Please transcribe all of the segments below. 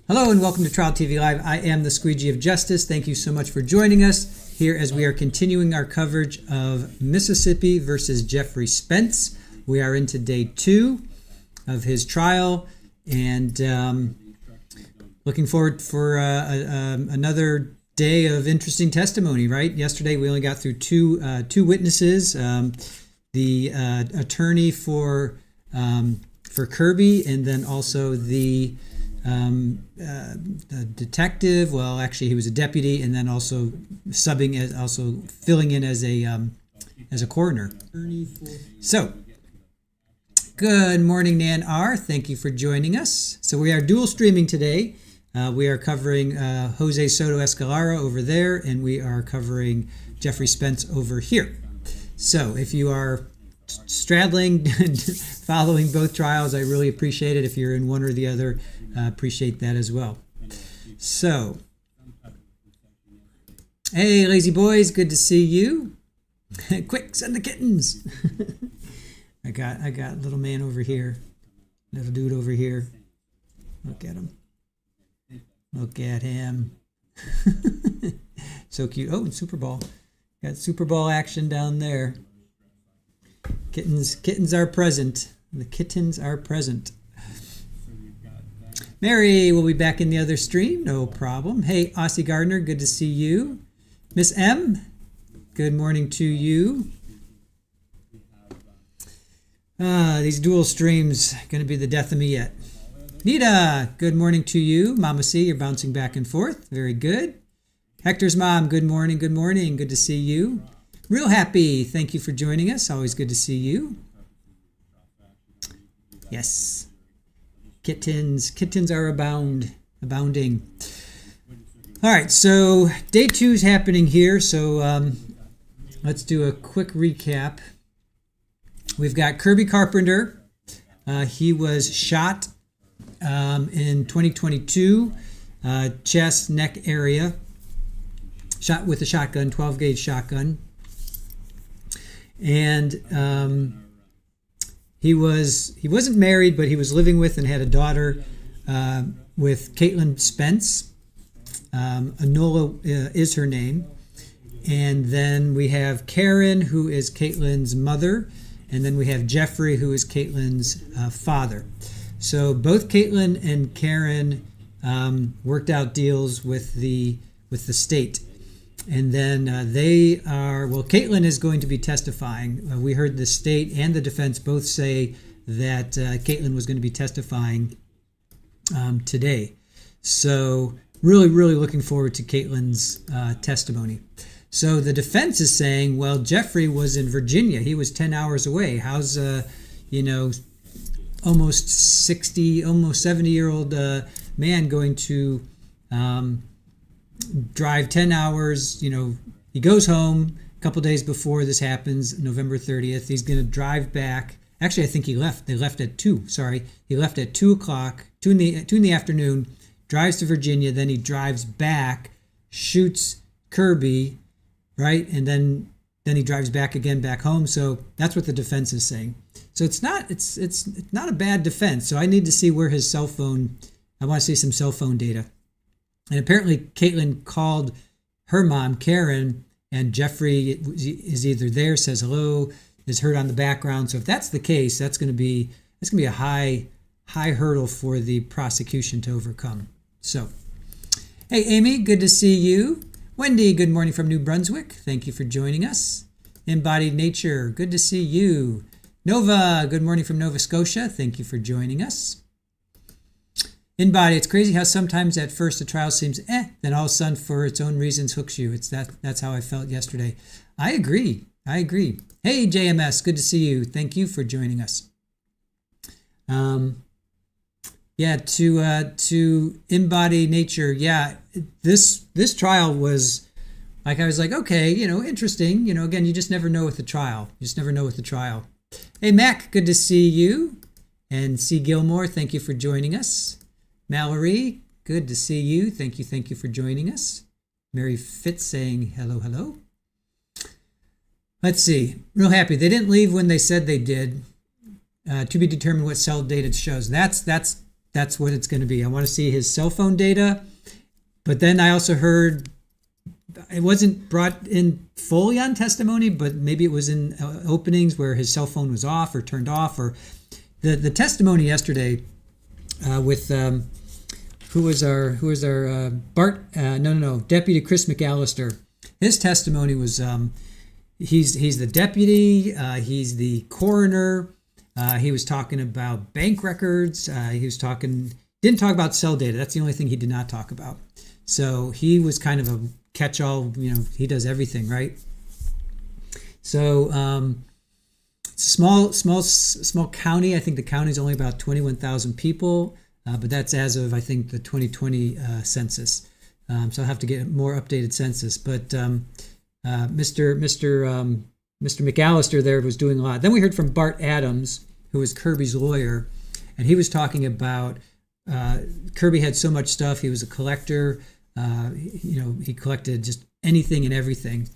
Hello and welcome to Trial TV Live. I am the Squeegee of Justice. Thank you so much for joining us here as we are continuing our coverage of Mississippi versus Jeffrey Spence. We are into day 2 of his trial and looking forward for another day of interesting testimony, right? Yesterday we only got through two witnesses, the attorney for Kirby and then also the detective. Well, actually, he was a deputy, and then also filling in as a coroner. So, good morning, Nan R. Thank you for joining us. So we are dual streaming today. We are covering Jose Soto Escalera over there, and we are covering Jeffrey Spence over here. So if you are straddling and following both trials, I really appreciate it. If you're in one or the other, appreciate that as well. So, hey, lazy boys, good to see you. Quick, send the kittens. I got little man over here, little dude over here. Look at him. Look at him. So cute. Oh, and Super Bowl. Got Super Bowl action down there. Kittens are present. The kittens are present. Mary will be back in the other stream. No problem. Hey, Aussie Gardner, good to see you. Miss M, good morning to you. These dual streams going to be the death of me yet. Nita, good morning to you. Mama C, you're bouncing back and forth. Very good. Hector's mom, good morning, good morning. Good to see you. Real happy. Thank you for joining us. Always good to see you. Yes. Kittens are abounding. All right, so day 2 is happening here. So let's do a quick recap. We've got Kirby Carpenter. He was shot in 2022, chest, neck area. Shot with a shotgun, 12-gauge shotgun. And he wasn't married, but he was living with and had a daughter with Caitlin Spence. Anola is her name. And then we have Karen, who is Caitlin's mother. And then we have Jeffrey, who is Caitlin's father. So both Caitlin and Karen worked out deals with the state. And then Caitlin is going to be testifying. We heard the state and the defense both say that Caitlin was going to be testifying today. So really, really looking forward to Caitlin's testimony. So the defense is saying, well, Jeffrey was in Virginia. He was 10 hours away. How's, almost 60, almost 70-year-old man going to drive 10 hours, he goes home a couple days before this happens, November 30th. He's going to drive back. Actually, I think he left. They left at 2. Sorry. He left at 2 o'clock, 2 in the afternoon, drives to Virginia. Then he drives back, shoots Kirby, right? And then he drives back again back home. So that's what the defense is saying. So it's not a bad defense. So I need to see where his cell phone, I want to see some cell phone data. And apparently Caitlin called her mom, Karen, and Jeffrey is either there, says hello, is heard on the background. So if that's the case, that's going to be a high hurdle for the prosecution to overcome. So, hey, Amy, good to see you. Wendy, good morning from New Brunswick. Thank you for joining us. Embodied Nature, good to see you. Nova, good morning from Nova Scotia. Thank you for joining us. InBody, it's crazy how sometimes at first a trial seems then all of a sudden for its own reasons hooks you. That's how I felt yesterday. I agree. Hey, JMS, good to see you. Thank you for joining us. To Embody Nature, this trial was like, I was like, okay, interesting. Again, you just never know with the trial. Hey, Mac, good to see you. And C. Gilmore, thank you for joining us. Mallory, good to see you. Thank you for joining us. Mary Fitz saying hello. Let's see. Real happy. They didn't leave when they said they did. To be determined what cell data shows. That's that's what it's going to be. I want to see his cell phone data. But then I also heard it wasn't brought in fully on testimony, but maybe it was in openings where his cell phone was off or turned off. Or the testimony yesterday with who was our Bart? Deputy Chris McAllister. His testimony was he's the deputy. He's the coroner. He was talking about bank records. Didn't talk about cell data. That's the only thing he did not talk about. So he was kind of a catch-all. He does everything, right? So it's a small county. I think the county is only about 21,000 people, but that's as of I think the 2020 census. So I'll have to get a more updated census. But Mr. McAllister there was doing a lot. Then we heard from Bart Adams, who was Kirby's lawyer, and he was talking about Kirby had so much stuff. He was a collector. He collected just anything and everything.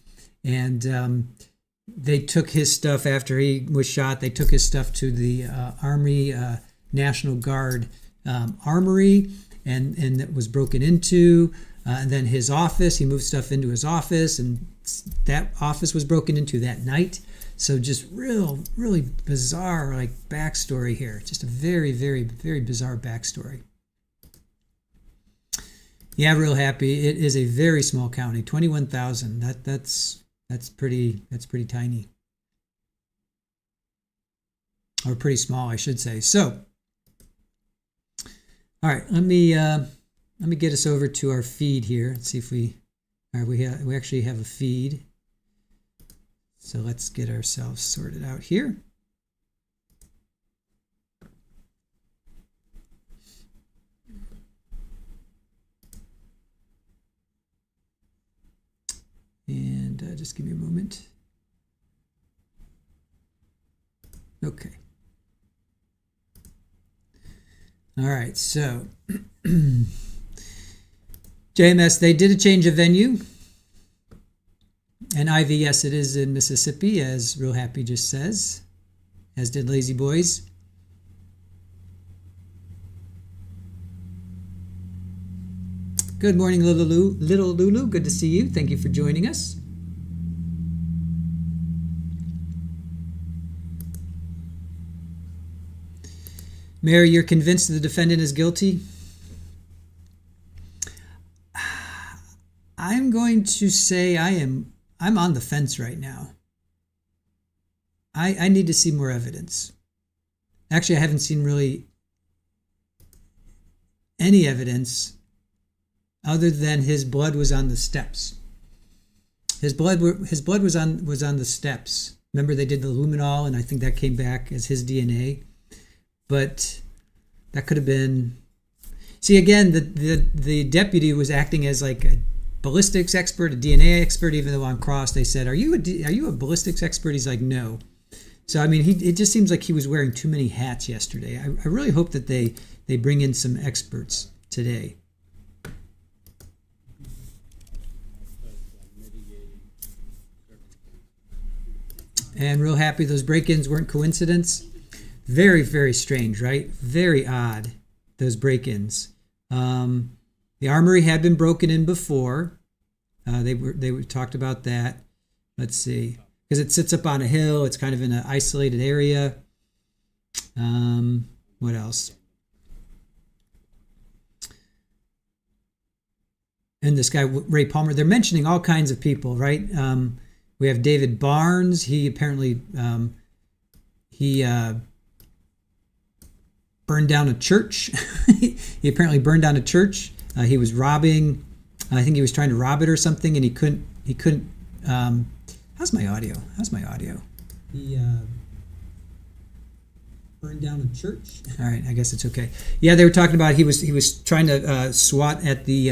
And they took his stuff after he was shot. They took his stuff to the Army National Guard armory, and it was broken into. And then his office, he moved stuff into his office, and that office was broken into that night. So just really bizarre backstory here. Just a very, very, very bizarre backstory. Yeah, real happy. It is a very small county, 21,000. That's pretty tiny, or pretty small, I should say. So, all right, let me get us over to our feed here. Let's see if we actually have a feed. So let's get ourselves sorted out here. And just give me a moment. Okay. All right, so JMS, they did a change of venue. And Ivy, yes, it is in Mississippi, as Real Happy just says, as did Lazy Boys. Good morning, Little Lulu. Good to see you. Thank you for joining us. Mary, you're convinced the defendant is guilty? I'm going to say I'm on the fence right now. I need to see more evidence. Actually, I haven't seen really any evidence other than his blood was on the steps. His blood was on the steps. Remember, they did the luminol, and I think that came back as his DNA. But that could have been. See, again, the deputy was acting as like a ballistics expert, a DNA expert. Even though on cross they said, "Are you a ballistics expert?" He's like, "No." So I mean, it just seems like he was wearing too many hats yesterday. I really hope that they bring in some experts today. And Real Happy, those break-ins weren't coincidence. Very, very strange, right? Very odd, those break-ins. The armory had been broken in before. They talked about that. Let's see. Because it sits up on a hill. It's kind of in an isolated area. What else? And this guy, Ray Palmer, they're mentioning all kinds of people, right? We have David Barnes. He apparently burned down a church. He apparently burned down a church. He was robbing. I think he was trying to rob it or something, and he couldn't. How's my audio? He burned down a church. All right, I guess it's okay. Yeah, they were talking about he was trying to SWAT at the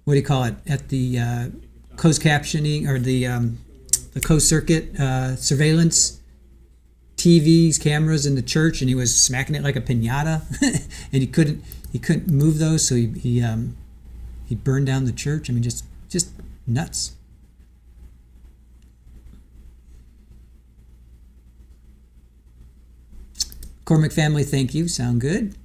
what do you call it? At the closed captioning or the closed circuit surveillance TVs, cameras in the church, and he was smacking it like a piñata, and he couldn't move those, so he burned down the church. I mean, just nuts. Cormac family, thank you. Sound good.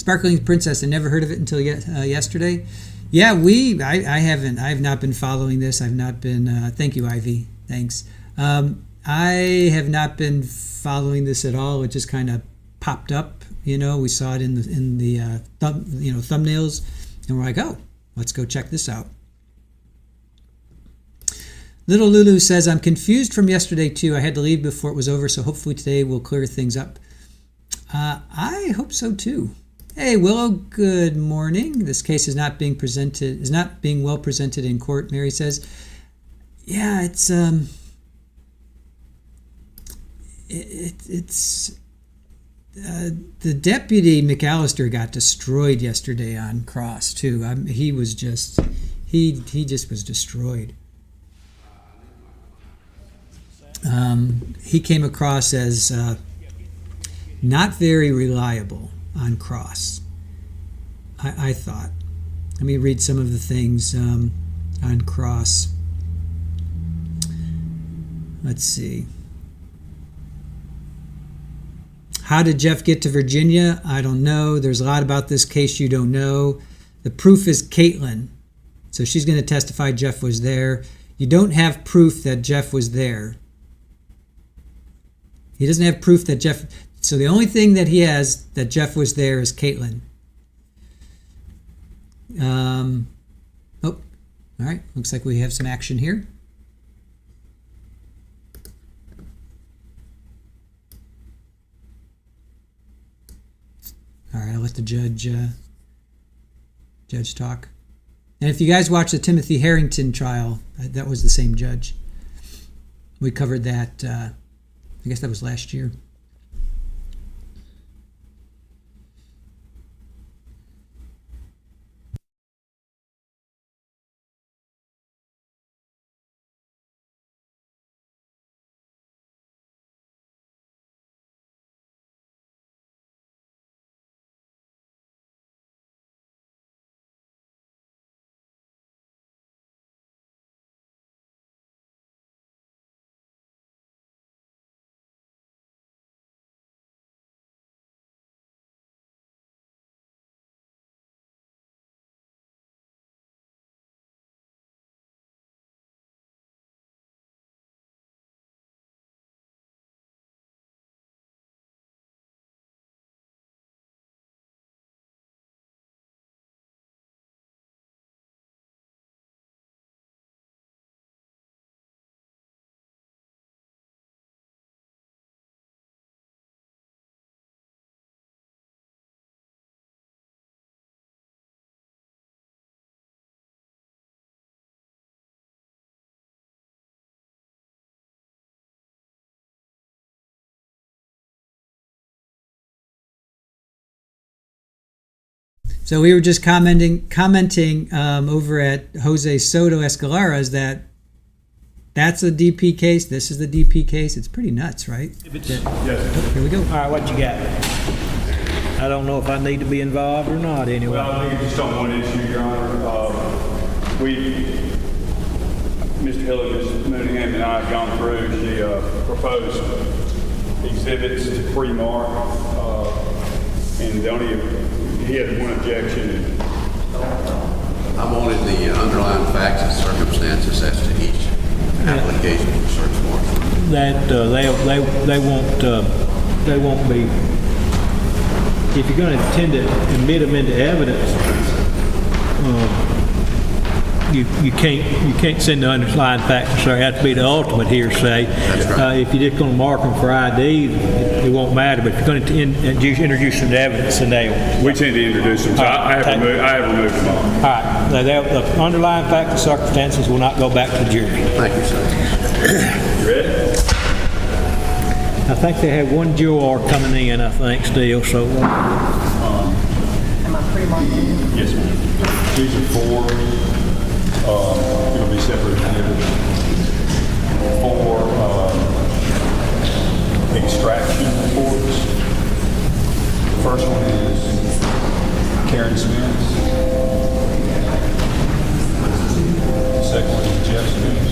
Sparkling Princess, I never heard of it until yesterday. Yeah, I have not been following this. I've not been, thank you, Ivy. Thanks. I have not been following this at all. It just kind of popped up, we saw it in the thumbnails, and we're like, oh, let's go check this out. Little Lulu says, I'm confused from yesterday too. I had to leave before it was over, so hopefully today will clear things up. I hope so too. Hey Willow, good morning. This case is not being well presented in court, Mary says. Yeah, it's the deputy McAllister got destroyed yesterday on cross too. He just was destroyed. He came across as not very reliable on cross, I thought. Let me read some of the things on cross. Let's see. How did Jeff get to Virginia? I don't know. There's a lot about this case you don't know. The proof is Caitlin. So she's going to testify Jeff was there. You don't have proof that Jeff was there. He doesn't have proof that Jeff... So the only thing that he has that Jeff was there is Caitlin. All right. Looks like we have some action here. All right, I'll let the judge talk. And if you guys watched the Timothy Harrington trial, that was the same judge. We covered that, I guess that was last year. So we were just commenting over at Jose Soto Escalara's that's a DP case. This is the DP case. It's pretty nuts, right? Yes. Oh, here we go. All right, what you got? I don't know if I need to be involved or not anyway. Well, I think just on one issue, Your Honor. Mr. Hillary, Ms. Mooneyham, and I have gone through the proposed exhibits to pre-mark, and he had one objection. I wanted the underlying facts and circumstances as to each application for search warrant. That they won't be. If you're going to intend to admit them into evidence, you can't send the underlying facts. So it has to be the ultimate hearsay. That's right. If you're just going to mark them for ID, it won't matter. But if you're going to introduce them to evidence, then they'll. We tend to introduce them, so I have removed them all. All right. Now, the underlying facts and circumstances will not go back to the jury. Thank you, sir. You ready? I think they have one juror coming in, I think, still. So. Am I pre-marking? Yes, ma'am. These are 4. It'll be separate exhibits. 4 extraction reports. The first one is Karen Spence. The second one is Jeff Spence.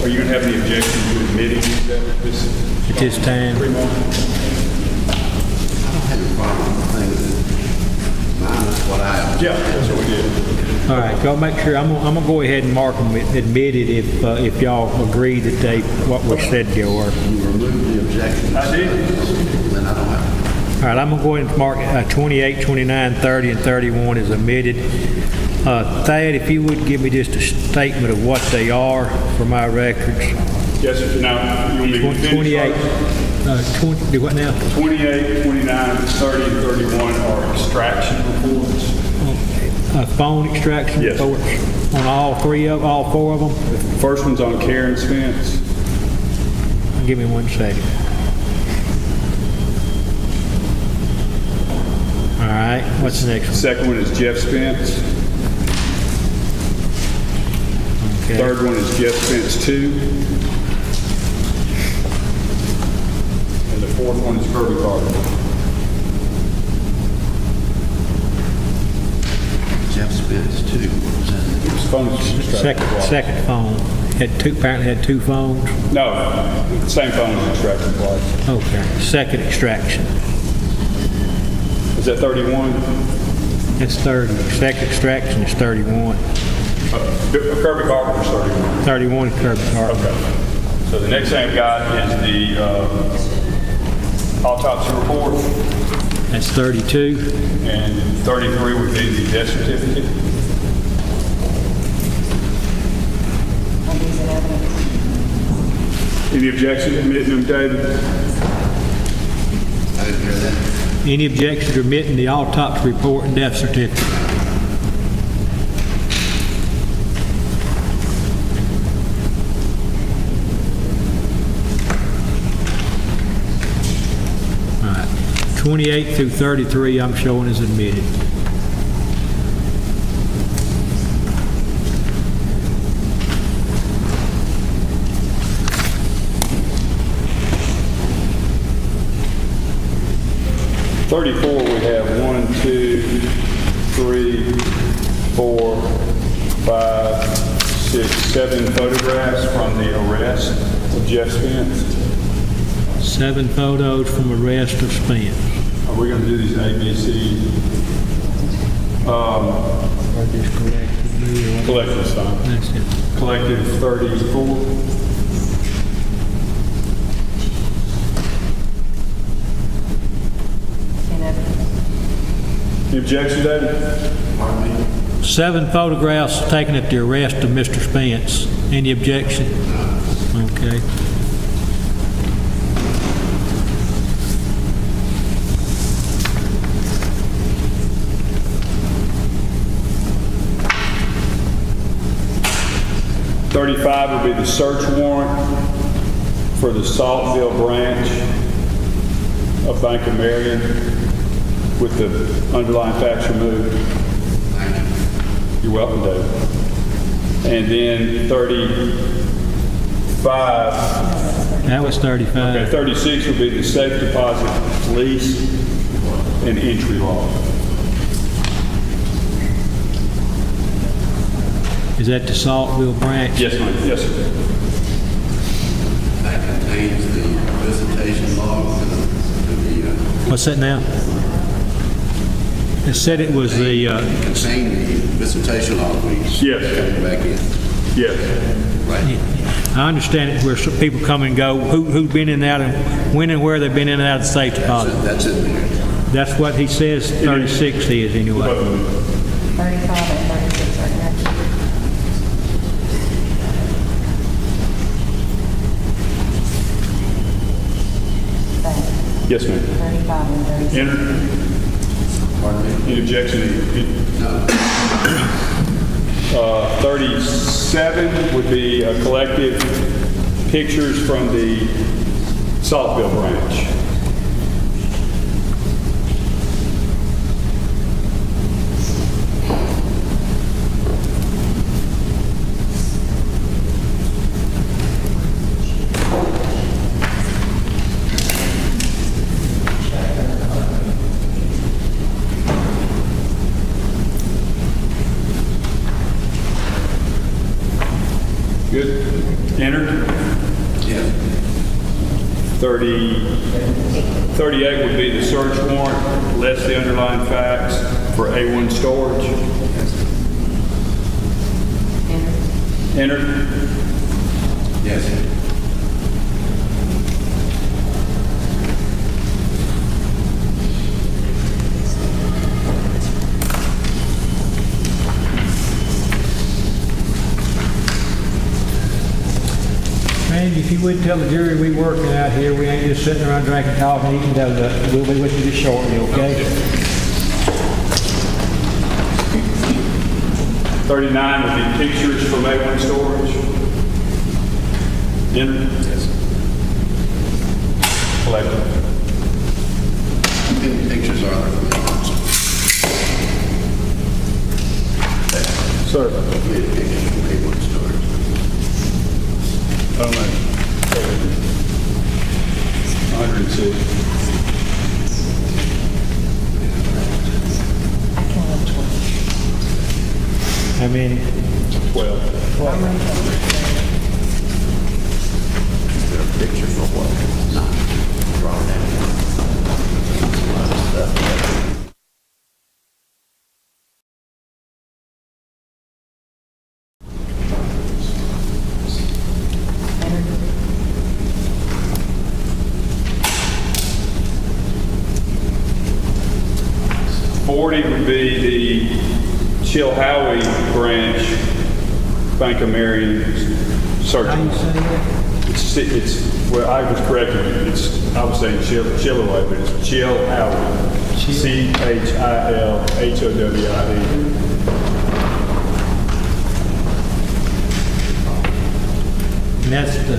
Are you going to have any objection to admitting that this? At this time. Pre-mark? I don't have a problem with things that minus what I have. Yeah, that's what we did. All right, y'all make sure, I'm gonna go ahead and mark them admitted if y'all agree that they, what was said they were. You remove the objection. I did. Then I don't have. All right, I'm gonna go ahead and mark 28, 29, 30, and 31 as admitted. Thad, if you would give me just a statement of what they are for my records. Yes, sir. Now, you want me to finish? 28, do what now? 28, 29, 30, and 31 are extraction reports. Phone extraction Yes. reports on all four of them? The first one's on Karen Spence. Give me 1 second. All right, what's the next one? Second one is Jeff Spence. Okay. Third one is Jeff Spence 2. And the fourth one is Kirby Carpenter. Jeff Spence too. His phone's extracted. Second phone. Apparently had two phones. No, same phone is extracted twice. Okay. Second extraction. Is that 31? That's 30. Second extraction is 31. Kirby Carpenter's 31. 31 is Kirby Carpenter. Okay. So the next thing I've got is the autopsy report, That's 32. and 33 would be the death certificate. And these in evidence. Any objection to admitting them, David? I didn't hear that. Any objection to omitting the autopsy report and death certificate? All right. 28 through 33 I'm showing as admitted. We have 1, 2, 3, 4, 5, 6, 7 photographs from the arrest of Jeff Spence. 7 photos from arrest of Spence. Are we going to do these A, B, C? Collective style. That's it. Collective 34. In evidence. Any objection, David? 7 photographs taken at the arrest of Mr. Spence. Any objection? Okay. $35 would be the search warrant for the Saltville branch of Bank of Marion with the underlying facts removed. You're welcome, David. And then 35. That was 35. Okay, 36 would be the safe deposit lease and entry law. Is that the Saltville branch? Yes, ma'am. Yes, sir. That contains the visitation log and the What's that now? It said it was the, contain the visitation log we Yes. coming back in. Yes. Right. I understand it where some people come and go, who's been in and out, and when and where they've been in and out of the safe deposit. That's in there. That's what he says 36 is anyway. 35 and 36 are connected. Yes, ma'am. 35 and 36. Enter. Pardon me? Any objection? No. 37 would be collective pictures from the Saltville branch. Good. Entered. 38 would be the search warrant, less the underlying facts for A1 storage. Entered. Yes. Randy, if you would tell the jury we working out here, we ain't just sitting around drinking, talking, eating donuts. We'll be with you just shortly, okay? 39 would be pictures from A1 storage. Entered. Yes. Collected. How many pictures are there? Sir. How many pictures from A1 storage? I don't know. 102. I counted 20. How many? 12. Is there a picture for what? Not drawn down. A lot of stuff. 40 would be the Chilhowie branch, Bank of Marion search. How you say that? It's well, I was correcting you. I was saying Chilhowie, but it's Chilhowie. Chilhowie. And that's the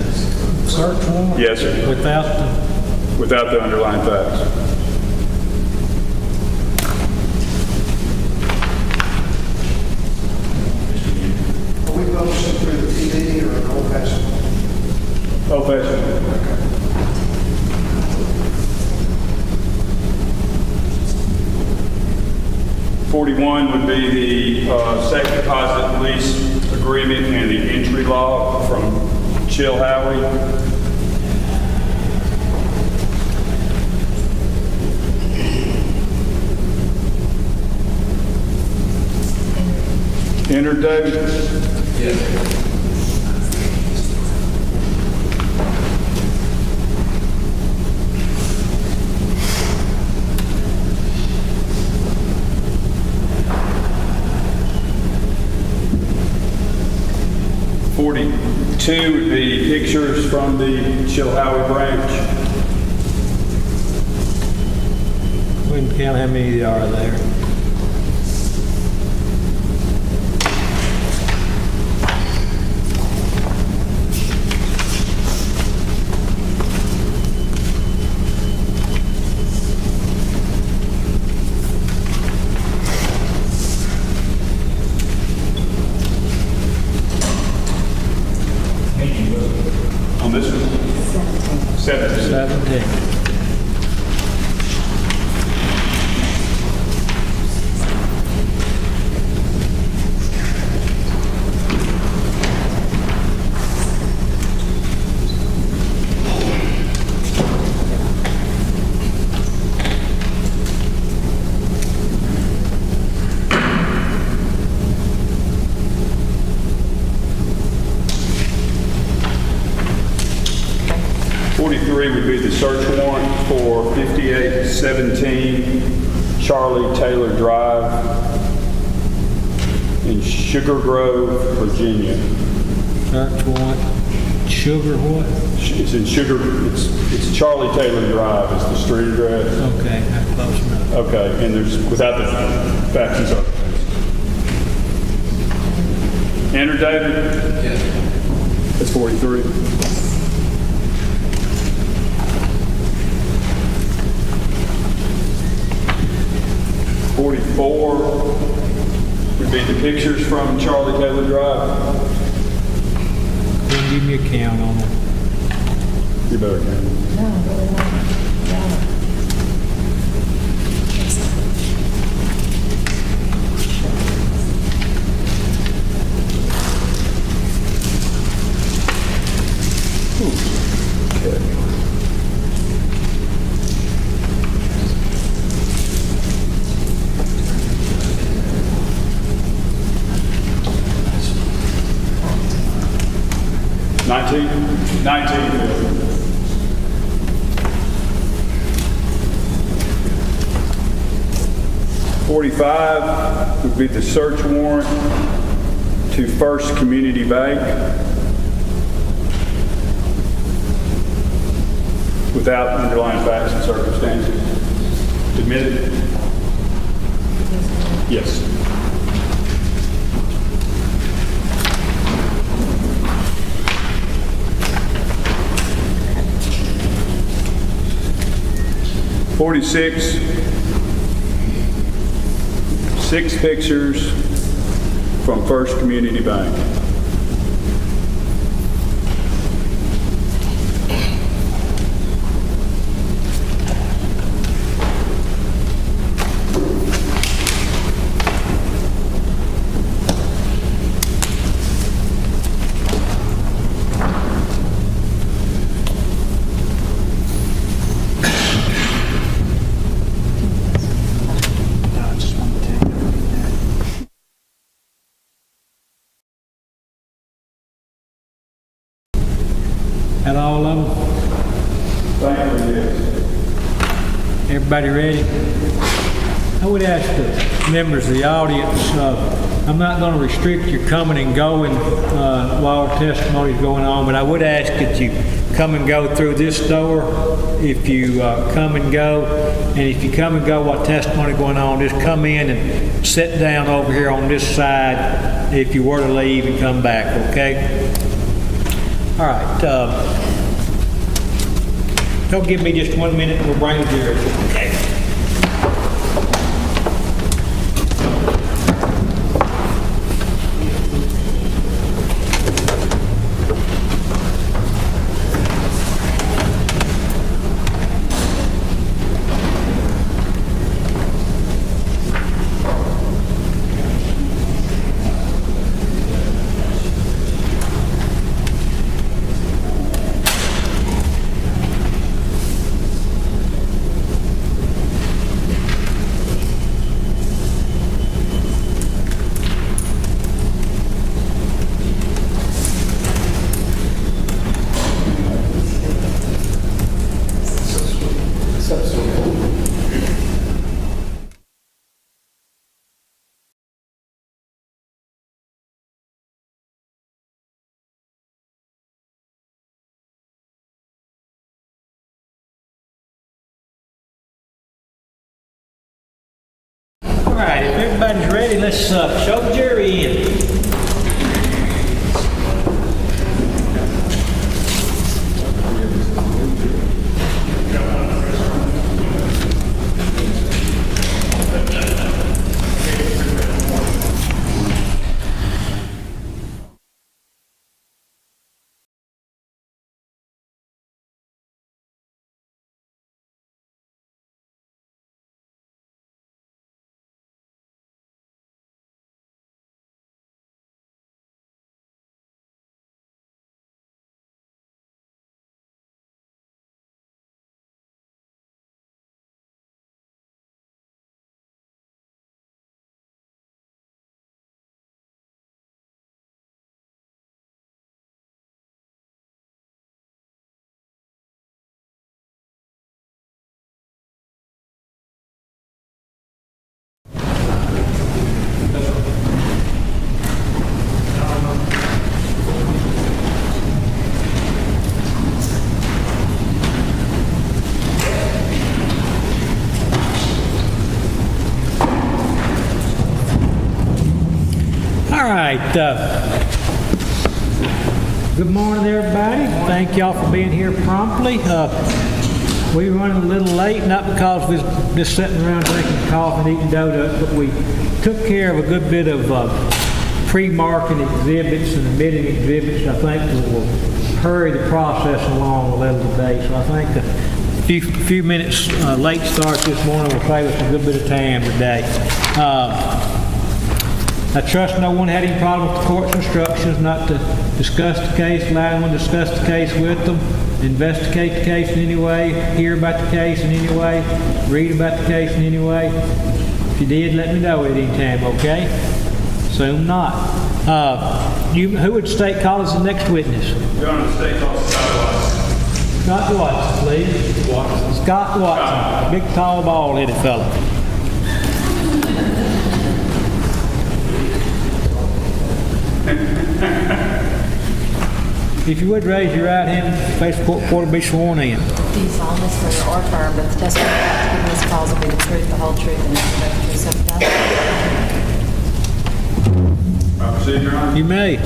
search warrant? Yes, sir. Without the underlying facts. Are we publishing through the TV or an old fashioned? Old fashioned. 41 would be the safe deposit lease agreement and the entry log from Chilhowie. Entered, David? Yes. 42 would be pictures from the Chilhowie branch. We can count how many there are there. On this one? 17. 17. Would be the search warrant for 5817 Charlie Taylor Drive in Sugar Grove, Virginia. Search warrant. Sugar what? It's in Sugar. It's Charlie Taylor Drive. Is the street address. Okay, that's close enough. Okay, and there's without the facts and circumstances. Enter, David. Yes. That's 43. 44 would be the pictures from Charlie Taylor Drive. Then give me a count on it. You better count. No, really not. No. 19 million. $45 would be the search warrant to First Community Bank without underlying facts and circumstances. Admitted? Yes. $46, 6 pictures from First Community Bank. At all of them? Thank you, yes. Everybody ready? I would ask the members of the audience, I'm not going to restrict your coming and going while testimony is going on, but I would ask that you come and go through this door if you come and go. And if you come and go while testimony is going on, just come in and sit down over here on this side if you were to leave and come back, okay? All right. Don't give me just 1 minute. We'll bring the jury. Okay. All right, if everybody's ready, let's show the jury in. All right. Good morning, everybody. Thank y'all for being here promptly. We were running a little late, not because we was just sitting around drinking coffee and eating donuts, but we took care of a good bit of pre-marking exhibits and admitting exhibits. I think that will hurry the process along a little today. So I think a few minutes late start this morning will save us a good bit of time today. I trust no one had any problem with the court's instructions not to discuss the case, allow anyone to discuss the case with them, investigate the case in any way, hear about the case in any way, read about the case in any way. If you did, let me know at any time, okay? Assume not. Who would state call as the next witness? Your Honor, the state calls Scott Watson, please. Watson. Scott Watson. Big, tall, bald-headed fella. If you would raise your right hand, face court to be sworn in. Do you solemnly swear or affirm that the testimony about to give in this cause will be the truth, the whole truth, and nothing but the truth, so help you God? I proceed, Your Honor. You may.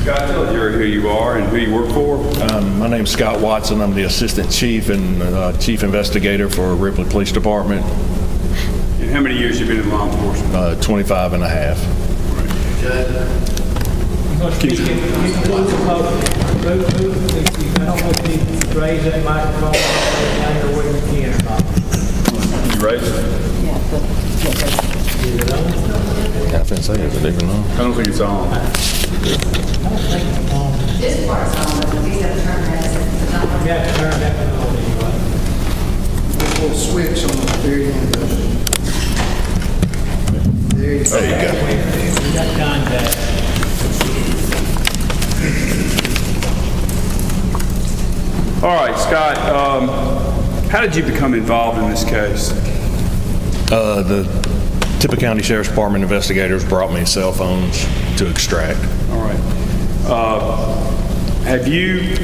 Scott, tell the jury who you are and who you work for. My name's Scott Watson. I'm the Assistant Chief and Chief Investigator for Ripley Police Department. And how many years you been in law enforcement? 25 and a half. Can you move the podium? I don't know if you raise that microphone or whether you can or not. You raised it? Yeah, but, Is it on? I didn't say it, but even though. I don't think it's on. This part's on, but we have to turn that. You have to turn that one on anyway. This little switch on the very end of it. There you go. There you go. We got contact. All right, Scott, how did you become involved in this case? The Tippah County Sheriff's Department investigators brought me cell phones to extract. All right. Have you,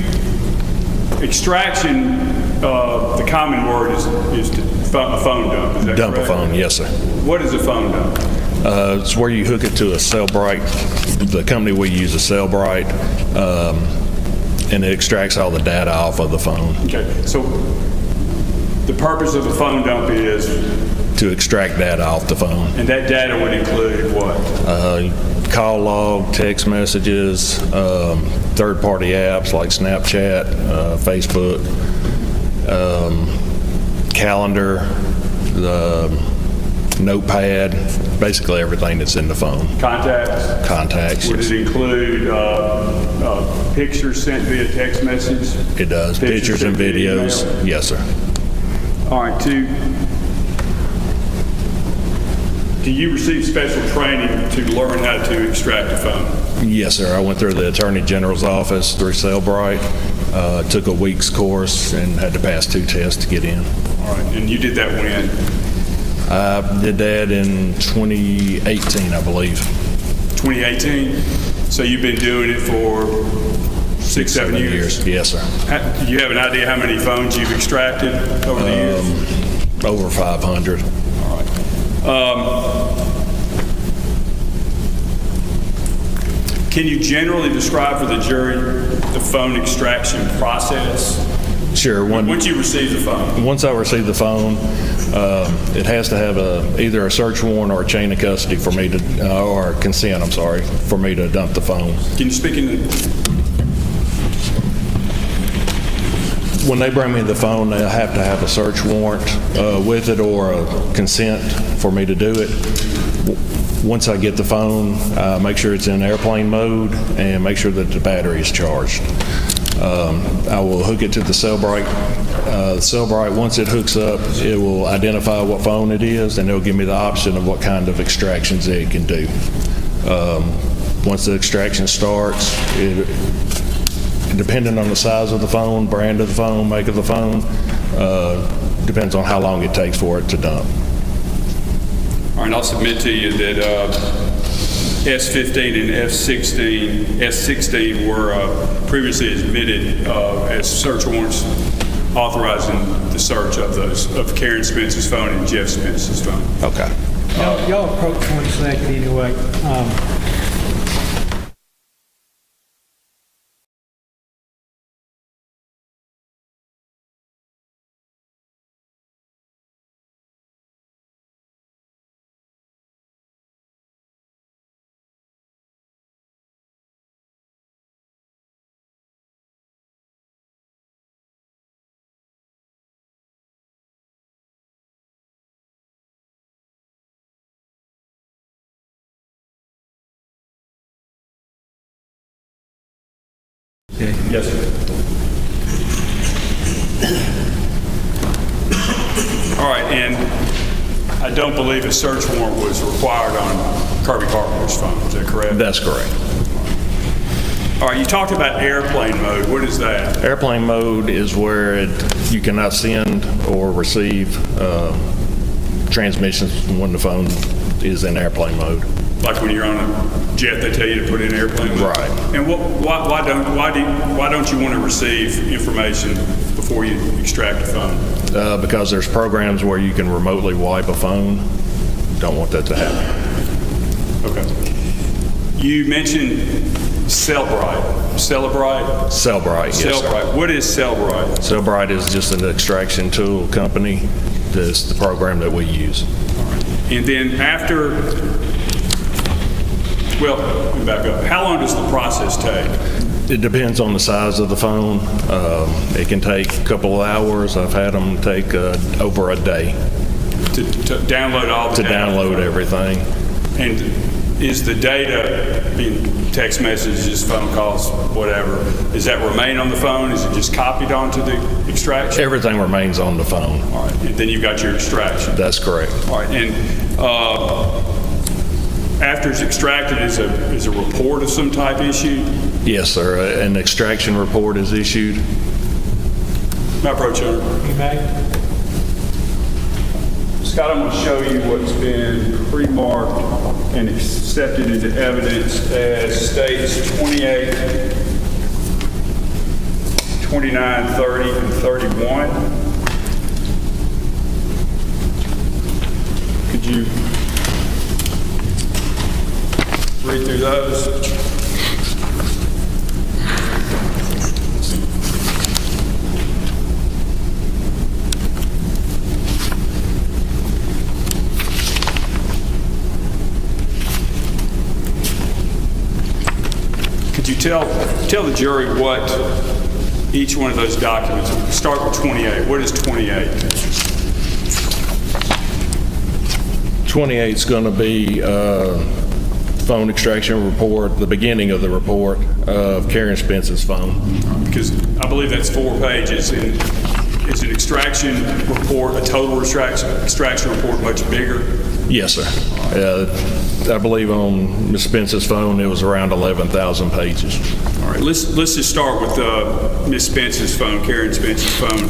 extraction, the common word is a phone dump, is that Dump a correct? phone, yes, sir. What is a phone dump? It's where you hook it to a Cellbrite. The company we use is Cellbrite, and it extracts all the data off of the phone Okay, so the purpose of a phone dump is, to extract data off the phone. and that data would include what? Call log, text messages, third-party apps like Snapchat, Facebook, calendar, the notepad, basically everything that's in the phone. Contacts? Contacts, Would yes. it include pictures sent via text message? It does. Pictures and sent via videos, email? yes, sir. All right, do you receive special training to learn how to extract a phone? Yes, sir. I went through the Attorney General's office through Cellbrite, took a week's course and had to pass 2 tests to get in. All right, and you did that when? I did that in 2018, I believe. 2018? So you've been doing it for 6-7 years? Yes, sir. Do you have an idea how many phones you've extracted over the years? Over 500. All right. Can you generally describe for the jury the phone extraction process? Sure. Once you receive the phone? Once I receive the phone, it has to have either a search warrant or a chain of custody for me to, or consent, I'm sorry, for me to dump the phone. Can you speak in the... When they bring me the phone, they'll have to have a search warrant with it or a consent for me to do it. Once I get the phone, make sure it's in airplane mode and make sure that the battery is charged. I will hook it to the Cellbrite. Cellbrite, once it hooks up, it will identify what phone it is, and it'll give me the option of what kind of extractions it can do. Once the extraction starts, depending on the size of the phone, brand of the phone, make of the phone, depends on how long it takes for it to dump. All right, I'll submit to you that S15 and S16 were previously admitted as search warrants authorizing the search of those, of Karen Spence's phone and Jeff Spence's phone. Okay. Y'all approach 1 second anyway. Okay. Yes, sir. All right, and I don't believe a search warrant was required on Kirby Carpenter's phone. Is that correct? That's correct. All right, you talked about airplane mode. What is that? Airplane mode is where you cannot send or receive transmissions when the phone is in airplane mode. Like when you're on a jet, they tell you to put in airplane mode? Right. And why don't you want to receive information before you extract a phone? Because there's programs where you can remotely wipe a phone. Don't want that to happen. Okay. You mentioned Cellbrite. Cellbrite, yes, sir. Cellbrite. What is Cellbrite? Cellbrite is just an extraction tool company. That's the program that we use. And then after, well, let me back up. How long does the process take? It depends on the size of the phone. It can take a couple of hours. I've had them take over a day To download all the to data? download everything. And is the data, being text messages, phone calls, whatever, does that remain on the phone? Is it just copied onto the extraction? Everything remains on the phone. All right, and then you've got your extraction. That's correct. All right, and after it's extracted, is a report of some type issued? Yes, sir. An extraction report is issued. May I approach you? You may. Scott, I'm going to show you what's been pre-marked and accepted into evidence as states 28, 29, 30, and 31. Could you read through those? Could you tell the jury what each one of those documents, start with 28. What is 28? 28 is going to be phone extraction report, the beginning of the report of Karen Spence's phone. Because I believe that's 4 pages. And is an extraction report, a total extraction report, much bigger? Yes, sir. I believe on Ms. Spence's phone, it was around 11,000 pages. All right, let's just start with Ms. Spence's phone, Karen Spence's phone.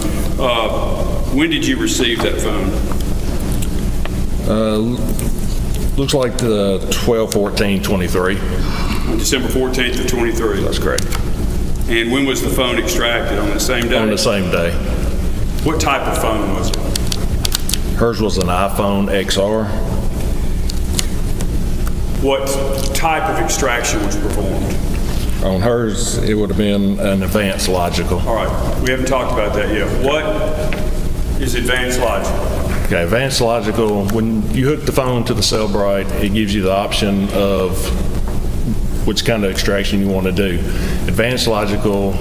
When did you receive that phone? Looks like the 12/14/23. On December 14th of 23. That's correct. And when was the phone extracted? On the same day? On the same day. What type of phone was it? Hers was an iPhone XR. What type of extraction was performed? On hers, it would have been an advanced logical. All right, we haven't talked about that yet. What is advanced logic? Okay, advanced logical, when you hook the phone to the Cellbrite, it gives you the option of which kind of extraction you want to do. Advanced logical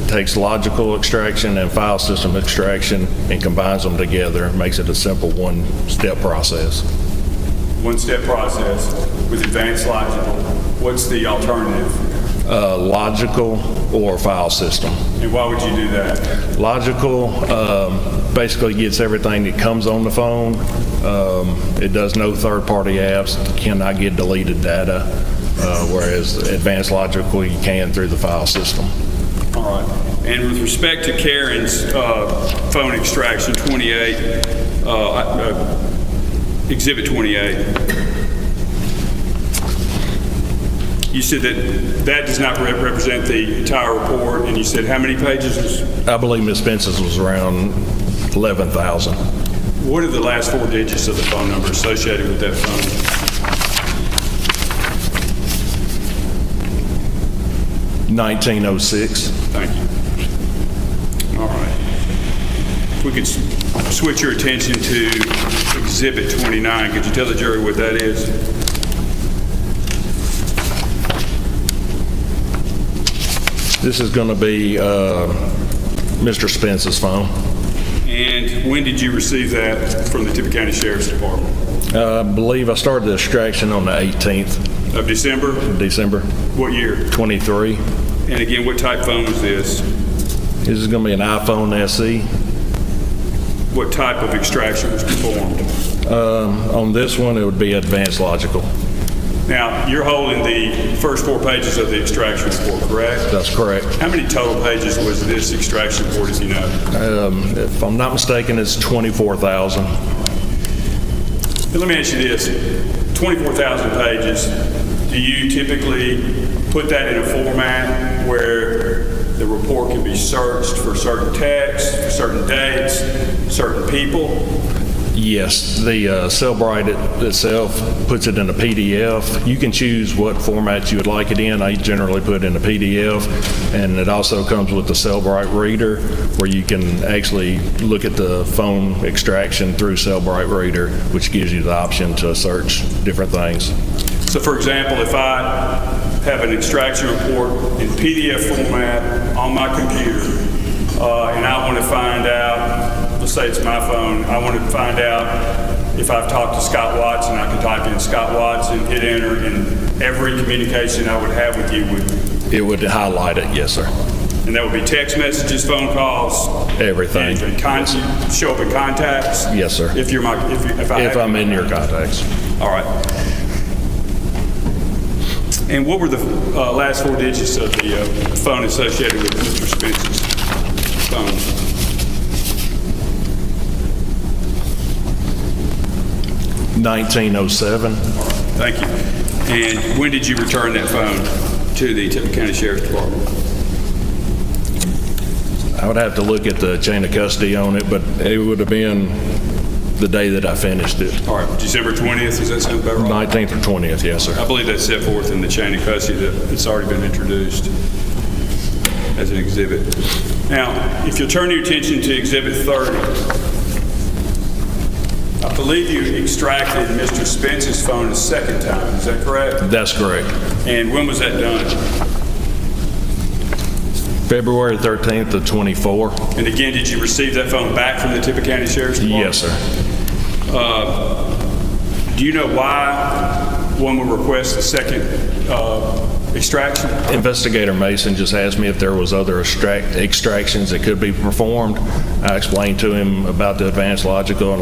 takes logical extraction and file system extraction and combines them together, makes it a simple one-step process. One-step process with advanced logical. What's the alternative? Logical or file system. And why would you do that? Logical basically gets everything that comes on the phone. It does no third-party apps, cannot get deleted data, whereas advanced logical you can through the file system. All right. And with respect to Karen's phone extraction 28, Exhibit 28, you said that does not represent the entire report, and you said how many pages was? I believe Ms. Spence's was around 11,000. What are the last 4 digits of the phone number associated with that phone? 1906. Thank you. All right. If we could switch your attention to Exhibit 29, could you tell the jury what that is? This is going to be Mr. Spence's phone. And when did you receive that from the Tippah County Sheriff's Department? I believe I started the extraction on the 18th Of December? of December, What year? 23. And again, what type phone was this? This is going to be an iPhone SE. What type of extraction was performed? On this one, it would be advanced logical. Now, you're holding the first 4 pages of the extraction report, correct? That's correct. How many total pages was this extraction report, if you know? If I'm not mistaken, it's 24,000. Let me ask you this, 24,000 pages, do you typically put that in a format where the report can be searched for certain texts, for certain dates, certain people? Yes, the Cellbrite itself puts it in a PDF. You can choose what format you would like it in. I generally put it in a PDF, and it also comes with the Cellbrite reader, where you can actually look at the phone extraction through Cellbrite reader, which gives you the option to search different things. So for example, if I have an extraction report in PDF format on my computer, and I want to find out, let's say it's my phone, I want to find out if I've talked to Scott Watson, I can type in Scott Watson, hit enter, and every communication I would have with you would... It would highlight it, yes, sir. And that would be text messages, phone calls? Everything. And show up in contacts? Yes, sir. If you're my... If I'm in your contacts. All right. And what were the last 4 digits of the phone associated with Mr. Spence's phone? 1907. Thank you. And when did you return that phone to the Tippah County Sheriff's Department? I would have to look at the chain of custody on it, but it would have been the day that I finished it. All right, December 20th, does that sound about right? 19th or 20th, yes, sir. I believe that's set forth in the chain of custody that it's already been introduced as an exhibit. Now, if you'll turn your attention to Exhibit 30, I believe you extracted Mr. Spence's phone a second time, is that correct? That's correct. And when was that done? February 13th of 24. And again, did you receive that phone back from the Tippah County Sheriff's Department? Yes, sir. Do you know why one would request a second extraction? Investigator Mason just asked me if there was other extractions that could be performed. I explained to him about the advanced logical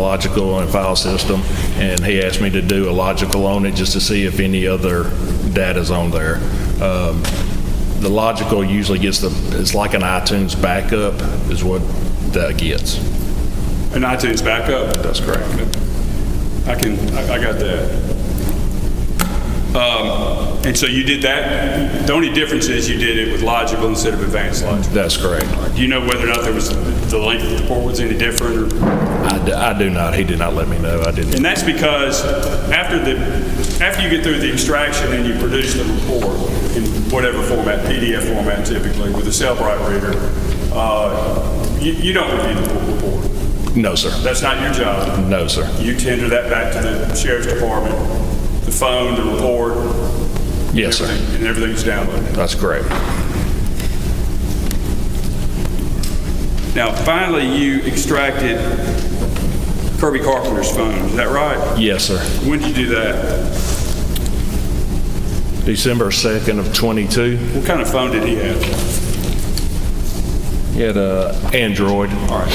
and file system, and he asked me to do a logical on it just to see if any other data's on there. The logical usually gets it's like an iTunes backup is what that gets. An iTunes backup? That's correct. I got that. And so you did that. The only difference is you did it with logical instead of advanced logical. That's correct. Do you know whether or not there was the length of the report was any different? Or? I do not. He did not let me know. I didn't. And that's because after you get through the extraction and you produce the report in whatever format, PDF format typically, with a Cellbrite reader, you don't review the full report. No, sir. That's not your job. No, sir. You tender that back to the Sheriff's Department, the phone, the report. Yes, sir. And everything's downloaded. That's correct. Now, finally, you extracted Kirby Carpenter's phone. Is that right? Yes, sir. When did you do that? December 2nd of 22. What kind of phone did he have? He had an Android. All right.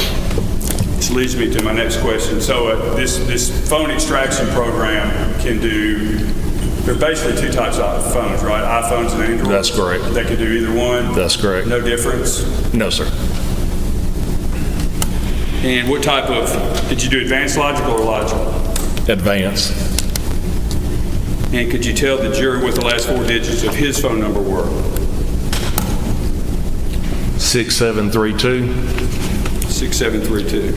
Which leads me to my next question. So this phone extraction program can do, there are basically 2 types of phones, right? iPhones and Androids? That's correct. They can do either one? That's correct. No difference? No, sir. And what type of, did you do advanced logical or logical? Advanced. And could you tell the jury what the last 4 digits of his phone number were? 6732. 6732.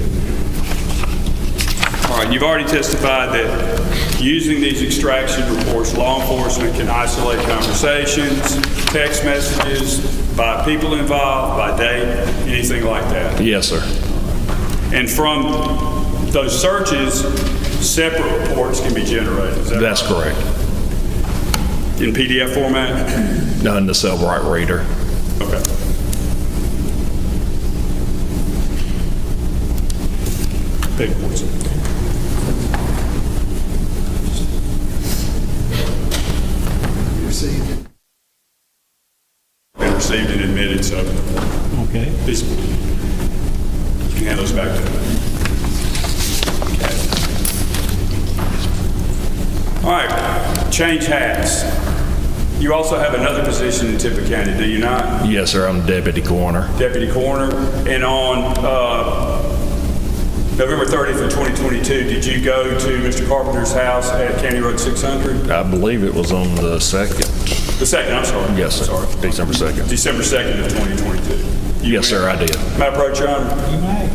All right, you've already testified that using these extraction reports, law enforcement can isolate conversations, text messages, by people involved, by date, anything like that. Yes, sir. And from those searches, separate reports can be generated. Is that That's right? correct. In PDF format? No, in the Cellbrite reader. Okay. Big ones. Been received and admitted, so Okay. this, you can hand those back to them. Okay. All right, change hats. You also have another position in Tippah County, do you not? Yes, sir. I'm deputy coroner. Deputy coroner. And on November 30th of 2022, did you go to Mr. Carpenter's house at County Road 600? I believe it was on the 2nd. The 2nd, I'm sorry. Yes, sir. Sorry. December 2nd. December 2nd of 2022. Yes, sir, I did. May I approach, Your Honor? You may.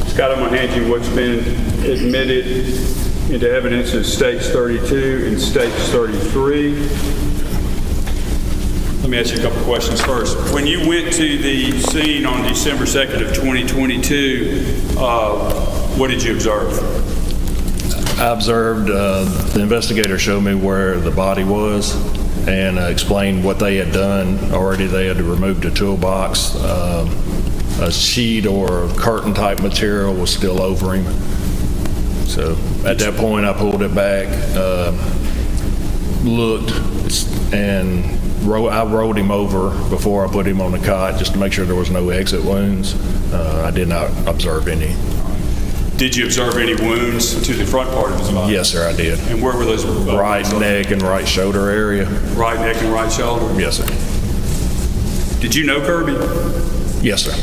Scott, I'm going to hand you what's been admitted into evidence as States 32 and States 33. Let me ask you a couple questions first. When you went to the scene on December 2nd of 2022, what did you observe? I observed the investigator showed me where the body was and explained what they had done already. They had removed a toolbox. A sheet or curtain type material was still over him. So at that point, I pulled it back, looked, and I rolled him over before I put him on the cot just to make sure there was no exit wounds. I did not observe any. Did you observe any wounds to the front part of his body? Yes, sir, I did. And where were those? Right neck and right shoulder area. Right neck and right shoulder? Yes, sir. Did you know Kirby? Yes, sir.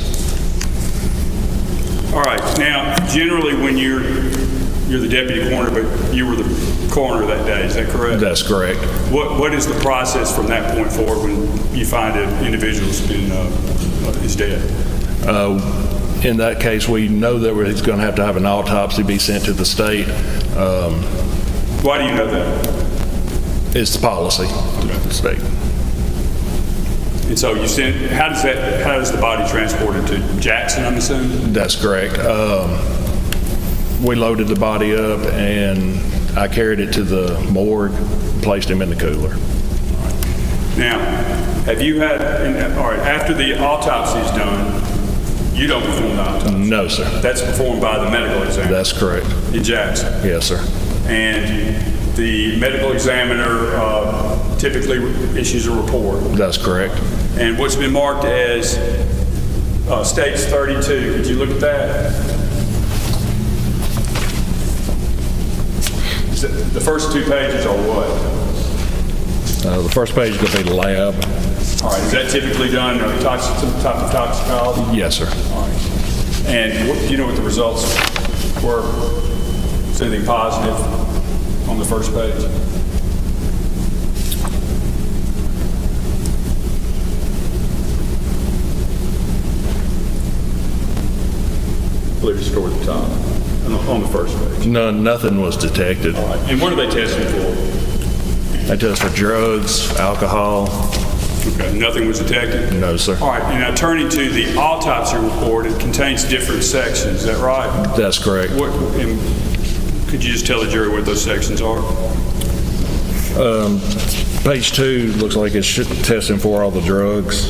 All right. Now, generally, when you're the deputy coroner, but you were the coroner that day, is that correct? That's correct. What is the process from that point forward when you find an individual's been is dead? In that case, we know that he's going to have an autopsy be sent to the state. Why do you know that? It's the policy of the state. And so you send. How does the body transported to Jackson? I'm assuming. That's correct. We loaded the body up and I carried it to the morgue, placed him in the cooler. Now, have you had? All right. After the autopsy is done, you don't perform the autopsy. No, sir. That's performed by the medical examiner. That's correct. In Jackson. Yes, sir. And the medical examiner typically issues a report. That's correct. And what's been marked as States 32, could you look at that? The first two pages are what? The first page is going to be the lab. All right, is that typically done on the type of toxicology? Yes, sir. All right. And do you know what the results were? Is anything positive on the first page? I believe it's toward the top, on the first page. No, nothing was detected. All right. And what are they testing for? They test for drugs, alcohol. Okay, nothing was detected? No, sir. All right, and now turning to the autopsy report, it contains different sections, is that right? That's correct. And could you just tell the jury what those sections are? Page 2 looks like it's testing for all the drugs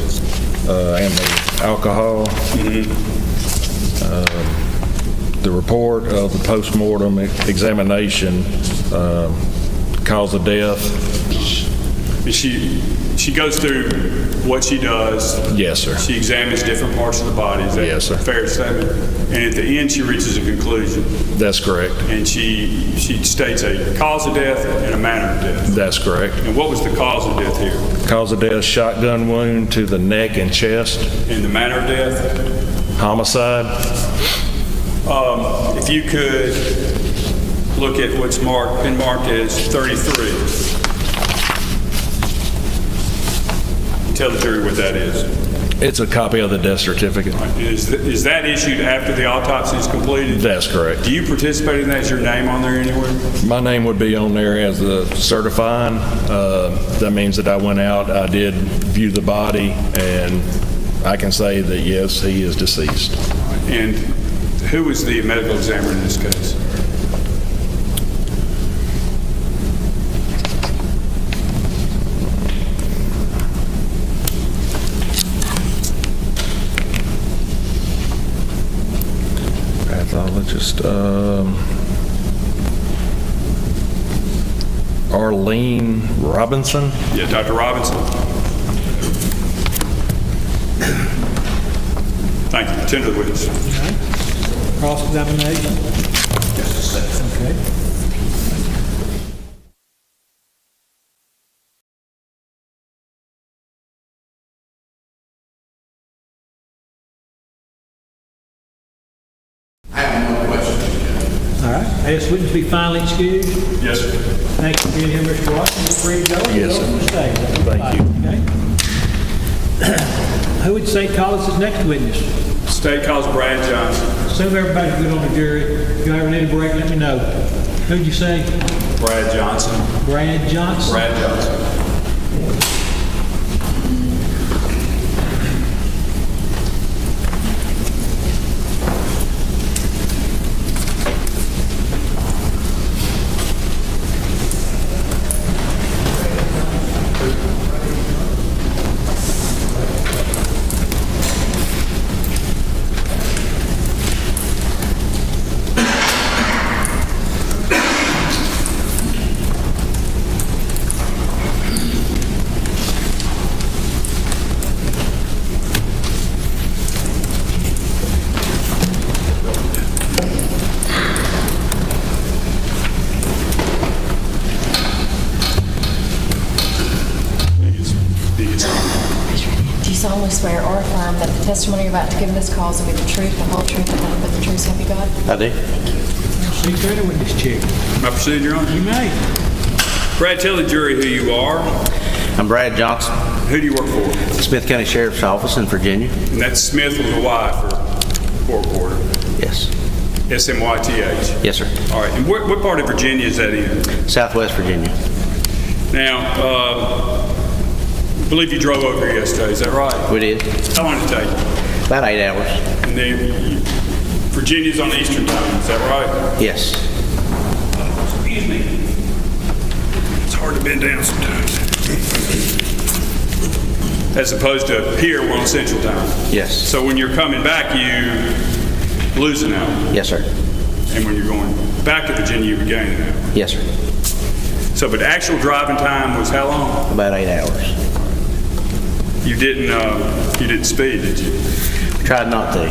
and the alcohol. The report of the post-mortem examination, cause of death. She goes through what she does. Yes, sir. She examines different parts of the body. Is that Yes, sir. fair statement? And at the end, she reaches a conclusion. That's correct. And she states a cause of death and a manner of death. That's correct. And what was the cause of death here? Cause of death, shotgun wound to the neck and chest. And the manner of death? Homicide. If you could look at what's been marked as 33. Tell the jury what that is. It's a copy of the death certificate. Is that issued after the autopsy is completed? That's correct. Do you participate in that? Is your name on there anywhere? My name would be on there as the certifying. That means that I went out, I did view the body, and I can say that yes, he is deceased. And who was the medical examiner in this case? Pathologist, Arlene Robinson. Yeah, Dr. Robinson. Thank you. Attend to the witness. Cross-examination? Okay. I have no questions. All right. Ask witness to be finally excused. Yes, sir. Thank you for being here, Mr. Watson. You're free to go. Yes, Go sir. on the stage. Thank you. Okay. Who would say call us as next witness? State calls Brad Johnson. Assume everybody's good on the jury. If you ever need a break, let me know. Who'd you say? Brad Johnson. Brad Johnson? Brad Johnson. Do you solemnly swear or affirm that the testimony you're about to give in this cause will be the truth, the whole truth, and nothing but the truth, so help you God? I do. See credit with this chick. Am I proceeding, Your Honor? You may. Brad, tell the jury who you are. I'm Brad Johnson, Who do you work for? Smith County Sheriff's Office in Virginia. And that's Smith with a Y for court reporter. Yes. S-M-Y-T-H. Yes, sir. All right. And what part of Virginia is that in? Southwest Virginia. Now, I believe you drove over here yesterday. Is that right? We did. How long did it take you? About 8 hours. And then Virginia's on the Eastern time. Is that right? Yes. Excuse me. It's hard to bend down sometimes. As opposed to here, we're on Central time. Yes. So when you're coming back, you lose an hour. Yes, sir. And when you're going back to Virginia, you regain an hour. Yes, sir. So, but actual driving time was how long? About 8 hours. You didn't speed, did you? Tried not to.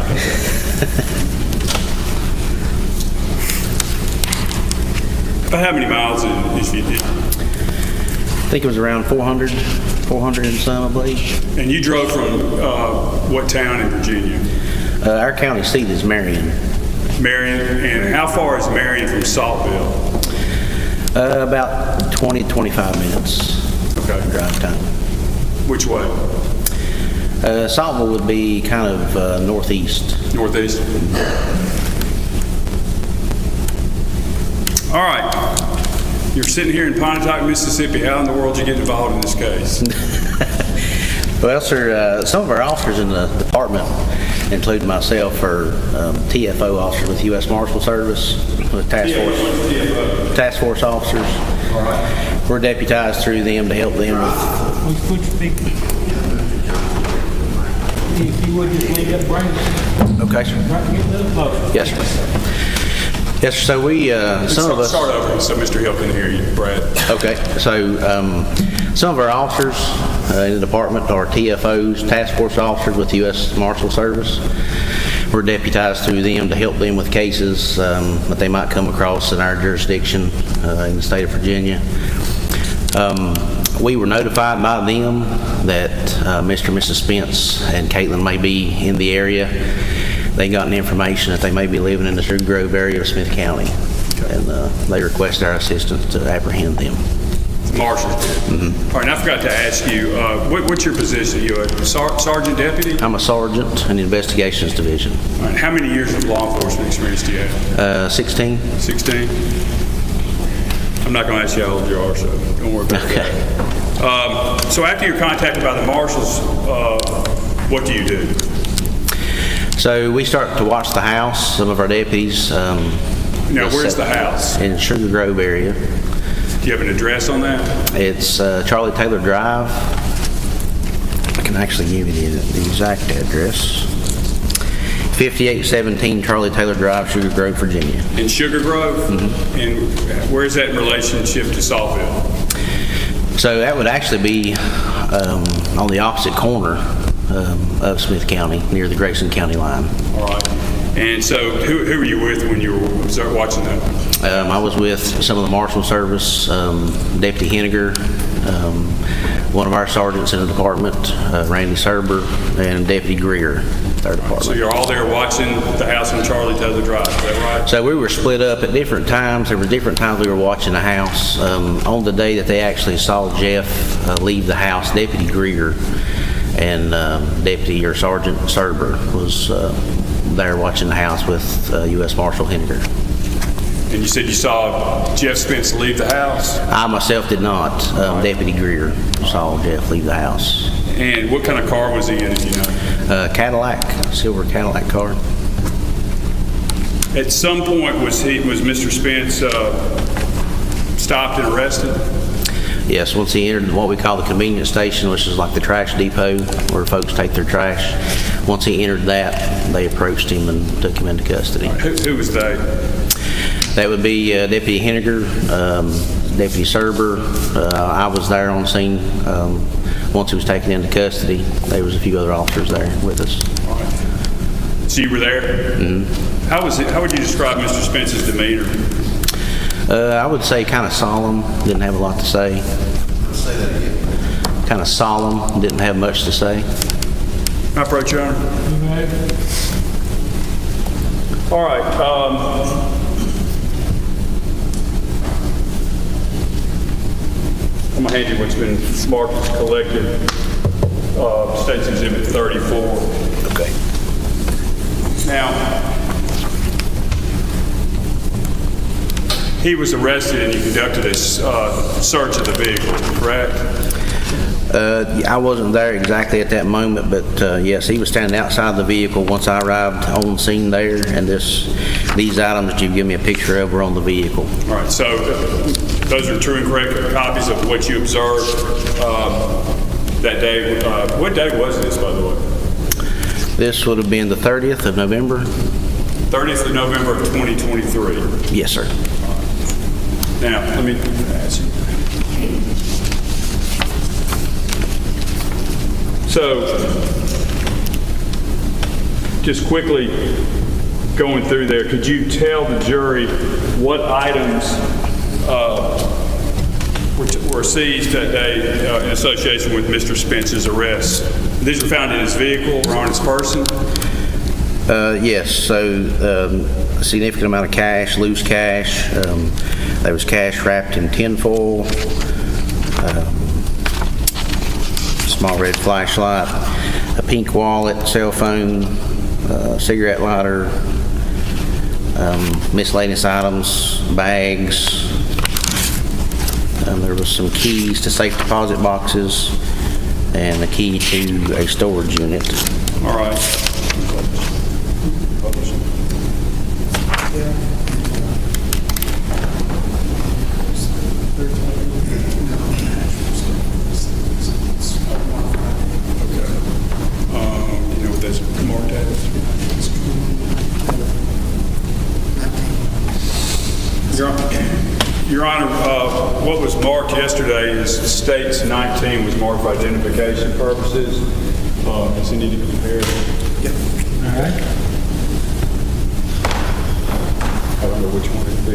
About how many miles if you did? I think it was around 400 and some, I believe. And you drove from what town in Virginia? Our county seat is Marion. Marion. And how far is Marion from Saltville? About 20, 25 minutes Okay. drive time. Which way? Saltville would be kind of northeast. Northeast. All right. You're sitting here in Pontotoc, Mississippi. How in the world did you get involved in this case? Well, sir, some of our officers in the department, including myself, are TFO officers with U.S. Marshal Service, with task force officers. All right. We're deputized through them to help them with. Put your feet. If you would just leave that brain. Okay, sir. Right, get a little closer. Yes, sir. Yes, sir. So we, some of us. Start over so Mr. Hill can hear you, Brad. Okay, so some of our officers in the department are TFOs, task force officers with U.S. Marshal Service. We're deputized through them to help them with cases that they might come across in our jurisdiction in the state of Virginia. We were notified by them that Mr. and Mrs. Spence and Caitlin may be in the area. They got an information that they may be living in the Sugar Grove area of Smith County, and they requested our assistance to apprehend them. Marshal did. Mm-hmm. All right, and I forgot to ask you, what's your position? Are you a sergeant deputy? I'm a sergeant in the Investigations Division. All right, how many years of law enforcement experience do you have? 16. 16? I'm not going to ask you how old you are, so don't worry about that. So after you're contacted by the marshals, what do you do? So we start to watch the house. Some of our deputies. Now, where's the house? In Sugar Grove area. Do you have an address on that? It's Charlie Taylor Drive. I can actually give you the exact address. 5817 Charlie Taylor Drive, Sugar Grove, Virginia. In Sugar Grove? Mm-hmm. And where's that in relationship to Saltville? So that would actually be on the opposite corner of Smith County, near the Grayson County line. All right. And so who were you with when you were watching that? I was with some of the Marshal Service, Deputy Henniger, one of our sergeants in the department, Randy Serber, and Deputy Greer, their department. So you're all there watching the house on Charlie Taylor Drive, is that right? So we were split up at different times. There were different times we were watching the house. On the day that they actually saw Jeff leave the house, Deputy Greer and Deputy or Sergeant Serber was there watching the house with U.S. Marshal Henniger. And you said you saw Jeff Spence leave the house? I myself did not. Deputy Greer saw Jeff leave the house. And what kind of car was he in, if you know? Cadillac, silver Cadillac car. At some point, was Mr. Spence stopped and arrested? Yes, once he entered what we call the convenience station, which is like the trash depot where folks take their trash. Once he entered that, they approached him and took him into custody. Who was they? That would be Deputy Henniger, Deputy Serber. I was there on scene once he was taken into custody. There was a few other officers there with us. All right. So you were there? Mm-hmm. How would you describe Mr. Spence's demeanor? I would say kind of solemn, didn't have a lot to say. Say that again. Kind of solemn, didn't have much to say. I approach, Your Honor. All right. I'm going to hand you what's been marked as collected, State's Exhibit 34. Okay. Now, he was arrested and you conducted a search of the vehicle, correct? I wasn't there exactly at that moment, but yes, he was standing outside the vehicle once I arrived on scene there, and these items that you've given me a picture of were on the vehicle. All right, so those are true and correct copies of what you observed that day. What day was this, by the way? This would have been the 30th of November. 30th of November of 2023. Yes, sir. Now, let me ask you. So, just quickly going through there, could you tell the jury what items were seized that day in association with Mr. Spence's arrest? These were found in his vehicle or on his person? Yes, so a significant amount of cash, loose cash. There was cash wrapped in tinfoil, small red flashlight, a pink wallet, cell phone, cigarette lighter, miscellaneous items, bags. There was some keys to safe deposit boxes and a key to a storage unit. All right. You know what that's marked as? Your Honor, what was marked yesterday is State's 19 was marked for identification purposes. Does he need to be compared? Yep. All right. I don't know which one it'd be.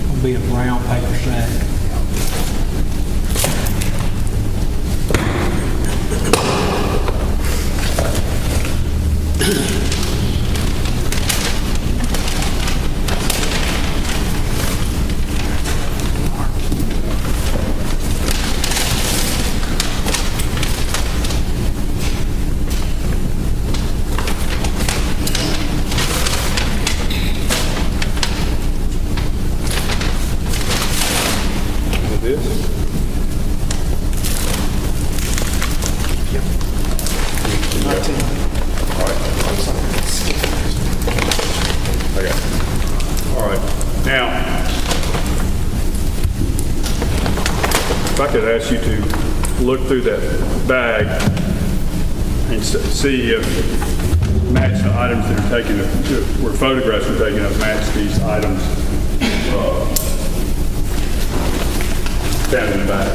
It'll be a brown paper sack. If I could ask you to look through that bag and see if match the items that are taken, where photographs are taken of match these items found in the bag.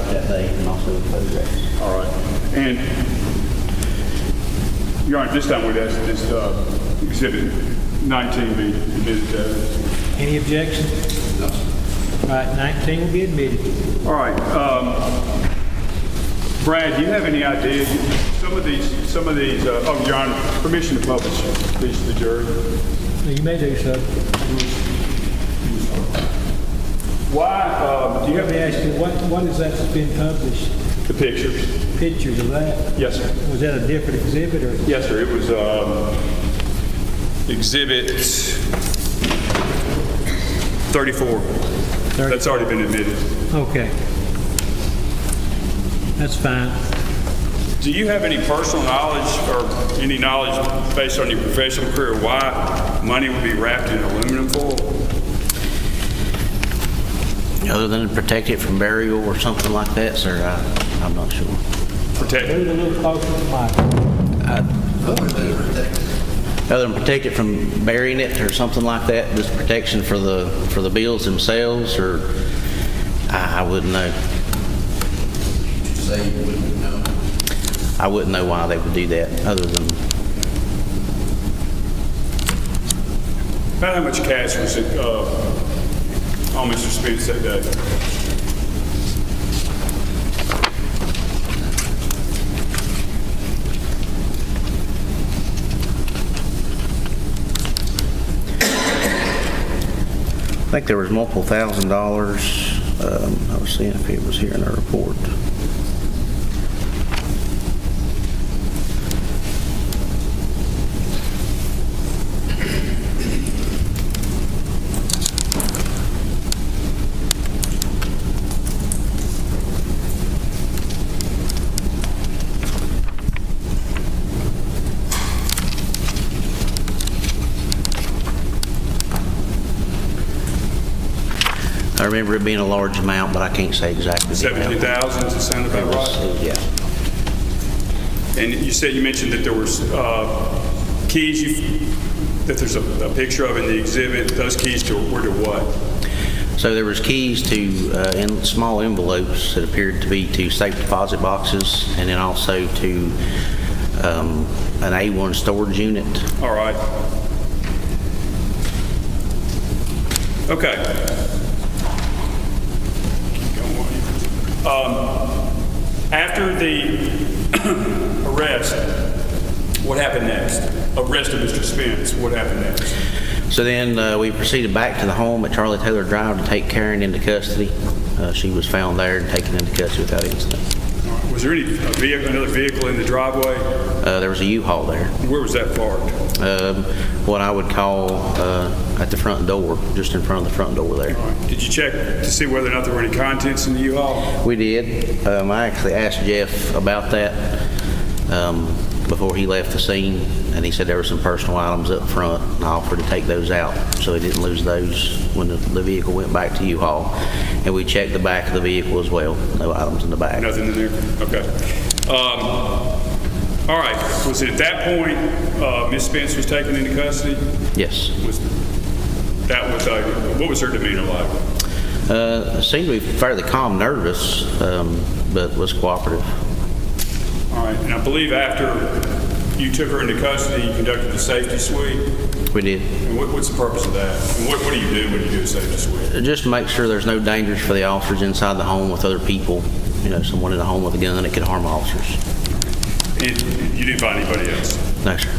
shot that day, and also photographs. All right. And, Your Honor, this time we'd ask that this Exhibit 19 be admitted to evidence. Any objection? No. All right, 19 will be admitted. All right. Brad, do you have any idea? Some of these, oh, Your Honor, permission to publish these to the jury. You may do so. Why, do you Let have me ask you, what is that that's been published? the pictures? Pictures of that? Yes, sir. Was that a different exhibit or? Yes, sir. It was Exhibit 34. That's already been admitted. Okay. That's fine. Do you have any personal knowledge or any knowledge based on your professional career why money would be wrapped in aluminum foil? Other than to protect it from burial or something like that, sir, I'm not sure. Protected. Move a little closer to the mic. Other than protect it from burying it or something like that, just protection for the bills themselves, or I wouldn't know. Say you wouldn't know. I wouldn't know why they would do that, other than About how much cash was it on Mr. Spence that day? I think there was multiple $1,000s. I was seeing if it was here in our report. I remember it being a large amount, but I can't say exactly the amount. 70,000, does it sound about right? Yeah. And you said, you mentioned that there was keys that there's a picture of in the exhibit. Those keys were to what? So there was keys to in small envelopes that appeared to be to safe deposit boxes, and then also to an A1 storage unit. All right. Okay. After the arrest, what happened next? Arrest of Mr. Spence, what happened next? So then we proceeded back to the home at Charlie Taylor Drive to take Karen into custody. She was found there and taken into custody without incident. All right. Was there any another vehicle in the driveway? There was a U-Haul there. Where was that parked? What I would call at the front door, just in front of the front door there. All right. Did you check to see whether or not there were any contents in the U-Haul? We did. I actually asked Jeff about that before he left the scene, and he said there were some personal items up front, and I offered to take those out so he didn't lose those when the vehicle went back to U-Haul. And we checked the back of the vehicle as well. No items in the back. Nothing in there? Okay. All right. Was it at that point Ms. Spence was taken into custody? Yes. What was her demeanor like? Seemed to be fairly calm, nervous, but was cooperative. All right. And I believe after you took her into custody, you conducted a safety sweep. We did. And what's the purpose of that? And what do you do when you do a safety sweep? Just to make sure there's no dangers for the officers inside the home with other people. You know, someone in the home with a gun that could harm officers. And you didn't find anybody else? No, sir.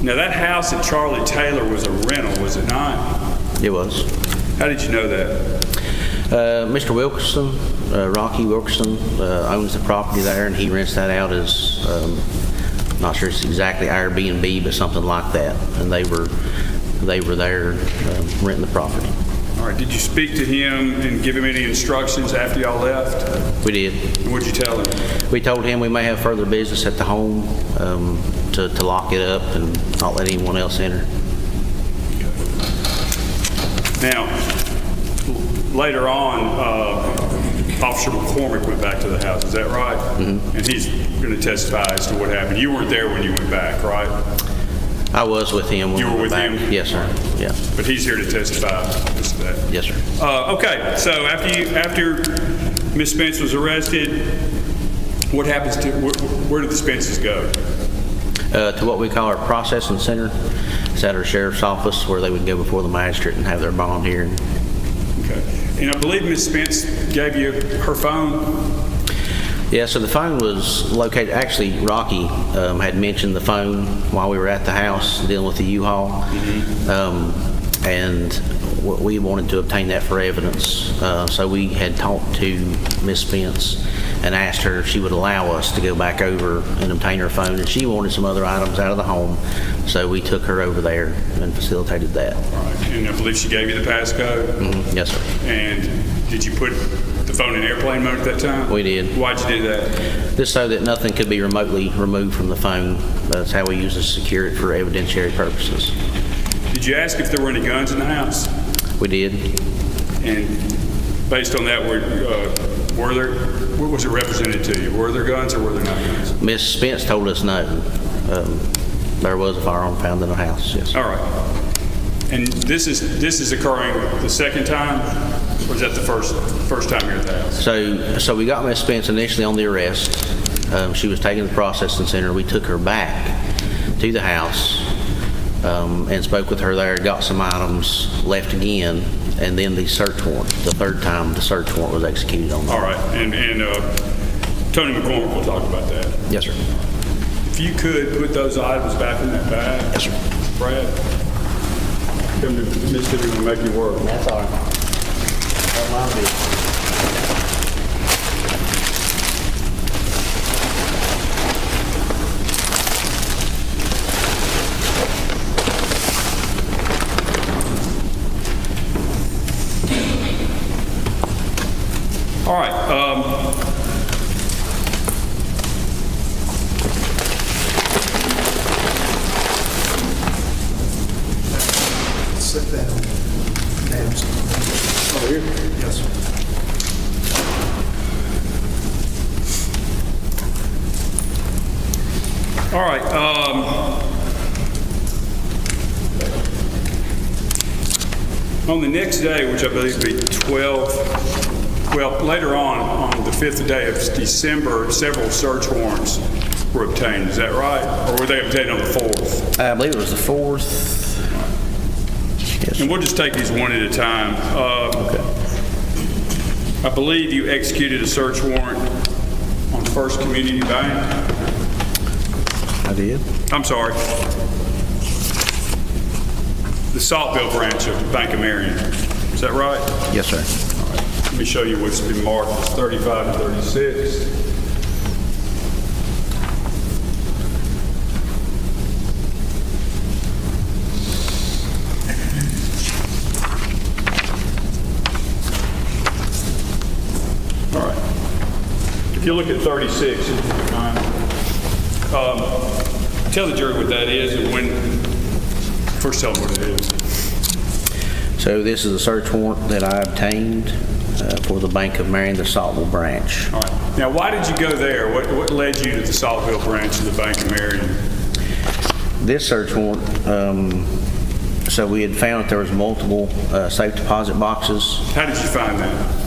Now, that house at Charlie Taylor was a rental, was it not? It was. How did you know that? Mr. Wilkerson, Rocky Wilkerson, owns the property there, and he rents that out as, not sure it's exactly Airbnb, but something like that. And they were there renting the property. All right. Did you speak to him and give him any instructions after y'all left? We did. And what'd you tell him? We told him we may have further business at the home, to lock it up and not let anyone else enter. Now, later on, Officer McCormick went back to the house. Is that right? Mm-hmm. And he's going to testify as to what happened. You weren't there when you went back, right? I was with him when You were we with went back. him? Yes, sir. Yeah. But he's here to testify as for that. Yes, sir. Okay, so after Ms. Spence was arrested, what happens to, where did the Spences go? To what we call our processing center. It's at our sheriff's office where they would go before the magistrate and have their bond hearing. Okay. And I believe Ms. Spence gave you her phone? Yeah, so the phone was located, actually Rocky had mentioned the phone while we were at the house dealing with the U-Haul. And we wanted to obtain that for evidence. So we had talked to Ms. Spence and asked her if she would allow us to go back over and obtain her phone. And she wanted some other items out of the home. So we took her over there and facilitated that. All right. And I believe she gave you the passcode? Mm-hmm. Yes, sir. And did you put the phone in airplane mode at that time? We did. Why'd you do that? Just so that nothing could be remotely removed from the phone. That's how we use it to secure it for evidentiary purposes. Did you ask if there were any guns in the house? We did. And based on that, what was it represented to you? Were there guns or were there not guns? Ms. Spence told us no. There was a firearm found in the house, yes. All right. And this is occurring the second time, or is that the first time you're at the house? So we got Ms. Spence initially on the arrest. She was taken to the processing center. We took her back to the house and spoke with her there, got some items, left again, and then the search warrant, the third time the search warrant was executed on her. All right. And Tony McCormick will talk about that. Yes, sir. If you could put those items back in that bag. Yes, sir. Brad, come to Mississippi and make you work. That's all right. Don't mind me. All right. Sit down. Over here. Yes, sir. All right. On the next day, which I believe would be 12, well, later on the 5th day of December, several search warrants were obtained. Is that right? Or were they obtained on the 4th? I believe it was the 4th. Yes. And we'll just take these one at a time. I believe you executed a search warrant on First Community Bank. I did. I'm sorry. The Saltville branch of Bank of Marion. Is that right? Yes, sir. All right. Let me show you what's been marked as 35 and 36. All right. If you look at 36, if you don't mind, tell the jury what that is and when. First, tell them what it is. So this is a search warrant that I obtained for the Bank of Marion, the Saltville branch. All right. Now, why did you go there? What led you to the Saltville branch of the Bank of Marion? This search warrant, so we had found that there was multiple safe deposit boxes. How did you find that?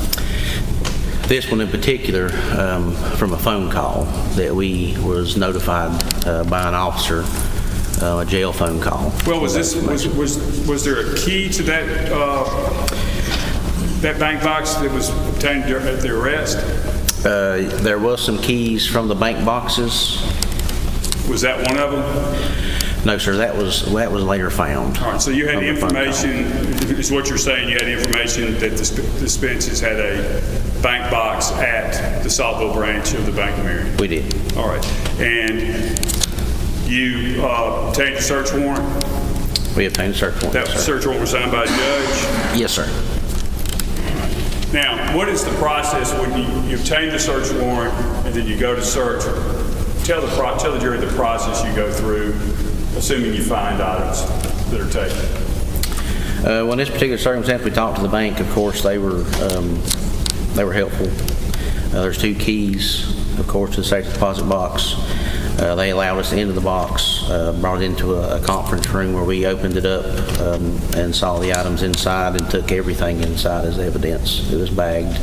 This one in particular, from a phone call that we was notified by an officer, a jail phone call. Well, was there a key to that that bank box that was obtained at the arrest? There was some keys from the bank boxes. Was that one of them? No, sir. That was later found. All right. So you had from the phone information. Is what you're saying? You had information that the Spences had a bank box at the Saltville branch of the Bank of Marion. We did. All right. And you obtained a search warrant? We obtained a search warrant. That Yes, sir. search warrant was signed by a judge? Yes, sir. Now, what is the process when you obtain the search warrant and then you go to search? Tell the jury the process you go through, assuming you find items that are taken. Well, in this particular circumstance, we talked to the bank. Of course, they were helpful. There's 2 keys, of course, to the safe deposit box. They allowed us into the box, brought it into a conference room where we opened it up and saw the items inside and took everything inside as evidence. It was bagged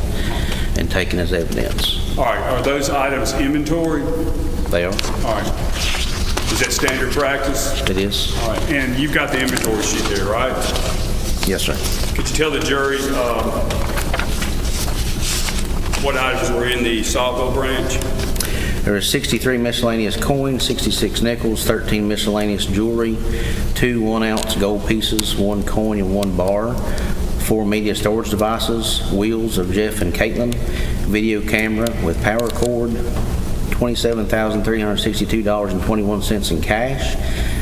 and taken as evidence. All right, are those items inventory? They are. All right. Is that standard practice? It is. All right, and you've got the inventory sheet there, right? Yes, sir. Could you tell the jury what items were in the Saltville branch? There were 63 miscellaneous coins, 66 nickels, 13 miscellaneous jewelry, 2 1-ounce gold pieces, 1 coin and 1 bar, 4 media storage devices, wheels of Jeff and Caitlin, video camera with power cord, $27,362.21 in cash,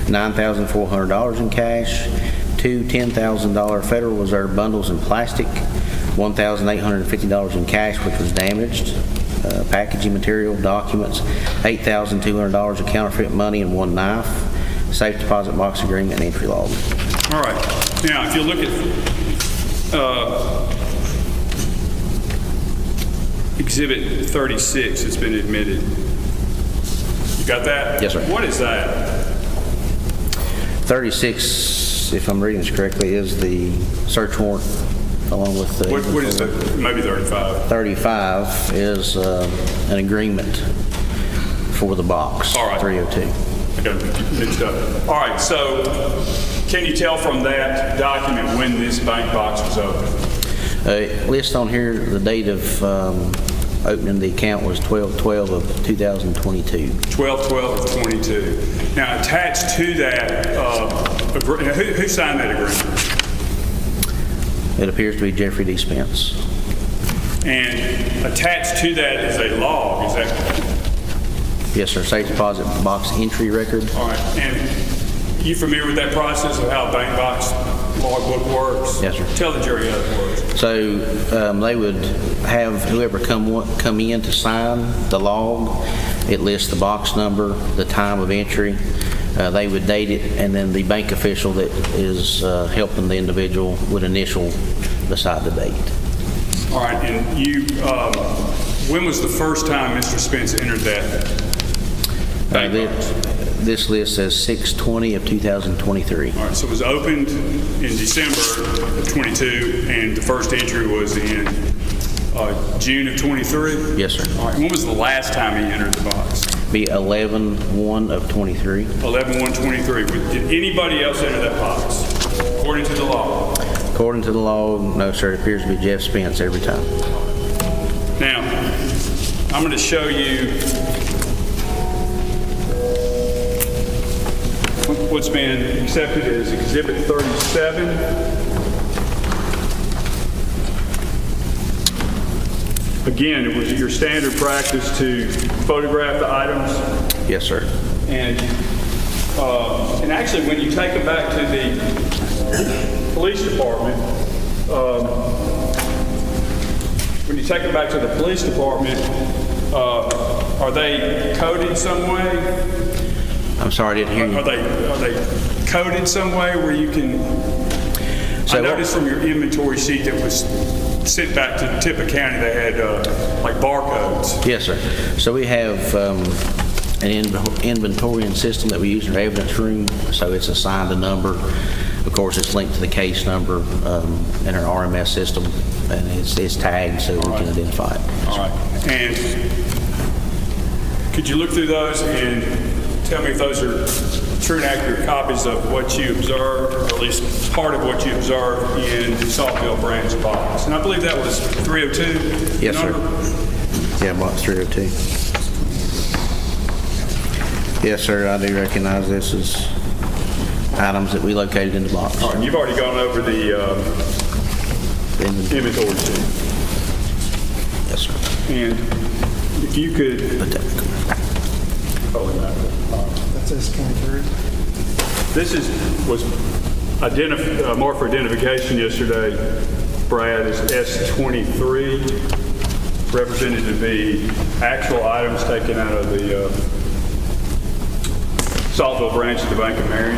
$9,400 in cash, 2 $10,000 Federal Reserve bundles in plastic, $1,850 in cash, which was damaged, packaging material, documents, $8,200 of counterfeit money, and 1 knife, safe deposit box agreement, and entry log. All right. Now, if you look at Exhibit 36, it's been admitted. You got that? Yes, sir. What is that? 36, if I'm reading this correctly, is the search warrant along with the... What is it? Maybe 35. 35 is an agreement for the box. All right. 302. I got mixed up. All right, so can you tell from that document when this bank box was opened? List on here, the date of opening the account was 12/12 of 2022. 12/12 of 22. Now, attached to that, who signed that agreement? It appears to be Jeffrey D. Spence. And attached to that is a log, is that? Yes, sir. Safe deposit box entry record. All right, and you familiar with that process of how a bank box logbook works? Yes, sir. Tell the jury how it works. So they would have whoever come in to sign the log. It lists the box number, the time of entry. They would date it, and then the bank official that is helping the individual would initial beside the date. All right, and you, when was the first time Mr. Spence entered that bank box? This list says 6/20 of 2023. All right, so it was opened in December of 22, and the first entry was in June of 23? Yes, sir. All right, when was the last time he entered the box? Be 11/1 of 23. 11/1/23. Did anybody else enter that box, according to the law? According to the law, no, sir. It appears to be Jeff Spence every time. Now, I'm going to show you what's been accepted as Exhibit 37. Again, it was your standard practice to photograph the items. Yes, sir. And actually, when you take them back to the police department, are they coded some way? I'm sorry, I didn't hear you. Are they coded some way where you can? So I noticed from your inventory sheet that was sent back to Tippah County, they had like barcodes. Yes, sir. So we have an inventorying system that we use in our evidence room. So it's assigned a number. Of course, it's linked to the case number in our RMS system, and it's tagged so we can identify it. All right. And could you look through those and tell me if those are true and accurate copies of what you observed, or at least part of what you observed in the Saltville branch box? And I believe that was 302? Yes, sir. Yeah, box 302. Yes, sir, I do recognize this as items that we located in the box. All right, you've already gone over the inventory sheet. Yes, sir. And if you could... That says 23. This was marked for identification yesterday, Brad, is S23, represented to be actual items taken out of the Saltville branch of the Bank of Marion.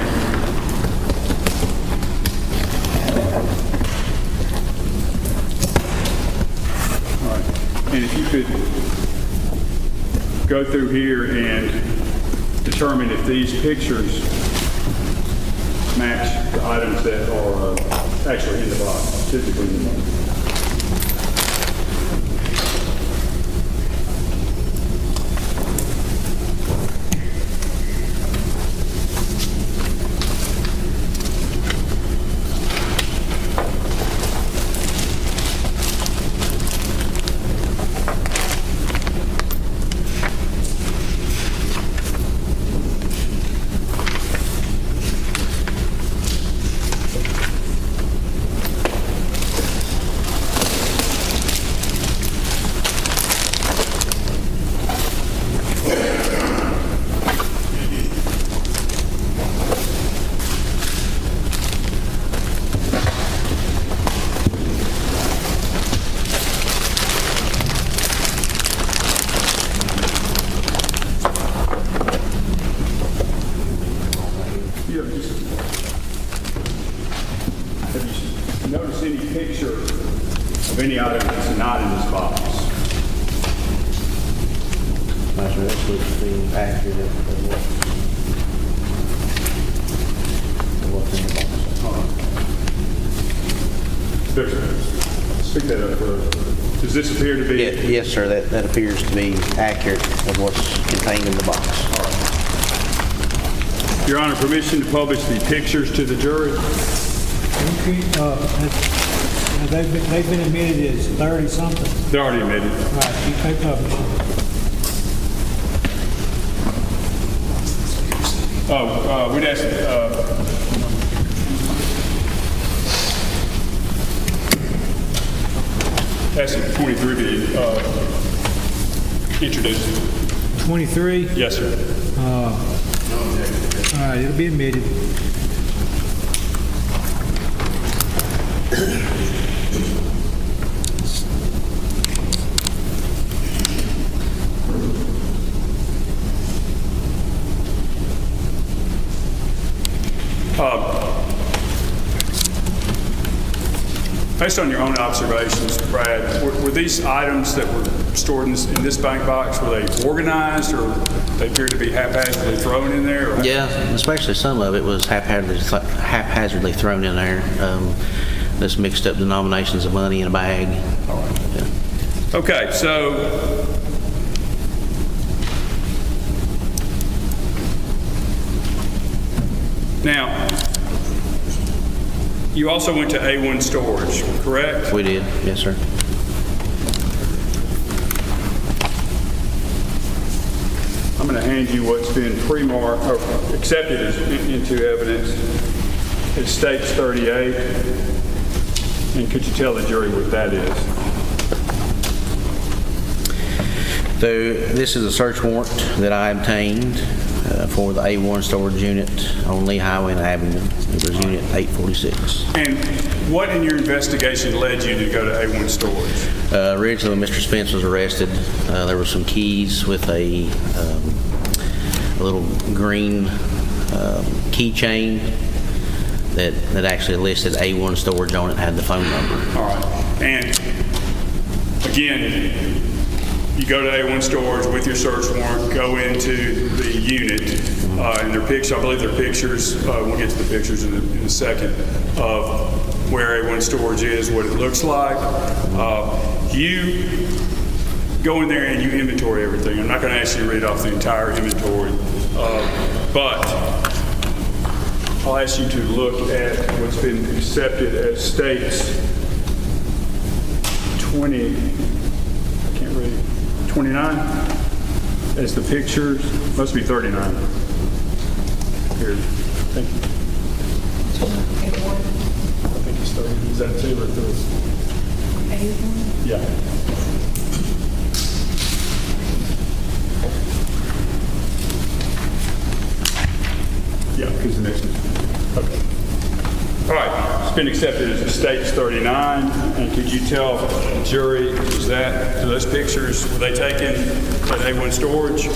All right. And if you could go through here and determine if these pictures match the items that are actually in the box, typically in the box. Have you noticed any picture of any item that's not in this box? That's the accurate of what's in the box. Stick that up for, does this appear to be? Yes, sir, that appears to be accurate of what's contained in the box. Your Honor, permission to publish the pictures to the jury? They've been admitted as 30-something. They're already admitted. Right, you may publish it. We'd ask, ask 23 be introduced. 23? Yes, sir. All right, it'll be admitted. Based on your own observations, Brad, were these items that were stored in this bank box, were they organized or they appear to be haphazardly thrown in there? Or Yeah, especially some of it was haphazardly thrown in there. Just mixed up denominations of money in a bag. Yeah. Okay, so now, you also went to A1 storage, correct? We did, yes, sir. I'm going to hand you what's been pre-marked or accepted as into evidence. It states 38. And could you tell the jury what that is? So this is a search warrant that I obtained for the A1 storage unit on Lee Highway and Avenue. It was unit 846. And what in your investigation led you to go to A1 storage? Originally, when Mr. Spence was arrested, there were some keys with a little green keychain that actually listed A1 storage on it and had the phone number. All right. And again, you go to A1 storage with your search warrant, go into the unit, and their picture, I believe their pictures, we'll get to the pictures in a second, of where A1 storage is, what it looks like. You go in there and you inventory everything. I'm not going to ask you to read off the entire inventory, but I'll ask you to look at what's been accepted as states 29 as the pictures, must be 39. Here, thank you. I think it's 30. Is that 2 or 3? Yeah. Yeah, because the next one. Okay. All right, it's been accepted as the state's 39, and could you tell the jury, is that, do those pictures, were they taken at A1 storage?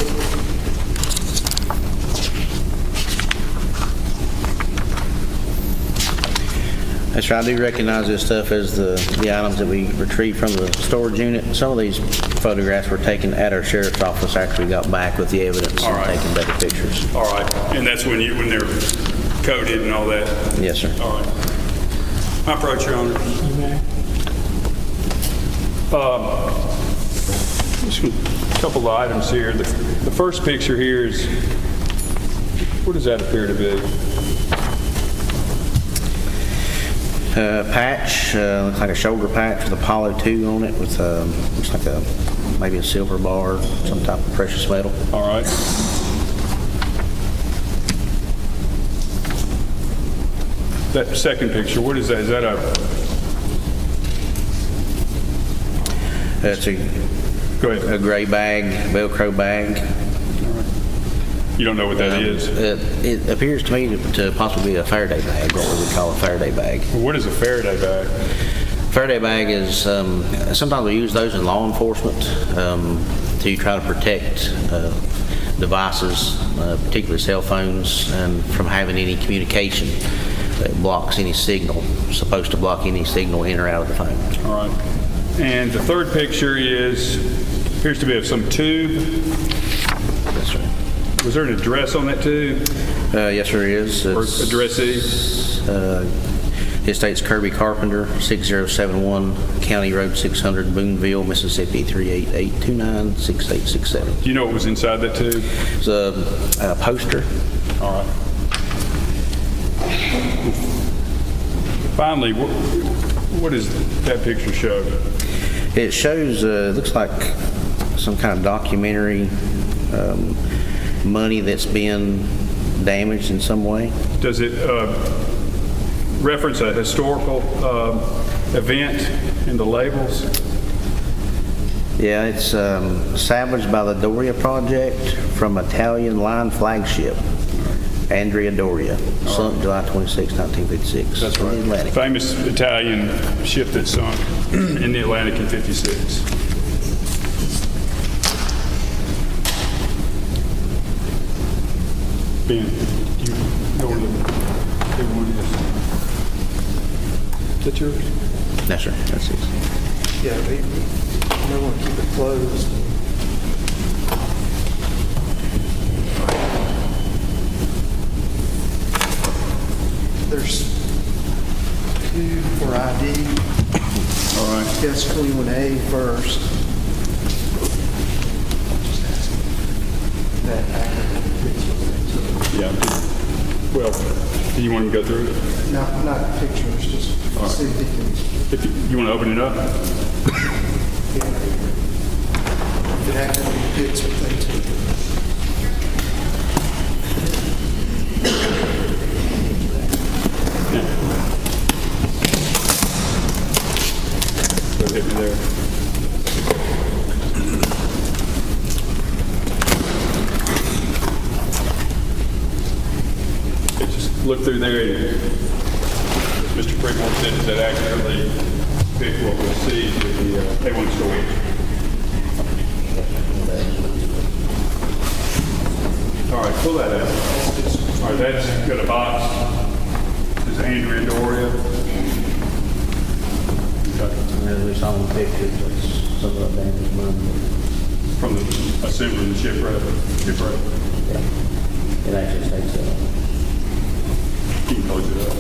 That's right. I do recognize this stuff as the items that we retrieved from the storage unit. Some of these photographs were taken at our sheriff's office after we got back with the evidence All and right. taking better pictures. All right, and that's when they're coded and all that? Yes, sir. All right. My approach, Your Honor. Just a couple of items here. The first picture here is, what does that appear to be? Patch, looks like a shoulder patch with Apollo 2 on it with, looks like maybe a silver bar, some type of precious metal. All right. That second picture, what is that? Is that It's go ahead. a gray bag, Velcro bag. You don't know what that is? It appears to me to possibly be a Faraday bag, what we would call a Faraday bag. What is a Faraday bag? Faraday bag is, sometimes we use those in law enforcement to try to protect devices, particularly cell phones, and from having any communication that blocks any signal, supposed to block any signal in or out of the phone. All right. And the third picture appears to be of some tube. That's right. Was there an address on that tube? Yes, there is. Or addressee? It states Kirby Carpenter, 6071 County Road 600, Boonville, Mississippi, 388296867. Do you know what was inside that tube? It's a poster. All right. Finally, what does that picture show? It shows, looks like some kind of documentary money that's been damaged in some way. Does it reference a historical event in the labels? Yeah, it's salvaged by the Doria Project from Italian line flagship, Andrea Doria, sunk July 26, 1956. That's right. In the Atlantic. Famous Italian ship that sunk in the Atlantic in '56. Ben, you know where the big one is? Is that yours? No, sir. That's it. Yeah, we don't want to keep it closed. There's two for ID. All right. Guess 21A first. Just ask that actor. Yeah. Well, do you want to go through it? Not pictures, just All right. see if he can. If you want to open it up? If it actually fits what they took. Go hit me there. Okay, just look through there. And Mr. Pritchard said, does that accurately pick what we'll see with the A1 storage? All right, pull that out. All right, that's got a box. This is Andrea Doria. Okay. And we saw in the pictures, that's some of the damaged money. From the assembly and shipwreck. Yeah. It actually states that. You can close it up.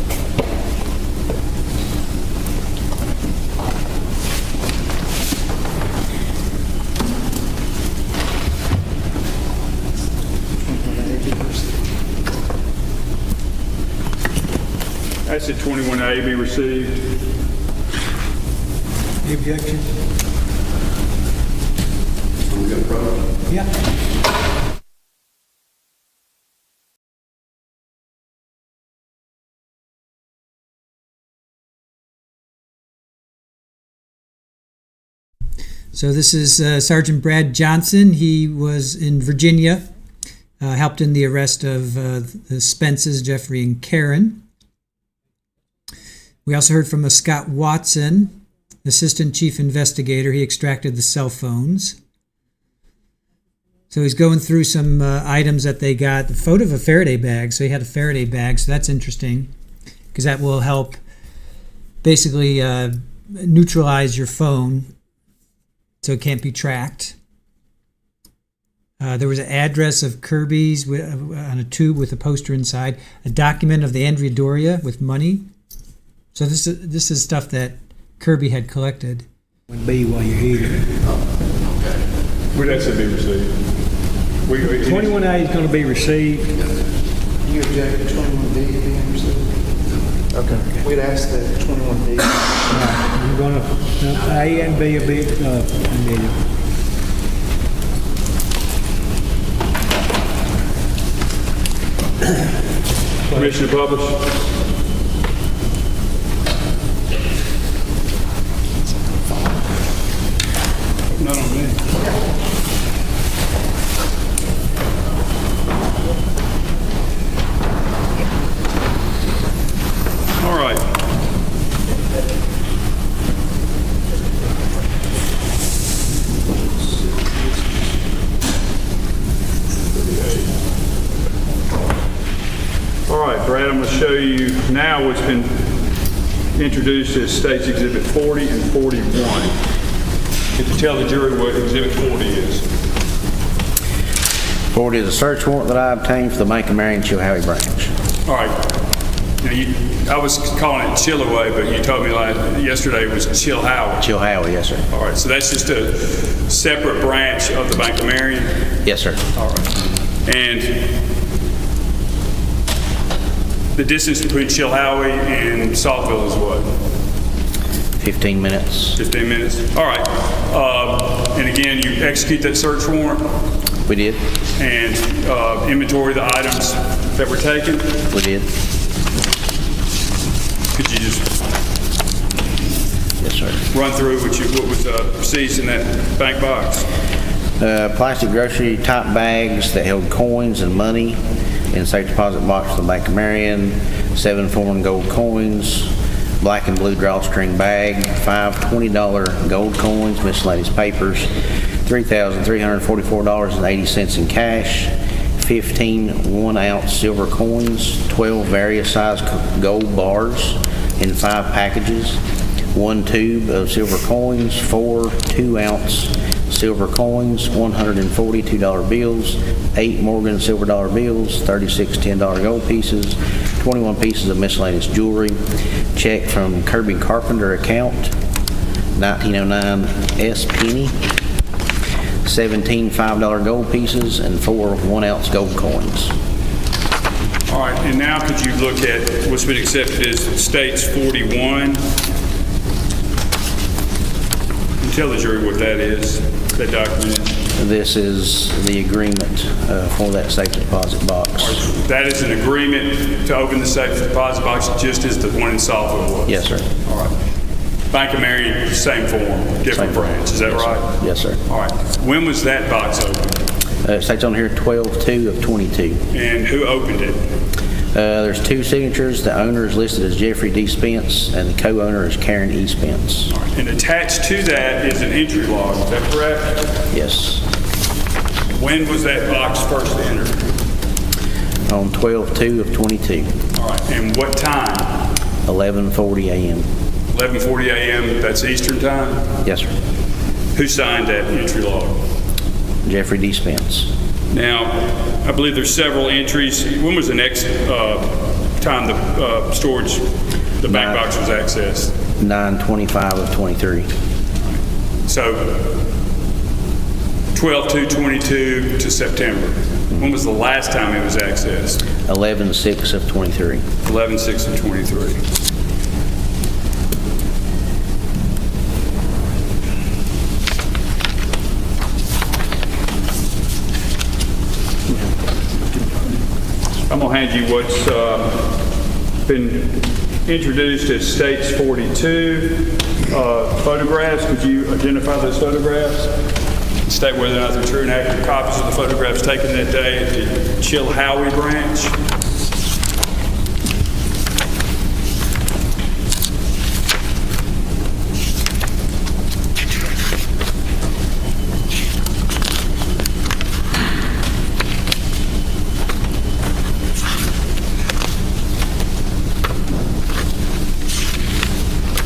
That's at 21A be received. Any objection? Yeah. So this is Sergeant Brad Johnson. He was in Virginia, helped in the arrest of the Spences, Jeffrey and Karen. We also heard from a Scott Watson, Assistant Chief Investigator. He extracted the cell phones. So he's going through some items that they got. The photo of a Faraday bag. So he had a Faraday bag. So that's interesting because that will help basically neutralize your phone so it can't be tracked. There was an address of Kirby's on a tube with a poster inside, a document of the Andrea Doria with money. So this is stuff that Kirby had collected. B while you're here. Would that say be received? 21A is going to be received. You object to 21D being received? Okay. We'd ask that 21D. You're going to, A and B will be admitted. Permission to publish? Not on me. All right. All right, Brad, I'm going to show you now what's been introduced as State's Exhibit 40 and 41. Could you tell the jury what Exhibit 40 is? 40 is a search warrant that I obtained for the Bank of Marion Chilhowie branch. All right. Now I was calling it Chilhowee, but you told me yesterday it was Chilhowie. Chilhowie, yes, sir. All right, so that's just a separate branch of the Bank of Marion? Yes, sir. All right. And the distance between Chilhowie and Saltville is what? 15 minutes. 15 minutes? All right. And again, you execute that search warrant We did. and inventory the items that were taken. We did. Could you just Yes, sir. run through what was seized in that bank box? Plastic grocery type bags that held coins and money in safe deposit box for the Bank of Marion, 7 foreign gold coins, black and blue drawstring bag, 5 $20 gold coins, miscellaneous papers, $3,344.80 in cash, 15 1-ounce silver coins, 12 various size gold bars in 5 packages, 1 tube of silver coins, 4 2-ounce silver coins, 140 $2 bills, 8 Morgan silver dollar bills, 36 $10 gold pieces, 21 pieces of miscellaneous jewelry, check from Kirby Carpenter account, 1909 S. Penny, 17 $5 gold pieces, and 4 1-ounce gold coins. All right, and now could you look at what's been accepted as State's 41? And tell the jury what that is, that document is. This is the agreement for that safe deposit box. That is an agreement to open the safe deposit box just as the one in Saltville was? Yes, sir. All right. Bank of Marion, same form, different Same form. branch, is that Yes, right? sir. Yes, sir. All right. When was that box opened? It states on here 12/2 of 22. And who opened it? There's 2 signatures. The owner is listed as Jeffrey D. Spence, and the co-owner is Karen E. Spence. All right. And attached to that is an entry log, is that correct? Yes. When was that box first entered? On 12/2 of 22, All right. And what time? 11:40 a.m. 11:40 a.m., that's Eastern time? Yes, sir. Who signed that entry log? Jeffrey D. Spence. Now, I believe there's several entries. When was the next time the storage, the bank box was accessed? 9/25 of 23. So 12/2/22 to September. When was the last time it was accessed? 11/6 of 23. 11/6 of 23. I'm going to hand you what's been introduced as States 42 photographs. Could you identify those photographs? State whether or not they're true and accurate copies of the photographs taken that day at the Chilhowie branch.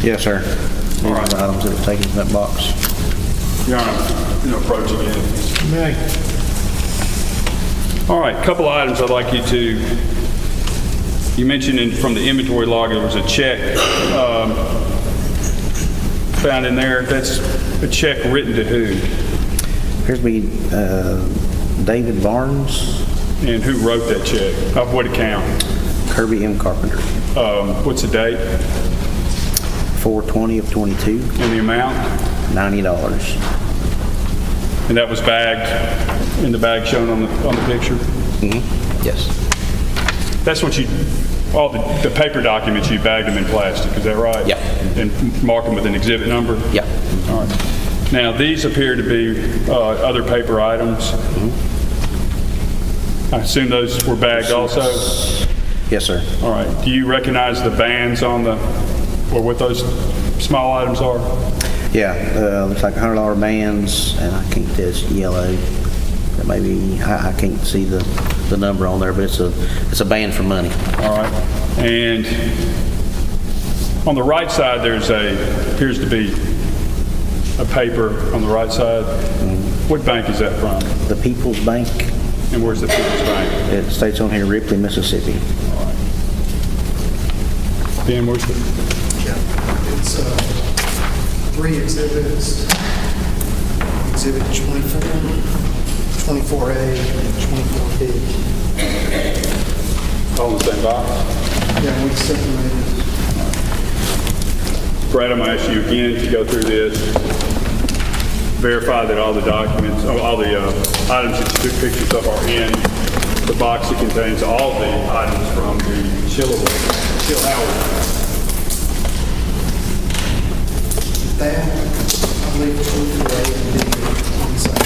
Yes, sir. These are the items that were taken from that box. Your Honor, approaching it. Okay. All right, couple of items I'd like you to, you mentioned from the inventory log there was a check found in there. That's a check written to who? Appears to be David Barnes, And who wrote that check? Of what account? Kirby M. Carpenter, What's the date 4/20 of 22, and the amount? $90. And that was bagged in the bag shown on the picture? Yes. That's what you, all the paper documents, you bagged them in plastic, is that right? Yeah. And mark them with an exhibit number? Yeah. All right. Now, these appear to be other paper items. I assume those were bagged also? Yes, sir. All right. Do you recognize the bands on the, or what those small items are? Yeah, looks like $100 bands, and I can't tell, it's yellow. Maybe, I can't see the number on there, but it's a band for money. All right. And on the right side, there's appears to be a paper on the right side. What bank is that from? The People's Bank, And where's the People's Bank? it states on here Ripley, Mississippi. Ben, where's the? It's 3 exhibits. Exhibit 24, 24A, and 24B. All in the same box? Yeah, we separated. Brad, I'm going to ask you again to go through this, verify that all the documents, all the items that you took pictures of are in the box that contains all the items from the Chill Howard. That, I believe, 24A and B on the side.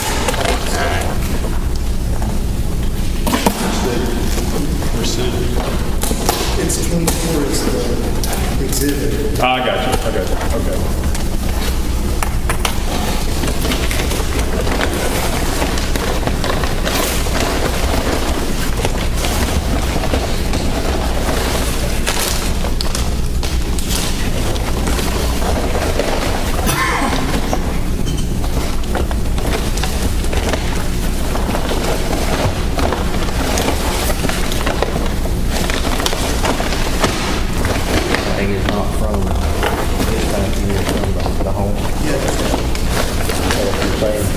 It's 24 is the exhibit. I got you. Okay. Bag is not from this bank here, it's from the home. That's what you're saying.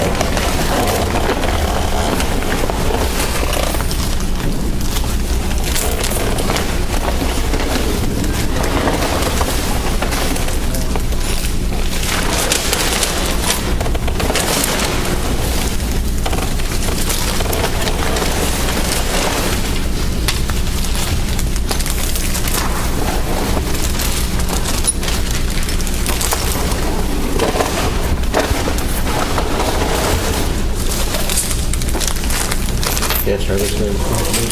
Yes, sir, this is the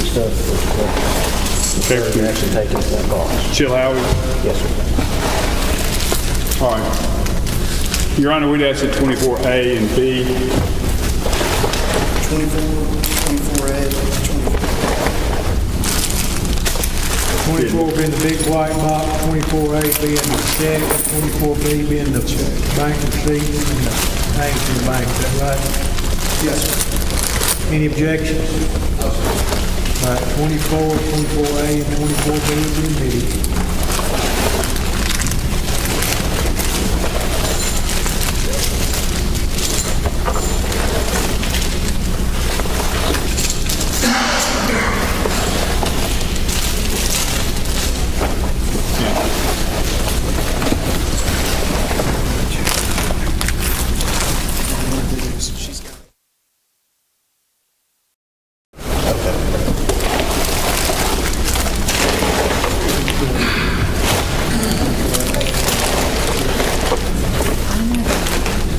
stuff that you're actually taking from that box. Chill Howard? Yes, sir. All right. Your Honor, we'd ask that 24A and B. 24, 24A, 24 being the big white box, 24A being the check, 24B being the bank receipt, and the name from the bank, is that right? Yes, sir. Any objections? No, sir. All right, 24, 24A, and 24B have been admitted. She's got it.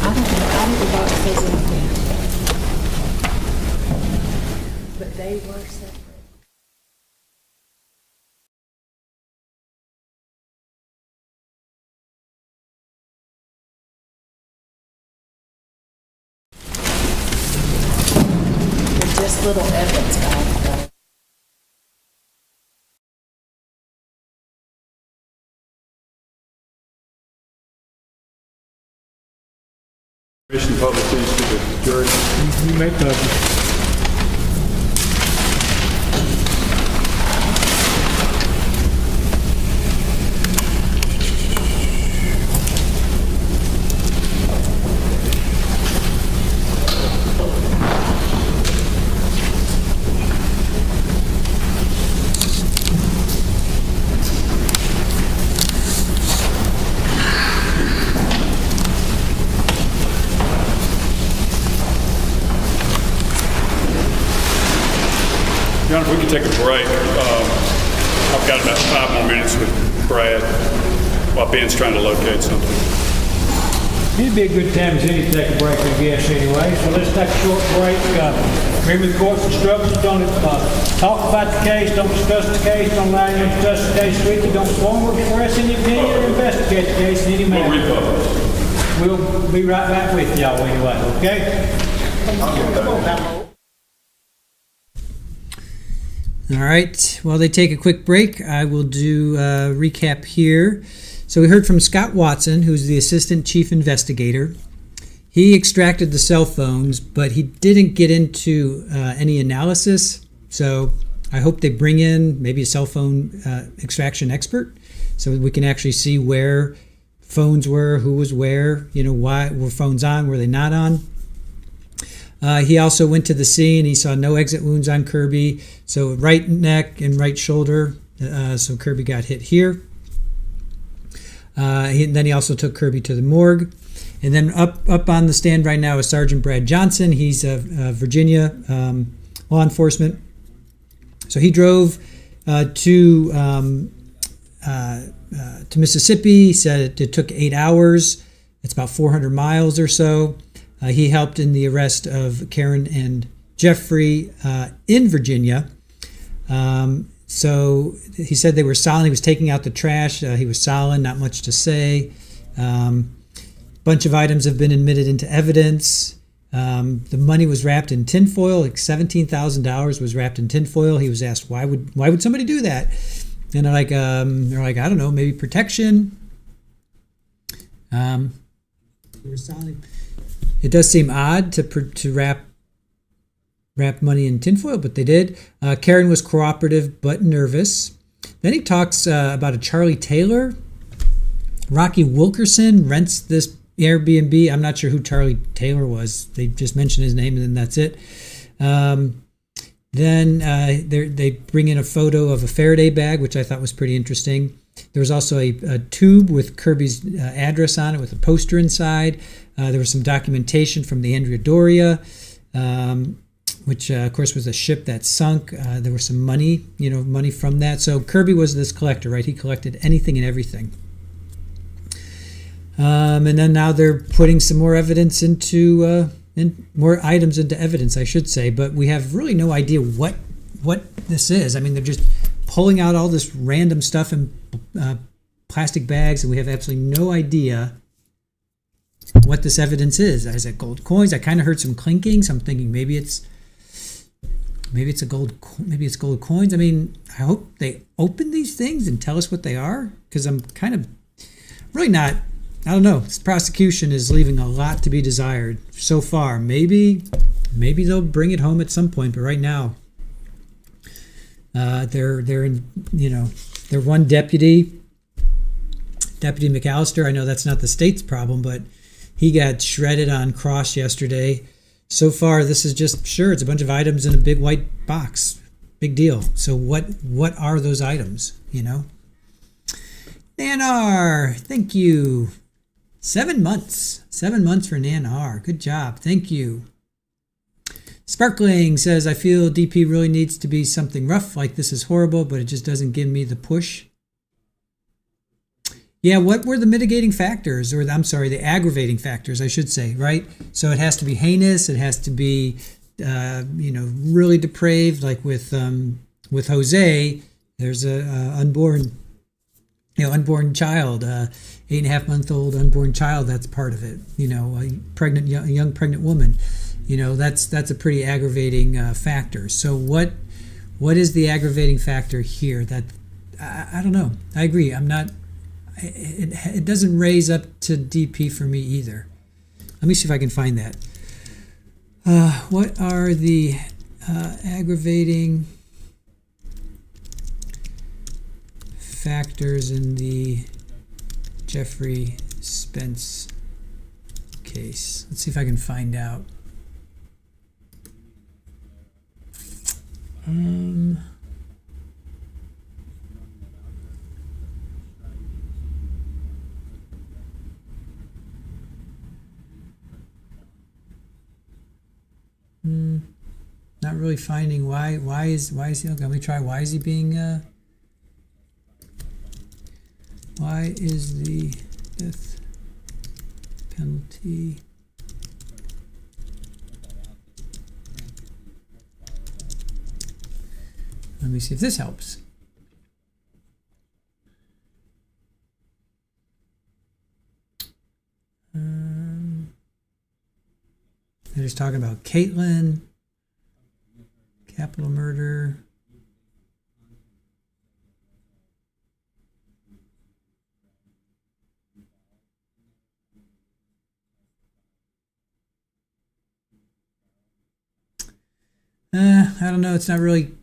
I don't know the box says anything. But they were separate. They're just little evidence bags. Permission to publish these to the jury. You may publish. Your Honor, if we could take a break. I've got about 5 more minutes with Brad while Ben's trying to locate something. It'd be a good time as any to take a break, I guess, anyway. So let's take a short break. Remember the court's instructions, don't talk about the case, don't discuss the case, don't lie and discuss the case weekly, don't form or express any opinion or investigate the case in any manner. We'll republish. We'll be right back with y'all anyway, okay? All right. While they take a quick break, I will do a recap here. So we heard from Scott Watson, who's the assistant chief investigator. He extracted the cell phones, but he didn't get into any analysis. So I hope they bring in maybe a cell phone extraction expert so we can actually see where phones were, who was where, why were phones on, were they not on. He also went to the scene. He saw no exit wounds on Kirby, so right neck and right shoulder. So Kirby got hit here. Then he also took Kirby to the morgue. And then up on the stand right now is Sergeant Brad Johnson. He's Virginia law enforcement. So he drove to Mississippi. He said it took 8 hours. It's about 400 miles or so. He helped in the arrest of Karen and Jeffrey in Virginia. So he said they were silent. He was taking out the trash. He was silent, not much to say. Bunch of items have been admitted into evidence. The money was wrapped in tinfoil. Like $17,000 was wrapped in tinfoil. He was asked, why would somebody do that? And they're like, I don't know, maybe protection. They were silent. It does seem odd to wrap money in tinfoil, but they did. Karen was cooperative but nervous. Then he talks about a Charlie Taylor. Rocky Wilkerson rents this Airbnb. I'm not sure who Charlie Taylor was. They just mentioned his name and then that's it. Then they bring in a photo of a Faraday bag, which I thought was pretty interesting. There was also a tube with Kirby's address on it with a poster inside. There was some documentation from the Andrea Doria, which of course was a ship that sunk. There was some money, money from that. So Kirby was this collector, right? He collected anything and everything. And then now they're putting some more evidence into, more items into evidence, I should say. But we have really no idea what this is. I mean, they're just pulling out all this random stuff in plastic bags, and we have absolutely no idea what this evidence is. Is it gold coins? I kind of heard some clinking, so I'm thinking maybe it's gold coins. I mean, I hope they open these things and tell us what they are, because I'm kind of really not. I don't know. This prosecution is leaving a lot to be desired so far. Maybe they'll bring it home at some point, but right now, they're in, they're one Deputy McAllister. I know that's not the state's problem, but he got shredded on cross yesterday. So far, this is just, it's a bunch of items in a big white box. Big deal. So what are those items, Nan R, thank you. 7 months. 7 months for Nan R. Good job. Thank you. Sparkling says, I feel DP really needs to be something rough, like this is horrible, but it just doesn't give me the push. Yeah, what were the mitigating factors, or the aggravating factors, I should say, right? So it has to be heinous, it has to be, really depraved, like with Jose, there's a unborn child, 8.5-month-old unborn child, that's part of it, a young pregnant woman. That's a pretty aggravating factor. So what is the aggravating factor here? That I don't know. I agree. I'm not. It doesn't raise up to DP for me either. Let me see if I can find that. What are the aggravating factors in the Jeffrey Spence case? Let's see if I can find out. Not really finding why. Why is he? Okay, let me try. Why is he being? Why is the death penalty? Let me see if this helps. They're just talking about Caitlin, capital murder. I don't know. It's not really.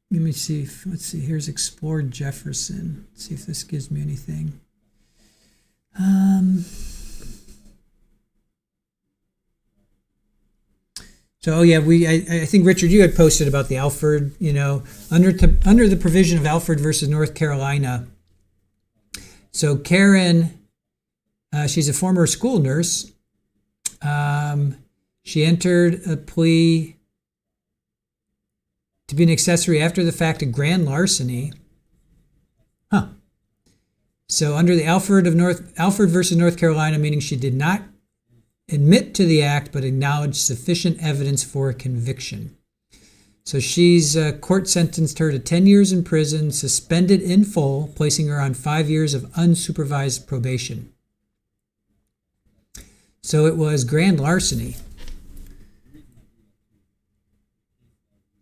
Let me see. Let's see. Here's Explored Jefferson. Let's see if this gives me anything. So, oh yeah, I think, Richard, you had posted about the Alford, under the provision of Alford versus North Carolina. So Karen, she's a former school nurse. She entered a plea to be an accessory after the fact of grand larceny. So under the Alford versus North Carolina, meaning she did not admit to the act, but acknowledged sufficient evidence for a conviction. So she's court sentenced her to 10 years in prison, suspended in full, placing her on 5 years of unsupervised probation. So it was grand larceny.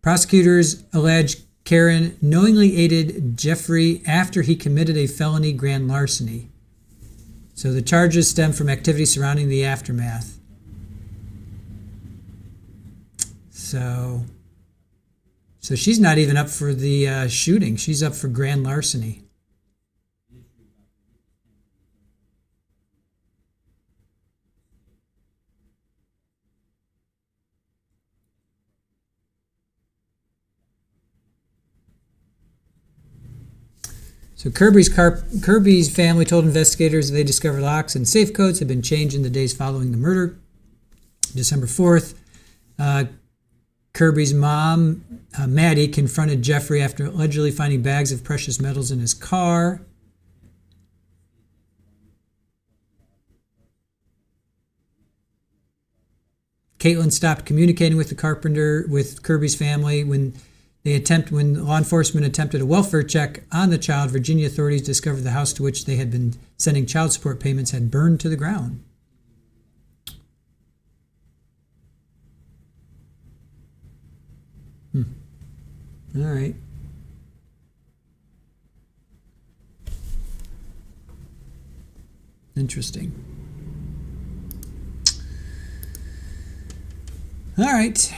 Prosecutors allege Karen knowingly aided Jeffrey after he committed a felony grand larceny. So the charges stem from activities surrounding the aftermath. So she's not even up for the shooting. She's up for grand larceny. So Kirby's family told investigators they discovered locks and safe codes had been changed in the days following the murder. December 4th, Kirby's mom, Maddie, confronted Jeffrey after allegedly finding bags of precious metals in his car. Caitlin stopped communicating with Kirby's family when law enforcement attempted a welfare check on the child. Virginia authorities discovered the house to which they had been sending child support payments had burned to the ground. All right. Interesting. All right.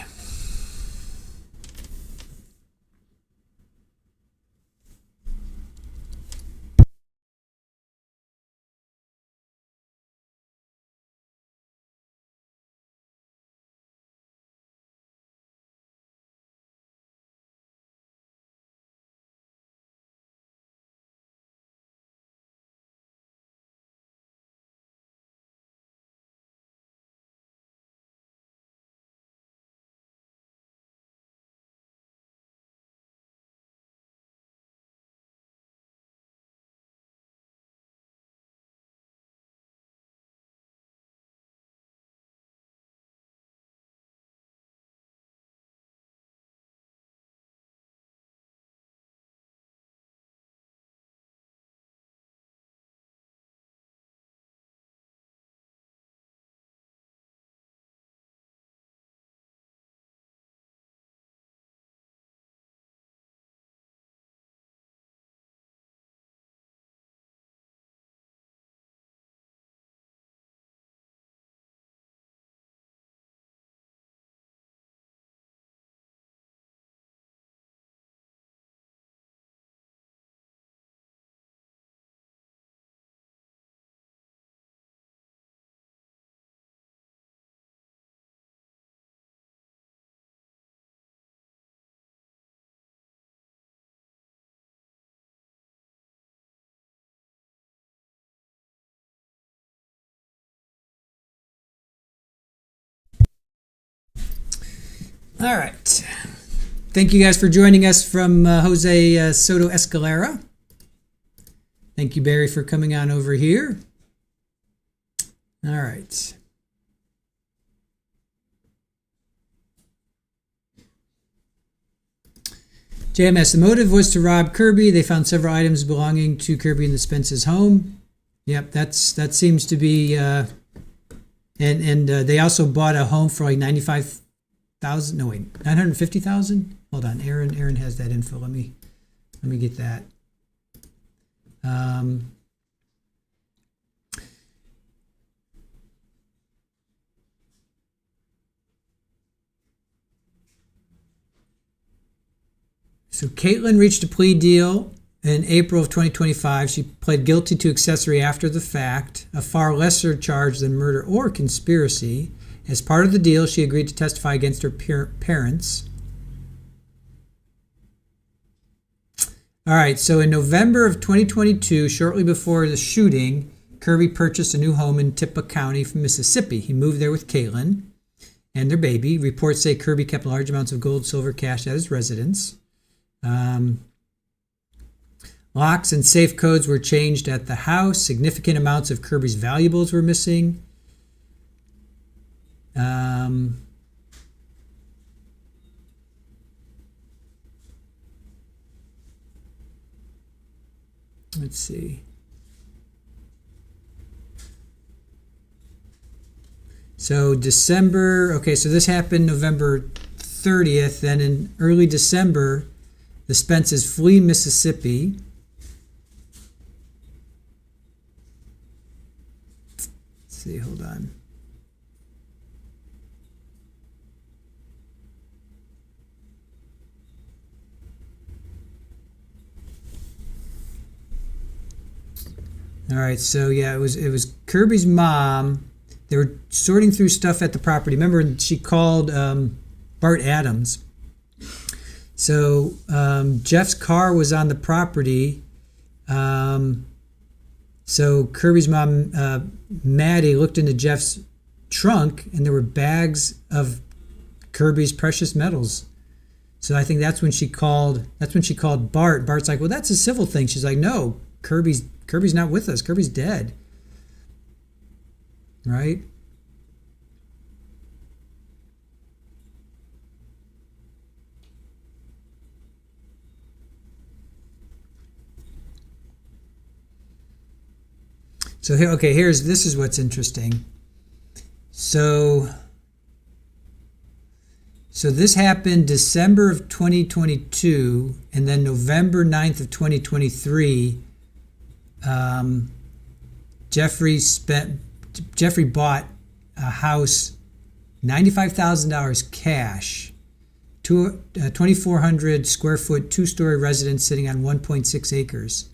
All right. Thank you guys for joining us from Jose Soto Escalera. Thank you, Barry, for coming on over here. All right. JMS, the motive was to rob Kirby. They found several items belonging to Kirby in the Spence's home. Yep, that seems to be, and they also bought a home for like 95,000. No wait, 950,000. Hold on, Aaron has that info. Let me get that. So Caitlin reached a plea deal in April of 2025. She pled guilty to accessory after the fact, a far lesser charge than murder or conspiracy. As part of the deal, she agreed to testify against her parents. All right, so in November of 2022, shortly before the shooting, Kirby purchased a new home in Tippah County from Mississippi. He moved there with Caitlin and their baby. Reports say Kirby kept large amounts of gold, silver, cash at his residence. Locks and safe codes were changed at the house. Significant amounts of Kirby's valuables were missing. Let's see. So December, okay, so this happened November 30th. Then in early December, the Spences flee Mississippi. Let's see, hold on. All right, so yeah, it was Kirby's mom. They were sorting through stuff at the property. Remember, she called Bart Adams. So Jeff's car was on the property. So Kirby's mom, Maddie, looked into Jeff's trunk, and there were bags of Kirby's precious metals. So I think that's when she called. That's when she called Bart. Bart's like, "Well, that's a civil thing." She's like, "No, Kirby's not with us. Kirby's dead." Right? So here, okay, this is what's interesting. So this happened December of 2022, and then November 9th of 2023, Jeffrey bought a house, $95,000 cash, 2,400 square foot, two-story residence sitting on 1.6 acres.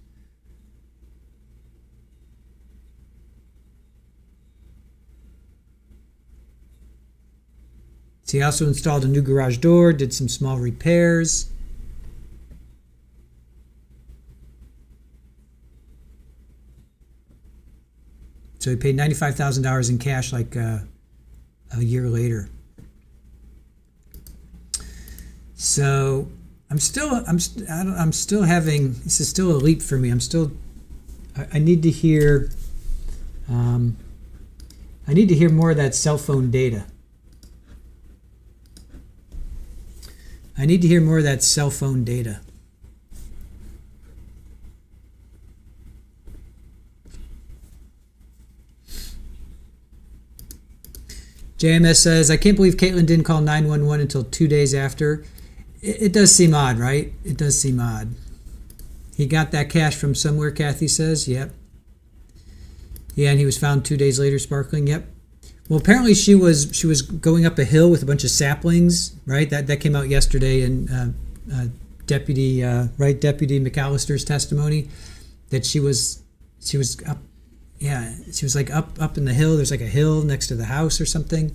So he also installed a new garage door, did some small repairs. So he paid $95,000 in cash like a year later. So I'm still having, this is still a leap for me. I need to hear more of that cell phone data. I need to hear more of that cell phone data. JMS says, I can't believe Caitlin didn't call 911 until 2 days after. It does seem odd, right? It does seem odd. He got that cash from somewhere, Kathy says. Yep. Yeah, and he was found 2 days later sparkling. Yep. Well, apparently she was going up a hill with a bunch of saplings, right? That came out yesterday in Deputy McAllister's testimony, that she was up. Yeah, she was like up in the hill. There's like a hill next to the house or something.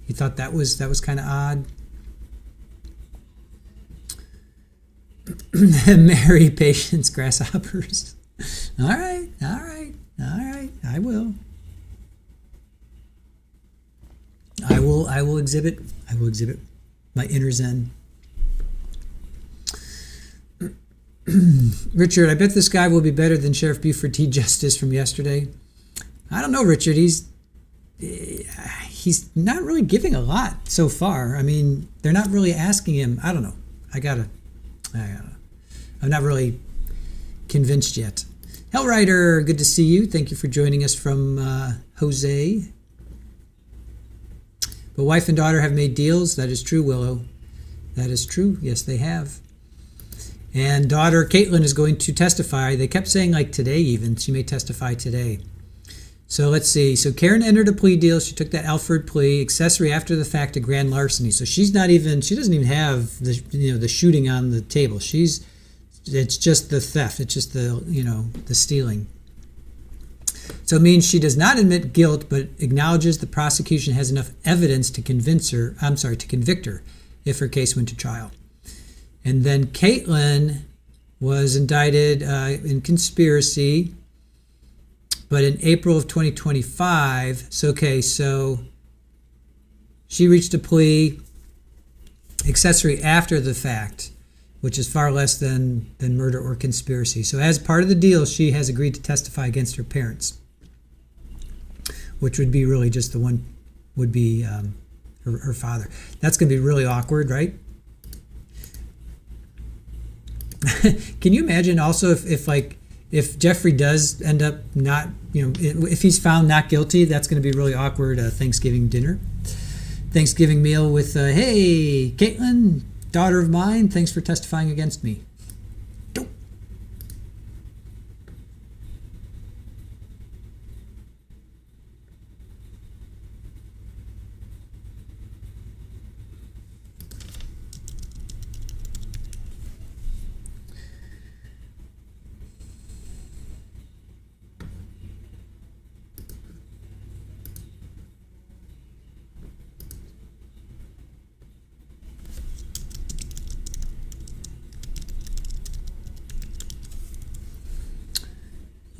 He thought that was kind of odd. Mary, patience, grasshoppers. All right. I will. I will exhibit my inner Zen. Richard, I bet this guy will be better than Sheriff Buford T. Justice from yesterday. I don't know, Richard. He's not really giving a lot so far. I mean, they're not really asking him. I don't know. I'm not really convinced yet. Hellrider, good to see you. Thank you for joining us from Jose. But wife and daughter have made deals. That is true, Willow. That is true. Yes, they have. And daughter Caitlin is going to testify. They kept saying like today even. She may testify today. So let's see. So Karen entered a plea deal. She took that Alford plea, accessory after the fact to grand larceny. So she doesn't even have the shooting on the table. It's just the theft. It's just the stealing. So it means she does not admit guilt, but acknowledges the prosecution has enough evidence to convict her if her case went to trial. And then Caitlin was indicted in conspiracy, but in April of 2025. So she reached a plea accessory after the fact, which is far less than murder or conspiracy. So as part of the deal, she has agreed to testify against her parents, which would be really just the one would be her father. That's going to be really awkward, right? Can you imagine also if Jeffrey does end up not, if he's found not guilty, that's going to be really awkward Thanksgiving meal with, hey, Caitlin, daughter of mine, thanks for testifying against me.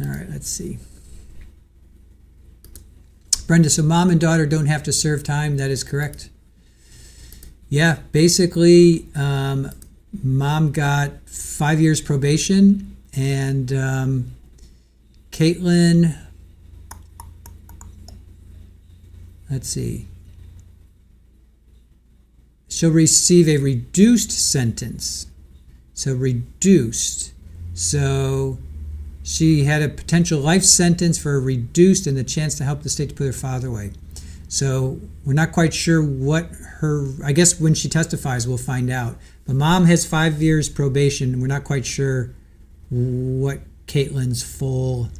All right, let's see. Brenda, so mom and daughter don't have to serve time. That is correct. Yeah, basically, mom got 5 years probation, and Caitlin, let's see, she'll receive a reduced sentence. So reduced. So she had a potential life sentence for a reduced and the chance to help the state to put her father away. So we're not quite sure what I guess when she testifies, we'll find out. But mom has 5 years probation. We're not quite sure what Caitlin's full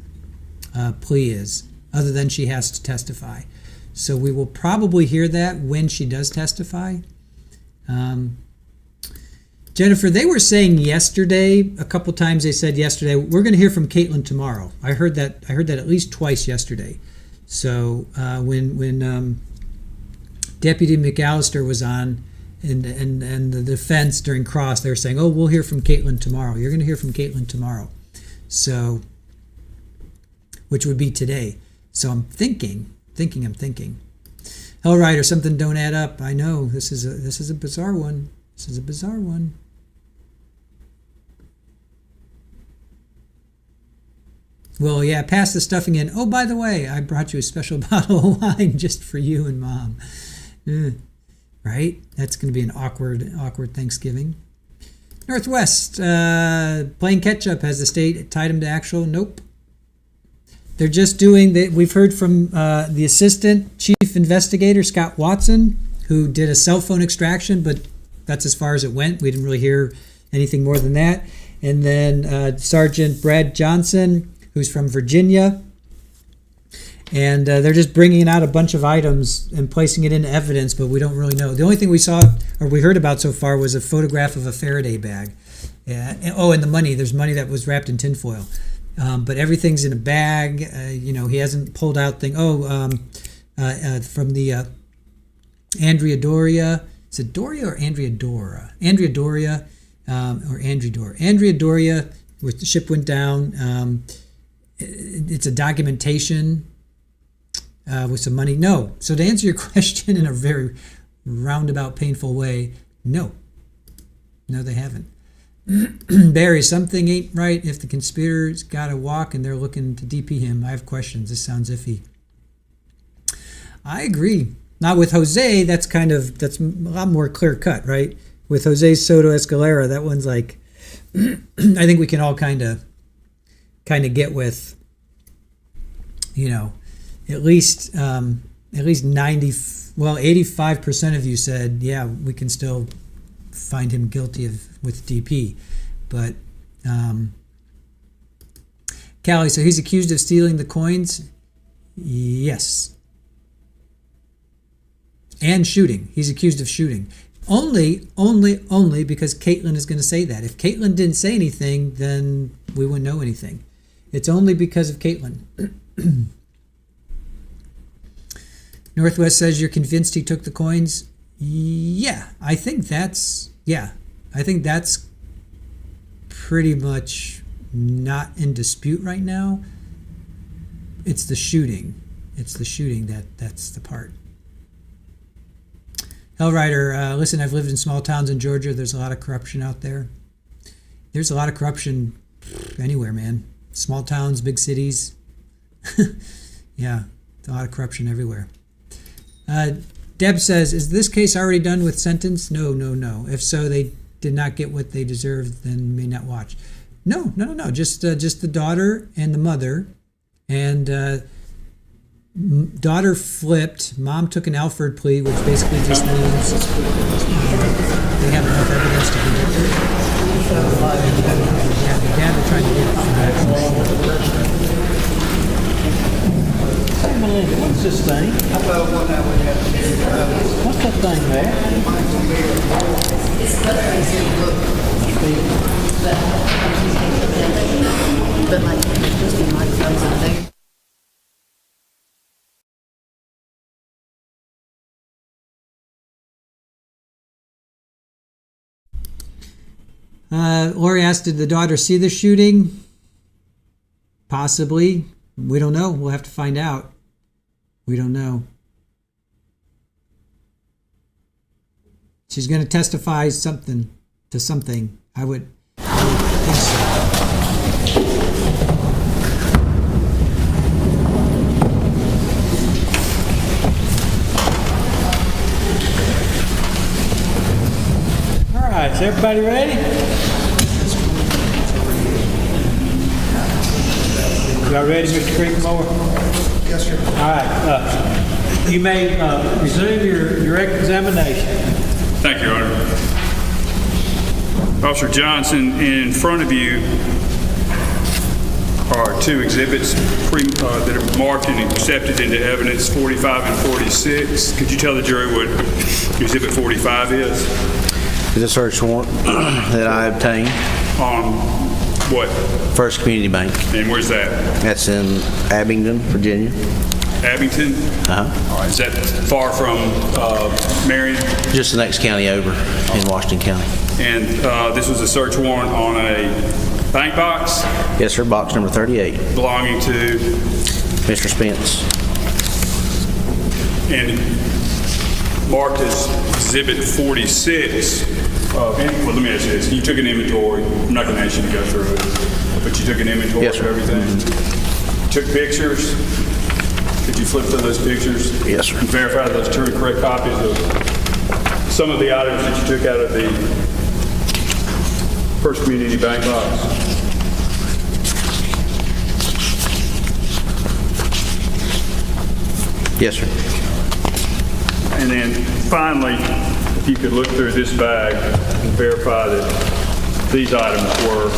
plea is, other than she has to testify. So we will probably hear that when she does testify. Jennifer, they were saying yesterday, a couple times they said yesterday, we're going to hear from Caitlin tomorrow. I heard that at least twice yesterday. So when Deputy McAllister was on and the defense during cross, they were saying, oh, we'll hear from Caitlin tomorrow. You're going to hear from Caitlin tomorrow. So, which would be today. So I'm thinking. Hellrider, something don't add up. I know, this is a bizarre one. This is a bizarre one. Well, yeah, pass the stuffing in. Oh, by the way, I brought you a special bottle of wine just for you and mom. Right? That's going to be an awkward Thanksgiving. Northwest, playing catch-up. Has the state tied him to actual? Nope. They're just doing, we've heard from the assistant chief investigator, Scott Watson, who did a cell phone extraction, but that's as far as it went. We didn't really hear anything more than that. And then Sergeant Brad Johnson, who's from Virginia. And they're just bringing out a bunch of items and placing it into evidence, but we don't really know. The only thing we saw or we heard about so far was a photograph of a Faraday bag. And the money. There's money that was wrapped in tinfoil. But everything's in a bag. He hasn't pulled out thing. From the Andrea Doria. Is it Doria or Andrea Dora? Andrea Doria or Andrea Dora. Andrea Doria, where the ship went down. It's a documentation with some money. No. So to answer your question in a very roundabout, painful way. No, they haven't. Barry, something ain't right if the conspirators got to walk and they're looking to DP him. I have questions. This sounds iffy. I agree. Now with Jose, that's a lot more clear cut, right? With Jose Soto Escalera, that one's like, I think we can all kind of get with, at least 85% of you said, yeah, we can still find him guilty with DP. But Callie, so he's accused of stealing the coins? Yes. And shooting. He's accused of shooting. Only because Caitlin is going to say that. If Caitlin didn't say anything, then we wouldn't know anything. It's only because of Caitlin. Northwest says you're convinced he took the coins? Yeah, I think that's pretty much not in dispute right now. It's the shooting. That's the part. Hellrider, listen, I've lived in small towns in Georgia. There's a lot of corruption out there. There's a lot of corruption anywhere, man. Small towns, big cities. Yeah, a lot of corruption everywhere. Deb says, is this case already done with sentence? No. If so, they did not get what they deserved, then may not watch. No. Just the daughter and the mother. And daughter flipped. Mom took an Alford plea, which basically just means they have enough evidence to convict her. Yeah, the dad are trying to get it from that. What's this thing? What's that thing there? But like, there's supposed to be microphones in there. Lori asked, did the daughter see the shooting? Possibly. We don't know. We'll have to find out. We don't know. She's going to testify to something. I would think so. All right, is everybody ready? Y'all ready, Mr. Creekmore? Yes, sir. All right, you may resume your examination. Thank you, Your Honor. Officer Johnson, in front of you are two exhibits that are marked and accepted into evidence, 45 and 46. Could you tell the jury what Exhibit 45 is? It's a search warrant that I obtained. On what? First Community Bank. And where's that? That's in Abingdon, Virginia. Abington? Uh-huh. All right. Is that far from Marion? Just the next county over in Washington County. And this was a search warrant on a bank box? Yes, sir. Box number 38. Belonging to? Mr. Spence. And marked as Exhibit 46. Well, let me ask you this. You took an inventory. I'm not going to ask you to go through it, but you took an inventory Yes, of sir. everything. Took pictures. Did you flip through those pictures? Yes, sir. And verify those true and correct copies of some of the items that you took out of the First Community Bank box? Yes, sir. And then finally, if you could look through this bag and verify that these items were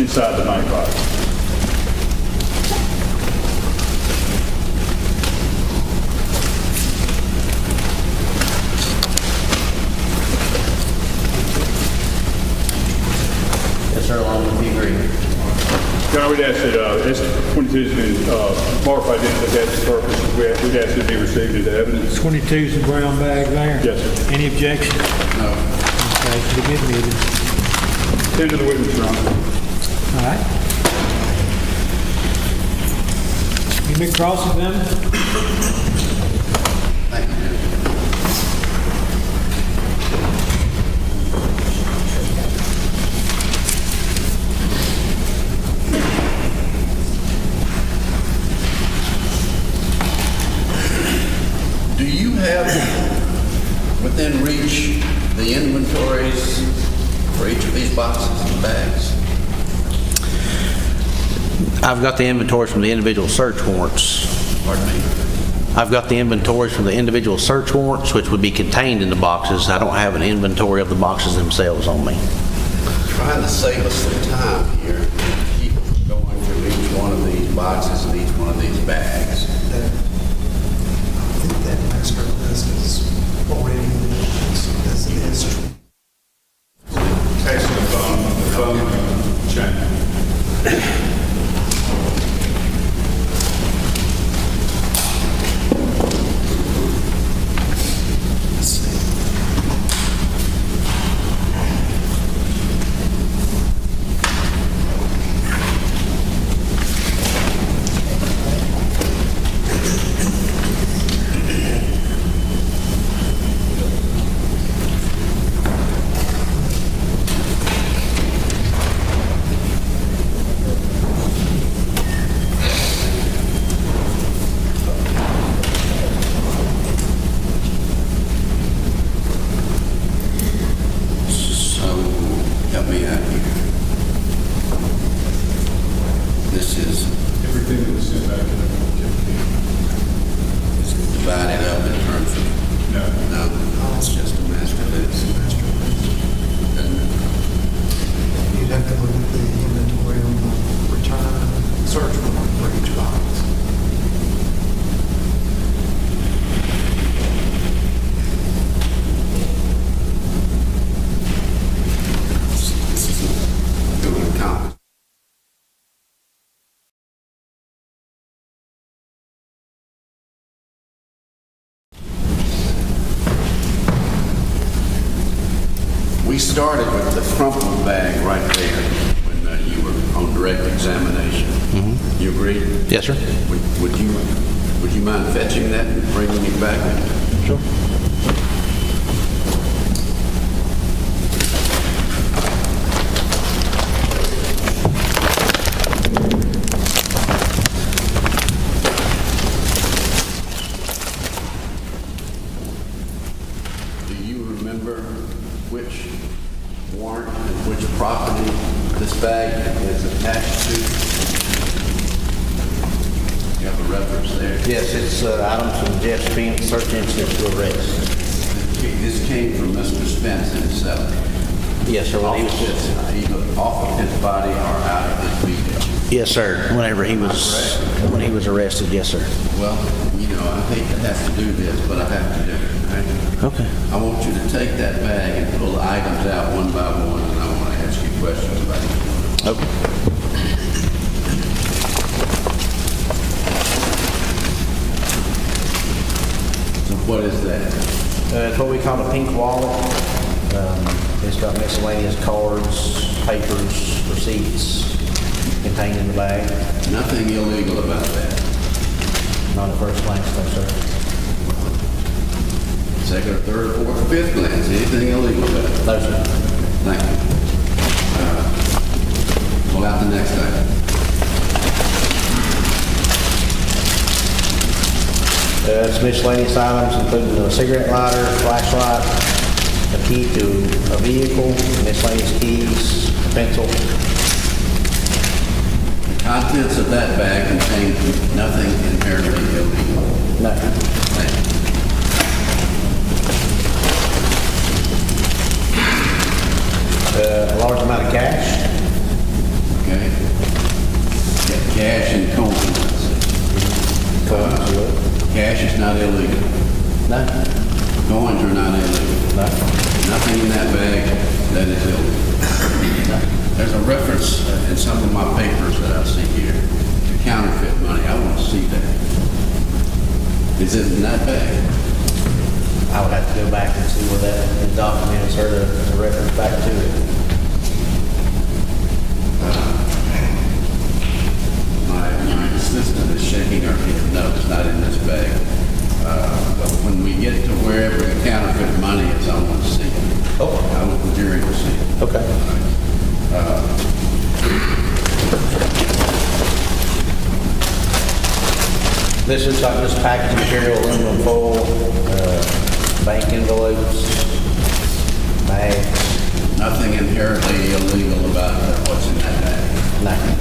inside the bank box. Yes, sir, along with the agreement. John, we'd ask that S-22 has been marked by identification purposes. We'd ask it be received into evidence. 22 is the brown bag there? Yes, sir. Any objection? No. Okay, to be admitted. Send to the witness, Your Honor. All right. You may cross-examine. Do you have within reach the inventories for each of these boxes and bags? I've got the inventories from the individual search warrants. Pardon me? I've got the inventories from the individual search warrants, which would be contained in the boxes. I don't have an inventory of the boxes themselves on me. Trying to save us some time here. Keep going through each one of these boxes and each one of these bags. I think that master list is already in the as it is. Text the phone chain. We started with the crumpled bag right there when you were on direct examination. You agree? Yes, sir. Would you mind fetching that and bringing it back? Sure. Do you remember which warrant and which property this bag is attached to? You have a reference there? Yes, it's items from Jeff Spence, search incident to arrest. This came from Mr. Spence himself. Yes, sir. When he was, Either off of his body or out of his vehicle. yes, sir. When he was arrested, yes, sir. Well, I hate to have to do this, but I have to do it. Okay. I want you to take that bag and pull the items out one by one, and I want to ask you questions about it. Okay. So what is that? It's what we call a pink wallet. It's got miscellaneous cards, papers, receipts contained in the bag. Nothing illegal about that. Not at first glance, no, sir. Second or third or fourth or fifth glance, anything illegal about it? No, sir. Thank you. Pull out the next item. It's miscellaneous items, including a cigarette lighter, flashlight, a key to a vehicle, miscellaneous keys, a pencil. The contents of that bag contain nothing inherently illegal. No. Thank you. A large amount of cash. Okay. Got cash and coins. Cash is not illegal. No. Coins are not illegal. No. Nothing in that bag that is illegal. There's a reference in some of my papers that I see here to counterfeit money. I want to see that. Is it in that bag? I would have to go back and see where that document is, or to reference back to it. My assistant is shaking her head. No, it's not in this bag. But when we get like this packaging material, aluminum foil, bank envelopes, bags. Nothing inherently illegal about what's in that bag. Nothing.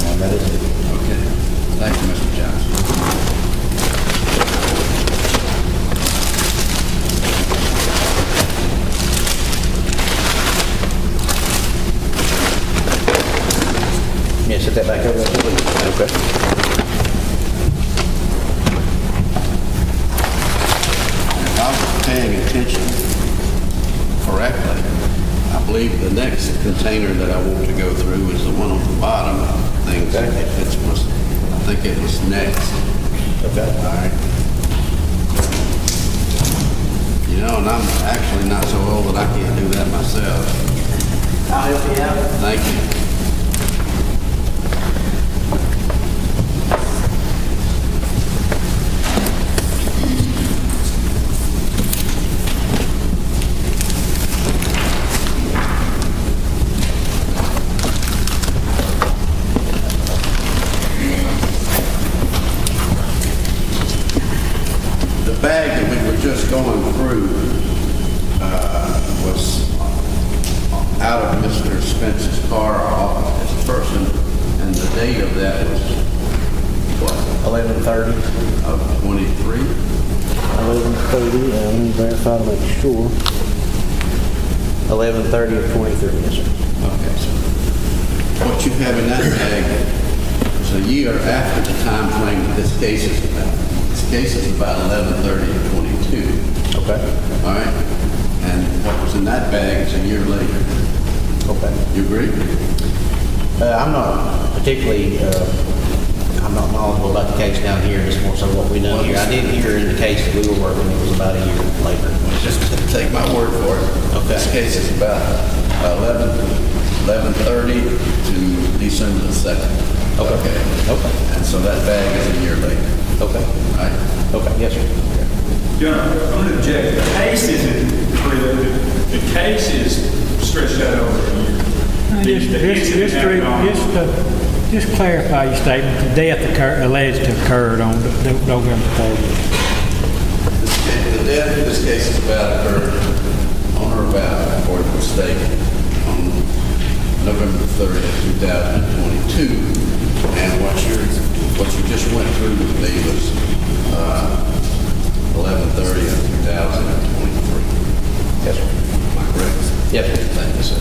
And that is it. Okay. Thank you, Mr. Johnson. Yeah, set that back over there, please. Okay. If I was paying attention correctly, I believe the next container that I want to go through is the one on the bottom. I think it was next. Okay. All right. You know, and I'm actually not so old that I can't do that myself. I'll help you out. Thank you. The bag that we were just going through was out of Mr. Spence's car off his person, and the date of that was, what, 11:30. of 23? 11:30, let me verify to make sure. 11:30 of 23, yes, sir. Okay, so what you have in that bag is a year after the time frame that this case is about. This case is about 11:30 of 22. Okay. All right? And what was in that bag is a year later. Okay. You agree? I'm not particularly, I'm not knowledgeable about the case down here, it's more so what we done here. I did hear in the case that we were working, it was about a year later. Just take my word for it. Okay. This case is about 11:30 to December the 2nd. Okay. Okay. And so that bag is a year later. Okay. Right? Okay, yes, sir. John, I'm going to object. The case isn't clear. The case is stretched out over a year. Just clarify your statement. The death alleged to occurred on November 30th. The death in this case is occurred on or about, according to the state, on November 30th, 2022. And what you just went through with me was 11:30 of 2023. Yes, sir. Am I correct? Yes, sir. Thank you, sir.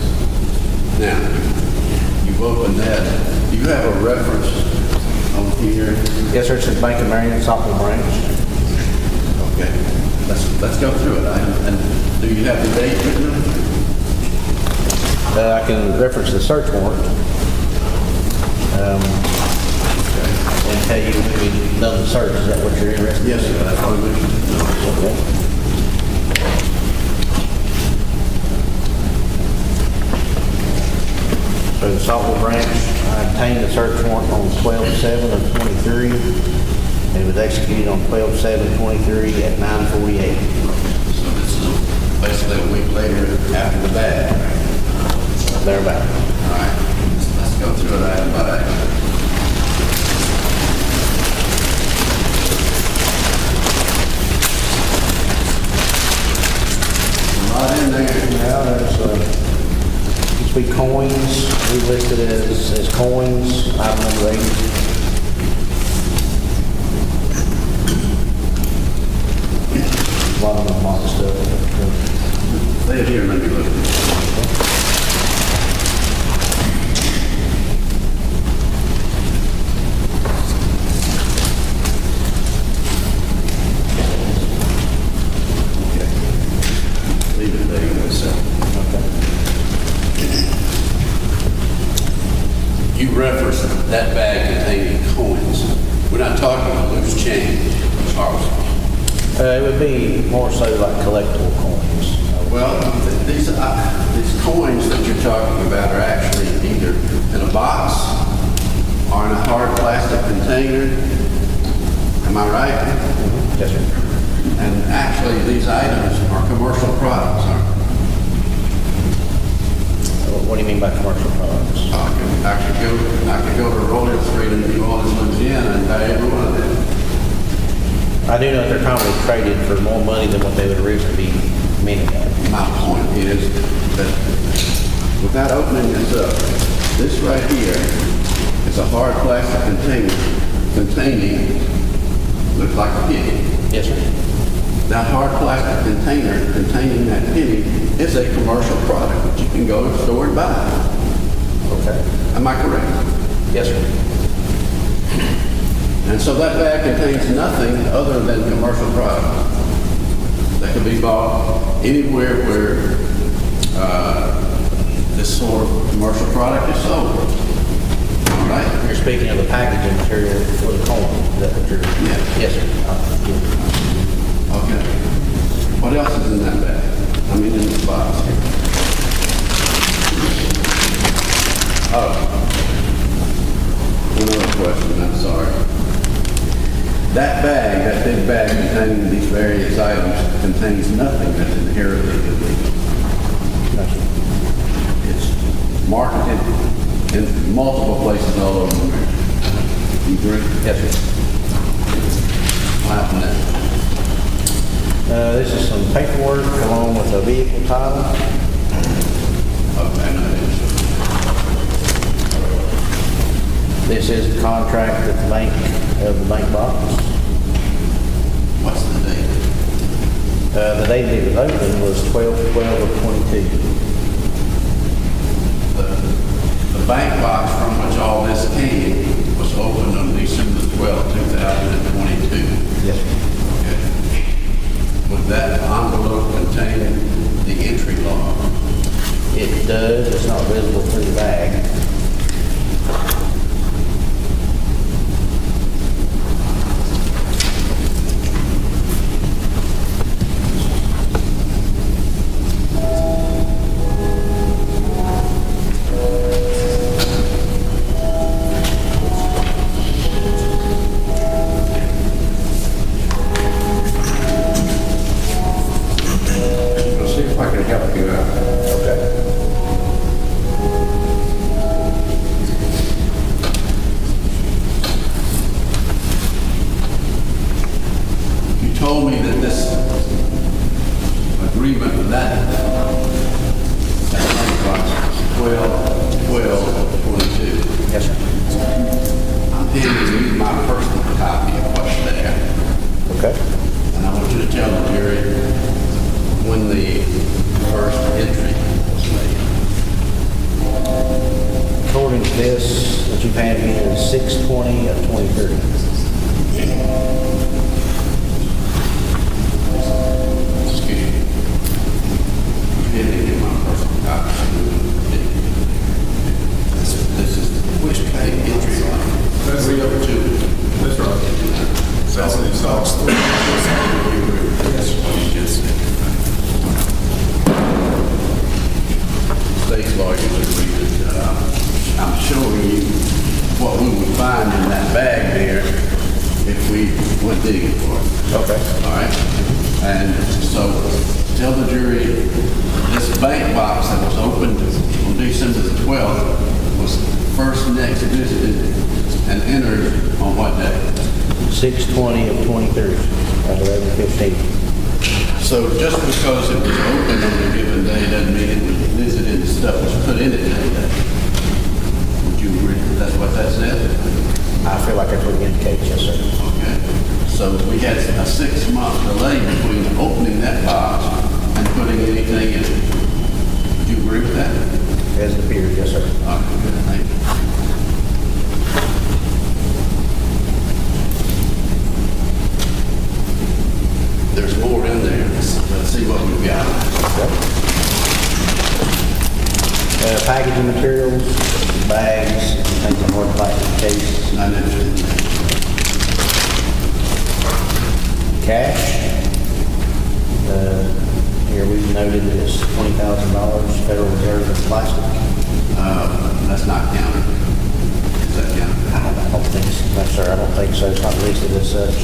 Now, you've opened that. Do you have a reference on here? Yes, sir, it says Bank of Marion, Software Branch. Okay, let's go through it. And do you have the date written? I can reference the search warrant. And tell you when we've done the search, is that what you're interested in? Yes, sir, that's what I mentioned. Okay. So the Saltville branch, I obtained the search warrant on 12/7 of 23. And it was executed on 12/7/23 at 9:48. So this is basically a week later after the bag. Thereabout. All right, let's go through it item by item. Right in there. Now there's, used to be coins, we listed as coins, item number 80. A lot of them marked stuff. Lay it here, let me look. Okay. Leave it there, you You referenced that bag containing coins. We're not talking about loose change, are we? It would be more so like collectible coins. Well, these coins that you're talking about are actually either in a box or in a hard plastic container. Am I right? Mm-hmm. Yes, sir. And actually, these items are commercial products, aren't they? What do you mean by commercial products? I could go to Royal Street in New Orleans, Louisiana, and buy every one of them. I do know that they're commonly traded for more money than what they would originally be meaning of. My point is that without opening this up, this right here is a hard plastic container containing, looks like a penny. Yes, sir. That hard plastic container containing that penny is a commercial product that you can go to the store and buy. Okay. Am I correct? Yes, sir. And so that bag contains nothing other than commercial product that can be bought anywhere where this sort of commercial product is sold. All right? You're speaking of the packaging material for the corn. Is that what you're? Yeah. Yes, sir. Okay. What else is in that bag? I mean, in this box here. Oh. Another question, I'm sorry. That bag, that big bag containing these various items contains nothing that's inherently illegal. It's marketed in multiple places all over America. You agree? Yes, sir. What happened next? This is some paperwork along with a vehicle title. Okay, no, This is the contract with the bank, of the bank box. what's the date? The date it was opened was 12/12/22. The bank box from which all this came was opened on December 12, 2022. Yes, sir. Okay. Would that envelope contain the entry log? It does, it's not visible through the bag. Let's see if I can help you out. Okay. You told me that this agreement with that bank box was 12/12/22. Yes, sir. I'm handing you my personal copy of what's there. Okay. And I want you to tell the jury when the first entry was made. According to this, what you've handed me is 6/20/23. Excuse me. You didn't get my personal copy. This is which page entry line? 302. That's right. That's the box. That's what you just said. State lawyers agree that I'm showing you what we would find in that bag there if we went digging for it. Okay. All right? And so tell the jury this bank box that was opened on December the 12th was first next visited and entered on what day? 6/20/23, at 11:15. So just because it was open on a given day doesn't mean it was visited and stuff was put in it that day. Would you agree that that's what that said? I feel like that's what it indicates, yes, sir. Okay. So we had a 6-month delay between opening that box and putting anything in it. Would you agree with that? As it appears, yes, sir. Okay, good, thank you. There's more in there. Let's see what we've got. Packaging materials, bags, things in hard plastic case, Not interested in that. cash. Here we've noted that it's $20,000 Federal Reserve in plastic. That's not counted. Is that counted? I don't think so. No, sir, I don't think so. It's not listed as such.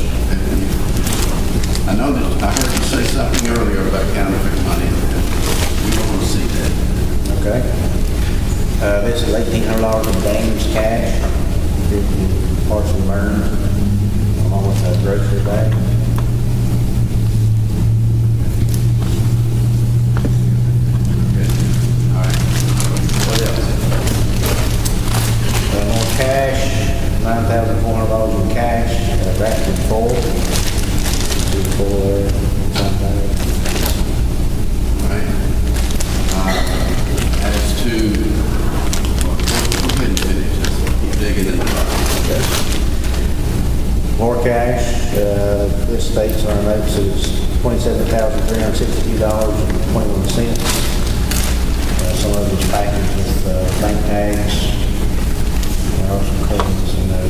I know that I heard you say something earlier about counterfeit money. We don't want to see that. Okay. This is $1,800 in damaged cash, 50 partially burned, along with a grocery bag. All right. What else? More cash, $9,400 in cash, wrapped in foil. Right. As to, go ahead and finish this. Keep digging in the box. More cash, this states on our notes is $27,362.21. Some of it is packaged with bank tags. There are some coins in there.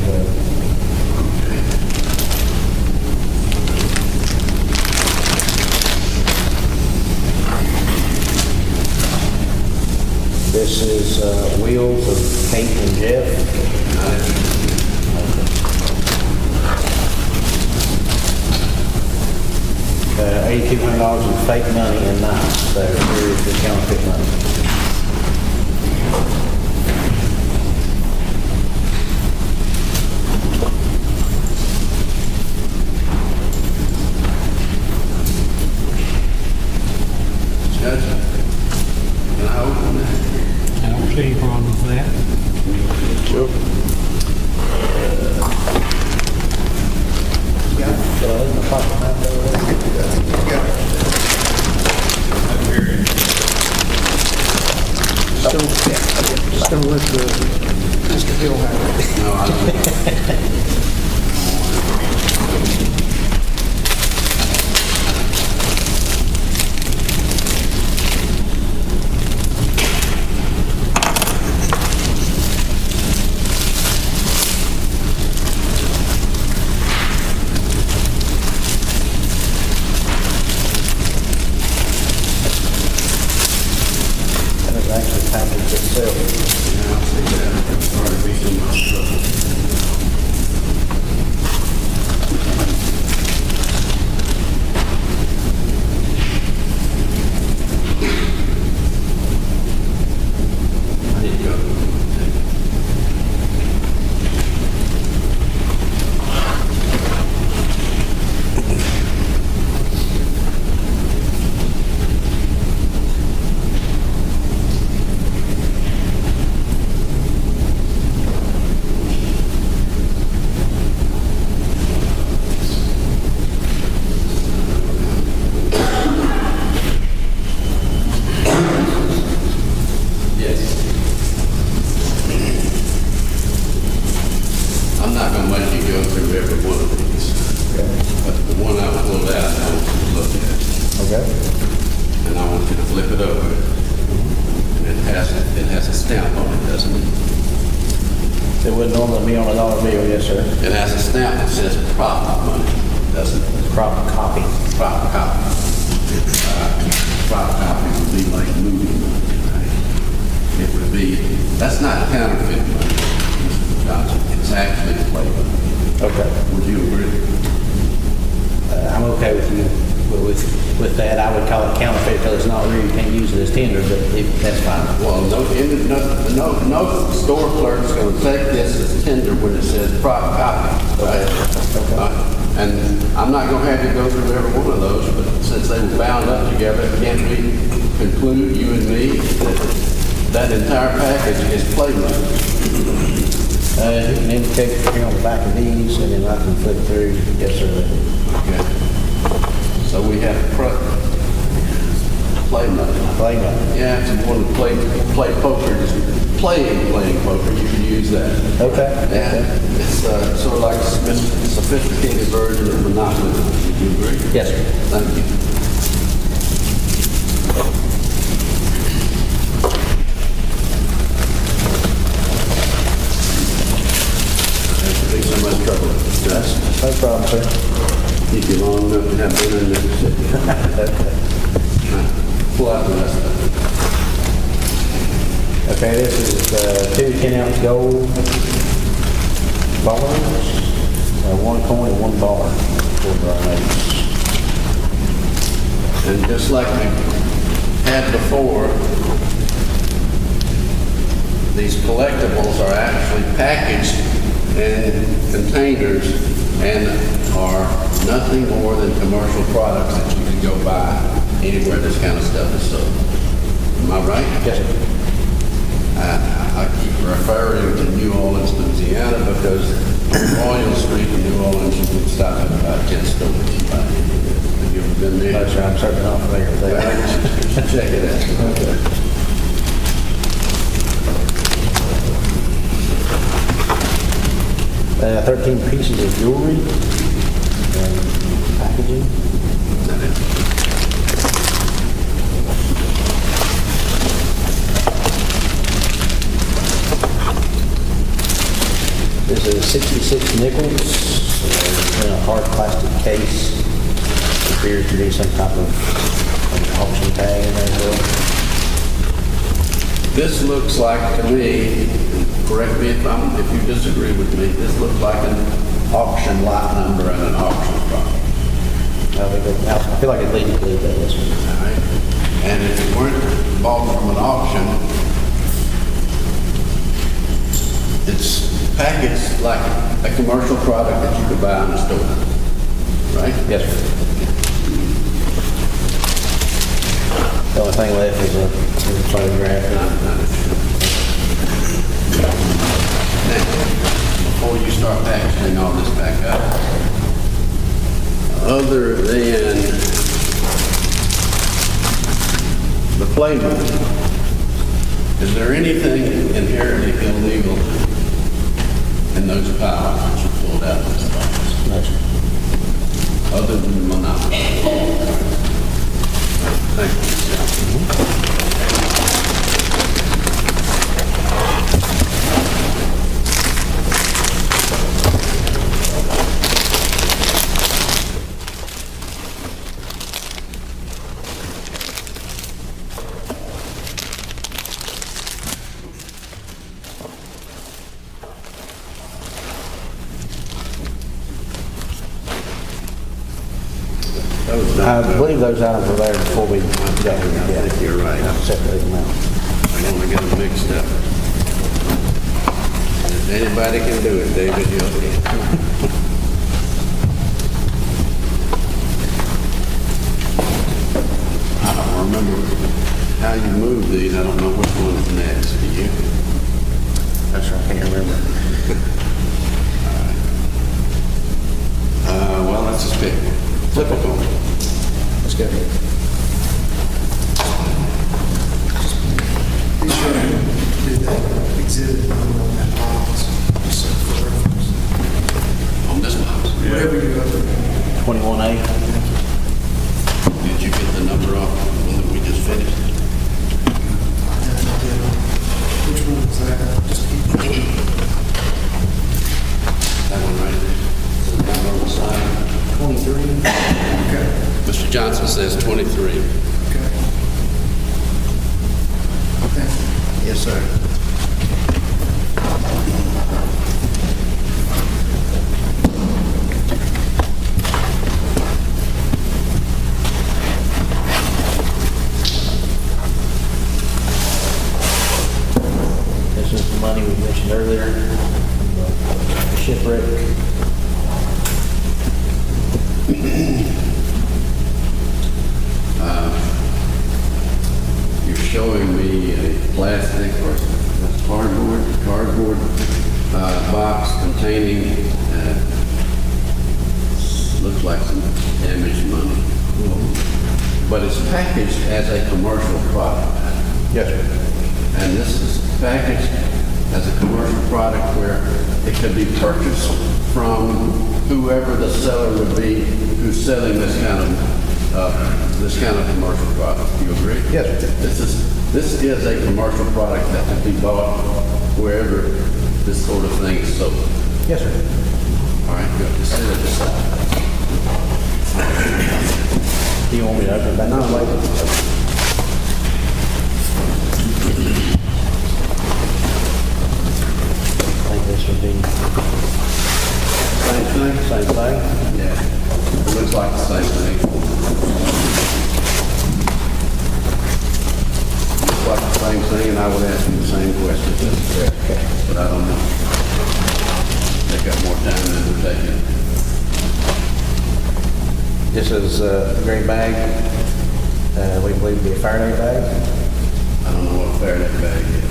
This is wheels of Kate and Jeff. $8,200 in fake money and knives. So here is the counterfeit money. Judge, can I open that? I don't see any problem with that. Sure. Still with Mr. Hill have it. No, I don't. That is actually packaged itself. Yeah, I'll see that. Sorry to be so much trouble. I need to go. Yes. I'm not gonna make you go through every one of these, but the one I pulled out, I want you to look at, Okay. and I want you to flip it over. And it has a stamp on it, doesn't it? It would normally be on a dollar bill, yes, sir. It has a stamp that says profit money, doesn't it? Proper copy. Profit copy. Profit copy would be like movie money, right? It would be, that's not counterfeit money, Mr. Johnson. It's actually play money. Okay. Would you agree? I'm okay with you with that. I would call it counterfeit because it's not real. You can't use it as tender, but that's fine. Well, no store clerk's gonna take this as tender when it says profit copy, right? Okay. And I'm not gonna have you go through every one of those, but since they were bound up together, can't we conclude, you and me, that entire package is play money? You can indicate here on the back of these, and then I can flip through. Yes, sir. Okay. So we have play money. Play money. Yeah, if you want to play poker, just playing poker, you can use that. Okay. Yeah, it's sort of like a sophisticated version of Monopoly. Would you agree? Yes, sir. Thank you. There's been so much trouble. That's No problem, sir. keep you long enough to have dinner in Mississippi. Pull out the rest of it. Okay, this is 2 10-ounce gold bars, 1 coin and 1 bar for our notes. And just like we had before, these collectibles are actually packaged in containers and are nothing more than commercial products that you can go buy anywhere this kind of stuff is sold. Am I right? Yes, sir. I keep referring to New Orleans, Louisiana, because on Royal Street in New Orleans, you can stop at about 10 stores and buy anything. Have you ever been there? No, sir, I'm certainly not familiar with that. You should check it out. Okay. 13 pieces of jewelry and packaging. This is 66 nickels in a hard plastic case. Appears to be some type of an auction tag in there as well. This looks like to me, correct me if you disagree with me, this looks like an auction lot number and an auction product. I feel like it leads to believe that, yes, sir. All right? And if it weren't bought from an auction, it's packaged like a commercial product that you could buy in a store, right? Yes, sir. The only thing left is a photograph. Now, before you start packaging all this back up, other than the playbook, is there anything inherently illegal in those piles that you pulled out of this box? No, sir. Other than monopoly? Thank you. I believe those items were there before we got here. I think you're right. Separated them out. I don't want to get them mixed up. If anybody can do it, David, you'll can. I don't remember how you moved these. I don't know which one is next. Do you? That's right, I can't remember. Well, let's just pick one. Flip a coin. Let's go. Be sure to do that exhibit number on that box, just so for reference. On this box. Whatever you go to. 21A. Did you get the number off the one that we just finished? Which one was that? Just keep going. That one right there. The number on the side. 23. Okay. Mr. Johnson says 23. Okay. Thank you. Yes, sir. This is the money we mentioned earlier, the shipwreck. You're showing me a plastic or cardboard box containing, looks like some damaged money. But it's packaged as a commercial product. Yes, sir. And this is packaged as a commercial product where it could be purchased from whoever the seller would be who's selling this kind of commercial product. Do you agree? Yes, sir. This is a commercial product that can be bought wherever this sort of thing is sold. Yes, sir. All right, good. Just set it aside. Do you want me to open it back? No, later. I think this would be Same thing? same thing. Yeah. It looks like the same thing. Looks like the same thing, and I would ask you the same question, but I don't know. They got more time than they're taking. This is a gray bag, we believe to be a Faraday bag. I don't know what a Faraday bag is.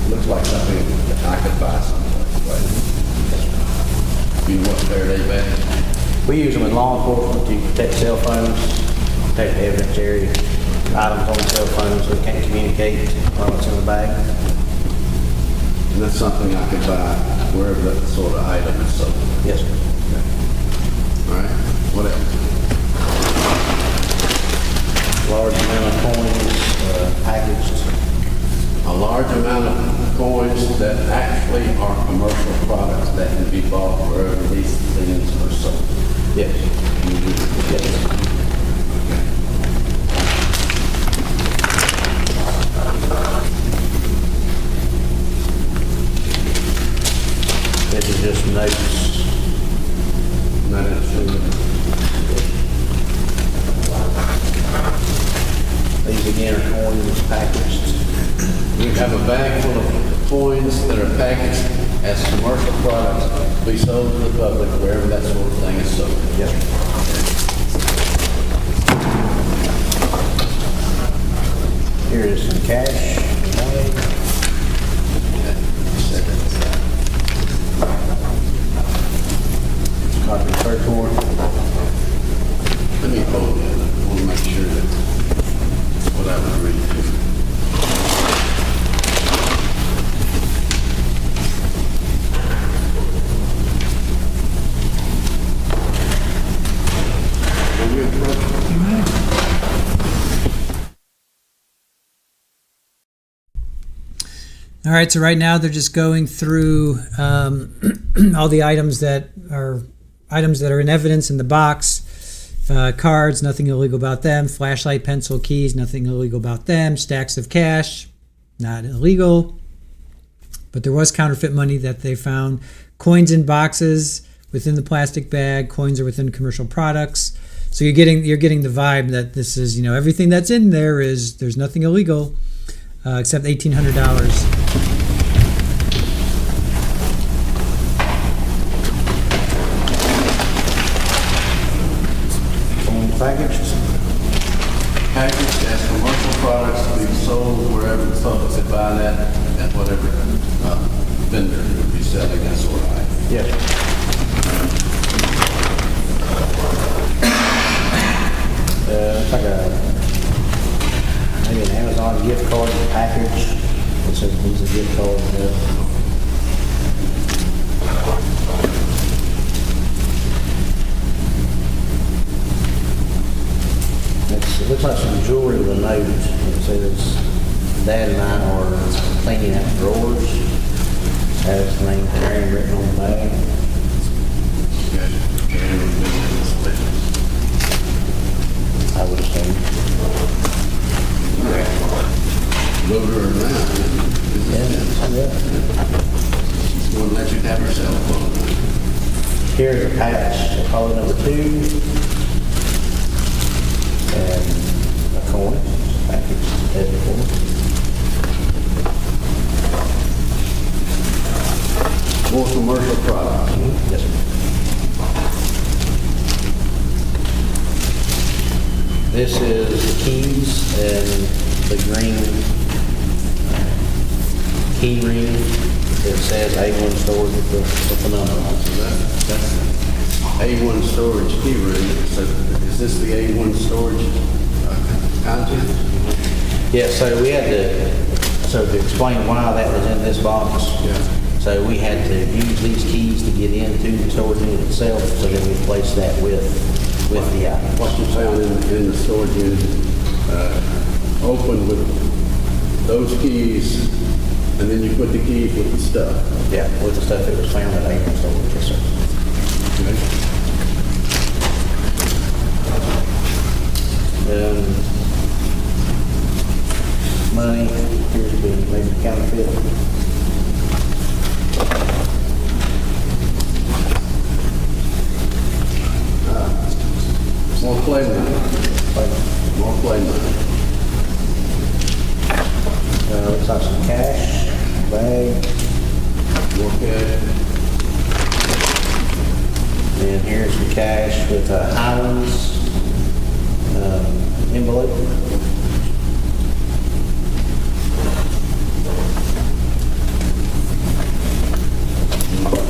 It looks like something that I could buy someplace, right? You know what Faraday bag is? We use them in law enforcement to protect cell phones, protect evidentiary items on cell phones so they can't communicate while it's in the bag. And that's something I could buy wherever that sort of item is sold. Yes, sir. All right, what else? Large amount of coins packaged. A large amount of coins that actually are commercial products that can be bought wherever these things are sold. Yes. Yes. This is just notes. Not interested. These again are coins packaged. You have a bag full of coins that are packaged as commercial products to be sold to the public wherever that sort of thing is sold. Yes. Here is some cash. Copy of search warrant. Let me hold that. I want to make sure that what I was reading. All right, so right now they're just going through all the items that are in evidence in the box. Cards, nothing illegal about them. Flashlight, pencil, keys, nothing illegal about them. Stacks of cash, not illegal. But there was counterfeit money that they found. Coins in boxes within the plastic bag. Coins are within commercial products. So you're getting the vibe that this is, everything that's in there there's nothing illegal except $1,800. Packaged as commercial products to be sold wherever the public could buy that at whatever vendor would be selling that sort of item. Yes. It's like maybe an Amazon gift card package. It says these are gift cards. It looks like some jewelry with a note. It says, Dad and I are cleaning out drawers. Has the name Karen written on the bag. I would assume. Load her around. Yeah. She's going to let you have her cell phone. Here's a patch, color number 2. And a coin, package, heavy coin. More commercial products. Yes, sir. This is the keys and the green key ring that says A1 storage with the number on it. So that's A1 storage key ring. So is this the A1 storage content? Yeah, so we had to explain why that was in this box. Yeah. So we had to use these keys to get into the storage unit itself, so then we placed that with the item. What you found in the storage unit, open with those keys, and then you put the keys with the stuff. Yeah, with the stuff that was found at A1 storage, yes, sir. Money appears to be maybe counterfeit. More play money. More play money. And here's the cash with Highlands envelope.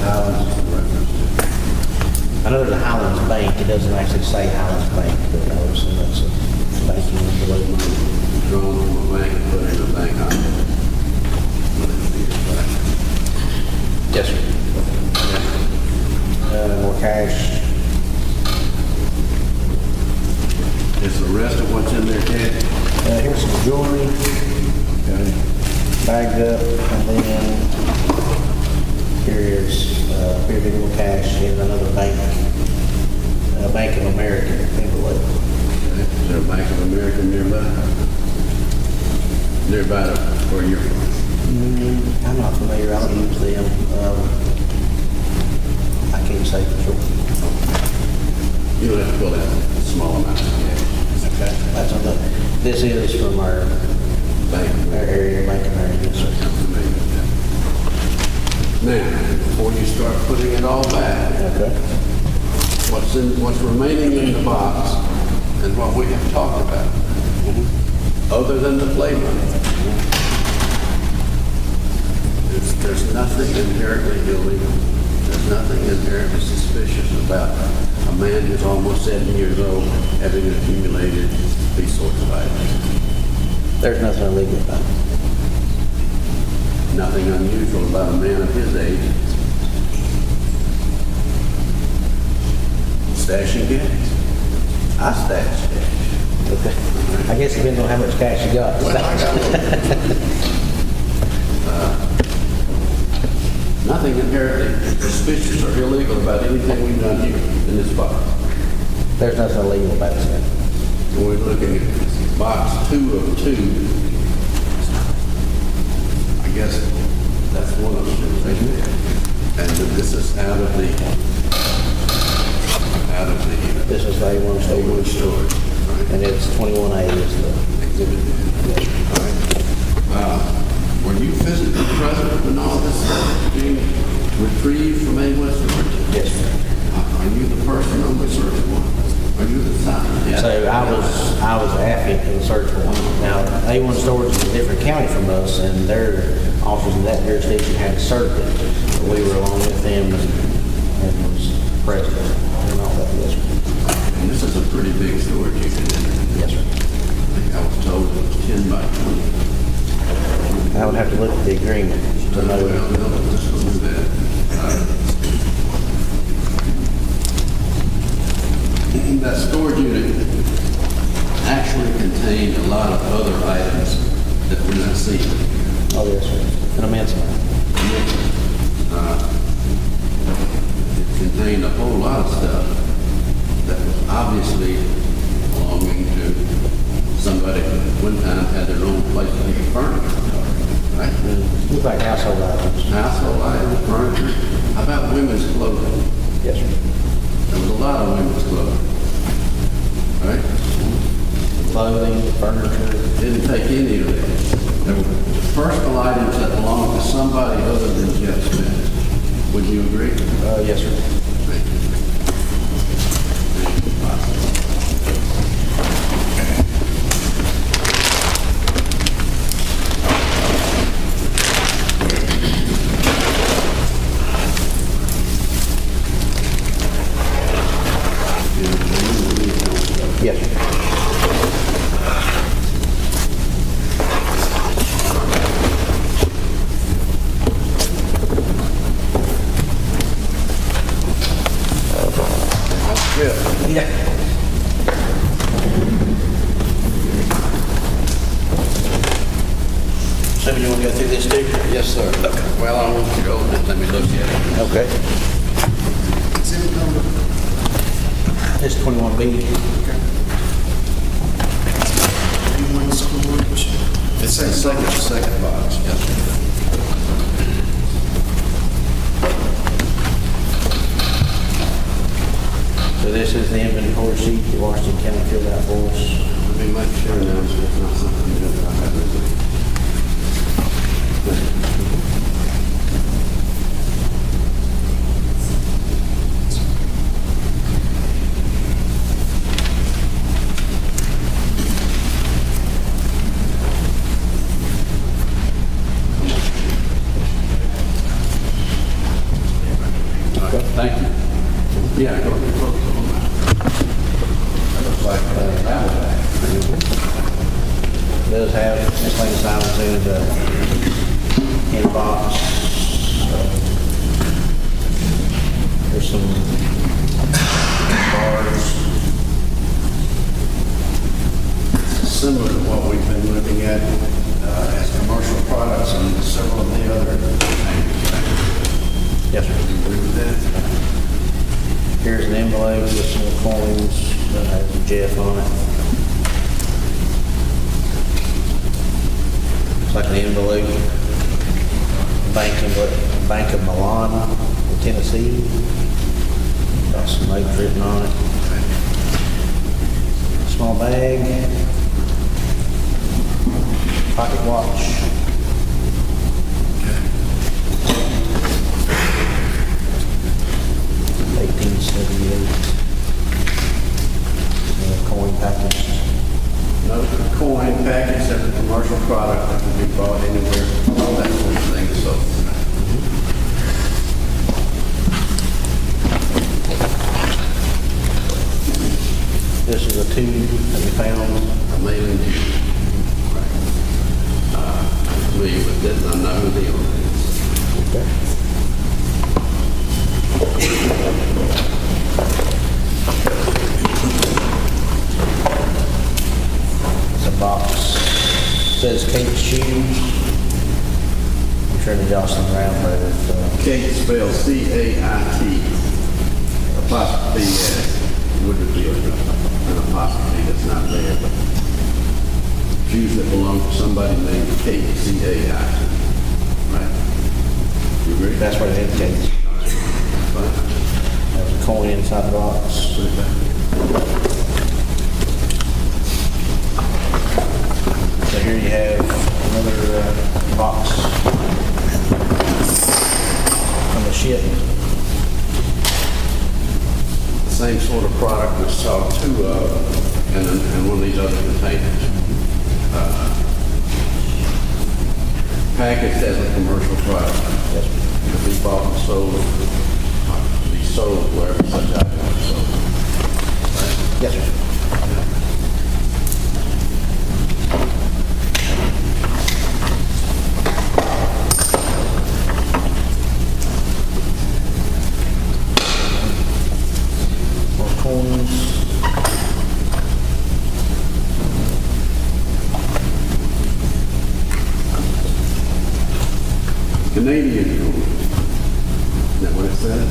Highlands is the reference to. I know there's a Highlands Bank. It doesn't actually say Highlands Bank, but I would assume that's a banking envelope. Drawn from a bank and put in a bank on it. Yes, sir. More cash. Is the rest of what's in there cash? Here's some jewelry, Okay. bagged up, and then here's a little cash in another bank, Bank of America envelope. Okay. Is there a Bank of America nearby? Nearby to where you're from? I'm not familiar, I don't use them. I can't say for sure. You don't have to pull out a small amount of cash. Okay. That's on the, this is from our area, Bank of America, yes, sir. Now, before you start putting it all back, Okay. what's remaining in the box and what we have talked about, other than the play money, there's nothing inherently illegal. There's nothing inherently suspicious about a man who's almost 70 years old having accumulated these sorts of items. There's nothing illegal about it. Nothing unusual about a man of his age stashing cash. I stash cash. Okay. I guess it depends on how much cash you got. Well, I got nothing inherently suspicious or illegal about anything we've done here in this box. There's nothing illegal about it, sir. And we're looking at box 2 of 2. I guess that's one of them right there. And this is out of the This is A1 A1 storage, storage, right? and it's 21A is the Exhibit. All right. Were you physically present when all this was being retrieved from A1 storage? yes, sir. Are you the person on the search warrant? Are you the signer? So I was affidavit in the search warrant. Now, A1 Storage is a different county from us, and their officers in that jurisdiction had to serve it. But we were along with them and was present and all that, yes, sir. And this is a pretty big storage unit. Yes, sir. I think I was told it was 10 by 20. I would have to look at the agreement to know. Well, no, this will do that. That storage unit actually contained a lot of other items that we're not seeing. Oh, yes, sir. An immense amount. It contained a whole lot of stuff that was obviously belonging to somebody who at one time had their own place to keep furniture, right? Look like household items. Household items, furniture. How about women's clothing? Yes, sir. There was a lot of women's clothing, right? Clothing, furniture. Didn't take any of that. There were personal items that belonged to somebody other than Jeff Spence. Would you agree? Yes, sir. Thank you. Yes, sir. Yeah. So you want to go through this too? Yes, sir. Okay. Well, I want you to go and let me look at it. Okay. Exhibit number. It's 21B. A1 storage. It's the second box. Yes, sir. So this is the inventory sheet that Washington County filled out for us. Let me make sure now so it's not something that I haven't. Yeah, go ahead, focus on that. That looks like a travel bag. Does have plain silence in the box. There's some bars. Similar to what we've been looking at as commercial products and several of the other things. Yes, sir. Do you agree with that? Here's an envelope with some coins that has Jeff on it. It's like an envelope. Bank of Milan, Tennessee. Got some notes written on it. Small bag. Pocket watch. 1878. Coin package. No coin package as a commercial product that can be bought anywhere, all that sort of thing, so. This is a tube that we found. Mailing to you. Familiar with it, and I know who the owner is. Okay. It's a box. Says Kate Shoes. I'm sure the Jocelyn around there. Kate spelled C-A-I-T. Apostrophe would be an apostrophe that's not there, but shoes that belong to somebody named Kate, C-A-I-T. Right? You agree? That's what it indicates. Fine. There's a coin inside the box. Put it back. So here you have another box from the ship. Same sort of product we saw two of and one of these other containers. Packaged as a commercial product. Yes, To be bought and sold, to be sold wherever such items are sold. Right? yes, sir. More coins. Canadian coin. Isn't that what it says?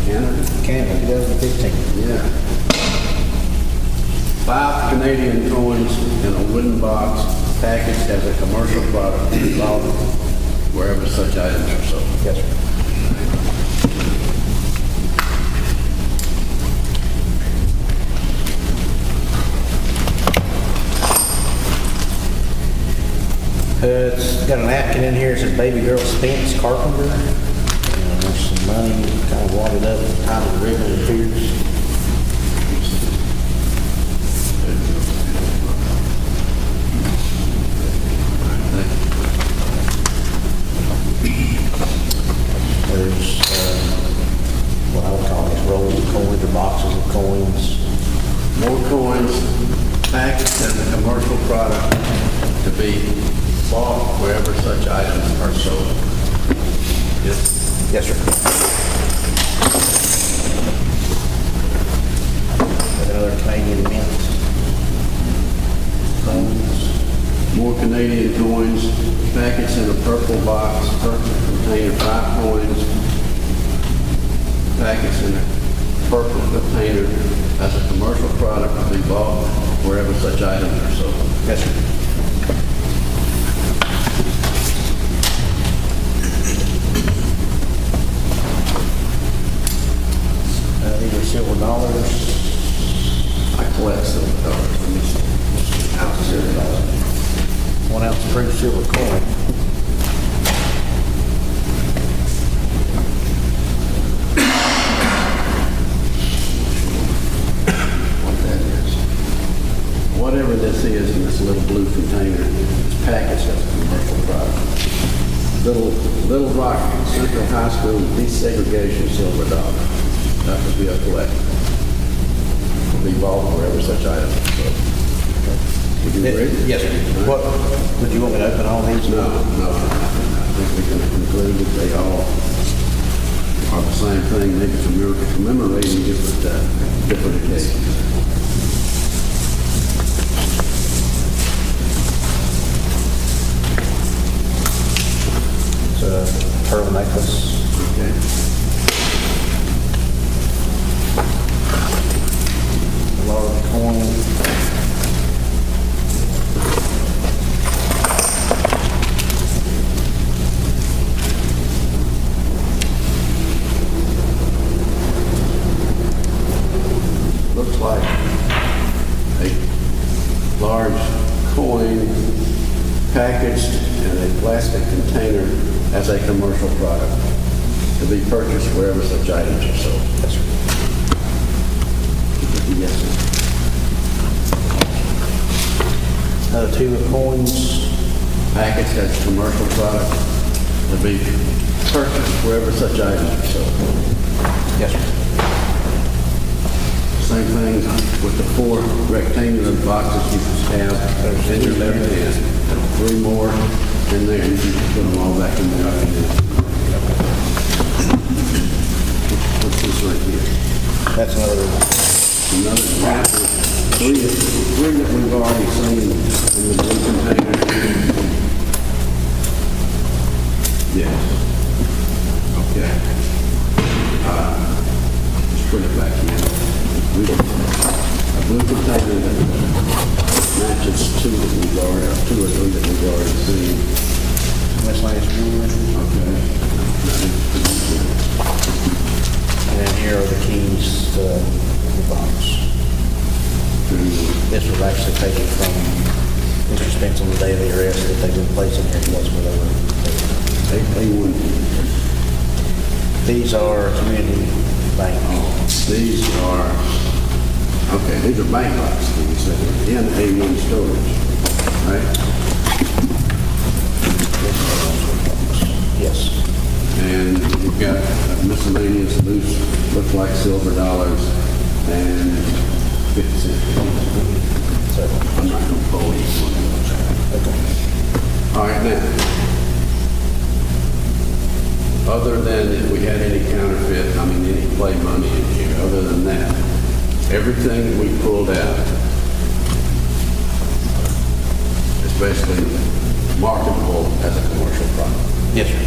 Canada? Canada, 2015. Yeah. 5 Canadian coins in a wooden box packaged as a commercial product to be bought wherever such items are sold. Yes, sir. It's got a napkin in here. It says Baby Girl Spence Carpenter. There's some money kind of wadded up, tied with ribbon and tears. There's what I would call these rolls of coins or boxes of coins. More coins packaged as a commercial product to be bought wherever such items are sold. Yes. Yes, sir. Got another Canadian mint. Coins. More Canadian coins packaged in a purple box, purple container, 5 coins packaged in a purple container as a commercial product to be bought wherever such items are sold. Yes, sir. These are silver dollars. I collect silver dollars. Let me see. Ounce of silver dollars. 1 ounce proof silver coin. What that is. Whatever this is in this little blue container, it's packaged as a commercial product. Little Rock Central High School desegregation silver dollar. That was bill collected. To be bought wherever such items are sold. Would you agree? Yes, sir. What, would you want me to open all these? No, I think we can conclude that they all are the same thing, maybe commemorating different occasions. It's a pearl necklace. Okay. A large coin. Looks like a large coin packaged in a plastic container as a commercial product to be purchased wherever such items are sold. Yes, sir. Yes, sir. Two coins. Packaged as a commercial product to be purchased wherever such items are sold. Yes, sir. Same thing with the 4 rectangular boxes you have in your left hand. 3 more in there, and you can put them all back in there. What's this right here? That's another. Another example. 3 that we've already seen in the blue container. Yes. Okay. Just put it back in. A blue container that matches 2 that we've already, or 2 or 3 that we've already seen. Miscellaneous jewelry. Okay. And then here are the keys to the box. This was actually taken from Mr. Spence on the day of the arrest that they've been placed in here. He wasn't where they were. A1. These are community bank. These are, okay, these are bank boxes, you say, in A1 storage, right? Yes. And you've got miscellaneous loose, look like silver dollars and 50 cents. So, I'm not going to pull each one of those. okay. All right, now, other than if we had any counterfeit, any play money in here, other than that, everything that we pulled out is basically marketable as a commercial product. Yes, sir.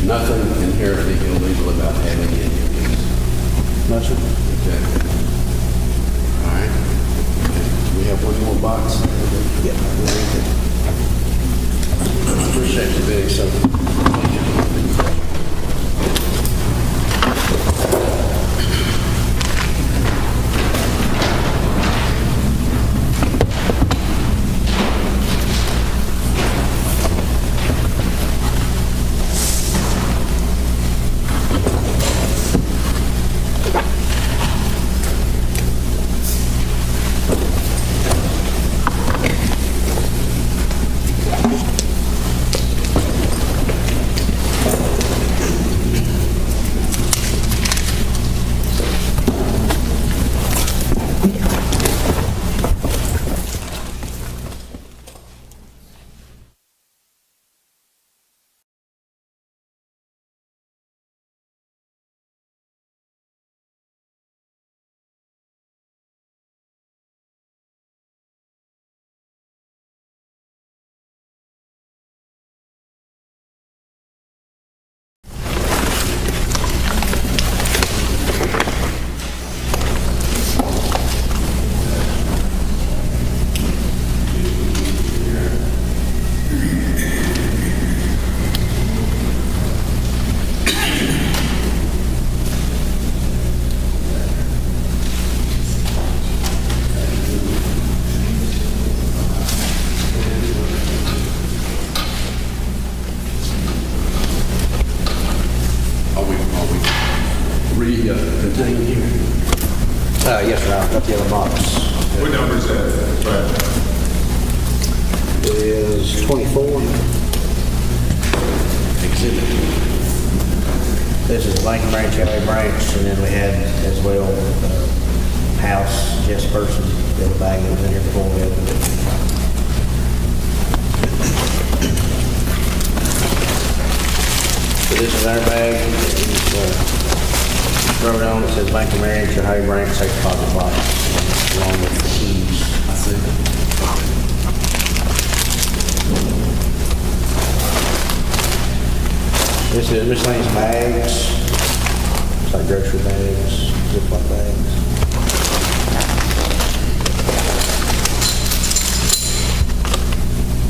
Nothing inherently illegal about having any of these. No, sir. Okay. All right. We have one more box. Yeah. Appreciate you being so. Contained here. Yes, sir. I've got the other box. What number is that? Right. It is 24. Exhibit. This is Bank of Marion LA branch, and then we had as well, House, Jeff Spence, the other bag that was in here before we opened it. So this is our bag. Wrote on it says Bank of Marion, Ohio branch, safe deposit box, along with the keys. I see. This is miscellaneous bags. It's like grocery bags, Ziploc bags.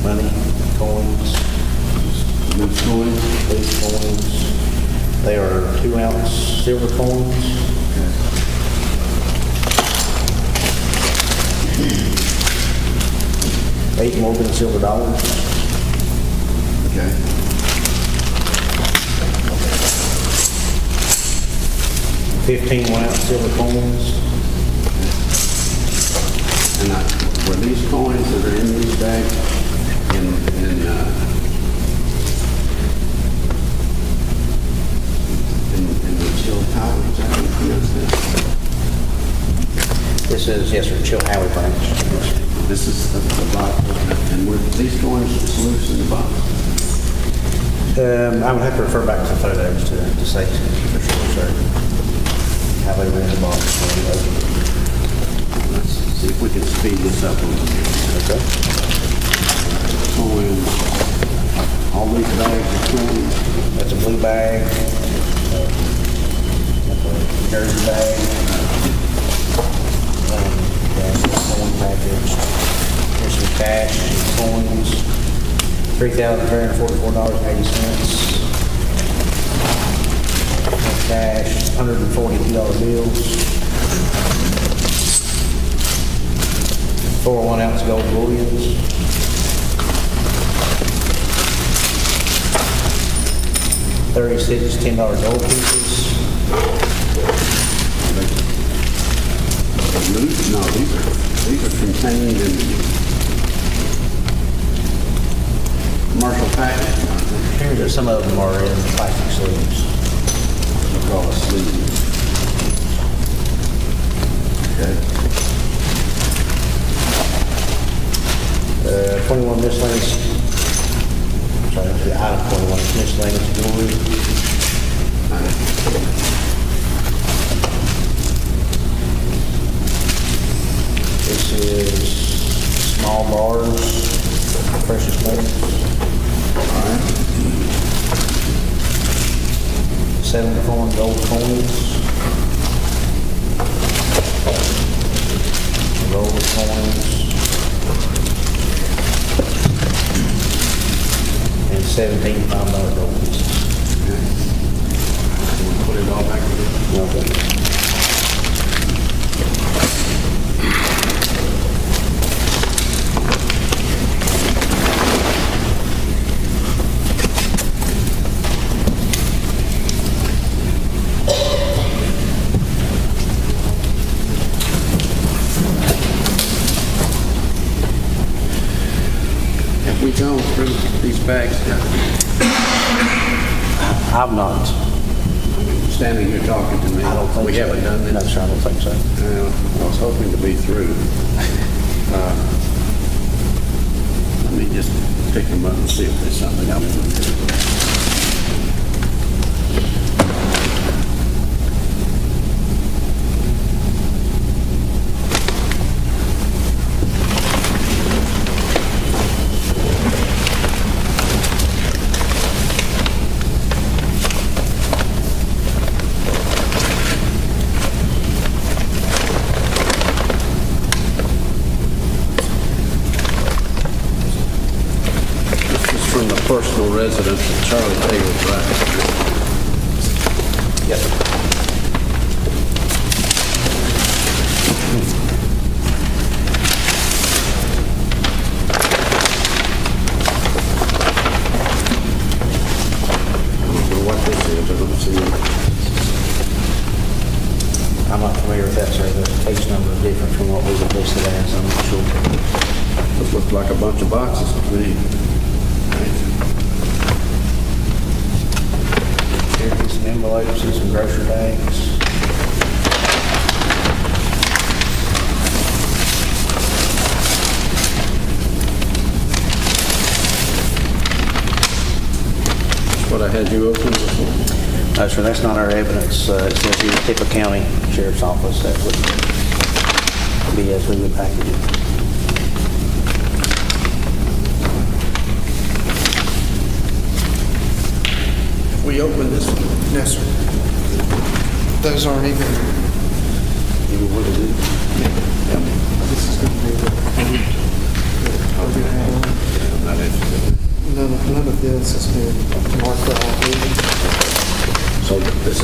Money, coins. Loose coins. They are 2-ounce silver coins. Okay. 8 Morgan silver dollars. Okay. 15 1-ounce silver coins. And were these coins that are in these bags in the Chill Tower? Is that what you pronounce that? This is, yes sir, Chill Howie branch. This is the box, and were these coins just loose in the box? I would have to refer back to the photos to say for sure, sir. How they were in the box. Let's see if we can speed this up a little bit. Okay. Coins. All these bags are coins. That's a blue bag. Jersey bag. Coin package. Here's some cash, coins. $3,344.80. Cash, $142 bills. 4 1-ounce gold bullions. $36 $10 gold pieces. Loose? No, these are contained in commercial package. Here's some of them are in plastic sleeves. Call a sleeve. Okay. 21 miscellaneous. Sorry, that's the item 21 miscellaneous jewelry. This is small bars, precious metals. All right. 74 gold coins. Gold coins. And 17 $5 gold pieces. Okay. So we put it all back together. Okay. Have we gone through these bags? I've not. Standing here talking to me. I don't think we so. haven't done this. No, sir, I don't think so. I was hoping to be through. Let me just pick them up and see if there's something I want to do. Personal residence of Charlie Taylor Drive. Yes, sir. I don't know what this is. I don't see it. I'm not familiar with that, sir. The case number is different from what we would listed as, I'm not sure. This looks like a bunch of boxes to me. Here's some envelopes and some grocery bags. What I had you open before? No, sir, that's not our evidence. It says here Tippah County Sheriff's Office. That would be as we would package it. We opened this one. No, sir. Those aren't even, You want to do? this is going to be the code that I have. I'm not interested. None of this has been marked out. So this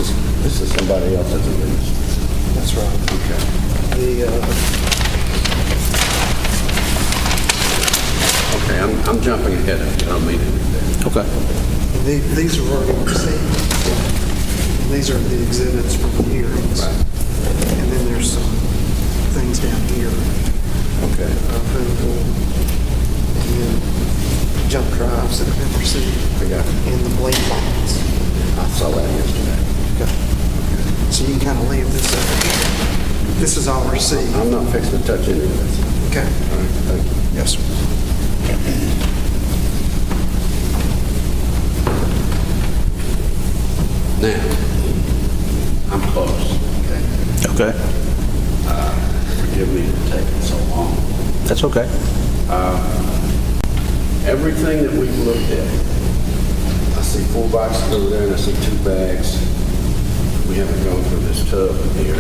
is somebody else's at least. That's right. Okay. Okay, I'm jumping ahead of you. I don't mean anything. Okay. These are already received. These are the exhibits from the hearings. Right. And then there's some things down here. Okay. Approval. And then jump drives that have been received. I got it. And the blade lines. I saw that yesterday. Okay. So you can kind of leave this over here. This is all received. I'm not fixing to touch any of this. Okay. All right, thank you. Yes, sir. Now, I'm close, okay? Okay. Forgive me for taking so long. That's okay. Everything that we've looked at, I see 4 boxes over there and I see 2 bags. We haven't gone through this tub here.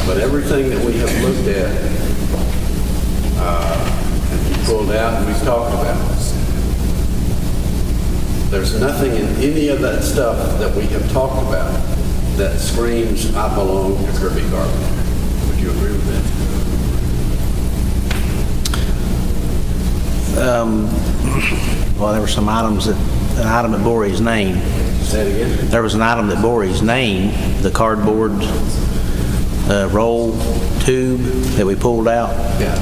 But everything that we have looked at, and we pulled out and we've talked about, there's nothing in any of that stuff that we have talked about that screams, I belong to Kirby Carpenter. Would you agree with that? Well, there were some items an item that bore his name. Say it again? There was an item that bore his name, the cardboard roll tube that we pulled out. Yeah,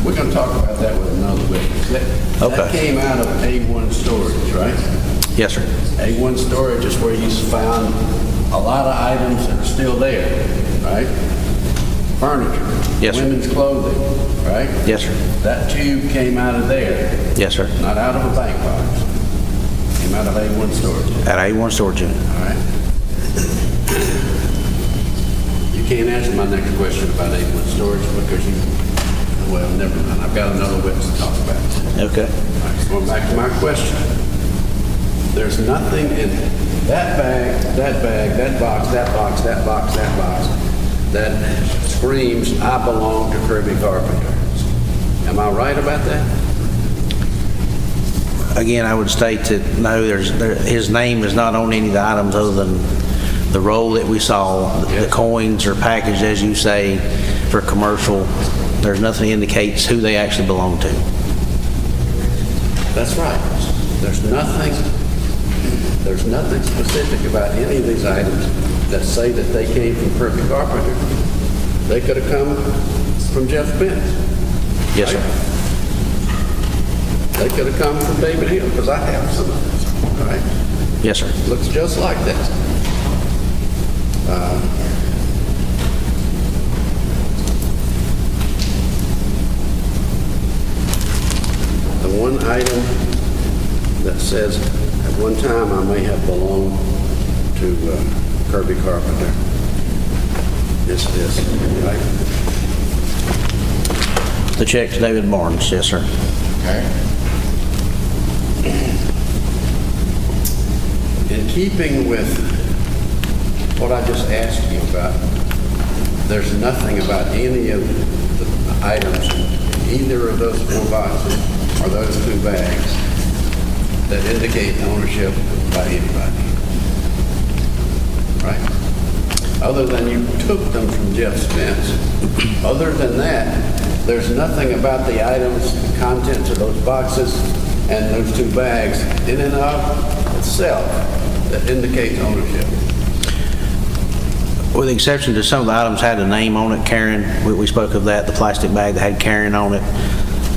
we're going to talk about that with another witness. That Okay. came out of A1 storage, right? Yes, sir. A1 storage is where you found a lot of items that are still there, right? Furniture. Yes, sir. Women's clothing, right? Yes, sir. That tube came out of there, Yes, sir. not out of a bank box. Came out of A1 storage, At A1 storage unit. all right? You can't answer my next question about A1 storage because well, never mind. I've got another witness to talk about it. Okay. All right, so going back to my question. There's nothing in that bag, that box, that box, that box, that box, that screams, I belong to Kirby Carpenter. Am I right about that? Again, I would state that no, his name is not on any of the items other than the roll that we saw. The coins are packaged, as you say, for commercial. There's nothing that indicates who they actually belong to. That's right. There's nothing specific about any of these items that say that they came from Kirby Carpenter. They could have come from Jeff Spence. Yes, sir. They could have come from David Hill, because I have some of this, all right? Yes, sir. Looks just like that. The one item that says, at one time I may have belonged to Kirby Carpenter is this, right? The check to David Barnes. Yes, sir. Okay. In keeping with what I just asked you about, there's nothing about any of the items in either of those 4 boxes or those 2 bags that indicate ownership by anybody. Right? Other than you took them from Jeff Spence. Other than that, there's nothing about the items, the contents of those boxes and those 2 bags in and of itself that indicates ownership. With the exception to some of the items had a name on it, Karen, we spoke of that, the plastic bag that had Karen on it.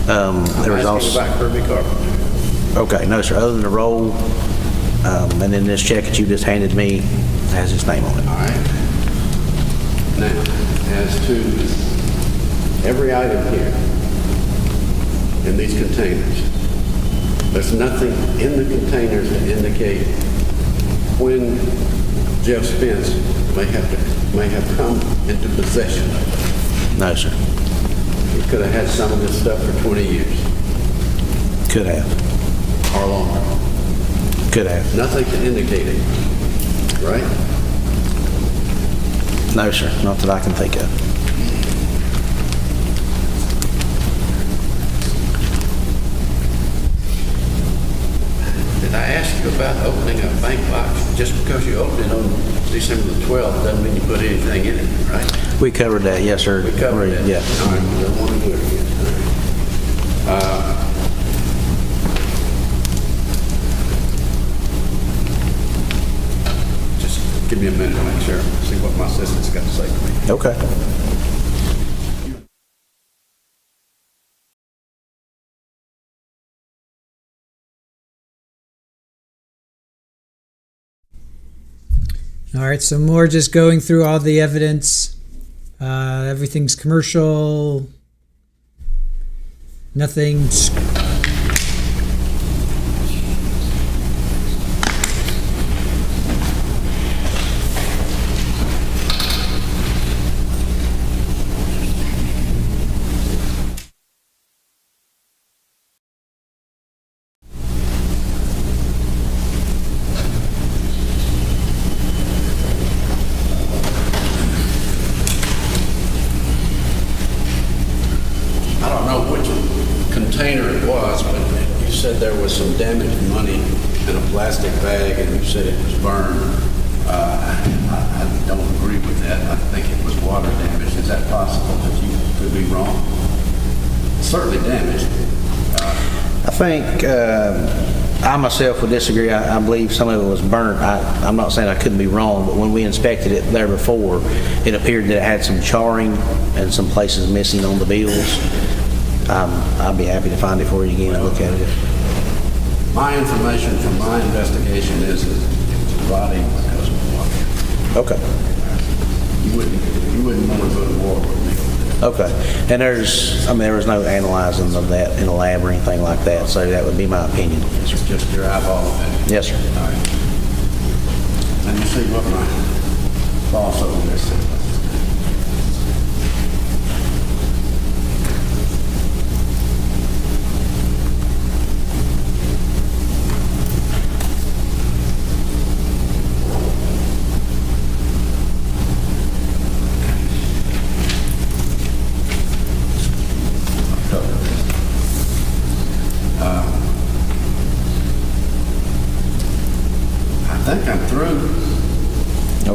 There was I'm asking also, about Kirby Carpenter. okay, no, sir, other than the roll And then this check that you just handed me has his name on it. All right. Now, as to every item here in these containers, there's nothing in the containers that indicate when Jeff Spence may have come into possession of it. No, sir. He could have had some of this stuff for 20 years Could have. or longer. Could have. Nothing to indicate it, right? No, sir. Not that I can think of. Did I ask you about opening a bank box? Just because you opened it on December the 12th doesn't mean you put anything in it, right? We covered that, yes, sir. We covered that. Yeah. All right, we don't want to do it again. All right. Just give me a minute to make sure, see what my assistant's got to say to me. Okay. All right, so more just going through all the evidence. Everything's commercial. Nothing's... I don't know which container it was, but you said there was some damaged money in a plastic bag, and you said it was burned. I don't agree with that. I think it was water damage. Is that possible that you could be wrong? Certainly damaged. I think I myself would disagree. I believe some of it was burnt. I'm not saying I couldn't be wrong, but when we inspected it there before, it appeared that it had some charring and some places missing on the bills. I'd be happy to find it for you again and look at it. My information from my investigation is that it was rotting because of water. Okay. You wouldn't want to go to war with me. Okay. And there was no analyzing of that in a lab or anything like that, so that would be my opinion. It's just your eyeball opinion. Yes, sir. All right. Let me see what my boss over there said. I think I'm through.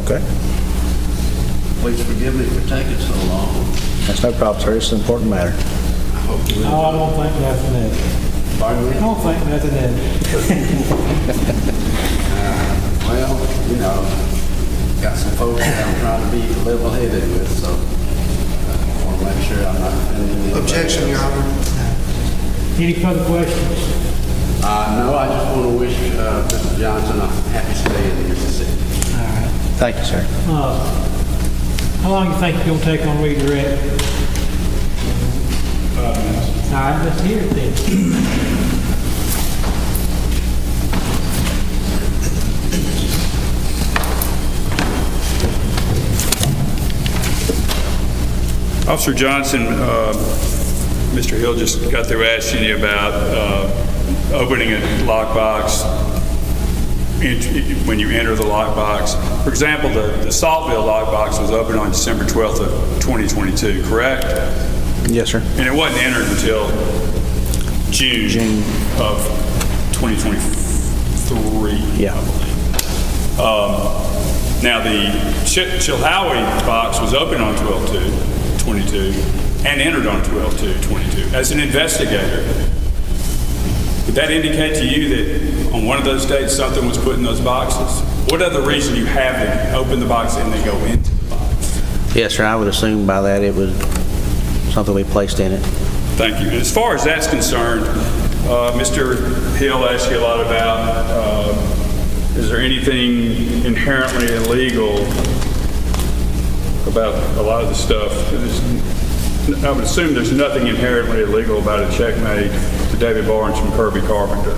Okay. Please forgive me for taking so long. That's no problem, sir. It's an important matter. I hope you No, I don't think nothing of it. Pardon me? I don't think nothing of it. Well, you know, got some folks that I'm trying to be level-headed with, so I want to make sure I'm not offending anybody. Objection, Your Honor. Any further questions? No, I just want to wish Mr. Johnson a happy stay in Mississippi. All right. Thank you, sir. How long do you think you're going to take on redirect? All right, let's hear it then. Officer Johnson, Mr. Hill just got through asking you about opening a lockbox when you enter the lockbox. For example, the Saltville lockbox was opened on December 12th of 2022, correct? Yes, sir. And it wasn't entered until June of 2023. Yeah. Now, the Chilhowie box was opened on 12/2/22 and entered on 12/2/22. As an investigator, would that indicate to you that on one of those dates something was put in those boxes? What other reason you have to open the box and then go into the box? Yes, sir. I would assume by that it was something we placed in it. Thank you. And as far as that's concerned, Mr. Hill asked you a lot about is there anything inherently illegal about a lot of the stuff? I would assume there's nothing inherently illegal about a check made to David Barnes from Kirby Carpenter.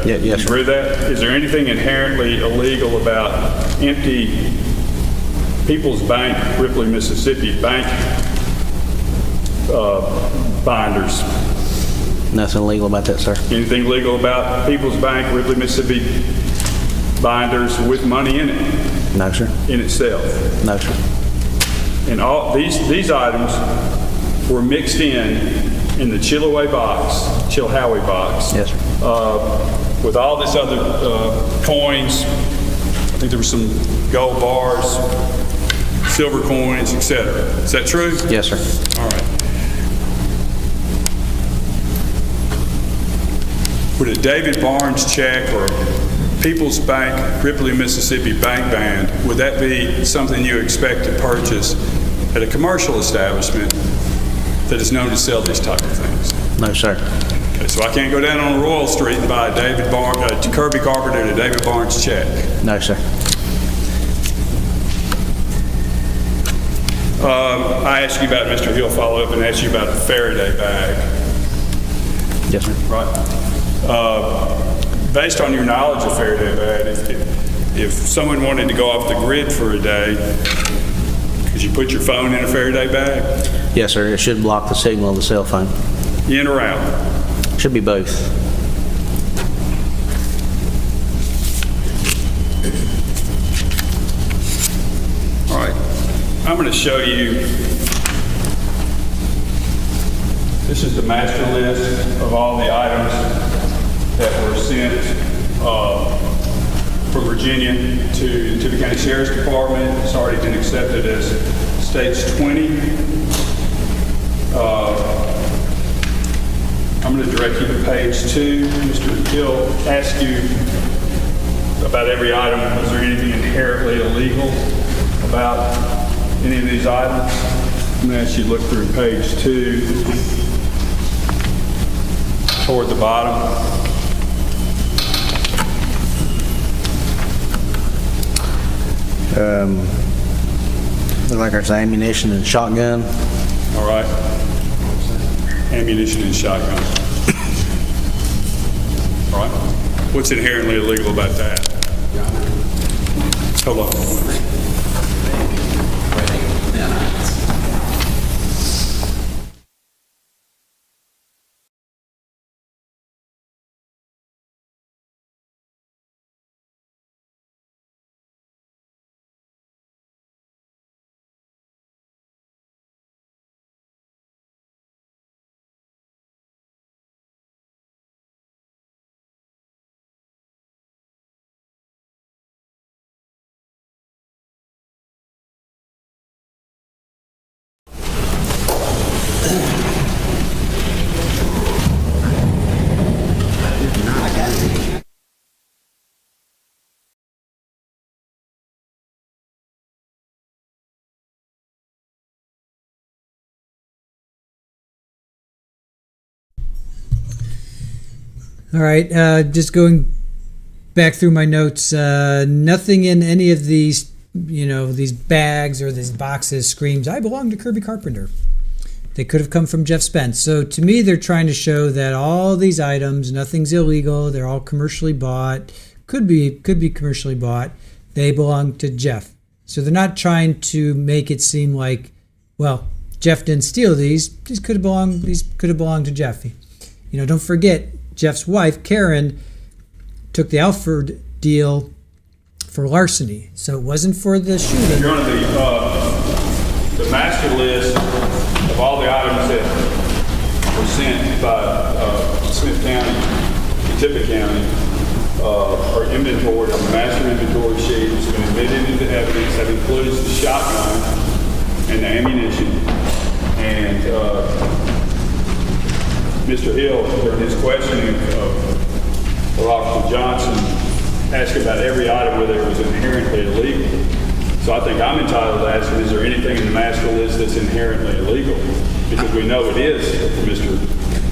Yes, you sir. agree with that? Is there anything inherently illegal about empty People's Bank, Ripley, Mississippi bank binders? Nothing illegal about that, sir. Anything legal about People's Bank, Ripley, Mississippi binders with money in it, No, sir. in itself? No, sir. And all these items were mixed in the Chilhowee box, Yes, sir. with all this other coins. I think there were some gold bars, silver coins, etc. Is that true? Yes, sir. All right. Would a David Barnes check or People's Bank, Ripley, Mississippi bank band, would that be something you expect to purchase at a commercial establishment that is known to sell these type of things? No, sir. Okay, so I can't go down on Royal Street and buy a Kirby Carpenter and a David Barnes check. No, sir. I asked you about Mr. Hill, follow up and asked you about a Faraday bag. Yes, sir. Right. Based on your knowledge of Faraday bag, if someone wanted to go off the grid for a day, could you put your phone in a Faraday bag? Yes, sir. It should block the signal of the cell phone. In or out? Should be both. All right. I'm going to show you. This is the master list of all the items that were sent from Virginia to the Tippah County Sheriff's Department. It's already been accepted as Stage 20. I'm going to direct you to page 2. Mr. Hill asked you about every item. Is there anything inherently illegal about any of these items? I'm going to ask you to look through page 2 toward the bottom. Look like there's ammunition and shotgun. All right. Ammunition and shotgun. All right. What's inherently illegal about that? Hold on. All right, just going back through my notes, nothing in any of these, these bags or these boxes screams, I belong to Kirby Carpenter. They could have come from Jeff Spence. So to me, they're trying to show that all these items, nothing's illegal. They're all commercially bought, could be commercially bought. They belong to Jeff. So they're not trying to make it seem like, well, Jeff didn't steal these. These could have belonged to Jeff. Don't forget, Jeff's wife, Karen, took the Alford deal for larceny. So it wasn't for the shooting. You're on the master list of all the items that were sent by Smith County to Tippah County are inventoried on the master inventory sheet. It's been admitted into evidence. That includes the shotgun and the ammunition. And Mr. Hill, during his questioning of Officer Johnson, asked about every item whether it was inherently illegal. So I think I'm entitled to ask him, is there anything in the master list that's inherently illegal? Because we know it is for Mr.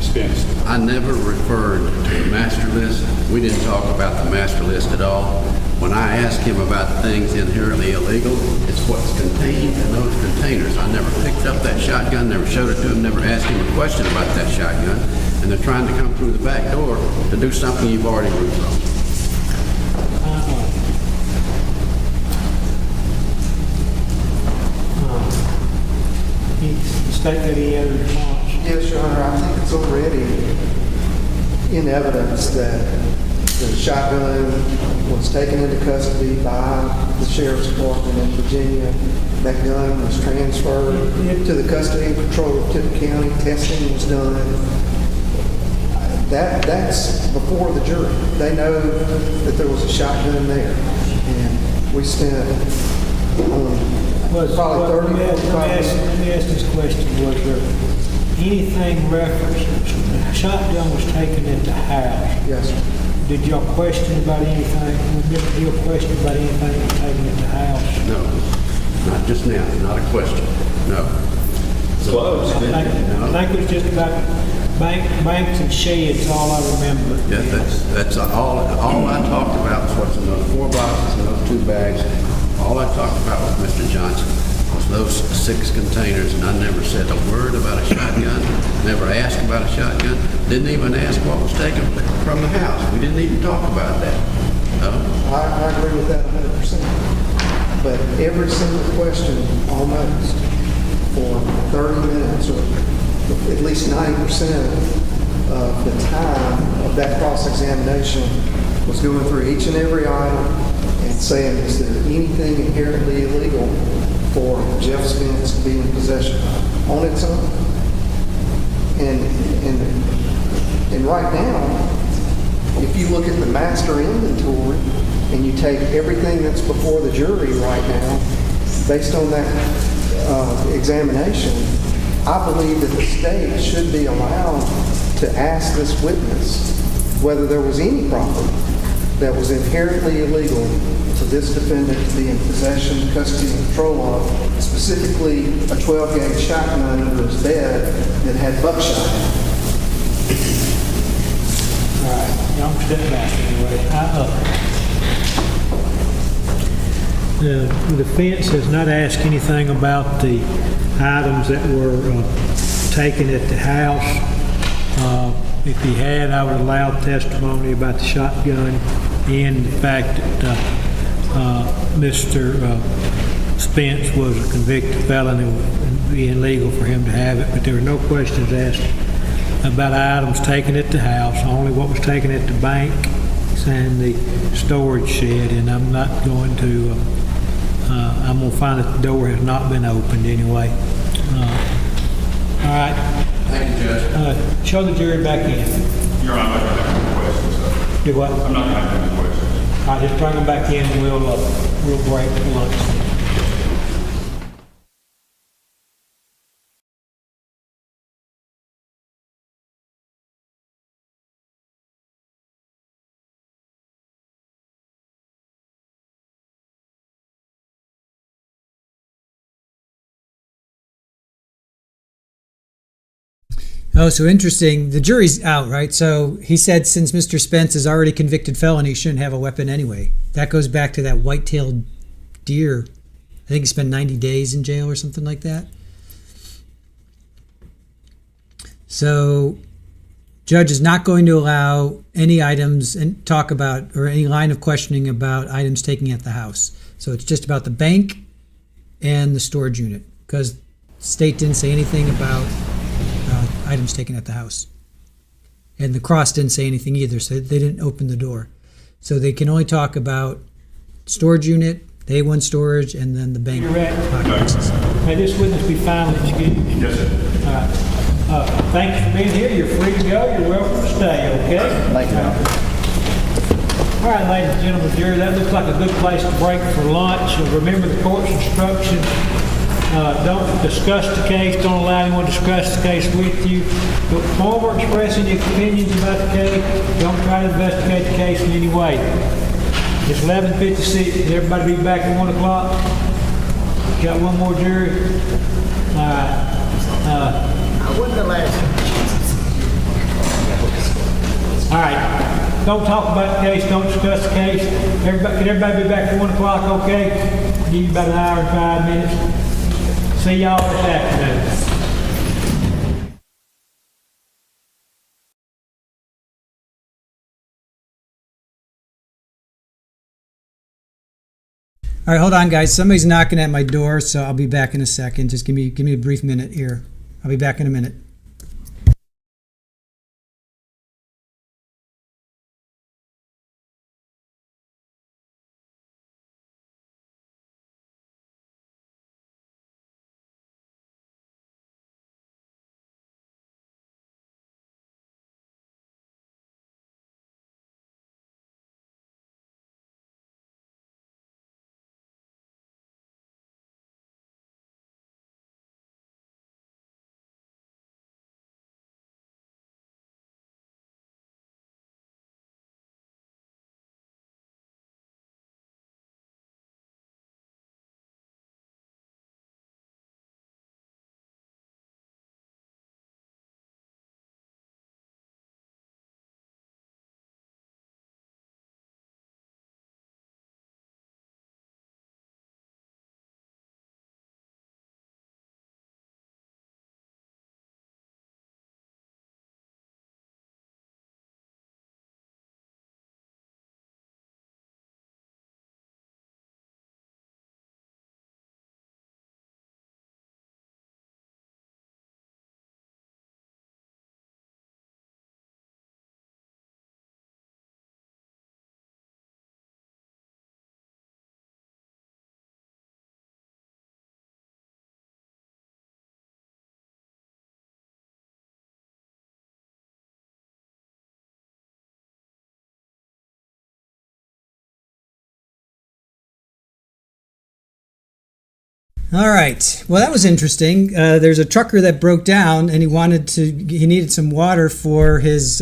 Spence. I never referred to the master list. We didn't talk about the master list at all. When I asked him about things inherently illegal, it's what's contained in those containers. I never picked up that shotgun, never showed it to him, never asked him a question about that shotgun. And they're trying to come through the back door to do something you've already ruled on. State that he had a response. Yes, Your Honor, I think it's already in evidence that the shotgun was taken into custody by the Sheriff's Department in Virginia. That gun was transferred to the custody and control of Tippah County. Testing was done. That's before the jury. They know that there was a shotgun there. And we spent probably 30 minutes. Let me ask this question. Was there anything referenced? The shotgun was taken at the house. Yes, sir. Did y'all question about anything? Did you question about anything that was taken at the house? No, not just now, not a question, no. Close. I think it was just about banks and sheds, all I remember. Yeah, that's all I talked about was what's in those 4 boxes and those 2 bags. All I talked about with Mr. Johnson was those 6 containers, and I never said a word about a shotgun, never asked about a shotgun, didn't even ask what was taken from the house. We didn't even talk about that. No. I agree with that 100%. But every single question, almost, for 30 minutes, or at least 90% of the time of that cross-examination, was going through each and every item and saying, is there anything inherently illegal for Jeff Spence to be in possession of on its own? And right now, if you look at the master inventory and you take everything that's before the jury right now, based on that examination, I believe that the state should be allowed to ask this witness whether there was any property that was inherently illegal for this defendant to be in possession, custody, and control of, specifically a 12-gauge shotgun under his bed that had buckshot in it. All right, y'all can step back anyway. The defense has not asked anything about the items that were taken at the house. If he had, I would allow testimony about the shotgun and the fact that Mr. Spence was a convicted felon and it would be illegal for him to have it, but there were no questions asked about items taken at the house, only what was taken at the bank and the storage shed, and I'm not going to, I'm going to find that the door has not been opened anyway. All right. Thank you, Judge. Show the jury back in. Your Honor, I'm not going to have any questions. Do what? I'm not going to have any questions. All right, just bring them back in and we'll break for lunch. Oh, so interesting. The jury's out, right? So he said since Mr. Spence is already convicted felon, he shouldn't have a weapon anyway. That goes back to that white-tailed deer. I think he spent 90 days in jail or something like that. So judge is not going to allow any items and talk about or any line of questioning about items taken at the house. So it's just about the bank and the storage unit because the state didn't say anything about items taken at the house. And the cross didn't say anything either, so they didn't open the door. So they can only talk about storage unit, the A1 storage, and then the bank boxes. May this witness be finally excused? Yes, sir. All right. Thank you for being here. You're free to go. You're welcome to stay, okay? Thank you. All right, ladies and gentlemen, jury, that looks like a good place to break for lunch. Remember the court's instructions. Don't discuss the case. Don't allow anyone to discuss the case with you. Before expressing your opinions about the case, don't try to investigate the case in any way. It's 11:56. Everybody be back at 1 o'clock? Got one more jury? All right. I wasn't the last. All right, don't talk about the case, don't discuss the case. Can everybody be back at 1 o'clock, okay? Give you about an hour and 5 minutes. See y'all this afternoon. All right, hold on, guys. Somebody's knocking at my door, so I'll be back in a second. Just give me a brief minute here. I'll be back in a minute. All right. Well, that was interesting. There's a trucker that broke down, and he needed some water for his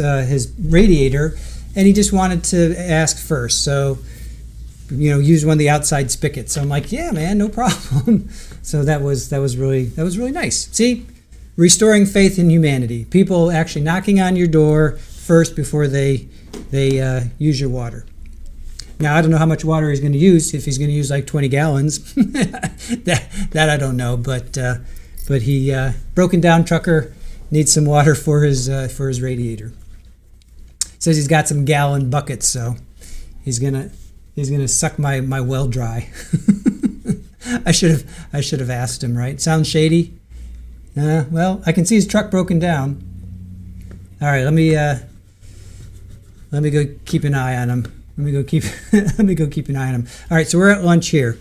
radiator, and he just wanted to ask first. So, use one of the outside spigots. So I'm like, yeah, man, no problem. So that was really nice. See, restoring faith in humanity. People actually knocking on your door first before they use your water. Now, I don't know how much water he's going to use, if he's going to use like 20 gallons. that I don't know, but he broken down trucker needs some water for his radiator. Says he's got some gallon buckets, so he's gonna suck my well dry. I should have asked him, right? Sounds shady. Well, I can see his truck broken down. All right, let me go keep an eye on him. Let me go keep an eye on him. All right, so we're at lunch here.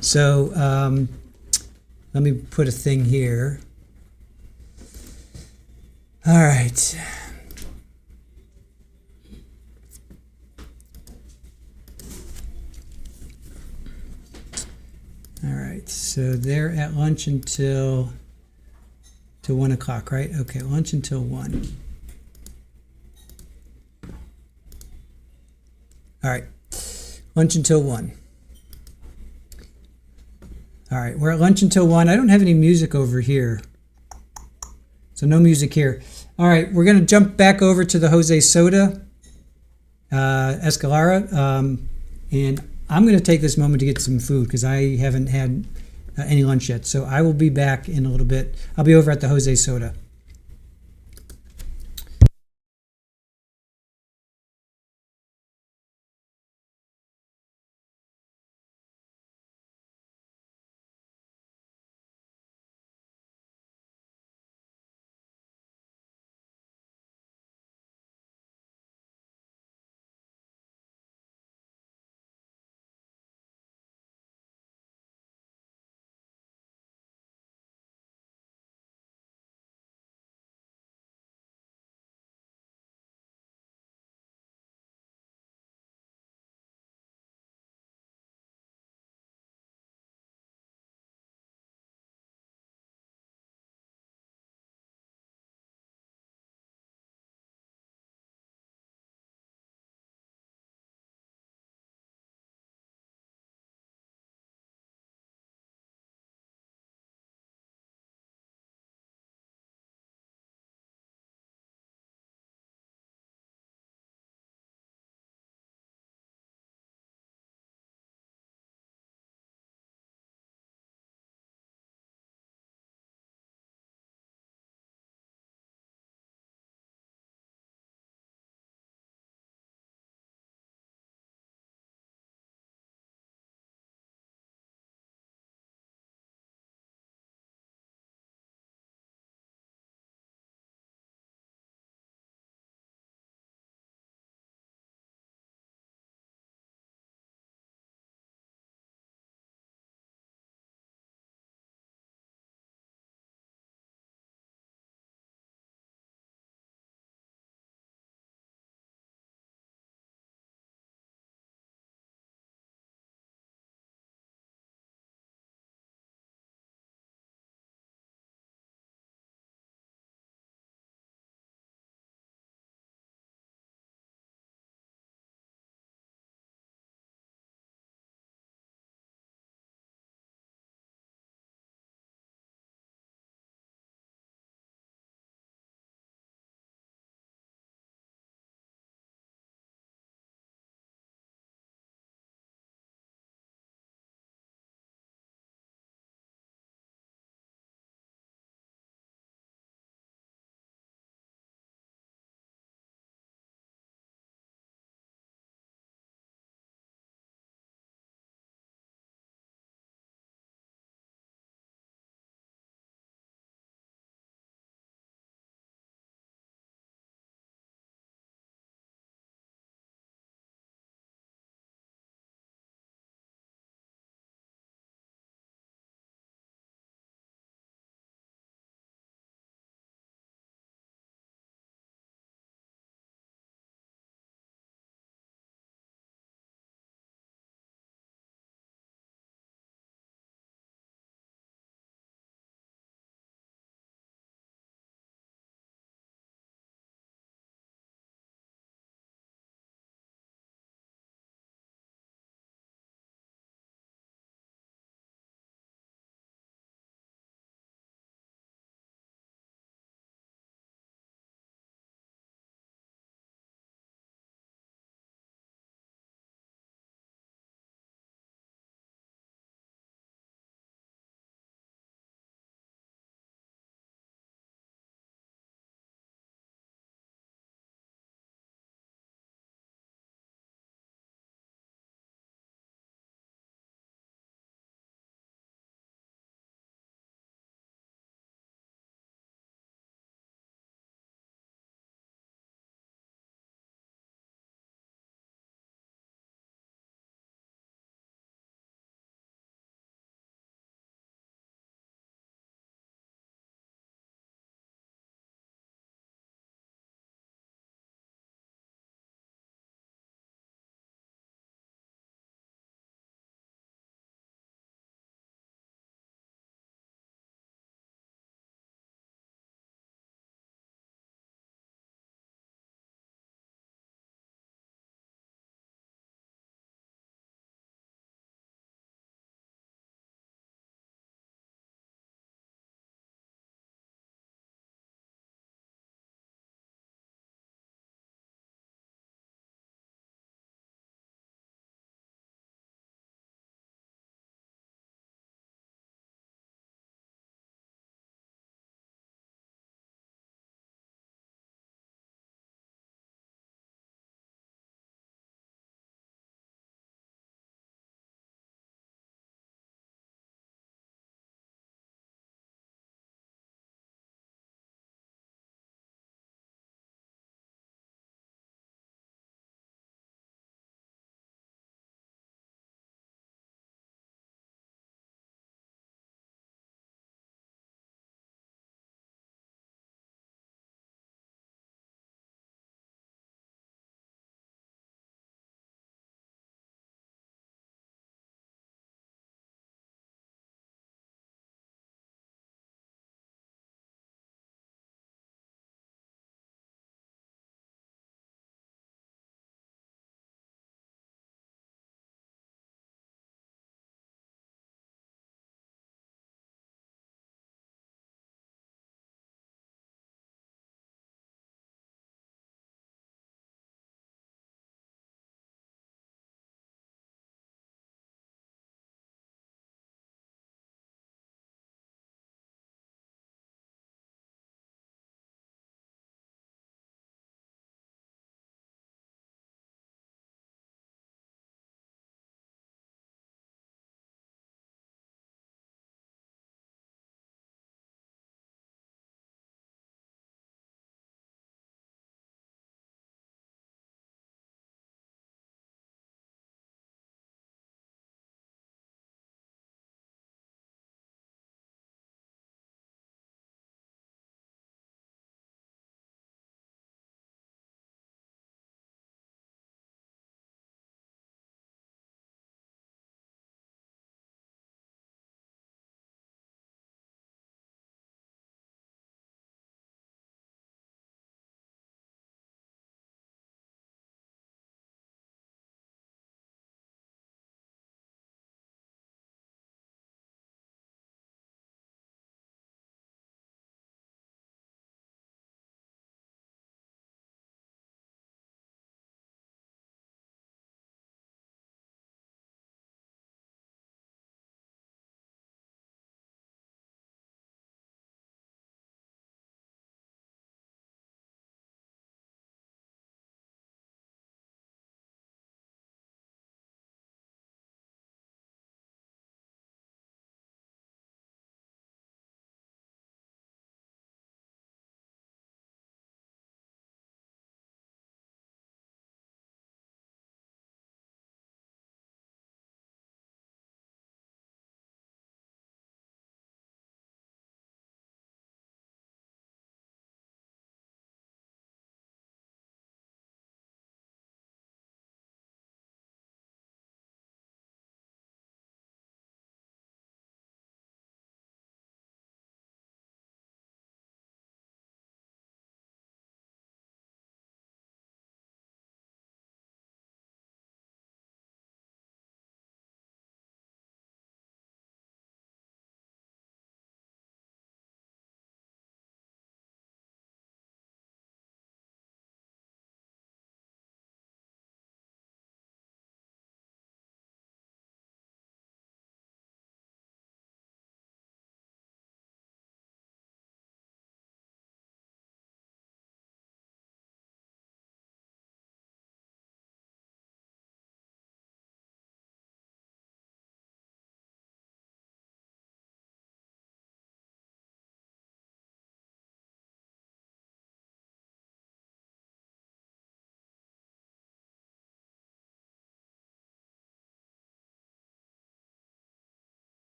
So let me put a thing here. All right. All right, so they're at lunch until 1 o'clock, right? Okay, lunch until 1. All right, lunch until 1. All right, we're at lunch until 1. I don't have any music over here, so no music here. All right, we're going to jump back over to the Jose Soda Escalara, and I'm going to take this moment to get some food because I haven't had any lunch yet. So I will be back in a little bit. I'll be over at the Jose Soda.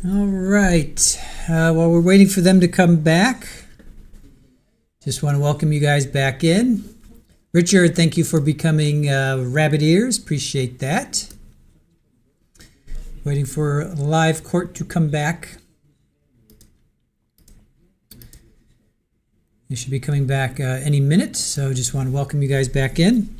All right. While we're waiting for them to come back, just want to welcome you guys back in. Richard, thank you for becoming Rabbit Ears. Appreciate that. Waiting for live court to come back. They should be coming back any minute, so just want to welcome you guys back in.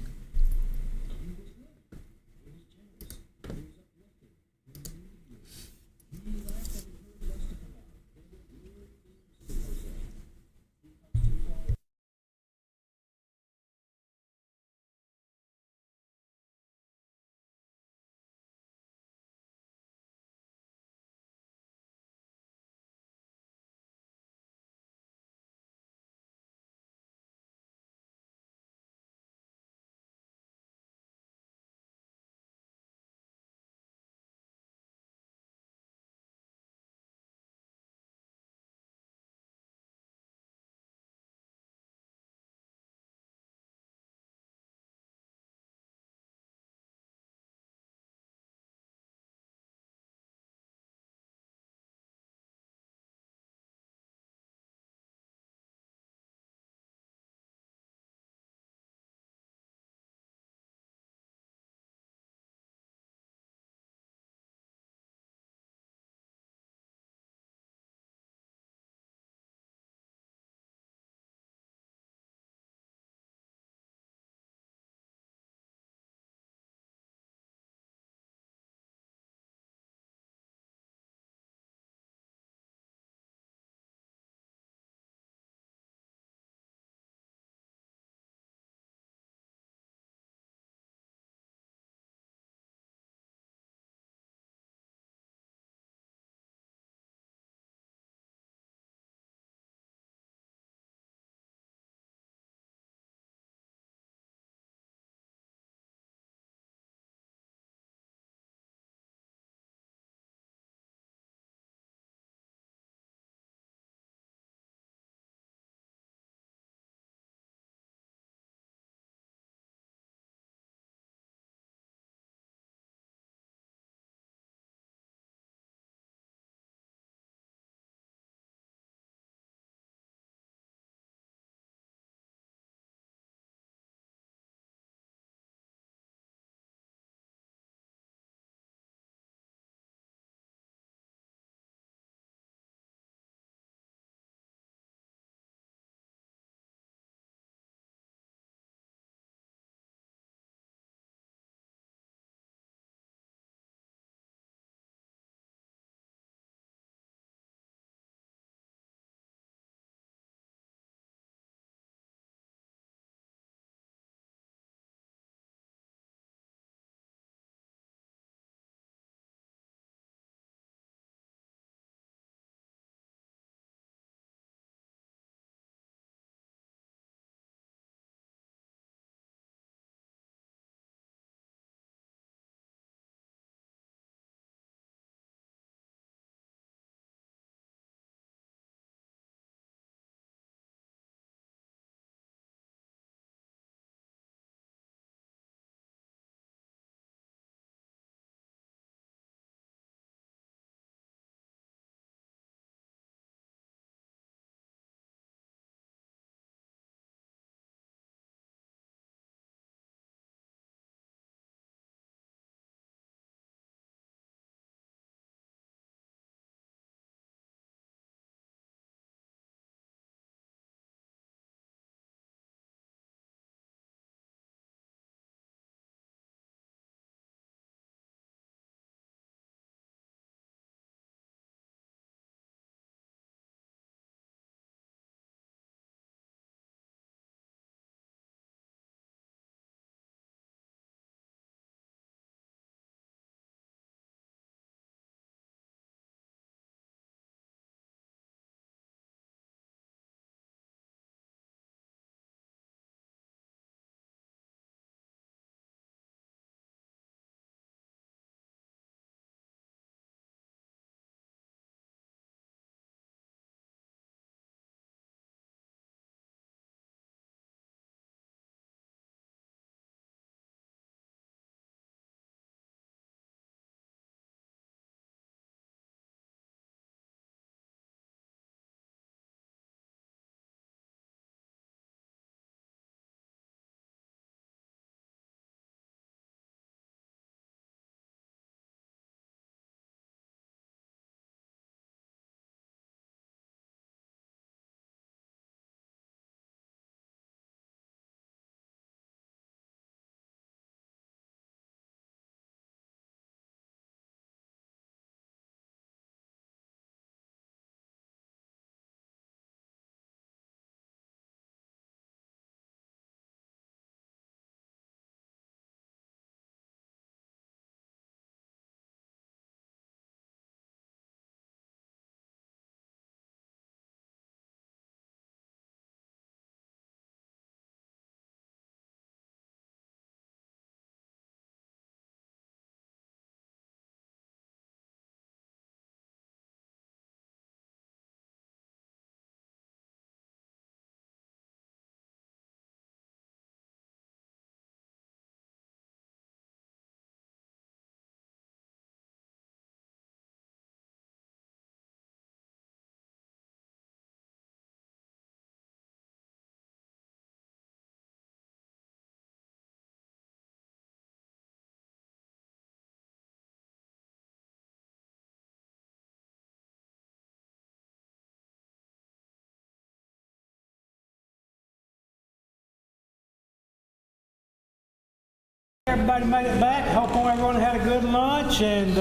everybody made it back. Hope everyone had a good lunch, and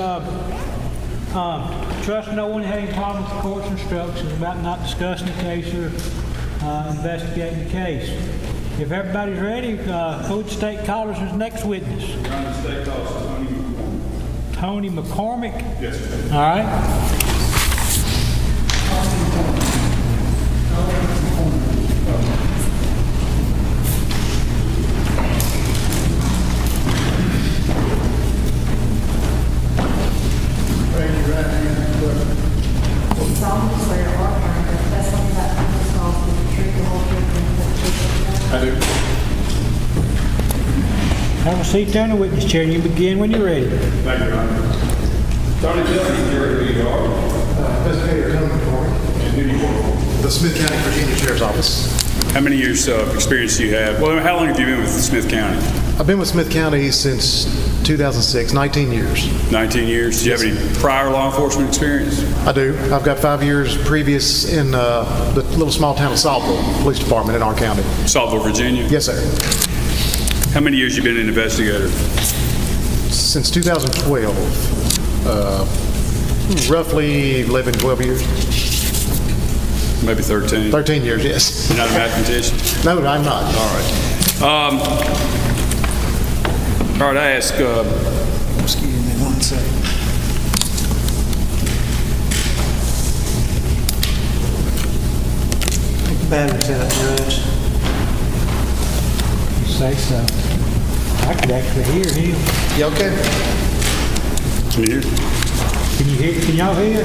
trust no one had any problems with the court's instructions about not discussing the case or investigating the case. If everybody's ready, who would state callers as next witness? State cause Tony McCormick? Yes, sir. All right. solemnly swear or affirm that the testimony about this cause will be the truth, the whole truth, and nothing but the truth. I do. Have a seat there in the witness chair, and you begin when you're ready. Thank you, Your Honor. Tony, tell me who you are. Investigator Tony McCormick, And who you work for. the Smith County, Virginia Sheriff's Office. How many years of experience do you have? Well, how long have you been with Smith County? I've been with Smith County since 2006, 19 years. 19 years. Do you have any prior law enforcement experience? I do. I've got 5 years previous in the little small town of Saltville Police Department in our county. Saltville, Virginia? Yes, sir. How many years you been an investigator? Since 2012, roughly 11, 12 years. Maybe 13. 13 years, yes. You're not a mathematician? No, I'm not. All right, I ask, Excuse me one second. Battery's out, Judge. You say so. I could actually hear him. You okay? can you hear? Can you hear? Can y'all hear?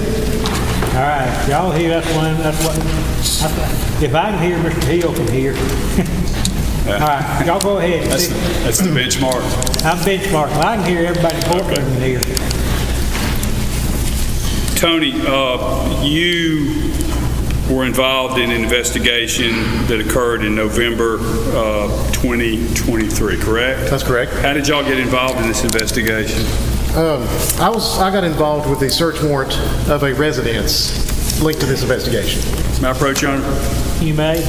All right, y'all hear? That's what. If I can hear, Mr. Hill can hear. All right, y'all go ahead. That's the benchmark. I'm benchmarking. I can hear everybody in the courtroom here. Tony, you were involved in an investigation that occurred in November 2023, correct? That's correct. How did y'all get involved in this investigation? I got involved with the search warrant of a residence linked to this investigation. May I approach you, Honor? You may.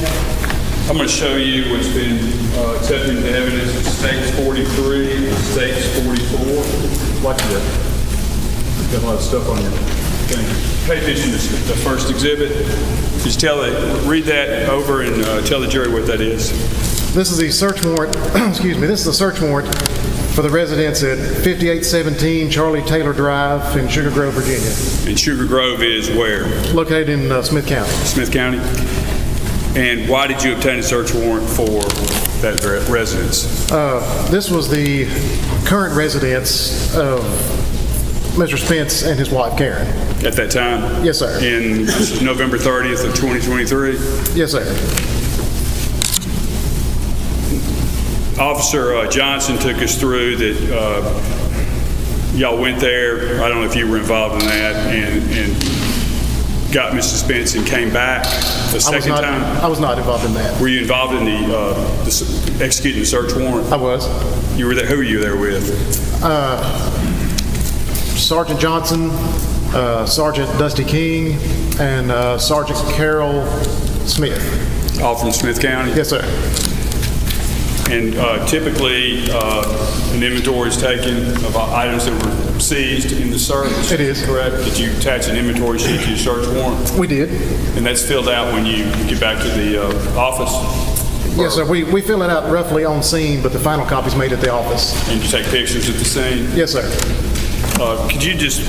I'm going to show you what's been accepted into evidence. It states 43, it states 44. Like that. Got a lot of stuff on your thing. Pay attention to the first exhibit. Just read that over and tell the jury what that is. This is the search warrant, excuse me, this is the search warrant for the residence at 5817 Charlie Taylor Drive in Sugar Grove, Virginia. And Sugar Grove is where? Located in Smith County. Smith County. And why did you obtain a search warrant for that residence? This was the current residence of Mr. Spence and his wife, Karen. At that time? Yes, sir. In November 30th of 2023? Yes, sir. Officer Johnson took us through that y'all went there. I don't know if you were involved in that, and got Mr. Spence and came back a second time? I was not involved in that. Were you involved in the executing the search warrant? I was. You were there. Who were you there with? Sergeant Johnson, Sergeant Dusty King, and Sergeant Carol Smith. All from Smith County? Yes, sir. And typically, an inventory is taken of items that were seized in the search? It is. Correct? Did you attach an inventory sheet to your search warrant? We did. And that's filled out when you get back to the office? Yes, sir. We fill it out roughly on scene, but the final copy's made at the office. And you take pictures at the scene? Yes, sir. Could you just,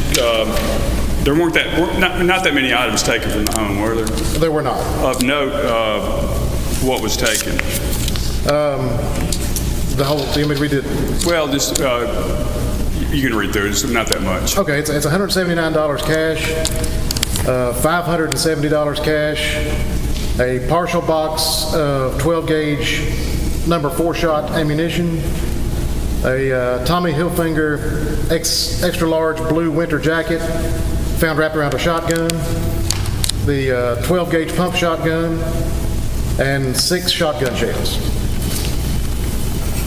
there weren't not that many items taken from the home, were there? There were not. Of note, what was taken? The whole, do you want me to read it? Well, just, you can read through it, it's not that much. Okay, it's $179 cash, $570 cash, a partial box of 12-gauge number 4-shot ammunition, a Tommy Hilfiger extra large blue winter jacket found wrapped around a shotgun, the 12-gauge pump shotgun, and 6 shotgun shells.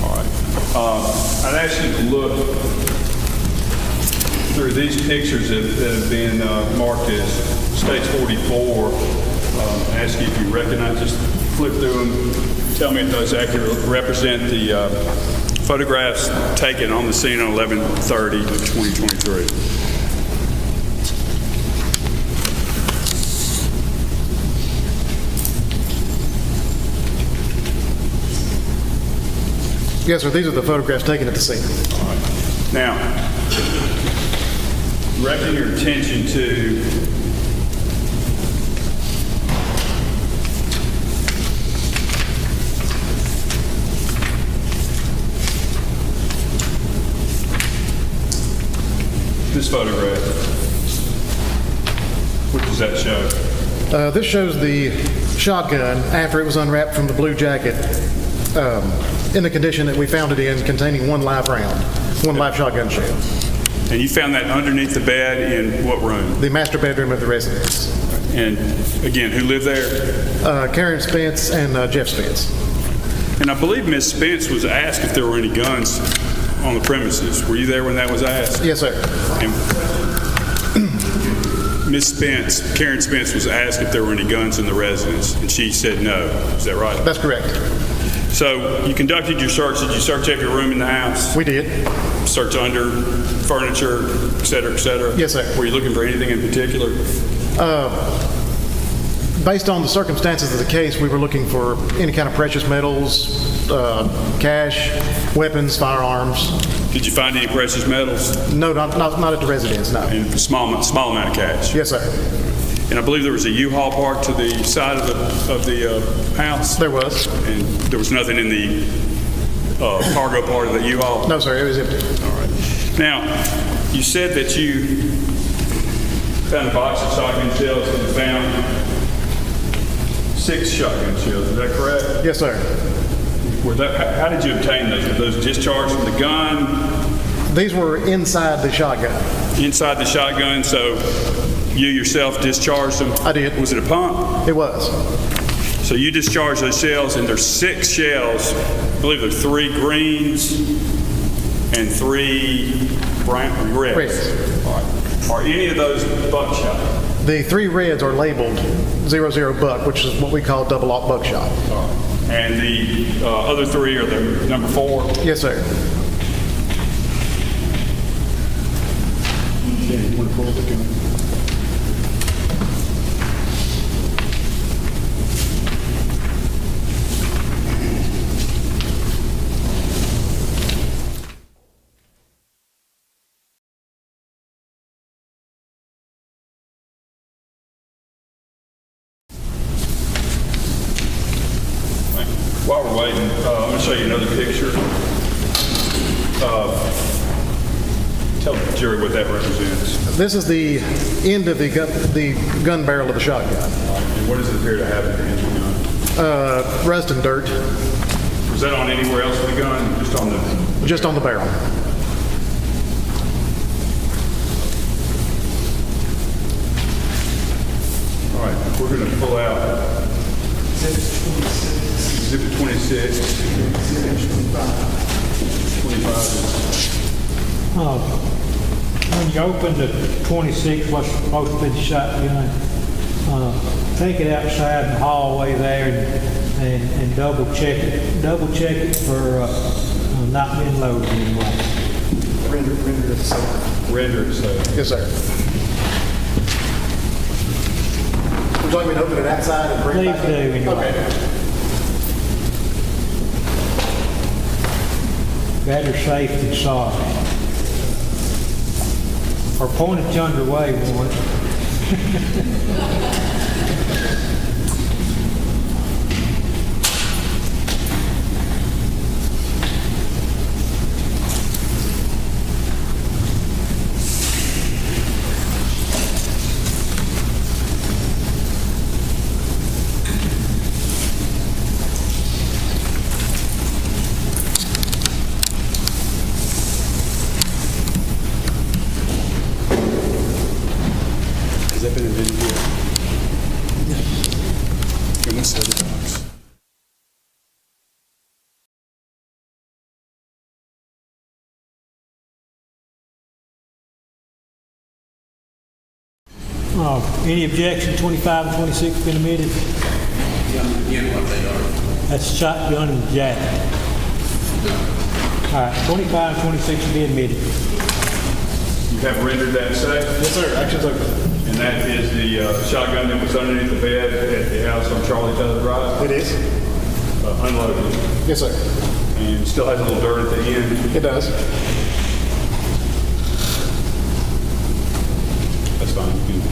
All right. I'd ask you to look through these pictures that have been marked as States 44. Ask you if you recognize, just flip through them. Tell me if those accurately represent the photographs taken on the scene on 11/30/2023. Yes, sir, these are the photographs taken at the scene. Now, directing your attention to this photograph. What does that show? This shows the shotgun after it was unwrapped from the blue jacket, in the condition that we found it in, containing one live round, one live shotgun shell. And you found that underneath the bed in what room? The master bedroom of the residence. And again, who lived there? Karen Spence and Jeff Spence. And I believe Ms. Spence was asked if there were any guns on the premises. Were you there when that was asked? Yes, sir. And Ms. Spence, Karen Spence, was asked if there were any guns in the residence, and she said no. Is that right? That's correct. So you conducted your search. Did you search every room in the house? We did. Search under furniture, et cetera, et cetera? Yes, sir. Were you looking for anything in particular? Based on the circumstances of the case, we were looking for any kind of precious metals, cash, weapons, firearms. Did you find any precious metals? No, not at the residence, no. And a small amount of cash? Yes, sir. And I believe there was a U-Haul parked to the side of the house? There was. And there was nothing in the cargo part of the U-Haul? No, sir, it was empty. All right. Now, you said that you found a box of shotgun shells and you found 6 shotgun shells. Is that correct? Yes, sir. How did you obtain those? Were those discharged from the gun? These were inside the shotgun. Inside the shotgun, so you yourself discharged them? I did. Was it a pump? It was. So you discharged those shells, and there's 6 shells. I believe there's 3 greens and 3 reds. Reds. All right. Are any of those buckshot? The 3 reds are labeled 00 buck, which is what we call double aught buckshot. All right. And the other 3 are the number 4? Yes, sir. You want to pull the gun? While we're waiting, I'm going to show you another picture. Tell the jury what that represents. This is the end of the gun barrel of the shotgun. And what does it appear to have in the engine gun? Rust and dirt. Was that on anywhere else in the gun? Just on the... Just on the barrel. All right, we're going to pull out Exhibit 26. 25. When you open the 26, what's supposed to be the shotgun, take it outside in the hallway there and double check it. Double check it for not being loaded anyway. Render it safe. Render it safe. Yes, sir. Would you like me to open it outside and bring it Please back do. in? Anyway. Okay. Better safe than sorry. Or point it yonder way, boy. Has that been invented yet? Yeah. And what's the other box? Any objection, 25 and 26 been admitted? Again, what they are. That's shotgun and jacket. All right, 25 and 26 will be admitted. You have rendered that safe? Yes, sir. Action's open. And that is the shotgun that was underneath the bed at the house on Charlie Taylor Drive? It is? Unloaded. Yes, sir. And still has a little dirt at the end? It does. That's fine. You can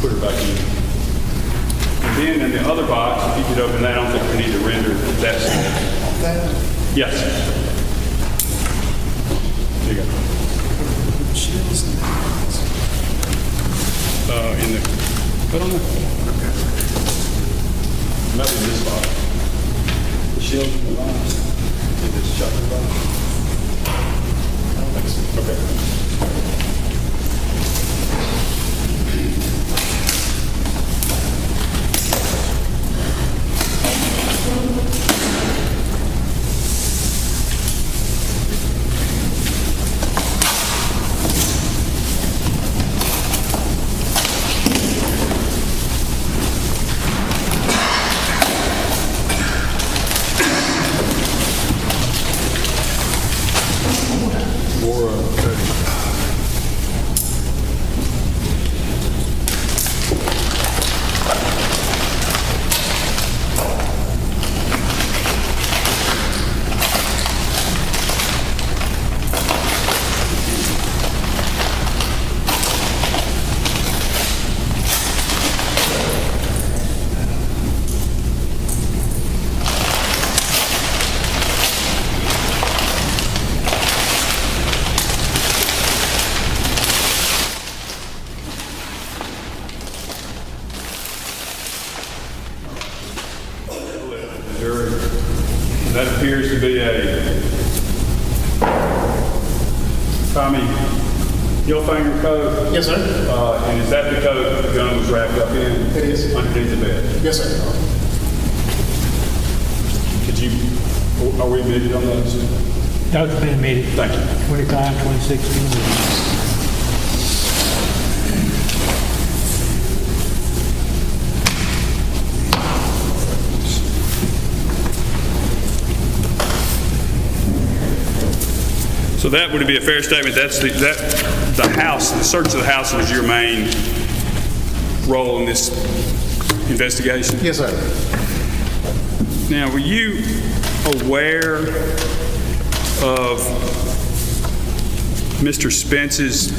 put her back in. And then in the other box, if you could open that, I don't think we need to render that safe. Yes. There you go. In the, put on there. Okay. Maybe in this box. The shield in the box. Is this shotgun box? I don't think so. Okay. That appears to be a Tommy Hilfiger coat. Yes, sir. And is that the coat that the gun was wrapped up in? It is. Underneath the bed? Yes, sir. Could you, are we admitted on those? Those have been admitted. Thank you. 25, 26 have been admitted. So that would be a fair statement. That's the house, the search of the house was your main role in this investigation? Yes, sir. Now, were you aware of Mr. Spence's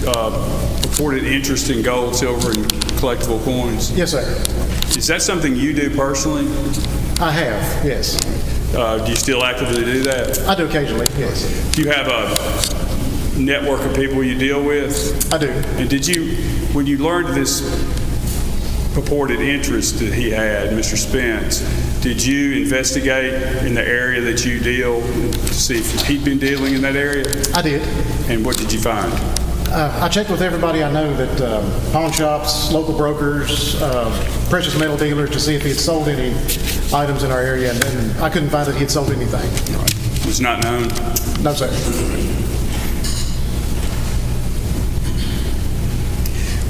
purported interest in gold, silver, and collectible coins? Yes, sir. Is that something you do personally? I have, yes. Do you still actively do that? I do occasionally, yes. Do you have a network of people you deal with? I do. And did you, when you learned of this purported interest that he had, Mr. Spence, did you investigate in the area that you deal to see if he'd been dealing in that area? I did. And what did you find? I checked with everybody I know, that pawn shops, local brokers, precious metal dealers, to see if he had sold any items in our area, and I couldn't find that he had sold anything. It was not known? No, sir.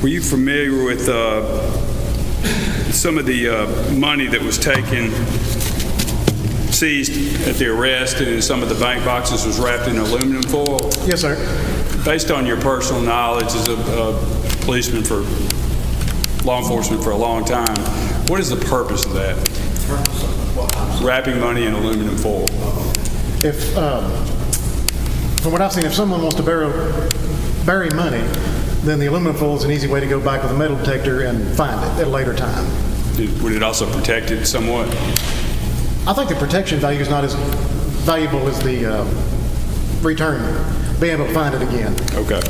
Were you familiar with some of the money that was taken, seized at the arrest, and in some of the bank boxes was wrapped in aluminum foil? Yes, sir. Based on your personal knowledge as a policeman for law enforcement for a long time, what is the purpose of that? Wrapping money in aluminum foil. If, from what I've seen, if someone wants to bury money, then the aluminum foil is an easy way to go back with a metal detector and find it at a later time. Would it also protect it somewhat? I think the protection value is not as valuable as the return, being able to find it again. Okay.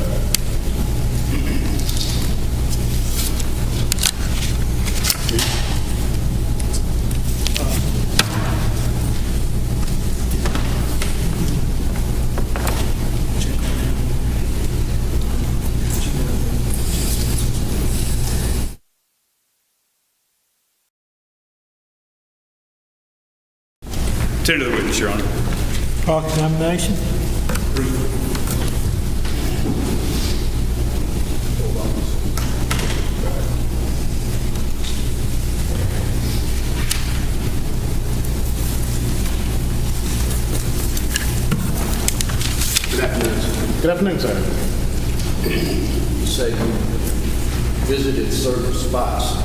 Tender the witness, Your Honor. Cross-examination. Good afternoon, sir. You say you visited certain spots to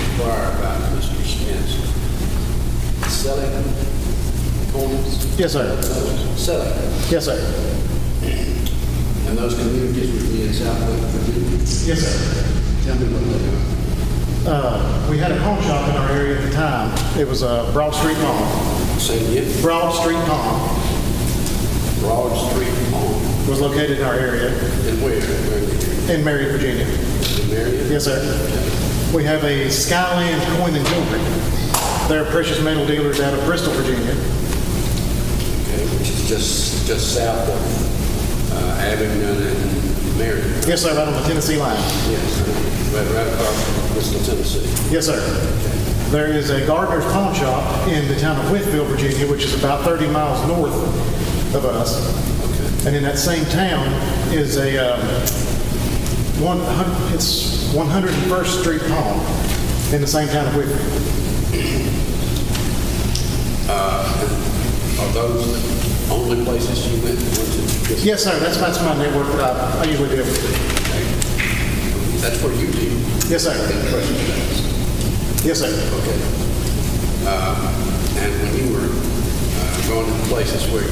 inquire about Mr. Spence selling homes? Yes, sir. Selling. Yes, sir. And those communities would be in Southwest Virginia? Yes, sir. Tell me what they are. We had a pawn shop in our area at the time. It was Broad Street Pawn. Say it again? Broad Street Pawn Broad Street Home. was located in our area And where? Where? in Marion, Virginia. In Marion? Yes, sir. We have a Skyland Coin and Jewelry. They're precious metal dealers out of Bristol, Virginia. Okay, which is just south of Abingdon and Marion. Yes, sir, right on the Tennessee line. Yes, right across Bristol, Tennessee. Yes, sir. There is a Gardner's Pawn Shop in the town of Whitfield, Virginia, which is about 30 miles north of us. And in that same town is a it's 101st Street Pawn in the same town of Whitfield. Are those the only places you went to? Yes, sir. That's my network that I usually deal with. That's where you deal? Yes, sir. In precious metals? Yes, sir. Okay. And when you were going to the places where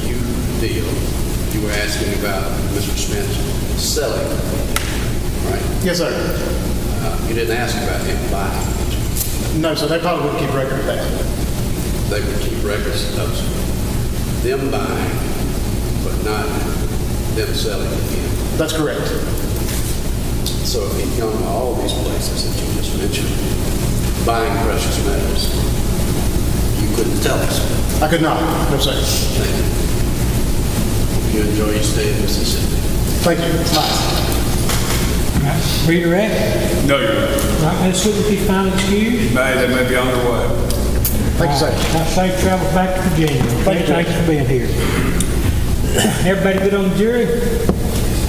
you deal, you were asking about Mr. Spence selling, right? Yes, sir. You didn't ask about him buying. No, so they probably would keep record of that. They would keep records of them buying, but not them selling again. That's correct. So if he'd gone to all these places that you just mentioned, buying precious metals, you couldn't tell us. I could not. No, sir. Thank you. You enjoy your stay in Mississippi. Thank you. It's nice. Redirect? No, Your Honor. Right, Ms. Whitney, please find excuse. They may be on their way. Thank you, sir. Have safe travels back to Virginia. Thank you. Thanks for being here. Everybody good on the jury?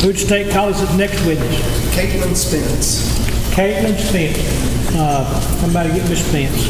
Who'd state call us as next witness? Caitlin Spence. Caitlin Spence. Somebody get Miss Spence.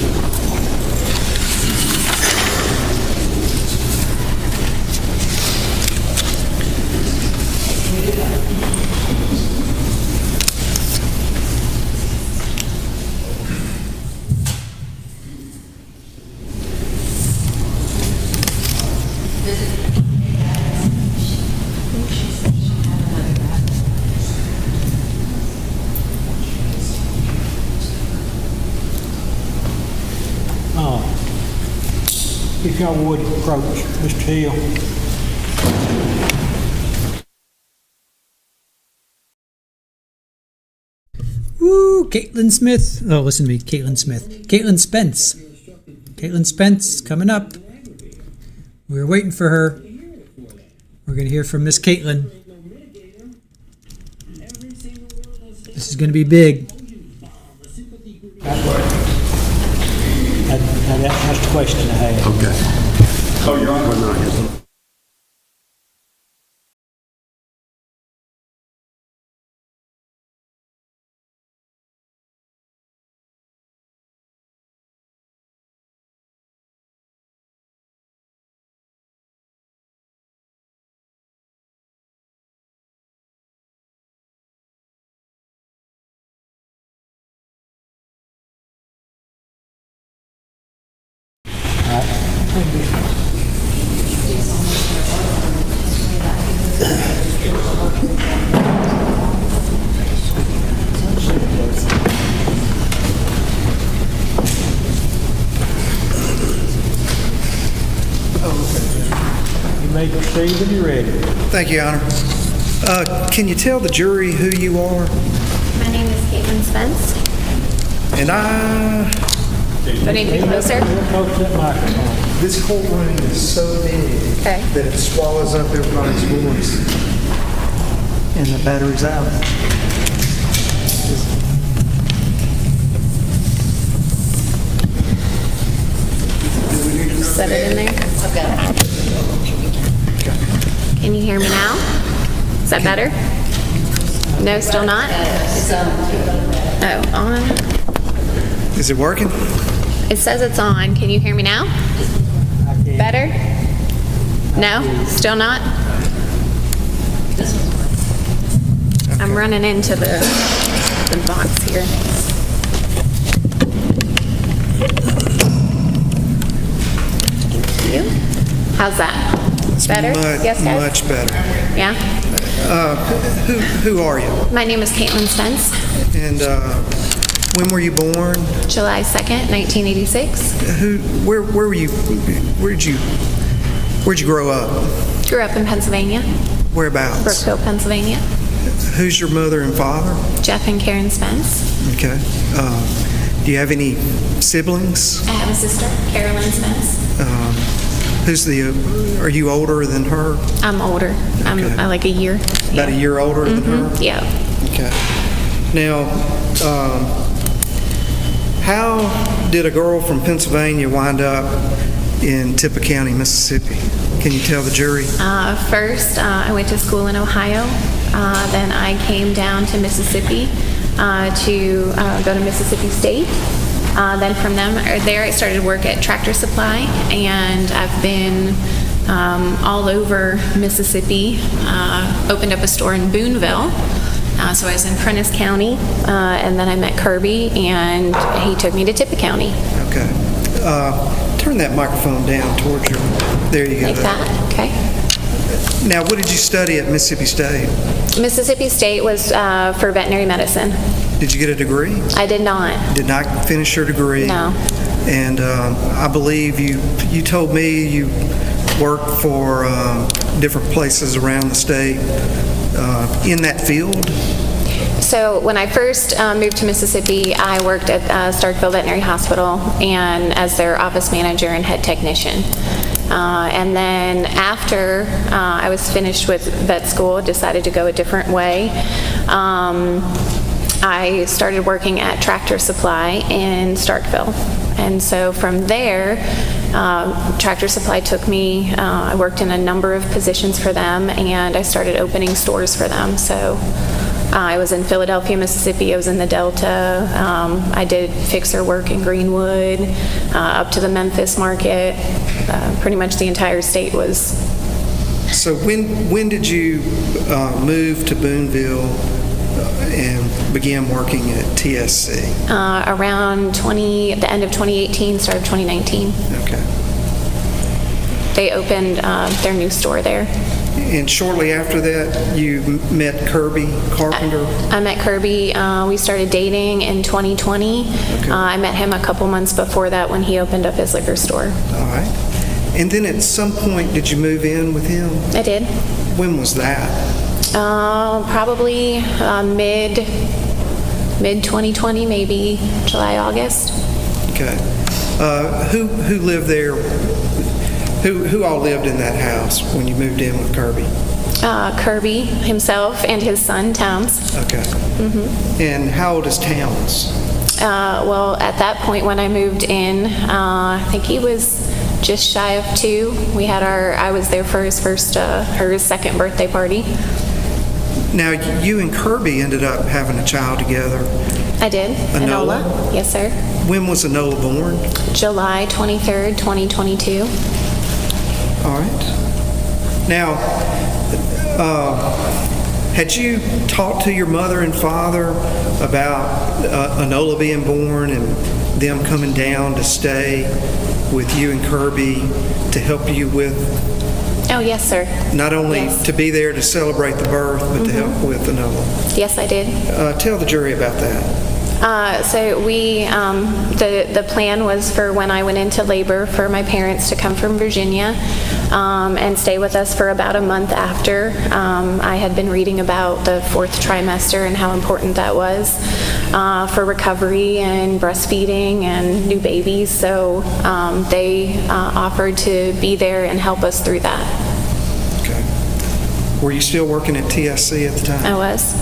If y'all would approach Mr. Hill. Woo, Caitlin Smith. Oh, listen to me, Caitlin Smith. Caitlin Spence. Caitlin Spence coming up. We were waiting for her. We're going to hear from Miss Caitlin. This is going to be big. That's the question I had. Okay. Oh, Your Honor. You may proceed when you're ready. Thank you, Your Honor. Can you tell the jury who you are? My name is Caitlin Spence. And Do I need to be closer? Close to that microphone. this courtroom is so big Okay. that it swallows up everybody's voice. And the battery's out. Set it in there. I've got it. Can you hear me now? Is that better? No, still not? Oh, on. Is it working? It says it's on. Can you hear me now? Better? No? Still not? I'm running into the box here. Thank you. How's that? Better? Yes, guys? Much better. Yeah? Who are you? My name is Caitlin Spence. And when were you born? July 2nd, 1986. Where were you? Where'd you grow up? Grew up in Pennsylvania, Whereabouts? Brookfield, Pennsylvania. Who's your mother and father? Jeff and Karen Spence. Okay. Do you have any siblings? I have a sister, Carolyn Spence. Are you older than her? I'm older. I'm Okay. like a year. About a year older than her? Yeah. Okay. Now, how did a girl from Pennsylvania wind up in Tippah County, Mississippi? Can you tell the jury? First, I went to school in Ohio. Then I came down to Mississippi to go to Mississippi State. Then from there, I started work at Tractor Supply, and I've been all over Mississippi. Opened up a store in Boonville. So I was in Prentiss County, and then I met Kirby, and he took me to Tippah County. Okay. Turn that microphone down towards you. There you go. Like that, okay. Now, what did you study at Mississippi State? Mississippi State was for veterinary medicine. Did you get a degree? I did not. Did not finish your degree? No. And I believe you told me you worked for different places around the state in that field? So when I first moved to Mississippi, I worked at Starkville Veterinary Hospital and as their office manager and head technician. And then after I was finished with vet school, decided to go a different way. I started working at Tractor Supply in Starkville. And so from there, Tractor Supply took me, I worked in a number of positions for them, and I started opening stores for them. So I was in Philadelphia, Mississippi, I was in the Delta, I did fixer work in Greenwood, up to the Memphis market, pretty much the entire state was. So when did you move to Boonville and began working at TSC? Around the end of 2018, start of 2019. Okay. They opened their new store there. And shortly after that, you met Kirby Carpenter? I met Kirby. We started dating in 2020. Okay. I met him a couple months before that when he opened up his liquor store. All right. And then at some point, did you move in with him? I did. When was that? Probably mid 2020, maybe July, August. Okay. Who lived there? Who all lived in that house when you moved in with Kirby? Kirby himself and his son, Towns. Okay. Mm-hmm. And how old is Towns? Well, at that point when I moved in, I think he was just shy of 2. I was there for his his second birthday party. Now, you and Kirby ended up having a child together. I did. Enola? Yes, sir. When was Enola born? July 23rd, 2022. All right. Now, had you talked to your mother and father about Enola being born and them coming down to stay with you and Kirby to help you with? Oh, yes, sir. Not only Yes. to be there to celebrate the birth, but to help with Enola. Yes, I did. Tell the jury about that. So we, the plan was for when I went into labor for my parents to come from Virginia and stay with us for about a month after. I had been reading about the 4th trimester and how important that was for recovery and breastfeeding and new babies. So they offered to be there and help us through that. Okay. Were you still working at TSC at the time? I was.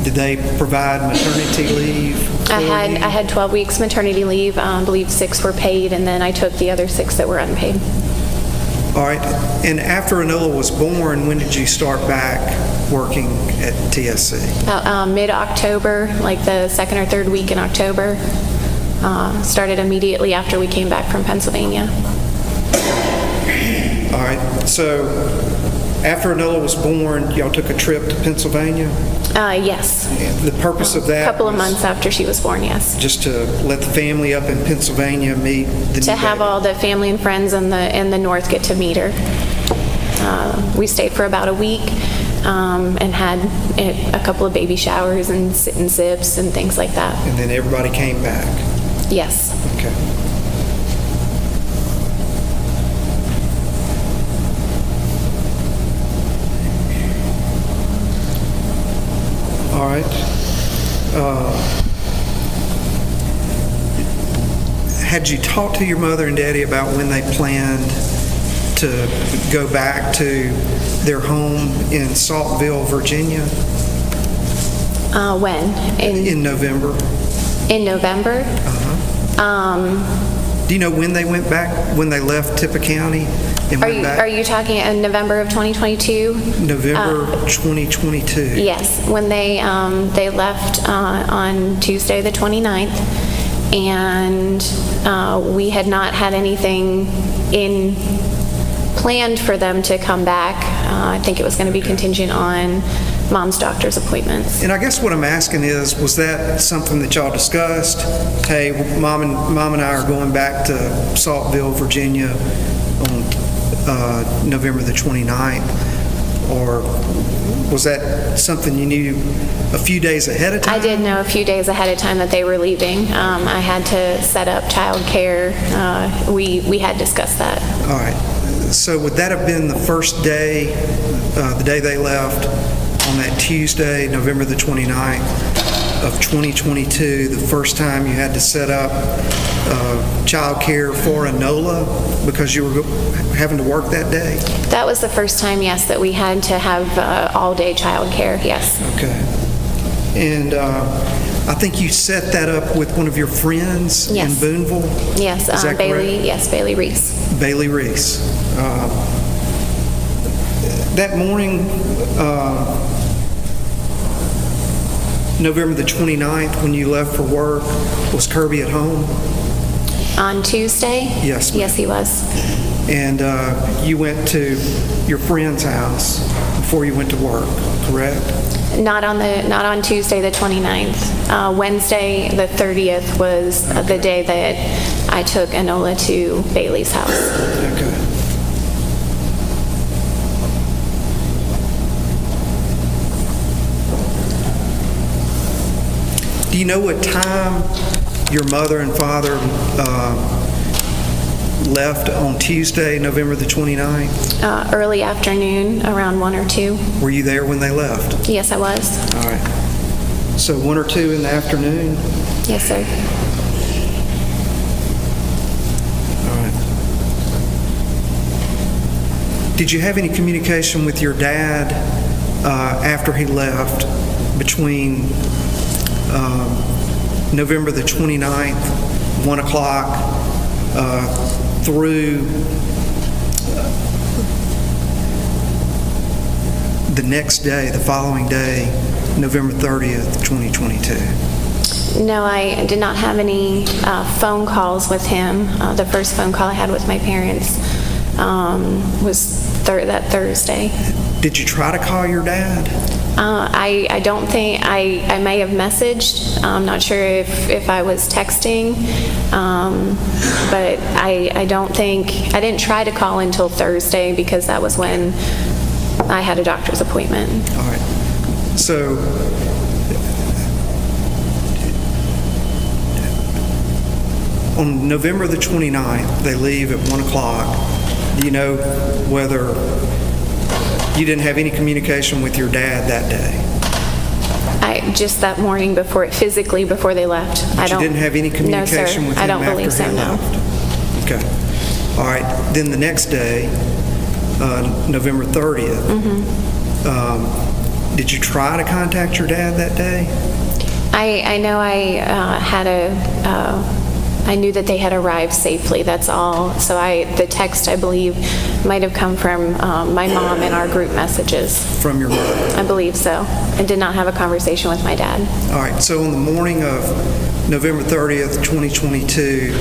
Did they provide maternity leave for I you? had 12 weeks maternity leave. I believe 6 were paid, and then I took the other 6 that were unpaid. All right. And after Enola was born, when did you start back working at TSC? Mid-October, like the 2nd or 3rd week in October. Started immediately after we came back from Pennsylvania. All right. So after Enola was born, y'all took a trip to Pennsylvania? Yes. The purpose of that? A couple of was months after she was born, yes. Just to let the family up in Pennsylvania meet the To new have baby? all the family and friends in the north get to meet her. We stayed for about a week and had a couple of baby showers and sit and zips and things like that. And then everybody came back? Yes. Okay. All right. Had you talked to your mother and daddy about when they planned to go back to their home in Saltville, Virginia? When? In November? In November? Do you know when they went back, when they left Tippah County and went back? Are you talking in November of 2022? November 2022. Yes, when they left on Tuesday the 29th, and we had not had anything planned for them to come back. I think it was going to be contingent on Mom's doctor's appointments. And I guess what I'm asking is, was that something that y'all discussed? Hey, Mom and I are going back to Saltville, Virginia on November the 29th. Or was that something you knew a few days ahead of time? I did know a few days ahead of time that they were leaving. I had to set up childcare. We had discussed that. All right. So would that have been the first day, the day they left, on that Tuesday, November the 29th of 2022, the first time you had to set up childcare for Enola because you were having to work that day? That was the first time, yes, that we had to have all-day childcare, yes. Okay. And I think you set that up with one of your friends Yes. in Boonville? Yes, Is that Bailey, correct? yes, Bailey Reese. Bailey Reese. That morning, November the 29th, when you left for work, was Kirby at home? On Tuesday? Yes, ma'am. Yes, he was. And you went to your friend's house before you went to work, correct? Not on Tuesday, the 29th. Wednesday, the 30th was the day that I took Enola to Bailey's house. Okay. Do you know what time your mother and father left on Tuesday, November the 29th? Early afternoon, around 1 or 2. Were you there when they left? Yes, I was. All right. So 1 or 2 in the afternoon? Yes, sir. All right. Did you have any communication with your dad after he left between November the 29th, 1 o'clock, through the next day, the following day, November 30th, 2022? No, I did not have any phone calls with him. The first phone call I had with my parents was that Thursday. Did you try to call your dad? I don't think, I may have messaged. I'm not sure if I was texting, but I don't think, I didn't try to call until Thursday because that was when I had a doctor's appointment. All right. So, on November the 29th, they leave at 1 o'clock. Do you know whether you didn't have any communication with your dad that day? Just that morning before physically before they left. But you didn't have any communication with him I don't after believe so, he no. left? Okay. All right. Then the next day, November 30th, did you try to contact your dad that day? I know I knew that they had arrived safely, that's all. So the text, I believe, might have come from my mom in our group messages. From your mother? I believe so. I did not have a conversation with my dad. All right, so on the morning of November 30th, 2022,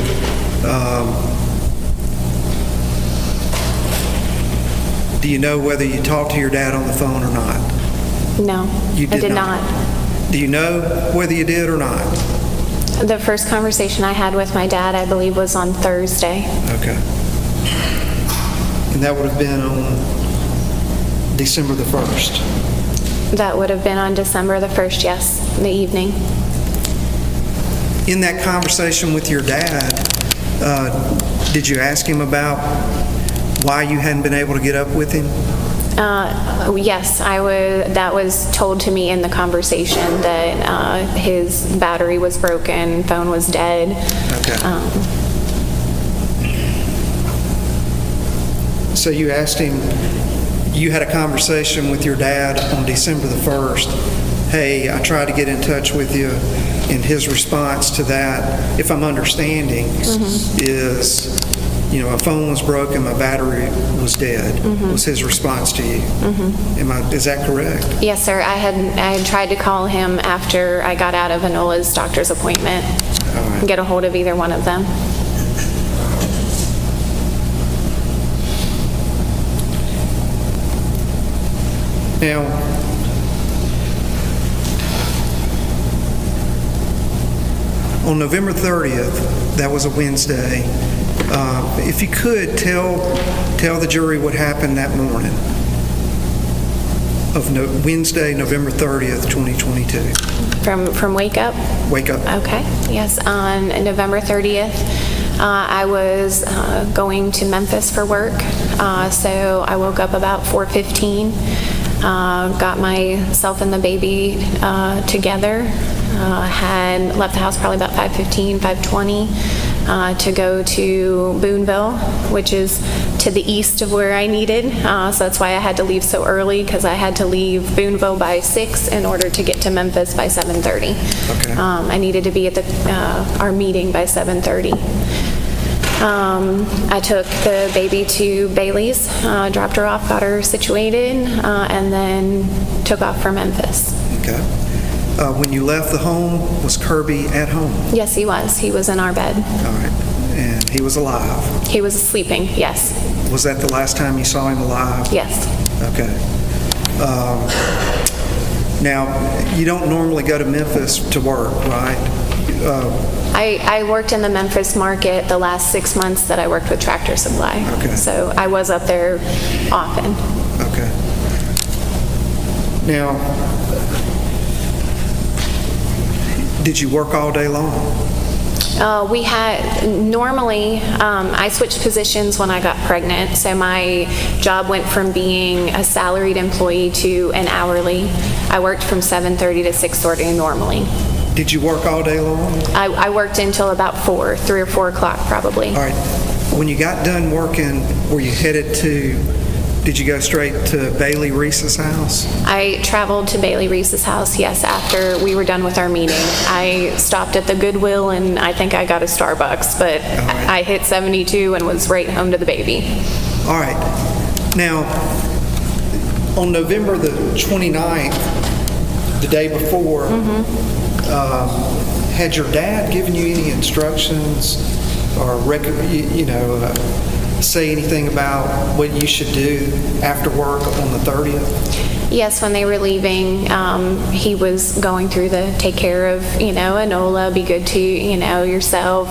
Do you know whether you talked to your dad on the phone or not? No, You I did not. Do you know whether you did or not? The first conversation I had with my dad, I believe, was on Thursday. Okay. And that would have been on December the 1st. That would have been on December the 1st, yes, in the evening. In that conversation with your dad, did you ask him about why you hadn't been able to get up with him? Yes, that was told to me in the conversation that his battery was broken, phone was dead. Okay. So you asked him, you had a conversation with your dad on December the 1st. Hey, I tried to get in touch with you. And his response to that, if I'm understanding, is, a phone was broken, my battery was dead, was his response to you. Is that correct? Yes, sir. I had tried to call him after I got out of Enola's doctor's appointment and get a hold of either one of them. Now, on November 30th, that was a Wednesday, if you could tell the jury what happened that morning of Wednesday, November 30th, 2022. From Wake Up? Wake Up. Okay. Yes, on November 30th, I was going to Memphis for work, so I woke up about 4:15, got myself and the baby together, had left the house probably about 5:15, 5:20 to go to Boonville, which is to the east of where I needed, so that's why I had to leave so early, because I had to leave Boonville by 6 in order to get to Memphis by 7:30. Okay. I needed to be at our meeting by 7:30. I took the baby to Bailey's, dropped her off, got her situated, and then took off for Memphis. Okay. When you left the home, was Kirby at home? Yes, he was. He was in our bed. All right. And he was alive? He was sleeping, yes. Was that the last time you saw him alive? Yes. Okay. Now, you don't normally go to Memphis to work, right? I worked in the Memphis market the last 6 months that I worked with Tractor Supply. Okay. So I was up there often. Okay. Now, did you work all day long? Normally, I switched positions when I got pregnant, so my job went from being a salaried employee to an hourly. I worked from 7:30 to 6:30 normally. Did you work all day long? I worked until about 3 or 4 o'clock probably. All right. When you got done working, were you headed to, did you go straight to Bailey Reese's house? I traveled to Bailey Reese's house, yes, after we were done with our meeting. I stopped at the Goodwill and I think I got a Starbucks, but I hit 72 and was right home to the baby. All right. Now, on November the 29th, the day before, had your dad given you any instructions or say anything about what you should do after work on the 30th? Yes, when they were leaving, he was going through take care of, Enola, be good to, yourself,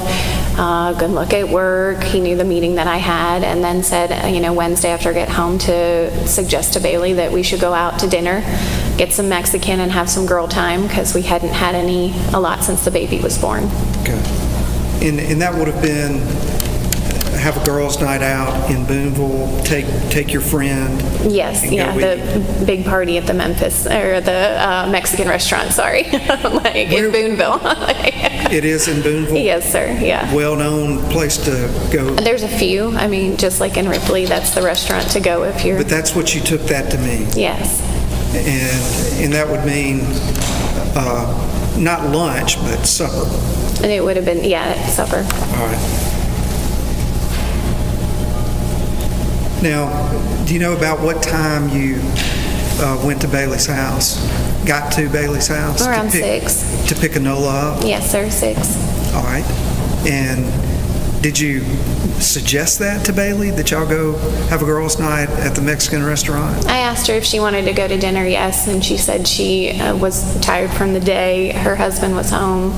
good look at work. He knew the meeting that I had, and then said, Wednesday after I get home to suggest to Bailey that we should go out to dinner, get some Mexican and have some girl time, because we hadn't had a lot since the baby was born. Okay. And that would have been have a girls' night out in Boonville, take your friend. Yes, yeah, the big party at the Memphis, or the Mexican restaurant, sorry, in Boonville. It is in Boonville? Yes, sir, yeah. Well-known place to go? There's a few. Just like in Ripley, that's the restaurant to go if you're... But that's what you took that to mean? Yes. And that would mean not lunch, but supper? And it would have been, supper. All right. Now, do you know about what time you went to Bailey's house? Got to Bailey's house? Around 6. To pick Enola up? Yes, sir, 6. All right. And Did you suggest that to Bailey, that y'all go have a girls' night at the Mexican restaurant? I asked her if she wanted to go to dinner, yes, and she said she was tired from the day. Her husband was home,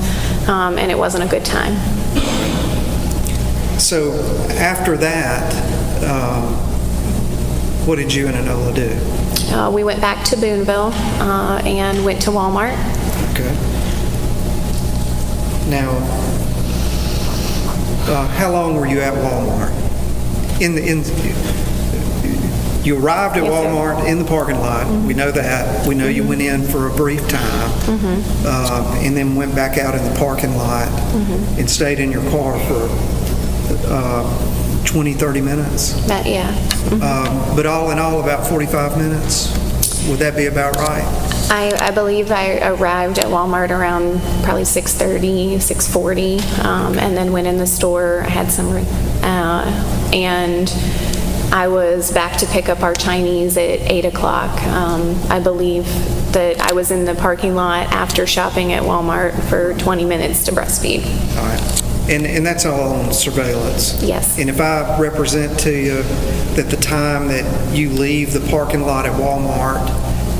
and it wasn't a good time. So after that, what did you and Enola do? We went back to Boonville and went to Walmart. Okay. Now, how long were you at Walmart? You arrived at Yes, sir. Walmart in the parking lot. We know that. We know you went in for a brief time, and then went back out in the parking lot and stayed in your car for 20, 30 minutes. Yeah. But all in all, about 45 minutes. Would that be about right? I believe I arrived at Walmart around probably 6:30, 6:40, and then went in the store. I had some, and I was back to pick up our Chinese at 8 o'clock. I believe that I was in the parking lot after shopping at Walmart for 20 minutes to breastfeed. All right. And that's all on surveillance? Yes. And if I represent to you that the time that you leave the parking lot at Walmart,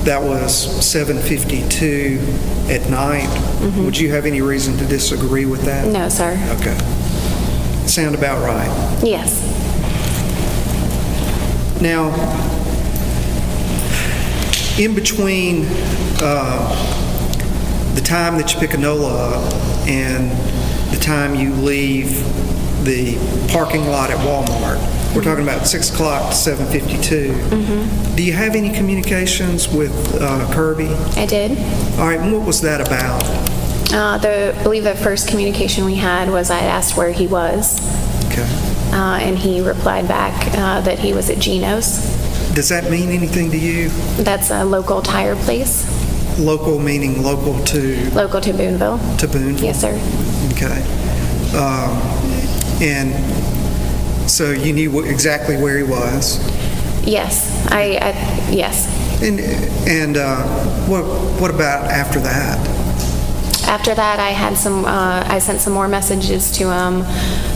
that was 7:52 at night, would you have any reason to disagree with that? No, sir. Okay. Sound about right? Yes. Now, in between the time that you pick Enola up and the time you leave the parking lot at Walmart, we're talking about 6 o'clock to 7:52. Do you have any communications with Kirby? I did. All right, and what was that about? I believe the first communication we had was I asked where he was, Okay. and he replied back that he was at Gino's. Does that mean anything to you? That's a local tire place. Local meaning local to Local to Boonville. Boonville? Yes, sir. Okay. And so you knew exactly where he was? Yes. Yes. And what about after that? After that, I sent some more messages to him.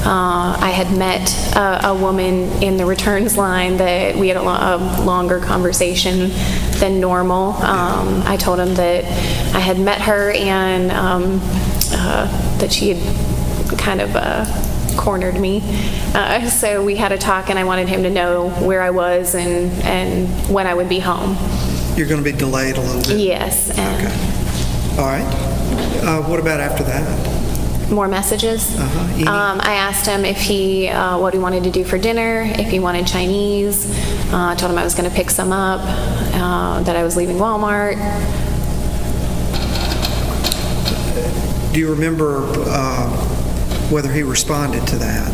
I had met a woman in the returns line that we had a longer conversation than normal. I told him that I had met her and that she had kind of cornered me. So we had a talk, and I wanted him to know where I was and when I would be home. You're going to be delayed a little bit? Yes. And Okay. All right. What about after that? more messages. Any? I asked him if what he wanted to do for dinner, if he wanted Chinese. I told him I was going to pick some up, that I was leaving Walmart. Do you remember whether he responded to that?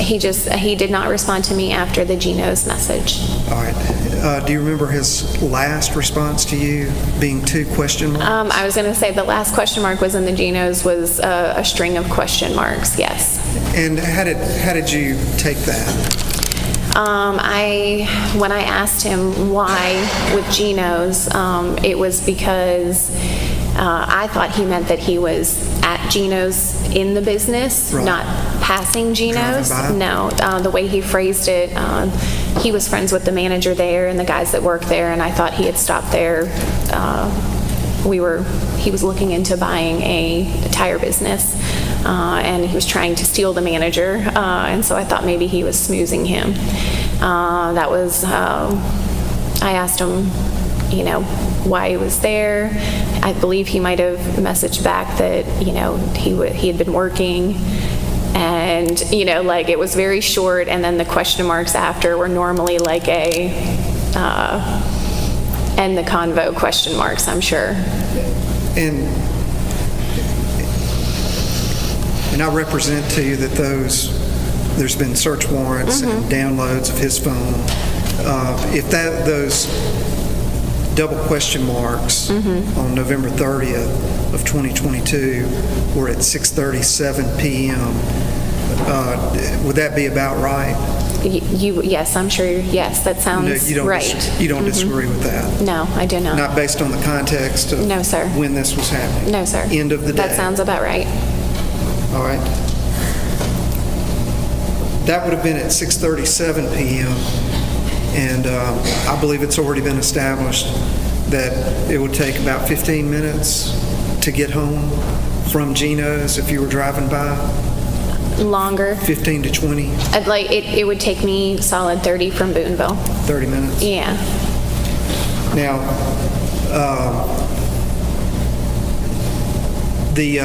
He did not respond to me after the Gino's message. All right. Do you remember his last response to you being 2 question marks? I was going to say the last question mark was in the Gino's was a string of question marks, yes. And how did you take that? When I asked him why with Gino's, it was because I thought he meant that he was at Gino's in the business, Right. not passing Gino's. Driving by? No, the way he phrased it, he was friends with the manager there and the guys that work there, and I thought he had stopped there. He was looking into buying a tire business, and he was trying to steal the manager, and so I thought maybe he was smoozing him. I asked him, why he was there. I believe he might have messaged back that, he had been working, and, it was very short, and then the question marks after were normally like end the convo question marks, I'm sure. And I represent to you that there's been search warrants and downloads of his phone. If those double question marks on November 30th of 2022 were at 6:37 p.m., would that be about right? Yes, I'm sure. Yes, that sounds right. You don't disagree with that? No, I do not. Not based on the context of No, sir. when this was happening? No, sir. End of the day? That sounds about right. All right. That would have been at 6:37 p.m. And I believe it's already been established that it would take about 15 minutes to get home from Gino's if you were driving by. Longer. 15 to 20, Like, it would take me solid 30 from Boonville. 30 minutes. Yeah. Now, the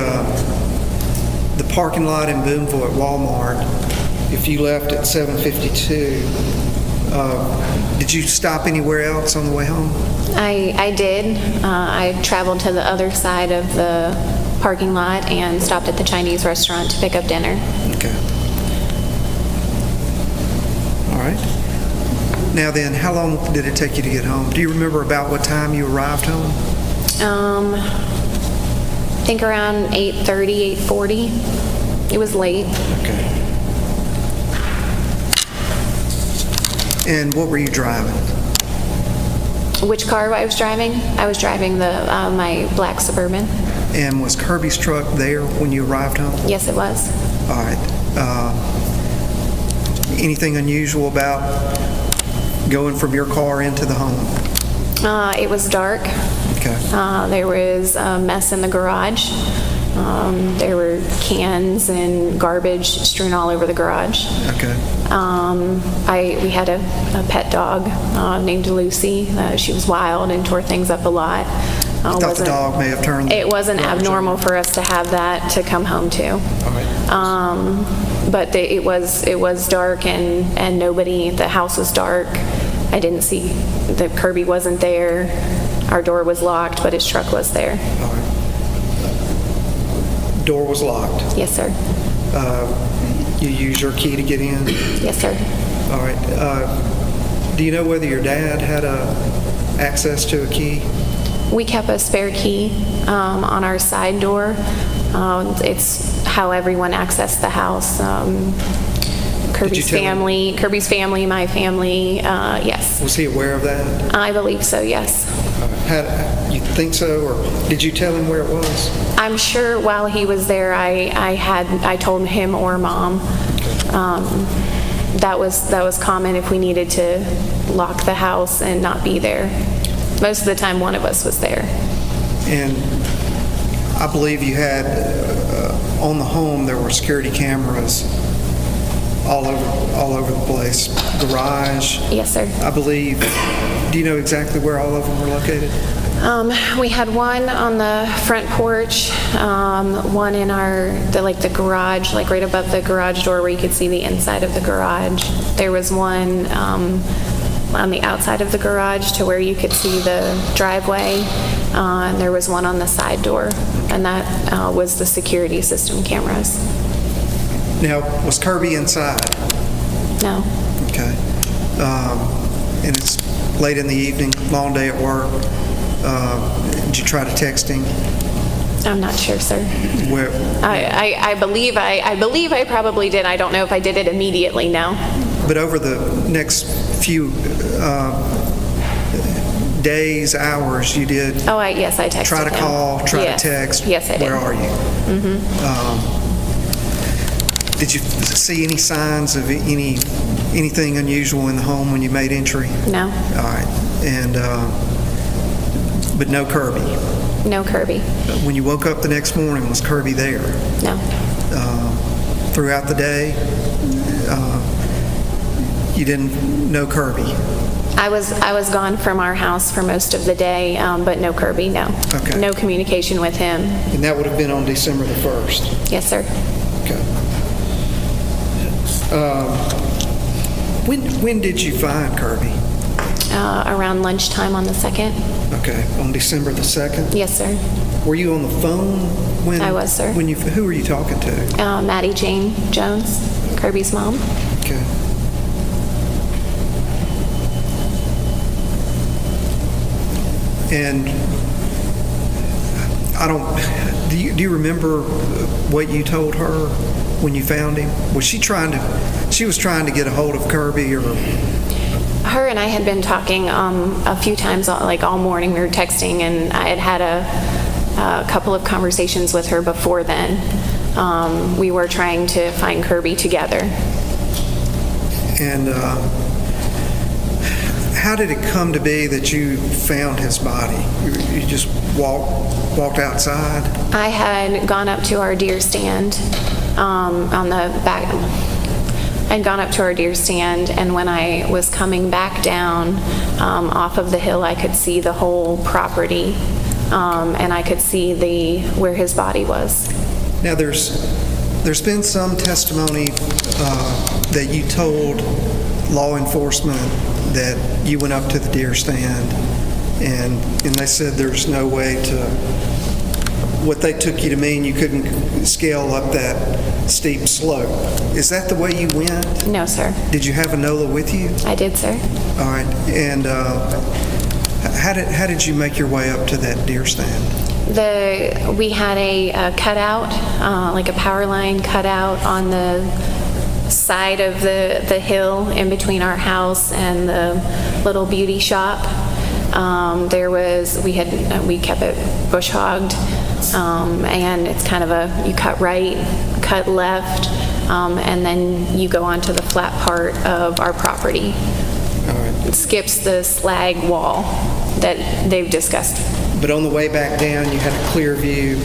parking lot in Boonville at Walmart, if you left at 7:52, did you stop anywhere else on the way home? I did. I traveled to the other side of the parking lot and stopped at the Chinese restaurant to pick up dinner. Okay. All right. Now then, how long did it take you to get home? Do you remember about what time you arrived home? I think around 8:30, 8:40. It was late. Okay. And what were you driving? Which car I was driving? I was driving my black Suburban. And was Kirby's truck there when you arrived home? Yes, it was. All right. Anything unusual about going from your car into the home? It was dark. Okay. There was a mess in the garage. There were cans and garbage strewn all over the garage. Okay. We had a pet dog named Lucy. She was wild and tore things up a lot. I thought the dog may have turned. It wasn't abnormal for us to have that to come home to. All right. But it was dark and nobody. The house was dark. I didn't see that Kirby wasn't there. Our door was locked, but his truck was there. All right. Door was locked. Yes, sir. You used your key to get in? Yes, sir. All right. Do you know whether your dad had access to a key? We kept a spare key on our side door. It's how everyone accessed the house. Kirby's family, my family, yes. Was he aware of that? I believe so, yes. You think so, or did you tell him where it was? I'm sure while he was there, I told him or Mom. That was common if we needed to lock the house and not be there. Most of the time, one of us was there. And I believe you had on the home there were security cameras all over the place. Garage. Yes, sir. I believe. Do you know exactly where all of them were located? We had one on the front porch, one in the garage, like right above the garage door where you could see the inside of the garage. There was one on the outside of the garage to where you could see the driveway, and there was one on the side door, and that was the security system cameras. Now, was Kirby inside? No. Okay. And it's late in the evening, long day at work. Did you try to text him? I'm not sure, sir. Where? I believe I probably did. I don't know if I did it immediately, no. But over the next few days, hours, you did. Oh, yes, I texted Try to him. call, try Yes. to text. Yes, I did. Where are you? Mm-hmm. Did you see any signs of anything unusual in the home when you made entry? No. All right. And but no Kirby. No Kirby. When you woke up the next morning, was Kirby there? No. Throughout the day, you didn't know Kirby? I was gone from our house for most of the day, but no Kirby, no. Okay. No communication with him. And that would have been on December the 1st? Yes, sir. Okay. When did you find Kirby? Around lunchtime on the 2nd. Okay, on December the 2nd? Yes, sir. Were you on the phone when? I was, sir. Who were you talking to? Maddie Jane Jones, Kirby's mom. Okay. And do you remember what you told her when you found him? She was trying to get a hold of Kirby, or? Her and I had been talking a few times, like all morning. We were texting, and I had a couple of conversations with her before then. We were trying to find Kirby together. And how did it come to be that you found his body? You just walked outside? I had gone up to our deer stand on the back. I'd gone up to our deer stand, and when I was coming back down off of the hill, I could see the whole property, and I could see where his body was. Now, there's been some testimony that you told law enforcement that you went up to the deer stand, and they said there's no way to, what they took you to mean, you couldn't scale up that steep slope. Is that the way you went? No, sir. Did you have a NOLA with you? I did, sir. All right. And how did you make your way up to that deer stand? We had a cutout, like a power line cutout on the side of the hill in between our house and the little beauty shop. We kept it bush hogged, and it's kind of you cut right, cut left, and then you go onto the flat part of our property. All right. It skips the slag wall that they've discussed. But on the way back down, you had a clear view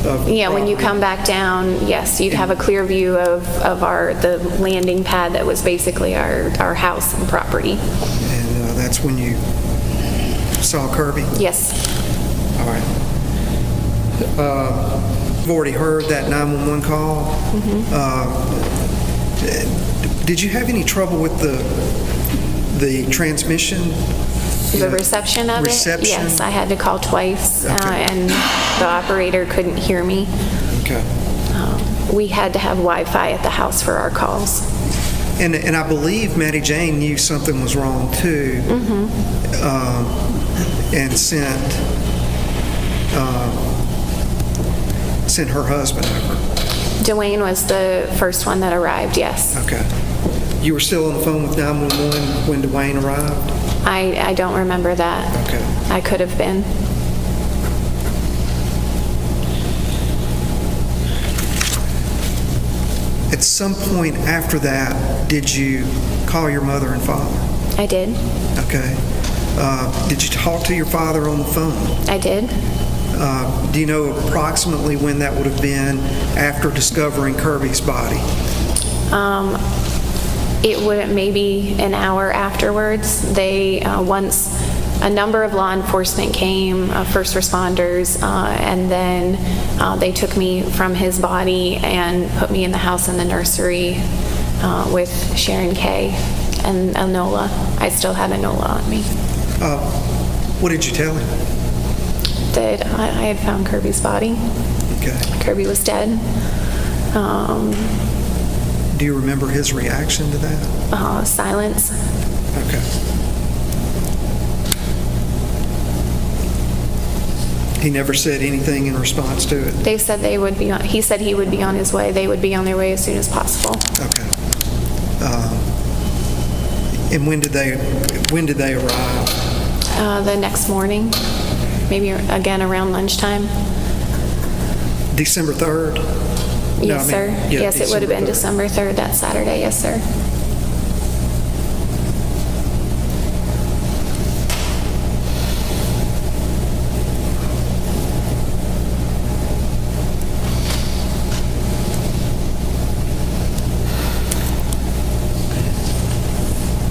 of the Yeah, when you property. come back down, yes, you'd have a clear view of the landing pad that was basically our house and property. And that's when you saw Kirby? Yes. All right. You've already heard that 911 call. Did you have any trouble with the transmission? The reception of Reception? it? Yes, I had to call twice, Okay. and the operator couldn't hear me. Okay. We had to have Wi-Fi at the house for our calls. And I believe Mattie Jane knew something was wrong too, and sent her husband over. Dwayne was the first one that arrived, yes. Okay. You were still on the phone with 911 when Dwayne arrived? I don't remember that. Okay. I could have been. At some point after that, did you call your mother and father? I did. Okay. Did you talk to your father on the phone? I did. Do you know approximately when that would have been after discovering Kirby's body? It would maybe an hour afterwards. Once a number of law enforcement came, first responders, and then they took me from his body and put me in the house in the nursery with Sharon Kay and a NOLA. I still had a NOLA on me. What did you tell him? That I had found Kirby's body. Okay. Kirby was dead. Do you remember his reaction to that? Silence. Okay. He never said anything in response to it? They said he said he would be on his way. They would be on their way as soon as possible. Okay. And when did they arrive? The next morning, maybe again around lunchtime. December 3rd? Yes, sir. Yeah, Yes, it would have been December December 3rd, that Saturday. Yes, sir.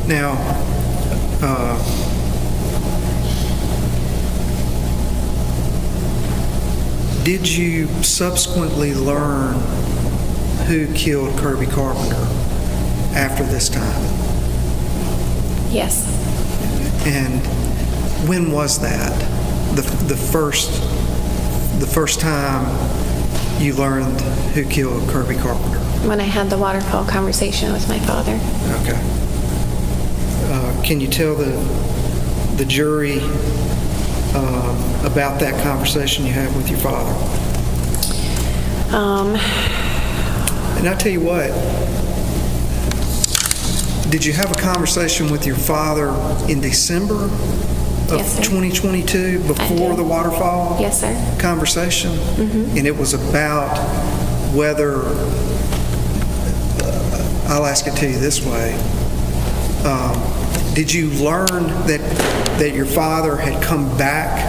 Now, did you subsequently learn who killed Kirby Carpenter after this time? Yes. And when was that? The first time you learned who killed Kirby Carpenter? When I had the waterfall conversation with my father. Okay. Can you tell the jury about that conversation you had with your father? And I tell you what, did you have a conversation with your father in December of Yes, sir. 2022 before did. the waterfall Yes, sir. conversation? And it was about whether, I'll ask it to you this way, Did you learn that your father had come back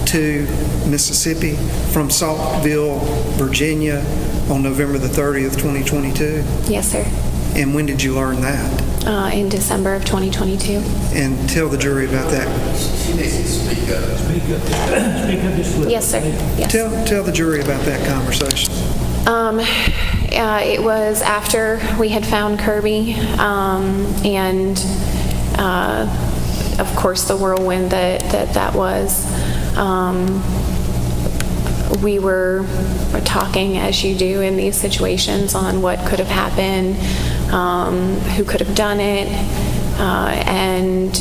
to Mississippi from Saltville, Virginia on November the 30th, 2022? Yes, sir. And when did you learn that? In December of 2022. And tell the jury about that. She needs to speak up. Speak up just a little. Yes, sir. Yes. Tell the jury about that conversation. It was after we had found Kirby, and of course the whirlwind that was. We were talking, as you do in these situations, on what could have happened, who could have done it, and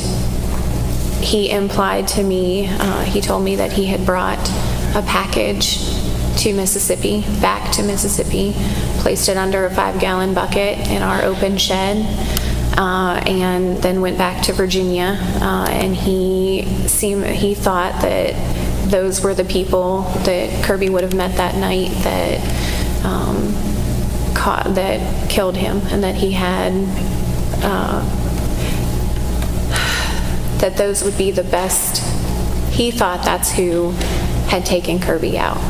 he implied to me, he told me that he had brought a package to Mississippi, back to Mississippi, placed it under a 5-gallon bucket in our open shed, and then went back to Virginia, and he thought that those were the people that Kirby would have met that night that killed him, and that he had that those would be the best. He thought that's who had taken Kirby out.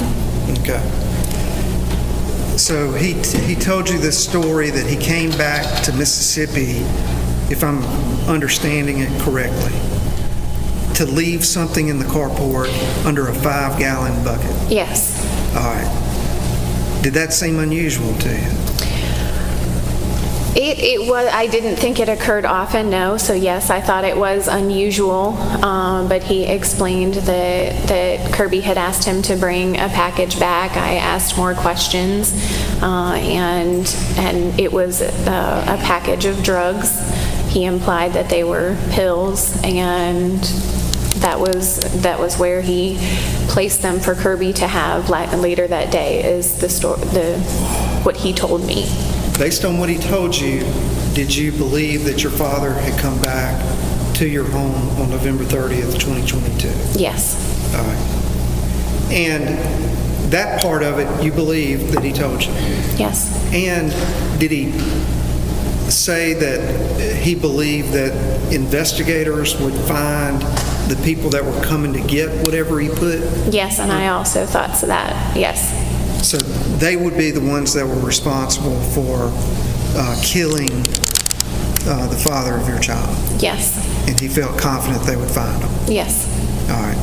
Okay. So he told you this story that he came back to Mississippi, if I'm understanding it correctly, to leave something in the carport under a 5-gallon bucket. Yes. All right. Did that seem unusual to you? It was. I didn't think it occurred often, no. So yes, I thought it was unusual. But he explained that Kirby had asked him to bring a package back. I asked more questions, and it was a package of drugs. He implied that they were pills, and that was where he placed them for Kirby to have later that day. Is what he told me. Based on what he told you, did you believe that your father had come back to your home on November 30th, 2022? Yes. All right. And that part of it, you believe that he told you? Yes. And did he say that he believed that investigators would find the people that were coming to get whatever he put? Yes, and I also thought so that, yes. So they would be the ones that were responsible for killing the father of your child? Yes. And he felt confident they would find them? Yes. All right.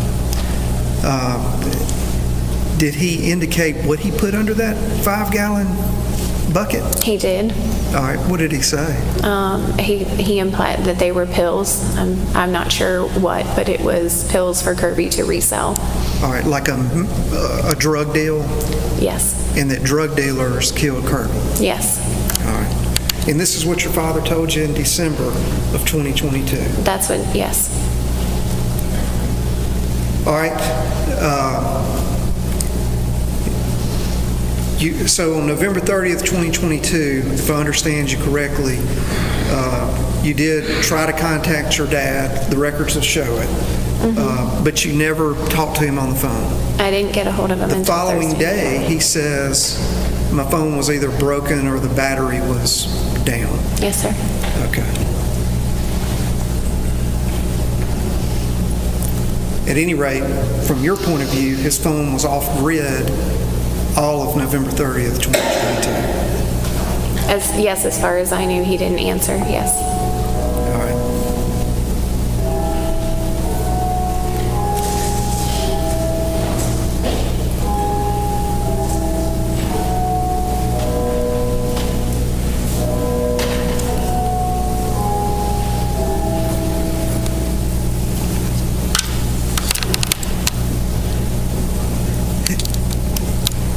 Did he indicate what he put under that 5-gallon bucket? He did. All right. What did he say? He implied that they were pills. I'm not sure what, but it was pills for Kirby to resell. All right. Like a drug deal? Yes. And that drug dealers killed Kirby? Yes. All right. And this is what your father told you in December of 2022? That's what, yes. All right. So on November 30th, 2022, if I understand you correctly, you did try to contact your dad. The records will show it. Mm-hmm. But you never talked to him on the phone. I didn't get a hold of him until The following Thursday. day, he says, my phone was either broken or the battery was down. Yes, sir. Okay. At any rate, from your point of view, his phone was off grid all of November 30th, 2022. Yes, as far as I knew, he didn't answer. Yes. All right.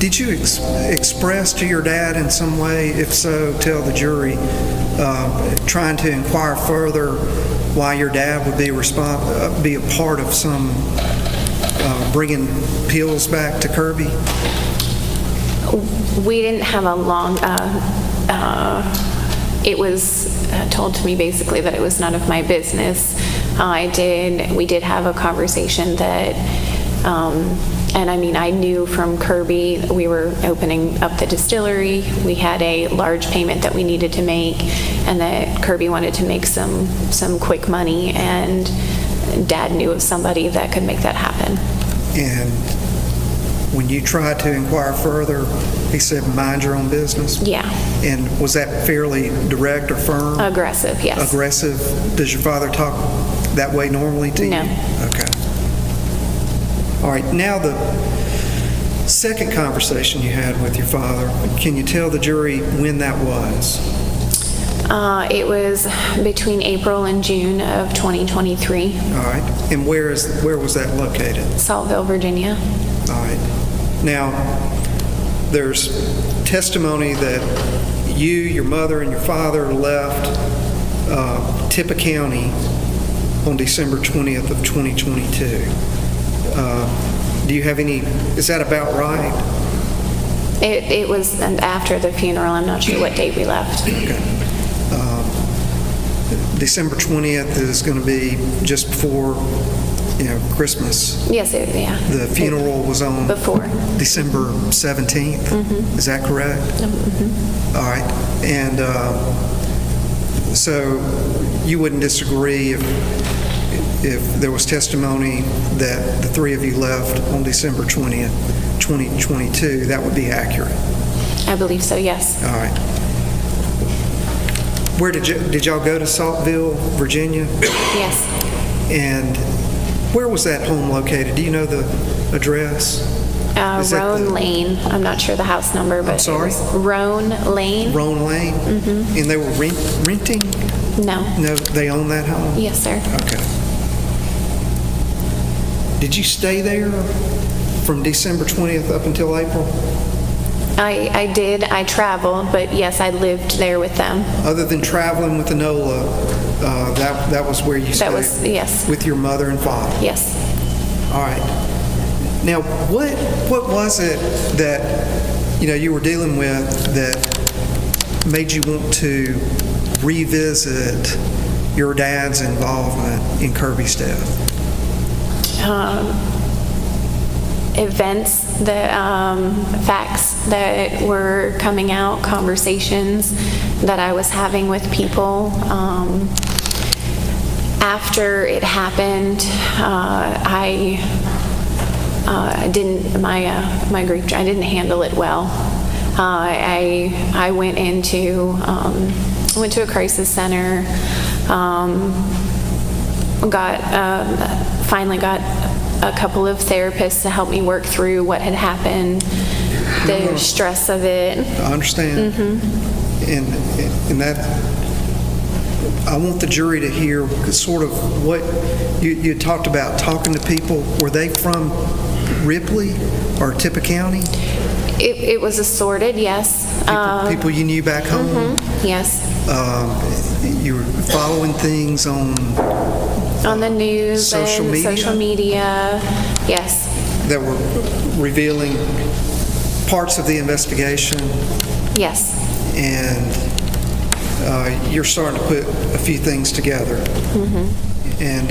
Did you express to your dad in some way, if so, tell the jury, trying to inquire further why your dad would be a part of some bringing pills back to Kirby? We didn't have a long, it was told to me basically that it was none of my business. We did have a conversation that And I mean, I knew from Kirby, we were opening up the distillery. We had a large payment that we needed to make, and that Kirby wanted to make some quick money, and Dad knew of somebody that could make that happen. And when you tried to inquire further, he said, mind your own business? Yeah. And was that fairly direct or firm? Aggressive, yes. Aggressive? Does your father talk that way normally to you? No. Okay. All right, now the second conversation you had with your father, can you tell the jury when that was? It was between April and June of 2023. All right, and where was that located? Saltville, Virginia. All right. Now, there's testimony that you, your mother, and your father left Tippah County on December 20th of 2022. Do you have any, is that about right? It was after the funeral. I'm not sure what date we left. Okay. December 20th is going to be just before, Christmas. Yes, yeah. The funeral was on Before. December 17th. Is that correct? All right. And so you wouldn't disagree if there was testimony that the three of you left on December 20th, 2022, that would be accurate? I believe so, yes. All right. Where did y'all go to Saltville, Virginia? Yes. And where was that home located? Do you know the address? Is that Roan Lane. I'm not sure the house number, but I'm sorry? it was Roan Lane. Roan Lane? And they were renting? No. No, they own that home? Yes, sir. Okay. Did you stay there from December 20th up until April? I did. I traveled, but yes, I lived there with them. Other than traveling with Enola, that was where you stayed? That was, yes. With your mother and father? Yes. All right. Now, what was it that, you were dealing with that made you want to revisit your dad's involvement in Kirby's death? Events, facts that were coming out, conversations that I was having with people. After it happened, I didn't handle it well. I went to a crisis center. Finally got a couple of therapists to help me work through what had happened, the stress of it. I understand. And that, I want the jury to hear sort of what you talked about, talking to people. Were they from Ripley or Tippah County? It was assorted, yes. People you knew back home? Yes. You were following things on the news social and media? social media, yes. That were revealing parts of the investigation? Yes. And you're starting to put a few things together. And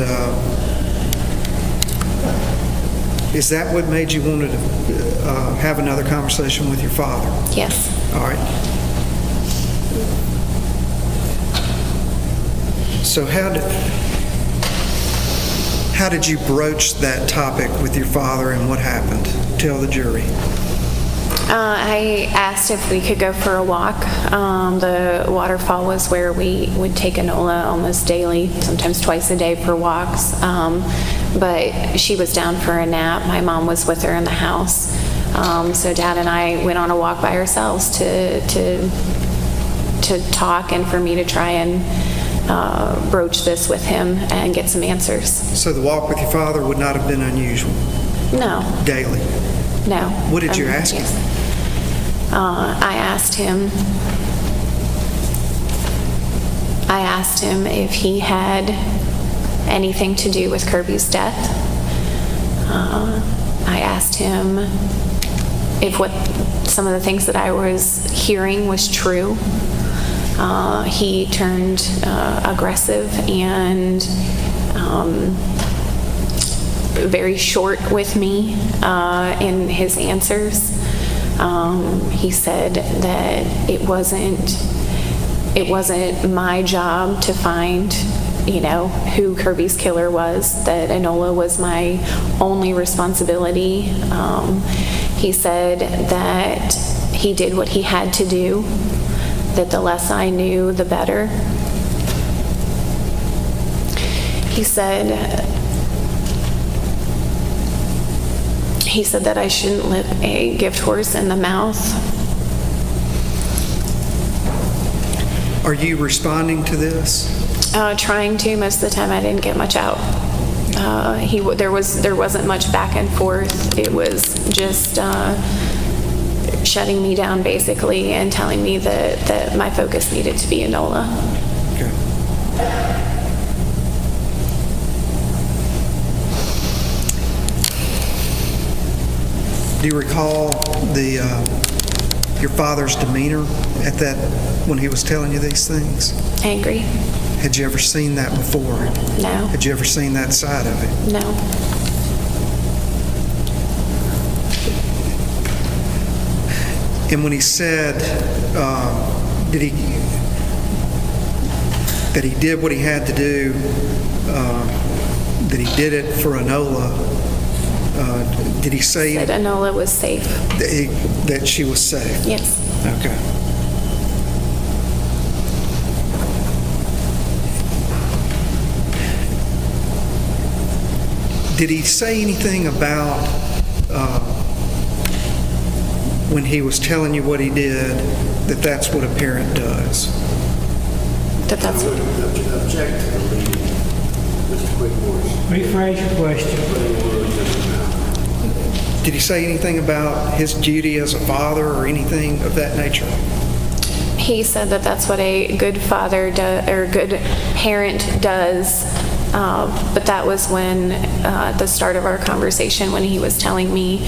is that what made you want to have another conversation with your father? Yes. All right. So how did you broach that topic with your father, and what happened? Tell the jury. I asked if we could go for a walk. The waterfall was where we would take Enola almost daily, sometimes twice a day for walks. But she was down for a nap. My mom was with her in the house. So Dad and I went on a walk by ourselves to talk and for me to try and broach this with him and get some answers. So the walk with your father would not have been unusual? No. Daily? No. What did you ask him? Yes. I asked him if he had anything to do with Kirby's death. I asked him if some of the things that I was hearing was true. He turned aggressive and very short with me in his answers. He said that it wasn't my job to find, who Kirby's killer was, that Enola was my only responsibility. He said that he did what he had to do, that the less I knew, the better. He said that I shouldn't let a gift horse in the mouth. Are you responding to this? Trying to. Most of the time I didn't get much out. There wasn't much back and forth. It was just shutting me down basically and telling me that my focus needed to be Enola. Okay. Do you recall your father's demeanor at that when he was telling you these things? Angry? Had you ever seen that before? No. Had you ever seen that side of it? No. And when he said that he did what he had to do, that he did it for Enola, did he say That Enola was safe. that she was safe? Yes. Okay. Did he say anything about when he was telling you what he did, that that's what a parent does? That's what. Object to the leading, Mr. Quickmore. Rephrase your question. Did he say anything about his duty as a father or anything of that nature? He said that that's what a good father or good parent does. But that was when, at the start of our conversation, when he was telling me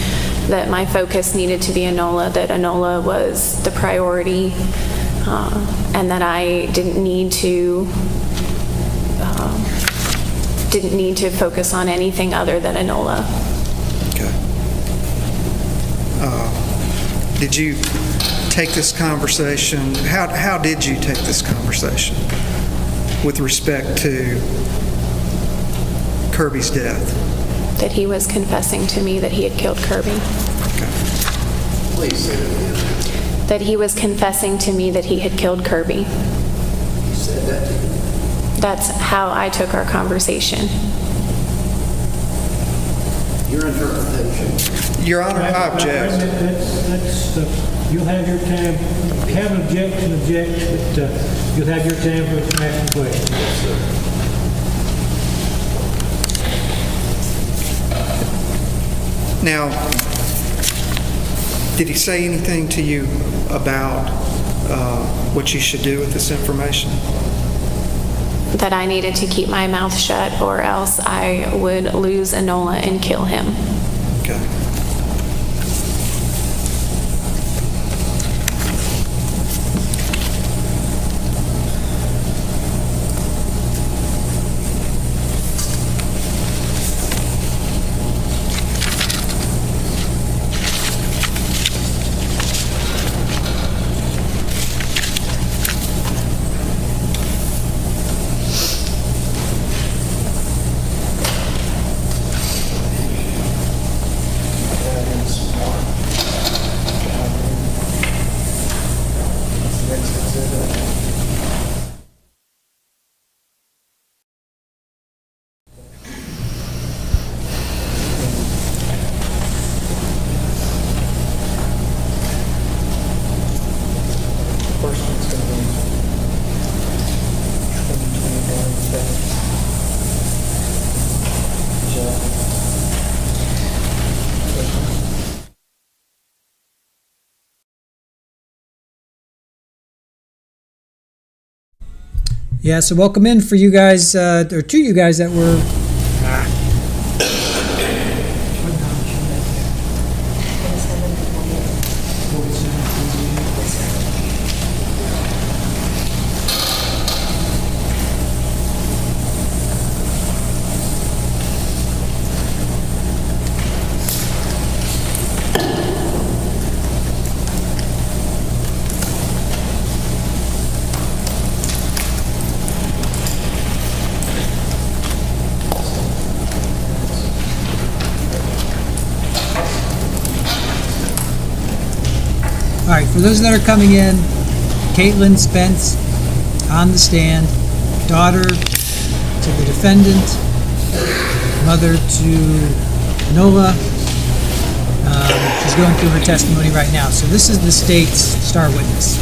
that my focus needed to be Enola, that Enola was the priority, and that I didn't need to focus on anything other than Enola. Okay. Did you take this conversation, how did you take this conversation with respect to Kirby's death? That he was confessing to me that he had killed Kirby. Okay. Please say that again. That he was confessing to me that he had killed Kirby. He said that to you. That's how I took our conversation. Your interpretation. Your Honor, I object. You'll have your time. Have an objection, but you'll have your time for asking questions. Yes, sir. Now, did he say anything to you about what you should do with this information? That I needed to keep my mouth shut or else I would lose Enola and kill him. Okay. Yeah, so welcome in for you guys, or to you guys that were... for those that are coming in, Caitlin Spence on the stand, daughter to the defendant, mother to Nola. She's going through her testimony right now. So this is the state's star witness.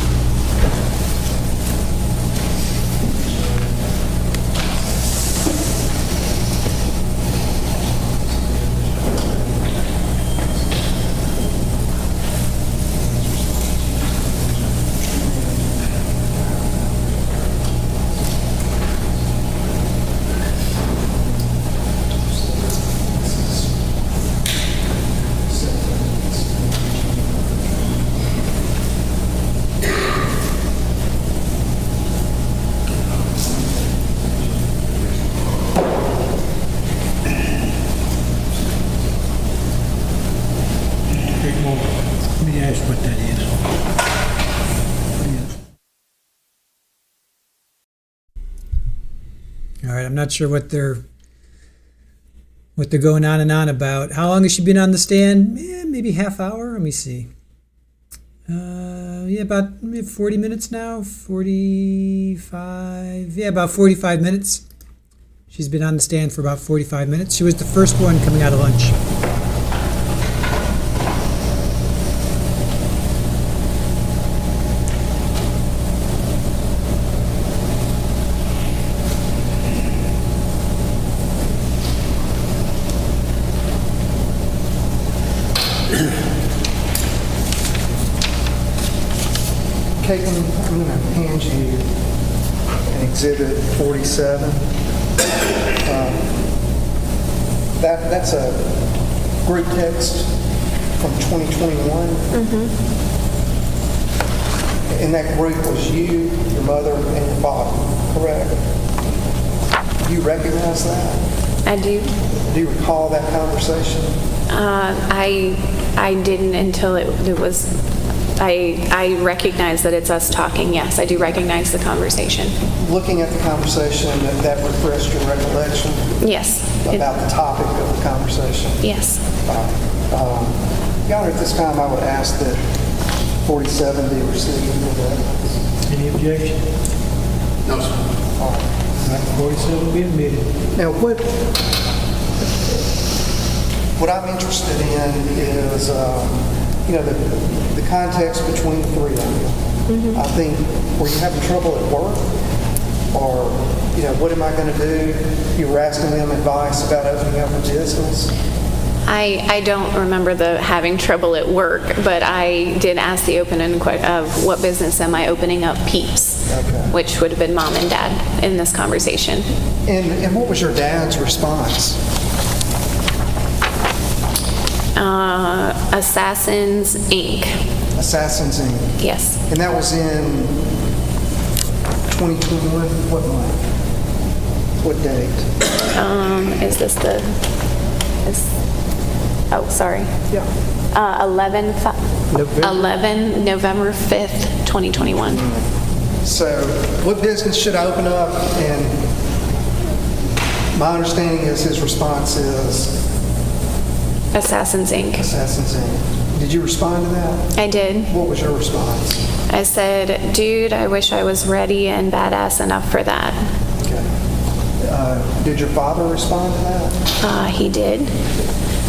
Let me ask what that is. All right, I'm not sure what they're going on and on about. How long has she been on the stand? Maybe half hour. Let me see. About 40 minutes now. 45. Yeah, about 45 minutes. She's been on the stand for about 45 minutes. She was the first one coming out of lunch. Caitlin, I'm going to hand you an Exhibit 47. That's a group text from 2021. And that group was you, your mother, and your father, correct? Do you recognize that? I do. Do you recall that conversation? I didn't until it was. I recognize that it's us talking. Yes, I do recognize the conversation. Looking at the conversation, that refreshed your recollection? Yes. About the topic of the conversation? Yes. Your Honor, at this time, I would ask that 47 be received with evidence. Any objection? No, sir. All right, 47 will be admitted. Now, what I'm interested in is, the context between the three of you. I think, were you having trouble at work? Or, what am I going to do? You were asking them advice about opening up a business? I don't remember the having trouble at work, but I did ask the open-ended question of what business am I opening up, Peeps, which would have been Mom and Dad in this conversation. And what was your dad's response? Assassins, Inc. Assassins, Inc. Yes. And that was in 2021? What month? What date? Is this the... sorry. Yeah. 11 November 5th, 2021. So what business should I open up? And my understanding is his response is... Assassins, Inc. Assassins, Inc. Did you respond to that? I did. What was your response? I said, dude, I wish I was ready and badass enough for that. Okay. Did your father respond to that? He did.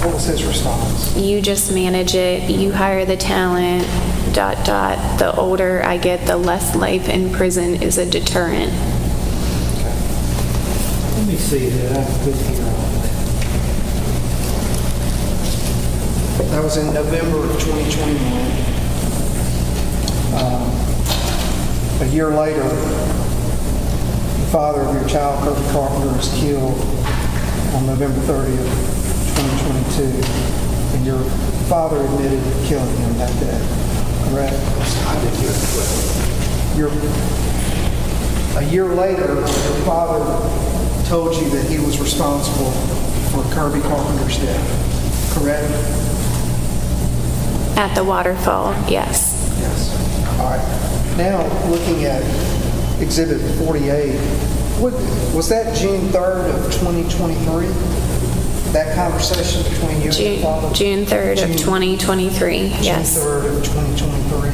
What was his response? You just manage it. You hire the talent, ... The older I get, the less life in prison is a deterrent. Okay. Let me see that. I put here on That was in November of 2021. A year later, the father of your child, Kirby Carpenter, was killed on November 30th, 2022. And your father admitted killing him that day, correct? A year later, your father told you that he was responsible for Kirby Carpenter's death, correct? At the waterfall, yes. Yes. All right. Now, looking at Exhibit 48, was that June 3rd of 2023? That conversation between you and your father? June 3rd of 2023, yes. June 3rd of 2023.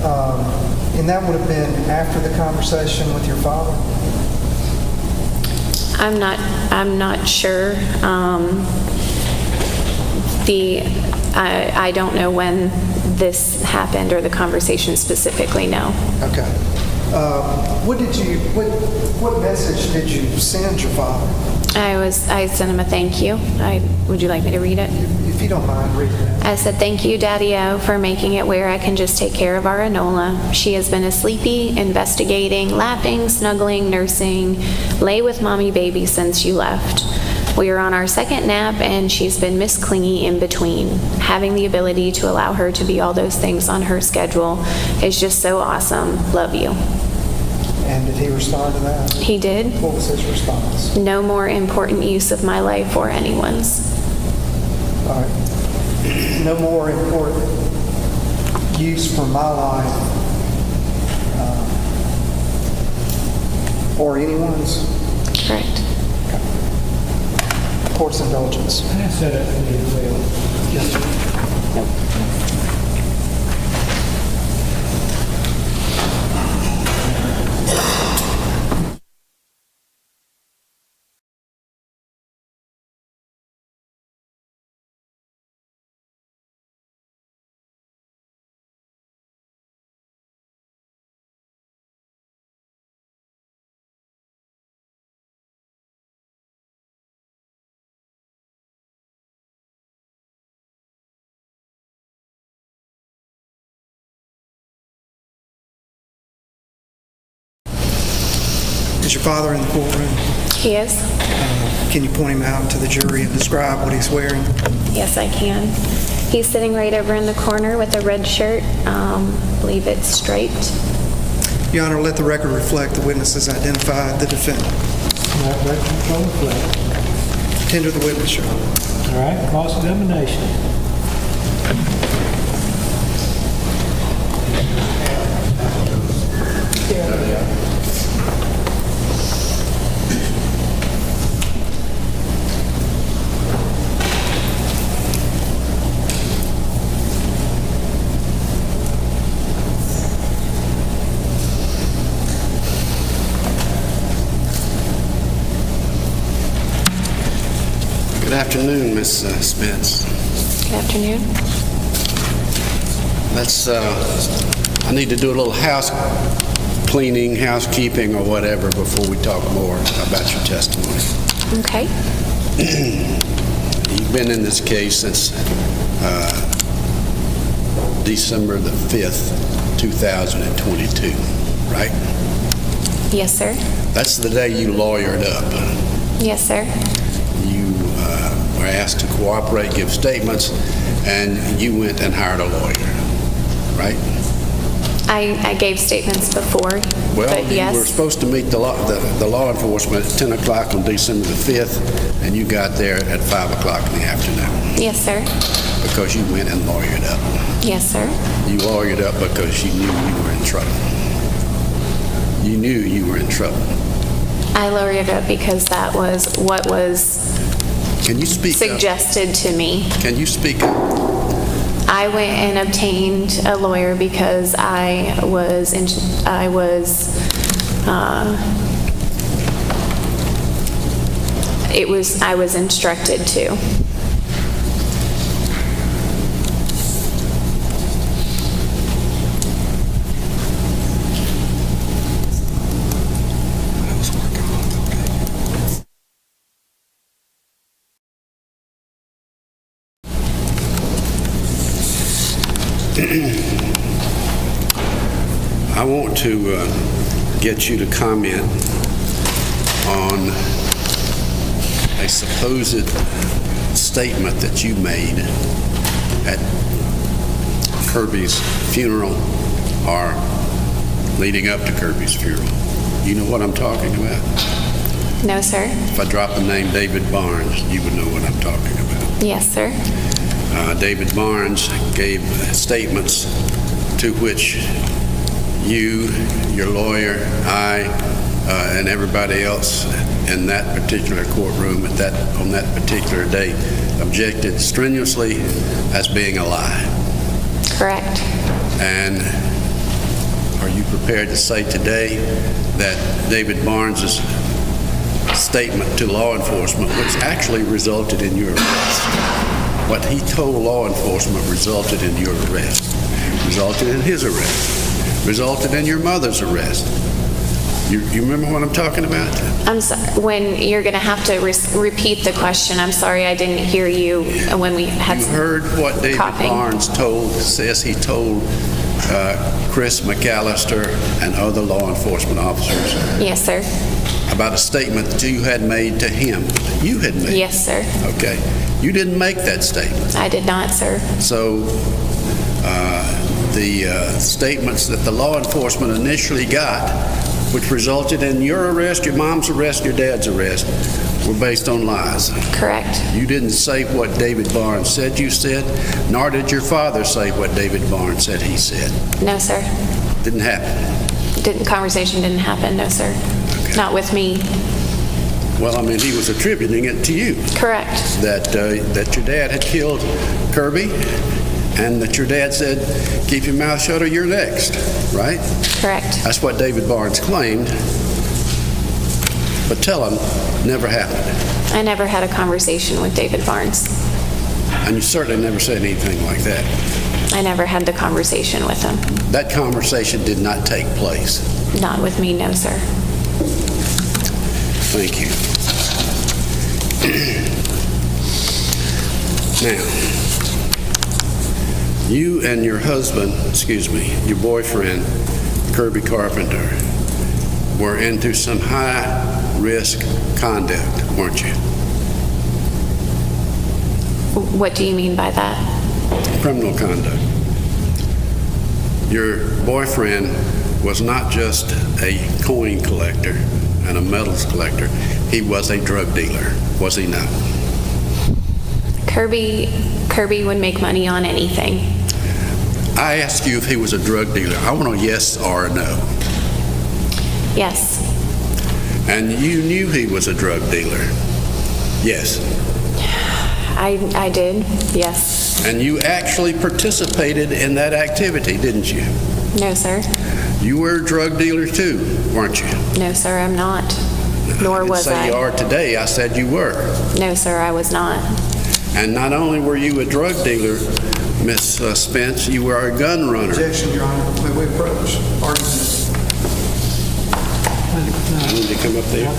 And that would have been after the conversation with your father? I'm not sure. I don't know when this happened or the conversation specifically, no. Okay. What message did you send your father? I sent him a thank you. Would you like me to read it? If you don't mind reading it. I said, "Thank you, Daddy-O, for making it where I can just take care of our Enola. She has been a sleepy, investigating, lapping, snuggling, nursing, lay with mommy baby since you left. We are on our second nap, and she's been Miss Clingy in between. Having the ability to allow her to be all those things on her schedule is just so awesome. Love you." And did he respond to that? He did. What was his response? "No more important use of my life or anyone's." All right. No more important use for my life or anyone's? Correct. Court's indulgence. I said it to me as well. Yes, sir. Is your father in the courtroom? He is? Can you point him out to the jury and describe what he's wearing? Yes, I can. He's sitting right over in the corner with a red shirt. I believe it's striped. Your Honor, let the record reflect the witnesses identified the defendant. That record's on the flag. Tender the witness, Your Honor. All right, cross-examination. Good afternoon, Miss Spence. Good afternoon. I need to do a little house cleaning, housekeeping, or whatever before we talk more about your testimony. Okay. You've been in this case since December the 5th, 2022, right? Yes, sir. That's the day you lawyered up. Yes, sir. You were asked to cooperate, give statements, and you went and hired a lawyer, right? I gave statements before, Well, but you yes. were supposed to meet the law enforcement at 10 o'clock on December the 5th, and you got there at 5 o'clock in the afternoon Yes, sir. because you went and lawyered up. Yes, sir. You lawyered up because you knew you were in trouble. You knew you were in trouble. I lowered it up because that was what was Can you speak up? suggested to me. Can you speak up? I went and obtained a lawyer because I was instructed to. I want to get you to comment on a supposed statement that you made at Kirby's funeral or leading up to Kirby's funeral. You know what I'm talking about? No, sir. If I drop the name David Barnes, you would know what I'm talking about. Yes, sir. David Barnes gave statements to which you, your lawyer, I, and everybody else in that particular courtroom on that particular day objected strenuously as being a lie. Correct. And are you prepared to say today that David Barnes's statement to law enforcement, which actually resulted in your arrest, what he told law enforcement resulted in your arrest, resulted in his arrest, resulted in your mother's arrest? You remember what I'm talking about? I'm sorry, when you're going to have to repeat the question. I'm sorry, I didn't hear you when we had You heard what David Barnes says he told Chris McAllister and other law enforcement officers? Yes, sir. About a statement that you had made to him. You had made. Yes, sir. Okay. You didn't make that statement. I did not, sir. So the statements that the law enforcement initially got, which resulted in your arrest, your mom's arrest, your dad's arrest, were based on lies. Correct. You didn't say what David Barnes said you said, nor did your father say what David Barnes said he said. No, sir. Didn't happen. Conversation didn't happen, no, sir. Okay. Not with me. Well, I mean, he was attributing it to you. Correct. That your dad had killed Kirby, and that your dad said, keep your mouth shut or you're next, right? Correct. That's what David Barnes claimed. But tell him, never happened. I never had a conversation with David Barnes. And you certainly never said anything like that. I never had the conversation with him. That conversation did not take place. Not with me, no, sir. Thank you. Now, you and your husband, your boyfriend, Kirby Carpenter, were into some high-risk conduct, weren't you? What do you mean by that? Criminal conduct. Your boyfriend was not just a coin collector and a metals collector. He was a drug dealer, was he not? Kirby would make money on anything. I asked you if he was a drug dealer. I want a yes or a no. Yes. And you knew he was a drug dealer? Yes. I did, yes. And you actually participated in that activity, didn't you? No, sir. You were a drug dealer too, weren't you? No, sir, I'm not. Nor was I. I didn't say you are today. I said you were. No, sir, I was not. And not only were you a drug dealer, Miss Spence, you were a gun runner. Objection, Your Honor. May we approach argument? I need to come up there.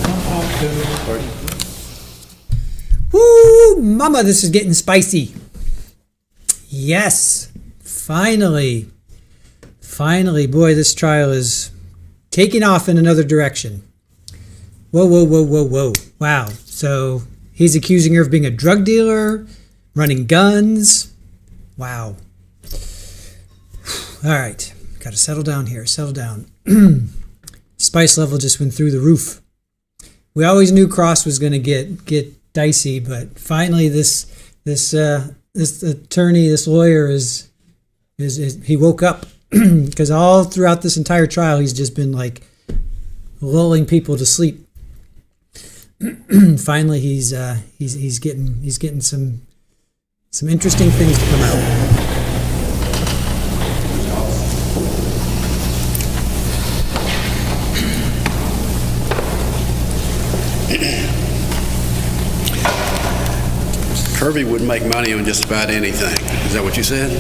Woo, mama, this is getting spicy. Yes, finally, boy, this trial is taking off in another direction. Whoa. Wow. So he's accusing her of being a drug dealer, running guns. Wow. All right. Got to settle down here. Settle down. Spice level just went through the roof. We always knew Cross was going to get dicey, but finally this attorney, this lawyer is he woke up, because all throughout this entire trial he's just been like lulling people to sleep. Finally he's getting some interesting things to come out. Kirby would make money on just about anything. Is that what you said?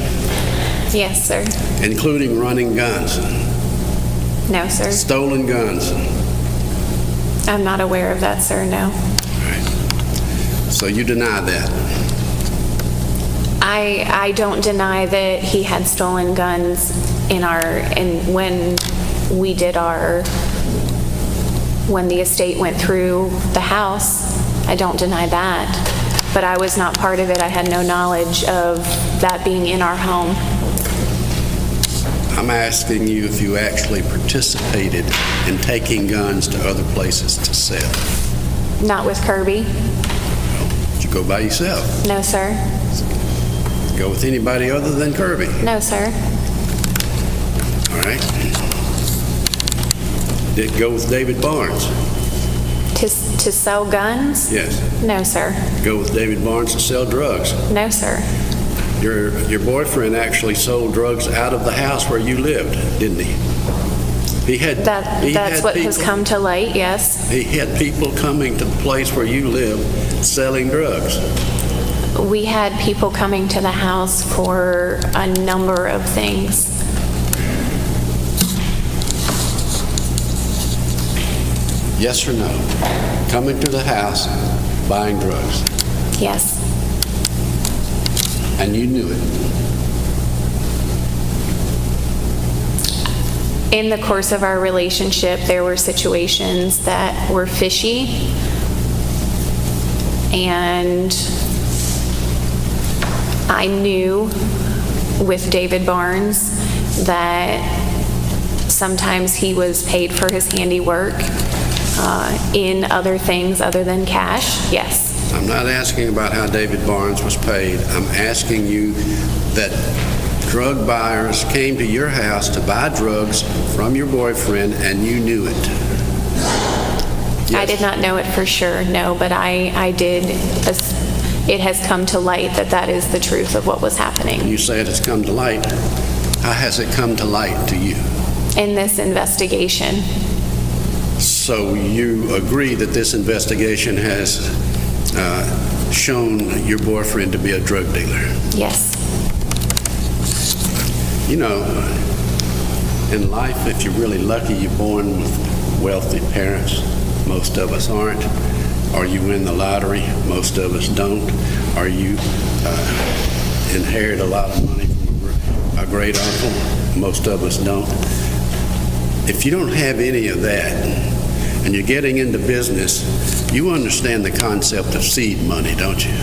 Yes, sir. Including running guns. No, sir. Stolen guns. I'm not aware of that, sir, no. All right. So you deny that? I don't deny that he had stolen guns when the estate went through the house. I don't deny that. But I was not part of it. I had no knowledge of that being in our home. I'm asking you if you actually participated in taking guns to other places to sell. Not with Kirby. Well, did you go by yourself? No, sir. Go with anybody other than Kirby? No, sir. All right. Did it go with David Barnes? To sell guns? Yes. No, sir. Go with David Barnes to sell drugs? No, sir. Your boyfriend actually sold drugs out of the house where you lived, didn't he? He had That's what has people- come to light, yes. He had people coming to the place where you live selling drugs. We had people coming to the house for a number of things. Yes or no? Coming to the house, buying drugs. Yes, And you knew it. in the course of our relationship, there were situations that were fishy, and I knew with David Barnes that sometimes he was paid for his handiwork in other things other than cash. Yes. I'm not asking about how David Barnes was paid. I'm asking you that drug buyers came to your house to buy drugs from your boyfriend and you knew it. I did not know it for sure, no, but I did. It has come to light that that is the truth of what was happening. You say it has come to light. How has it come to light to you? In this investigation, So you agree that this investigation has shown your boyfriend to be a drug dealer? yes. You know, in life, if you're really lucky, you're born with wealthy parents. Most of us aren't. Or you win the lottery. Most of us don't. Or you inherit a lot of money from a great uncle. Most of us don't. If you don't have any of that, and you're getting into business, you understand the concept of seed money, don't you?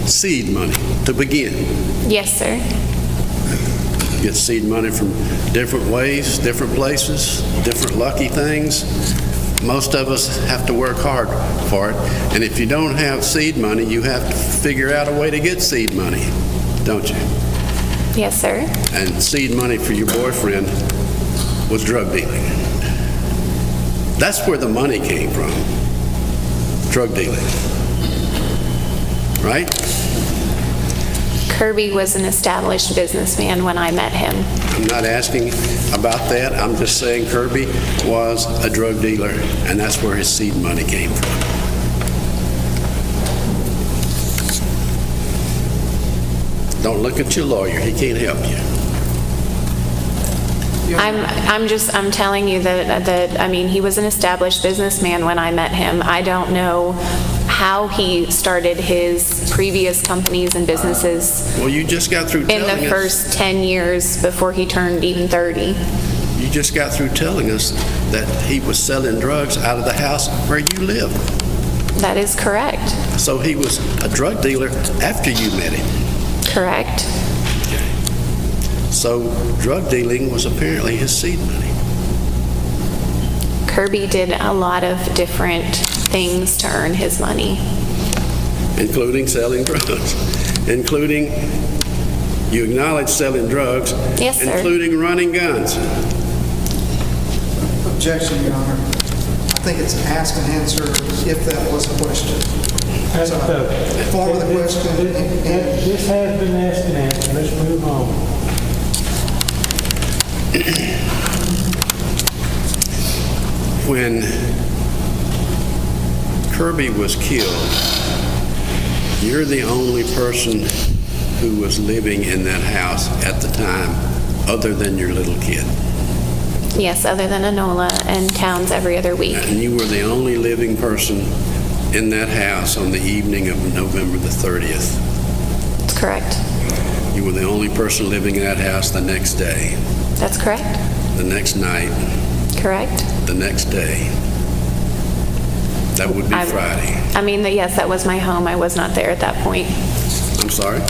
Seed money, to begin. Yes, sir. You get seed money from different ways, different places, different lucky things. Most of us have to work hard for it. And if you don't have seed money, you have to figure out a way to get seed money, don't you? Yes, sir. And seed money for your boyfriend was drug dealing. That's where the money came from. Drug dealing. Right? Kirby was an established businessman when I met him. I'm not asking about that. I'm just saying Kirby was a drug dealer, and that's where his seed money came from. Don't look at your lawyer. He can't help you. I'm telling you that I mean, he was an established businessman when I met him. I don't know how he started his previous companies and businesses Well, you just got through in telling the us. first 10 years before he turned even 30. You just got through telling us that he was selling drugs out of the house where you live. That is correct. So he was a drug dealer after you met him. Correct. So drug dealing was apparently his seed money. Kirby did a lot of different things to earn his money. Including selling drugs, including, you acknowledge selling drugs. Yes, sir. Including running guns. Objection, Your Honor. I think it's ask and answer if that was a question. So, form of the question. This has been asked and answered. Let's move on. When Kirby was killed, you're the only person who was living in that house at the time, other than your little kid. Yes, other than Enola and Towns every other week. And you were the only living person in that house on the evening of November the 30th. That's correct. You were the only person living in that house the next day, That's correct. the next night, Correct. the next day. That would be Friday. I mean, yes, that was my home. I was not there at that point. I'm sorry?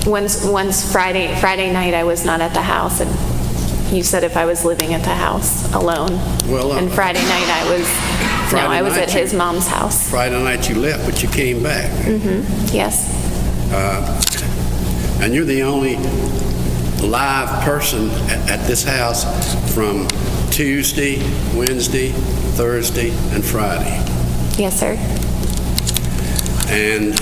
Once Friday night, I was not at the house, and you said if I was living at the house alone. Well, And Friday night, I was Friday at night his mom's house. Friday night you left, but you came back. Yes. And you're the only live person at this house from Tuesday, Wednesday, Thursday, and Friday. Yes, sir. And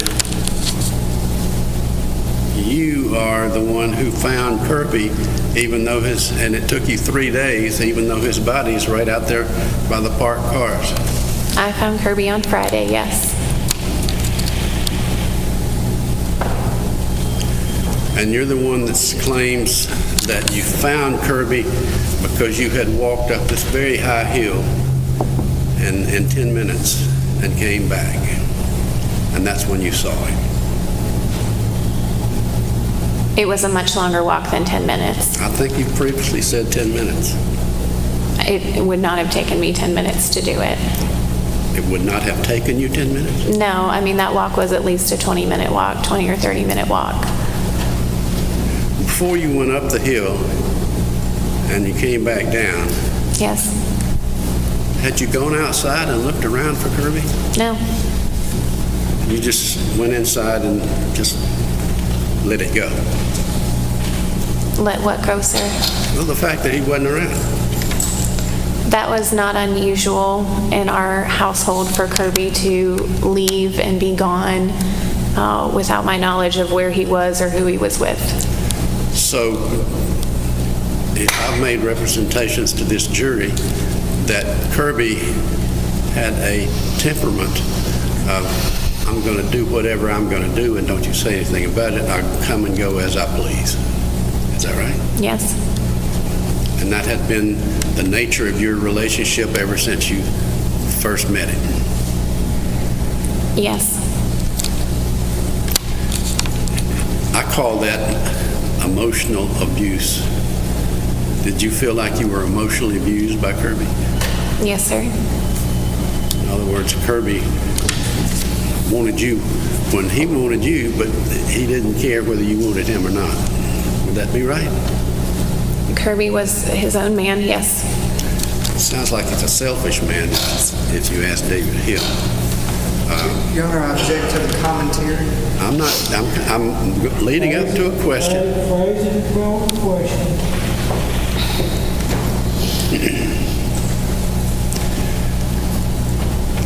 you are the one who found Kirby, even though and it took you 3 days, even though his body's right out there by the parked cars. I found Kirby on Friday, yes. And you're the one that claims that you found Kirby because you had walked up this very high hill in 10 minutes and came back. And that's when you saw him. It was a much longer walk than 10 minutes. I think you previously said 10 minutes. It would not have taken me 10 minutes to do it. It would not have taken you 10 minutes? No, I mean, that walk was at least a 20-minute walk, 20 or 30-minute walk. Before you went up the hill and you came back down, Yes. had you gone outside and looked around for Kirby? No. You just went inside and just let it go? Let what go, sir? Well, the fact that he wasn't around. That was not unusual in our household for Kirby to leave and be gone without my knowledge of where he was or who he was with. So I've made representations to this jury that Kirby had a temperament of, I'm going to do whatever I'm going to do, and don't you say anything about it. I'll come and go as I please. Is that right? Yes. And that had been the nature of your relationship ever since you first met him? Yes. I call that emotional abuse. Did you feel like you were emotionally abused by Kirby? Yes, sir. In other words, Kirby wanted you when he wanted you, but he didn't care whether you wanted him or not. Would that be right? Kirby was his own man, yes. It sounds like he's a selfish man, if you ask David Hill. Your Honor, I object to the commentary. I'm leading up to a question.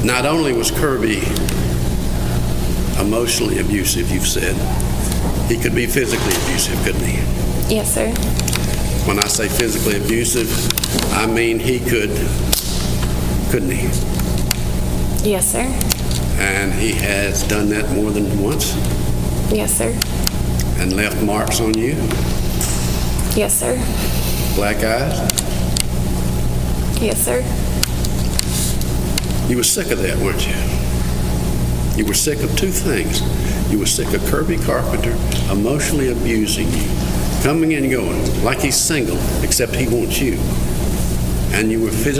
Not only was Kirby emotionally abusive, you've said, he could be physically abusive, couldn't he? Yes, sir. When I say physically abusive, I mean he could, couldn't he? Yes, sir. And he has done that more than once? Yes, sir. And left marks on you? Yes, sir. Black eyes? Yes, sir. You were sick of that, weren't you? You were sick of two things. You were sick of Kirby Carpenter emotionally abusing you, coming and going, like he's single, except he wants you. And you were sick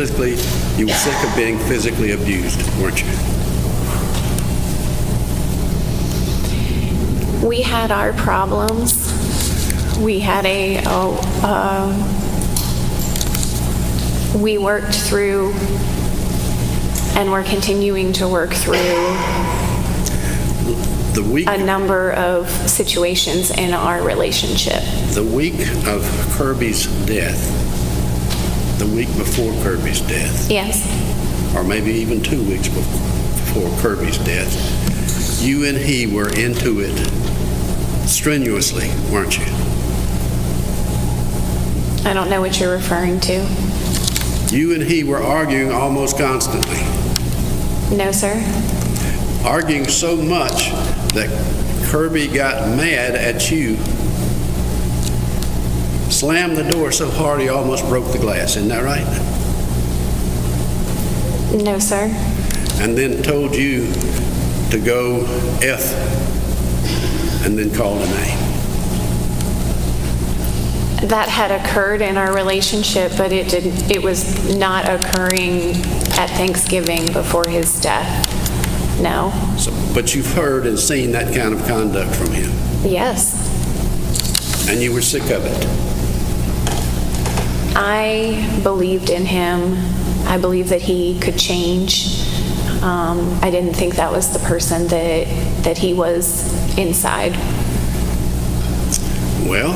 of being physically abused, weren't you? We had our problems. We had we worked through and we're continuing to work through a number of situations in our relationship. The week of Kirby's death, the week before Kirby's death. Yes. Or maybe even 2 weeks before Kirby's death, you and he were into it strenuously, weren't you? I don't know what you're referring to. You and he were arguing almost constantly. No, sir. Arguing so much that Kirby got mad at you, slammed the door so hard he almost broke the glass. Isn't that right? No, sir. And then told you to go F and then called a name. That had occurred in our relationship, but it was not occurring at Thanksgiving before his death. No. But you've heard and seen that kind of conduct from him. Yes. And you were sick of it. I believed in him. I believed that he could change. I didn't think that was the person that he was inside. Well,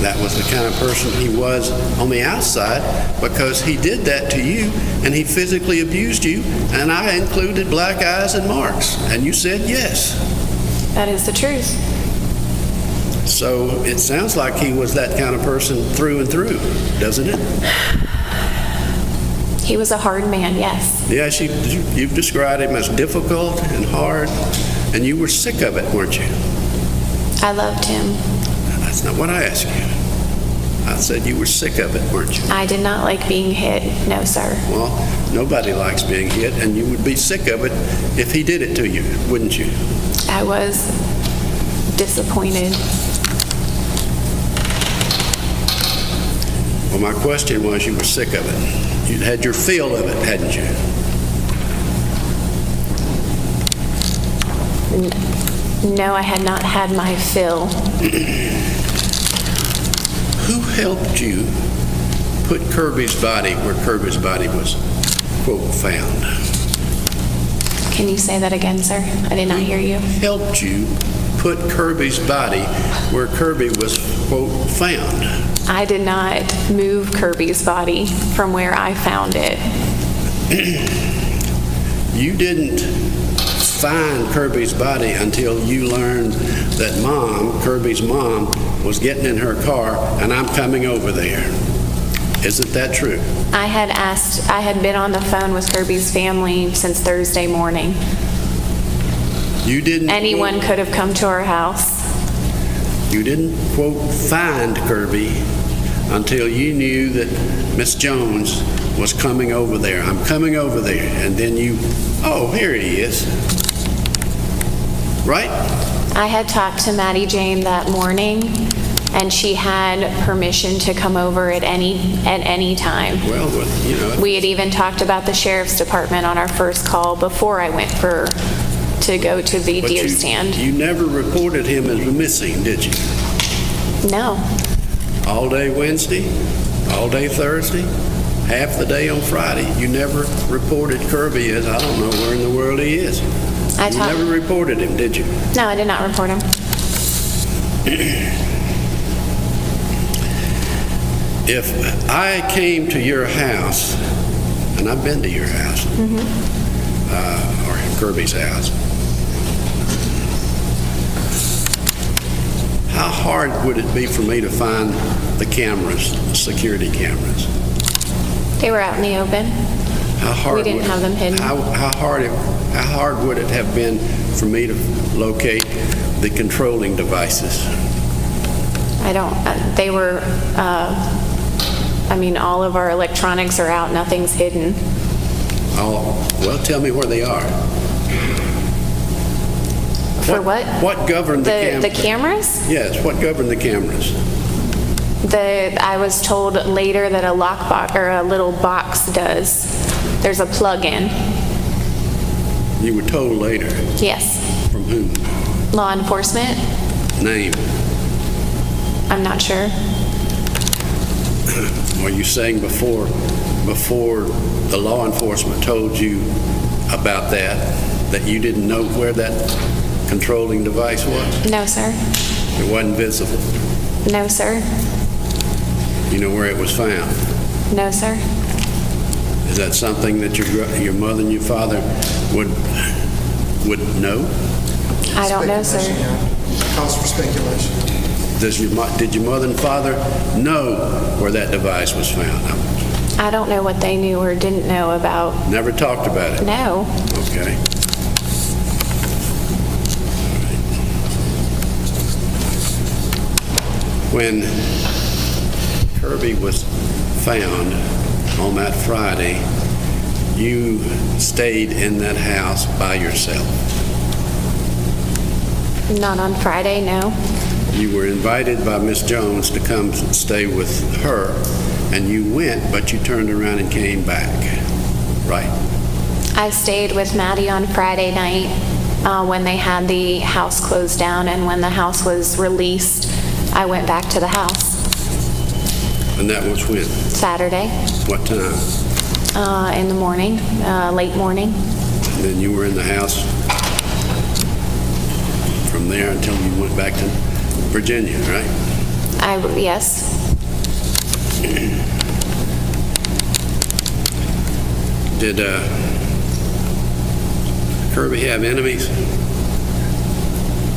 that was the kind of person he was on the outside, because he did that to you and he physically abused you, and I included black eyes and marks, and you said yes. That is the truth. So it sounds like he was that kind of person through and through, doesn't it? He was a hard man, yes. Yes, you've described him as difficult and hard, and you were sick of it, weren't you? I loved him. That's not what I asked you. I said you were sick of it, weren't you? I did not like being hit, no, sir. Well, nobody likes being hit, and you would be sick of it if he did it to you, wouldn't you? I was disappointed. Well, my question was, you were sick of it. You'd had your fill of it, hadn't you? No, I had not had my fill. Who helped you put Kirby's body where Kirby's body was, quote, found? Can you say that again, sir? I did not hear you. Helped you put Kirby's body where Kirby was, quote, found? I did not move Kirby's body from where I found it. You didn't find Kirby's body until you learned that Mom, Kirby's mom, was getting in her car, and I'm coming over there. Isn't that true? I had been on the phone with Kirby's family since Thursday morning. You didn't... Anyone could have come to our house. You didn't, quote, find Kirby until you knew that Miss Jones was coming over there. I'm coming over there. And then you, oh, here he is. Right? I had talked to Maddie Jane that morning, and she had permission to come over at any time. Well, you know... We had even talked about the sheriff's department on our first call before I went to go to the deer stand. You never reported him as missing, did you? No. All day Wednesday, all day Thursday, half the day on Friday. You never reported Kirby as, I don't know where in the world he is. You never reported him, did you? No, I did not report him. If I came to your house, and I've been to your house, or Kirby's house, how hard would it be for me to find the cameras, the security cameras? They were out in the open. How hard we didn't have them hidden. How hard would it have been for me to locate the controlling devices? They were, all of our electronics are out, nothing's hidden. Well, tell me where they are. For what? What governed the cameras? The cameras? Yes, what governed the cameras? I was told later that a lockbox or a little box does. There's a plug-in. You were told later? Yes. From whom? Law enforcement. Name? I'm not sure. Are you saying before the law enforcement told you about that you didn't know where that controlling device was? No, sir. It wasn't visible? No, sir. You know where it was found? No, sir. Is that something that your mother and your father would know? I don't know, sir. Cause for speculation. Did your mother and father know where that device was found? I don't know what they knew or didn't know about. Never talked about it? No. Okay. When Kirby was found on that Friday, you stayed in that house by yourself? Not on Friday, no. You were invited by Miss Jones to come stay with her, and you went, but you turned around and came back, right? I stayed with Maddie on Friday night when they had the house closed down, and when the house was released, I went back to the house. And that was when? Saturday. What time? In the morning, late morning. And then you were in the house from there until you went back to Virginia, right? Yes. Did Kirby have enemies?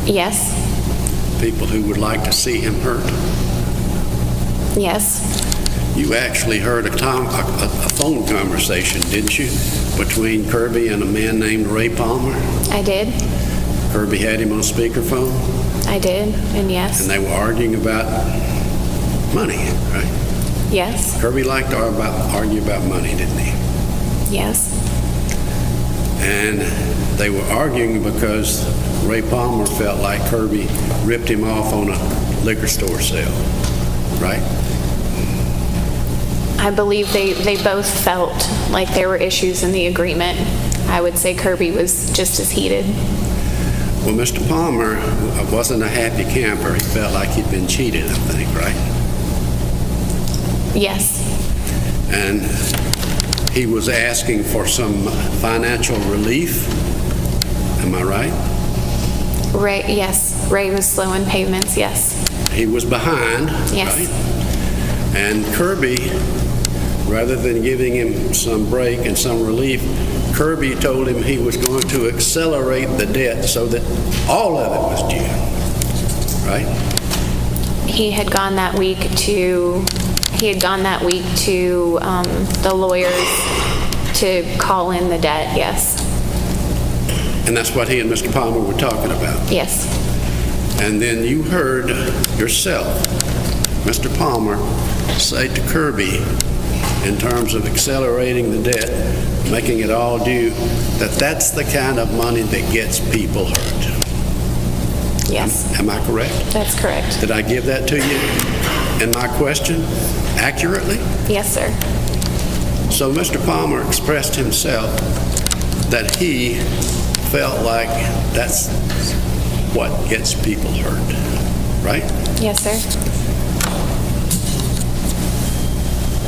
Yes. people who would like to see him hurt? Yes. You actually heard a phone conversation, didn't you, between Kirby and a man named Ray Palmer? I did. Kirby had him on speakerphone, I did, and yes. and they were arguing about money, right? Yes. Kirby liked to argue about money, didn't he? Yes. And they were arguing because Ray Palmer felt like Kirby ripped him off on a liquor store sale, right? I believe they both felt like there were issues in the agreement. I would say Kirby was just as heated. Well, Mr. Palmer wasn't a happy camper. He felt like he'd been cheated, I think, right? Yes. And he was asking for some financial relief. Am I right? Yes. Ray was slow in payments, yes. He was behind, Yes. right? And Kirby, rather than giving him some break and some relief, Kirby told him he was going to accelerate the debt so that all of it was due, right? He had gone that week to the lawyers to call in the debt, yes. And that's what he and Mr. Palmer were talking about. Yes. And then you heard yourself, Mr. Palmer, say to Kirby, in terms of accelerating the debt, making it all due, that's the kind of money that gets people hurt. Yes. Am I correct? That's correct. Did I give that to you in my question accurately? Yes, sir. So Mr. Palmer expressed himself that he felt like that's what gets people hurt, right? Yes, sir.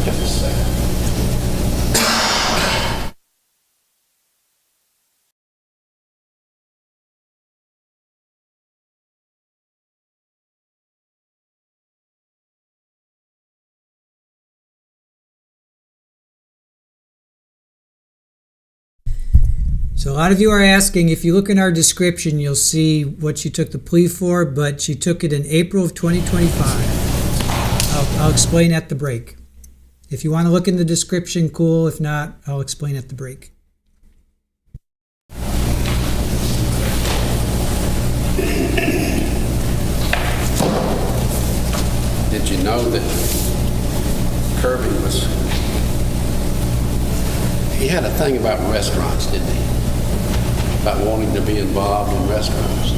Just a second. So a lot of you are asking, if you look in our description, you'll see what she took the plea for, but she took it in April of 2025. I'll explain at the break. If you want to look in the description, cool. If not, I'll explain at the break. Did you know that Kirby he had a thing about restaurants, didn't he? About wanting to be involved in restaurants.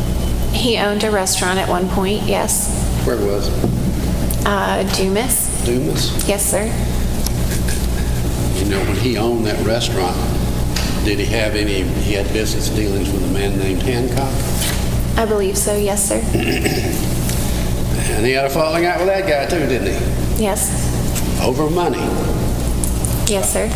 He owned a restaurant at one point, yes. Where was it? Dumas. Dumas? Yes, sir. You know, when he owned that restaurant, did he had business dealings with a man named Hancock? I believe so, yes, sir. And he had a falling out with that guy too, didn't he? Yes. Over money. Yes, sir.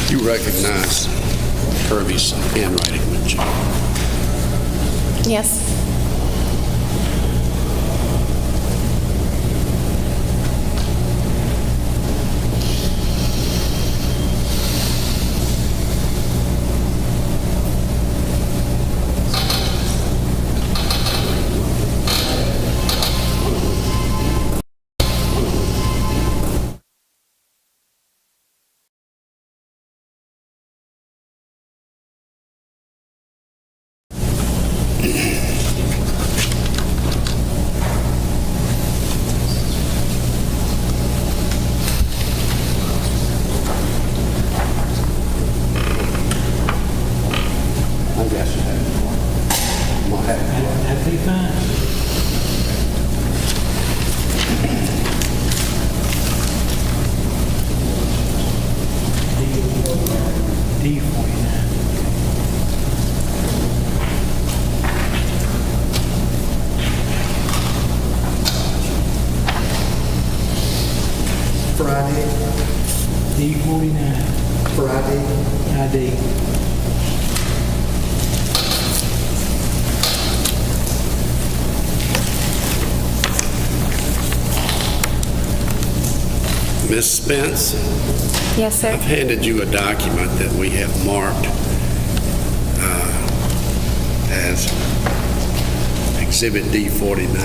You recognize Kirby's handwriting, wouldn't you? Yes. That'd be fine. D49. Friday, D49. Friday, ID. Ms. Spence, Yes, sir. I've handed you a document that we have marked as Exhibit D49.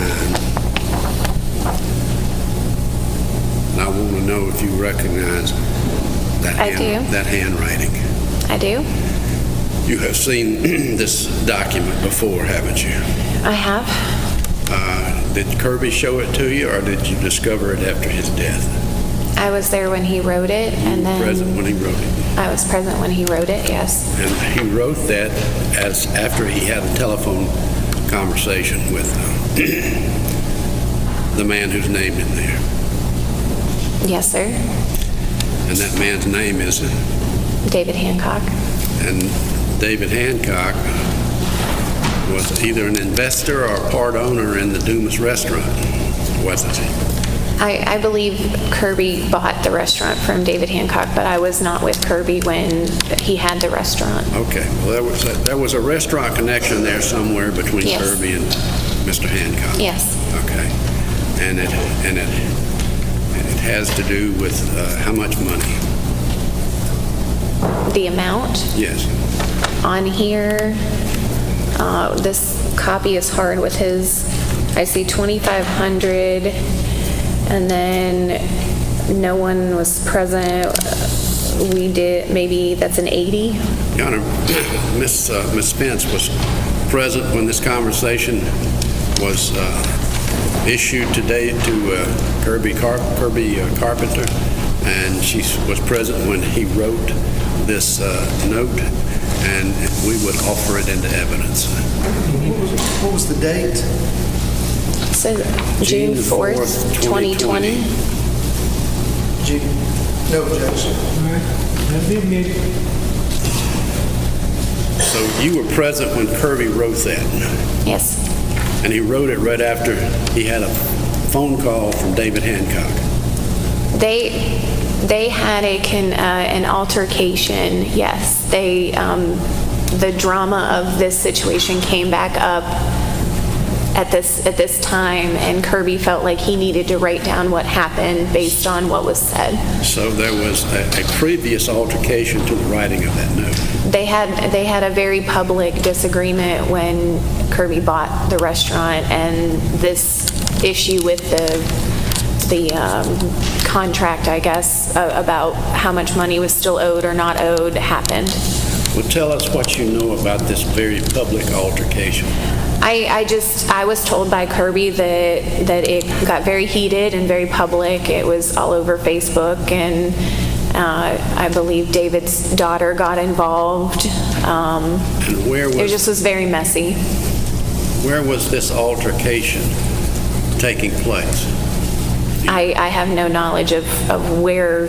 And I want to know if you recognize that, I do. that handwriting. I do. You have seen this document before, haven't you? I have. Did Kirby show it to you, or did you discover it after his death? I was there when he wrote it, and then Present when he wrote it. I was present when he wrote it, yes. And he wrote that as after he had a telephone conversation with the man who's named in there. Yes, sir. And that man's name is? David Hancock. And David Hancock was either an investor or a part owner in the Dumas restaurant, wasn't he? I believe Kirby bought the restaurant from David Hancock, but I was not with Kirby when he had the restaurant. Okay. Well, there was a restaurant connection there somewhere between Yes. Kirby and Mr. Hancock. Yes. Okay. And it has to do with how much money? The amount Yes. on here, this copy is hard with his, I see 2,500, and then no one was present. We did, maybe that's an 80. Your Honor, Miss Spence was present when this conversation was issued today to Kirby Carpenter, and she was present when he wrote this note, and we would offer it into evidence. What was the date? So June 4th, 2020. No objection. All right, that'll be admitted. So you were present when Kirby wrote that, Yes. and he wrote it right after he had a phone call from David Hancock. They had an altercation, yes. The drama of this situation came back up at this time, and Kirby felt like he needed to write down what happened based on what was said. So there was a previous altercation to the writing of that note. They had a very public disagreement when Kirby bought the restaurant, and this issue with the contract, I guess, about how much money was still owed or not owed happened. Well, tell us what you know about this very public altercation. I was told by Kirby that it got very heated and very public. It was all over Facebook, and I believe David's daughter got involved. And It just was very messy. Where was this altercation taking place? I have no knowledge of where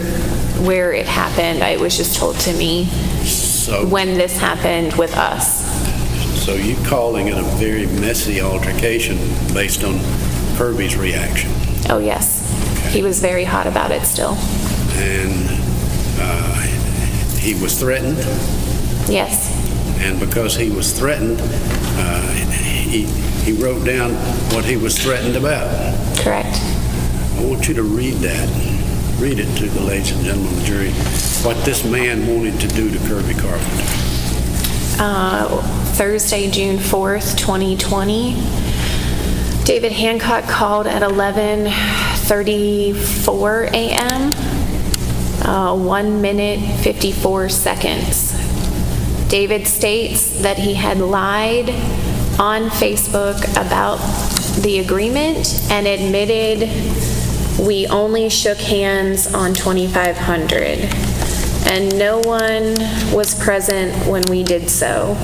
it happened. It was just told to me when this happened with us. So you calling it a very messy altercation based on Kirby's reaction? Oh, yes. He was very hot about it still. And he was threatened? Yes. And because he was threatened, he wrote down what he was threatened about. Correct. I want you to read that. Read it to the ladies and gentlemen of the jury, what this man wanted to do to Kirby Carpenter. Thursday, June 4th, 2020. David Hancock called at 11:34 a.m., 1 minute, 54 seconds. David states that he had lied on Facebook about the agreement and admitted we only shook hands on 2,500, and no one was present when we did so.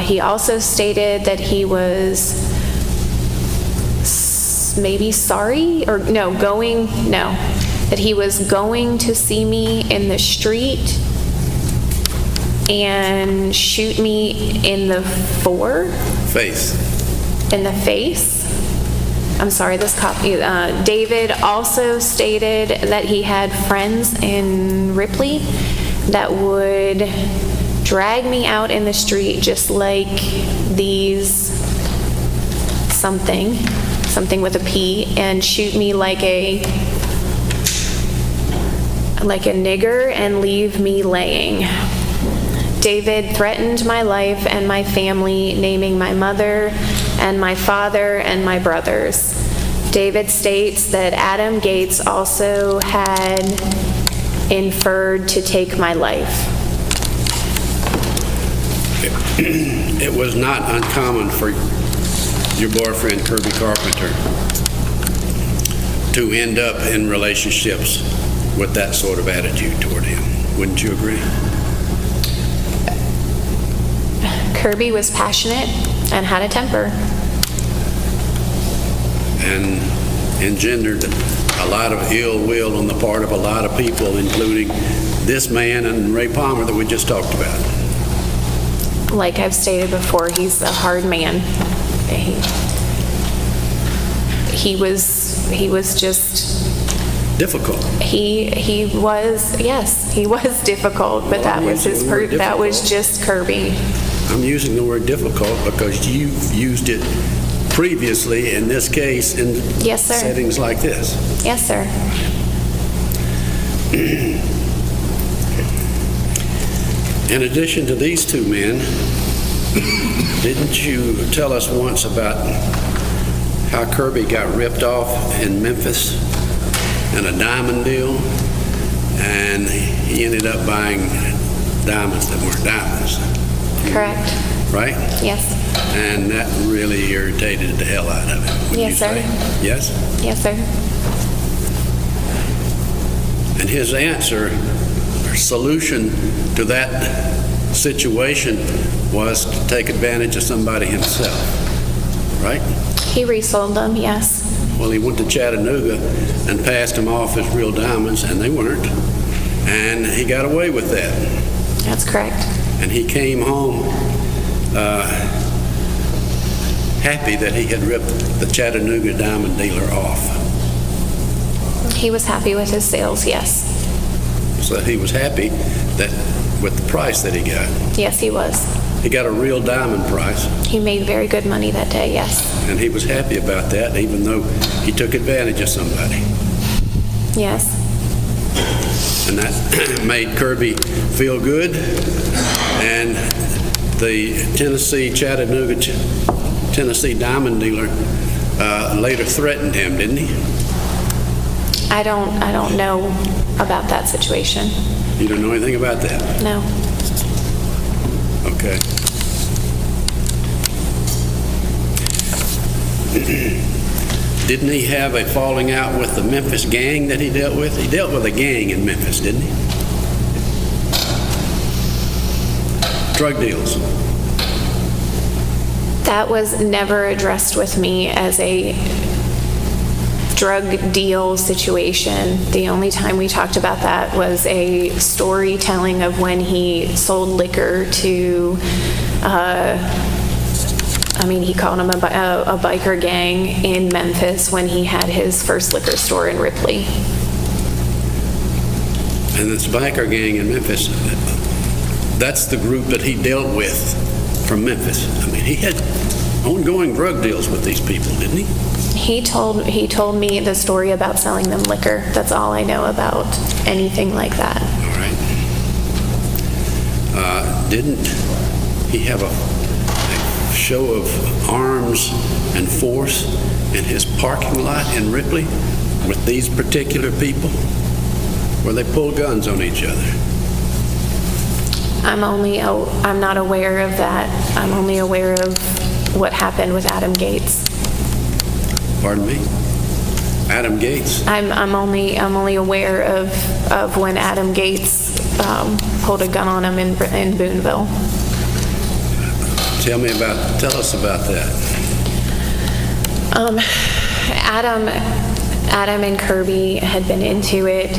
He also stated that he was maybe sorry, or that he was going to see me in the street and shoot me in the face. I'm sorry, this copy. David also stated that he had friends in Ripley that would drag me out in the street just like these something with a P, and shoot me like a nigger and leave me laying. David threatened my life and my family, naming my mother and my father and my brothers. David states that Adam Gates also had inferred to take my life. It was not uncommon for your boyfriend, Kirby Carpenter, to end up in relationships with that sort of attitude toward him. Wouldn't you agree? Kirby was passionate and had a temper. And engendered a lot of ill will on the part of a lot of people, including this man and Ray Palmer that we just talked about. Like I've stated before, he's a hard man. He was just difficult. He was, yes, he was difficult, but that was that was just Kirby. I'm using the word difficult because you used it previously in this case in Yes, sir. settings like this. Yes, sir. In addition to these two men, didn't you tell us once about how Kirby got ripped off in Memphis in a diamond deal, and he ended up buying diamonds that weren't diamonds? Correct. Right? Yes. And that really irritated the hell out of him. wouldn't Yes, you sir. say? Yes? Yes, sir. And his answer, or solution to that situation was to take advantage of somebody himself, right? He resold them, yes. Well, he went to Chattanooga and passed them off as real diamonds, and they weren't. And he got away with that. That's correct. And he came home happy that he had ripped the Chattanooga diamond dealer off. He was happy with his sales, yes. So he was happy that with the price that he got. Yes, he was. He got a real diamond price. He made very good money that day, yes. And he was happy about that, even though he took advantage of somebody. Yes. And that made Kirby feel good. And the Tennessee diamond dealer later threatened him, didn't he? I don't know about that situation. You don't know anything about that? No. Okay. Didn't he have a falling out with the Memphis gang that he dealt with? He dealt with a gang in Memphis, didn't he? Drug deals. That was never addressed with me as a drug deal situation. The only time we talked about that was a storytelling of when he sold liquor to, he called him a biker gang in Memphis when he had his first liquor store in Ripley. And this biker gang in Memphis, that's the group that he dealt with from Memphis. I mean, he had ongoing drug deals with these people, didn't he? He told me the story about selling them liquor. That's all I know about anything like that. All right. Didn't he have a show of arms and force in his parking lot in Ripley with these particular people, where they pulled guns on each other? I'm not aware of that. I'm only aware of what happened with Adam Gates. Pardon me? Adam Gates? I'm only aware of when Adam Gates pulled a gun on him in Boonville. Tell us about that. Adam and Kirby had been into it.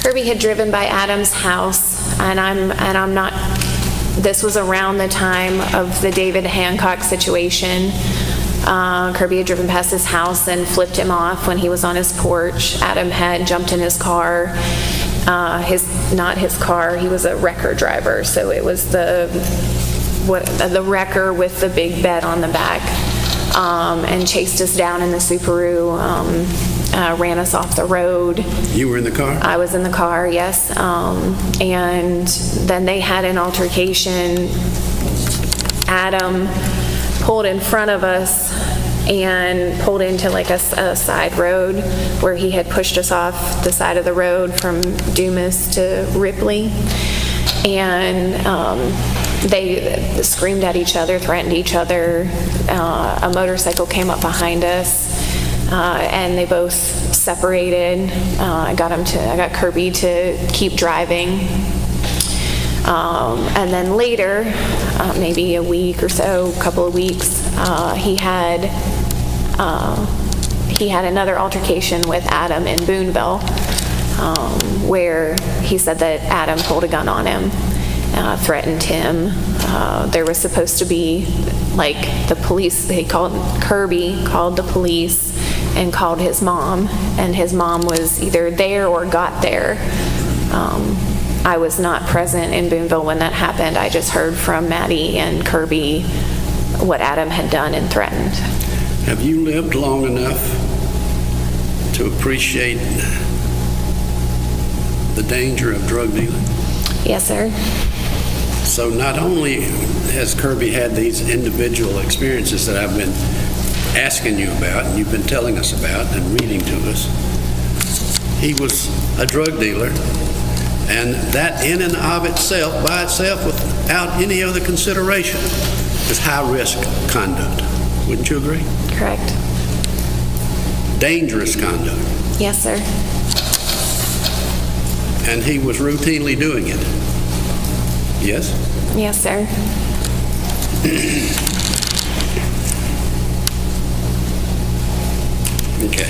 Kirby had driven by Adam's house, and I'm not. This was around the time of the David Hancock situation. Kirby had driven past his house and flipped him off when he was on his porch. Adam had jumped in his car. Not his car, he was a wrecker driver, so it was the wrecker with the big bed on the back, and chased us down in the Subaru, ran us off the road. You were in the car? I was in the car, yes. And then they had an altercation. Adam pulled in front of us and pulled into like a side road where he had pushed us off the side of the road from Dumas to Ripley. And they screamed at each other, threatened each other. A motorcycle came up behind us, and they both separated. I got Kirby to keep driving. And then later, maybe a week or so, a couple of weeks, he had another altercation with Adam in Boonville, where he said that Adam pulled a gun on him, threatened him. There was supposed to be, like, the police, Kirby called the police and called his mom, and his mom was either there or got there. I was not present in Boonville when that happened. I just heard from Maddie and Kirby what Adam had done and threatened. Have you lived long enough to appreciate the danger of drug dealing? Yes, sir. So not only has Kirby had these individual experiences that I've been asking you about, and you've been telling us about and reading to us, he was a drug dealer. And that in and of itself, by itself, without any other consideration, is high-risk conduct. Wouldn't you agree? Correct. Dangerous conduct. Yes, sir. And he was routinely doing it. Yes? Yes, sir. Okay.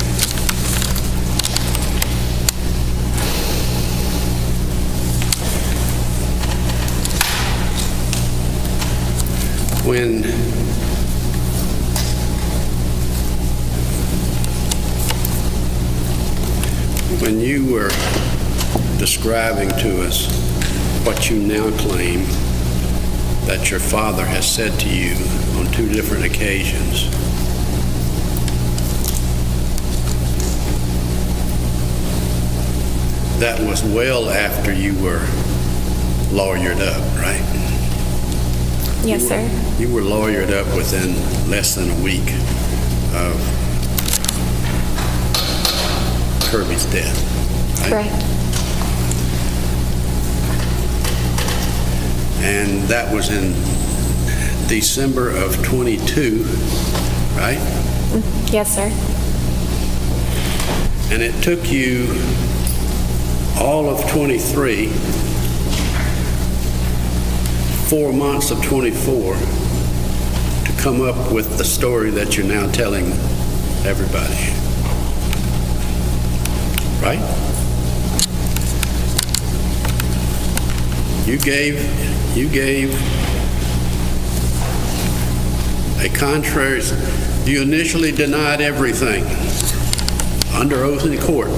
When you were describing to us what you now claim that your father has said to you on 2 different occasions, that was well after you were lawyered up, right? Yes, sir. You were lawyered up within less than a week of Kirby's death, right? Correct. And that was in December of 22, right? Yes, sir. And it took you all of 23, 4 months of 24, to come up with the story that you're now telling everybody. Right? You gave a contrary, you initially denied everything under oath in court,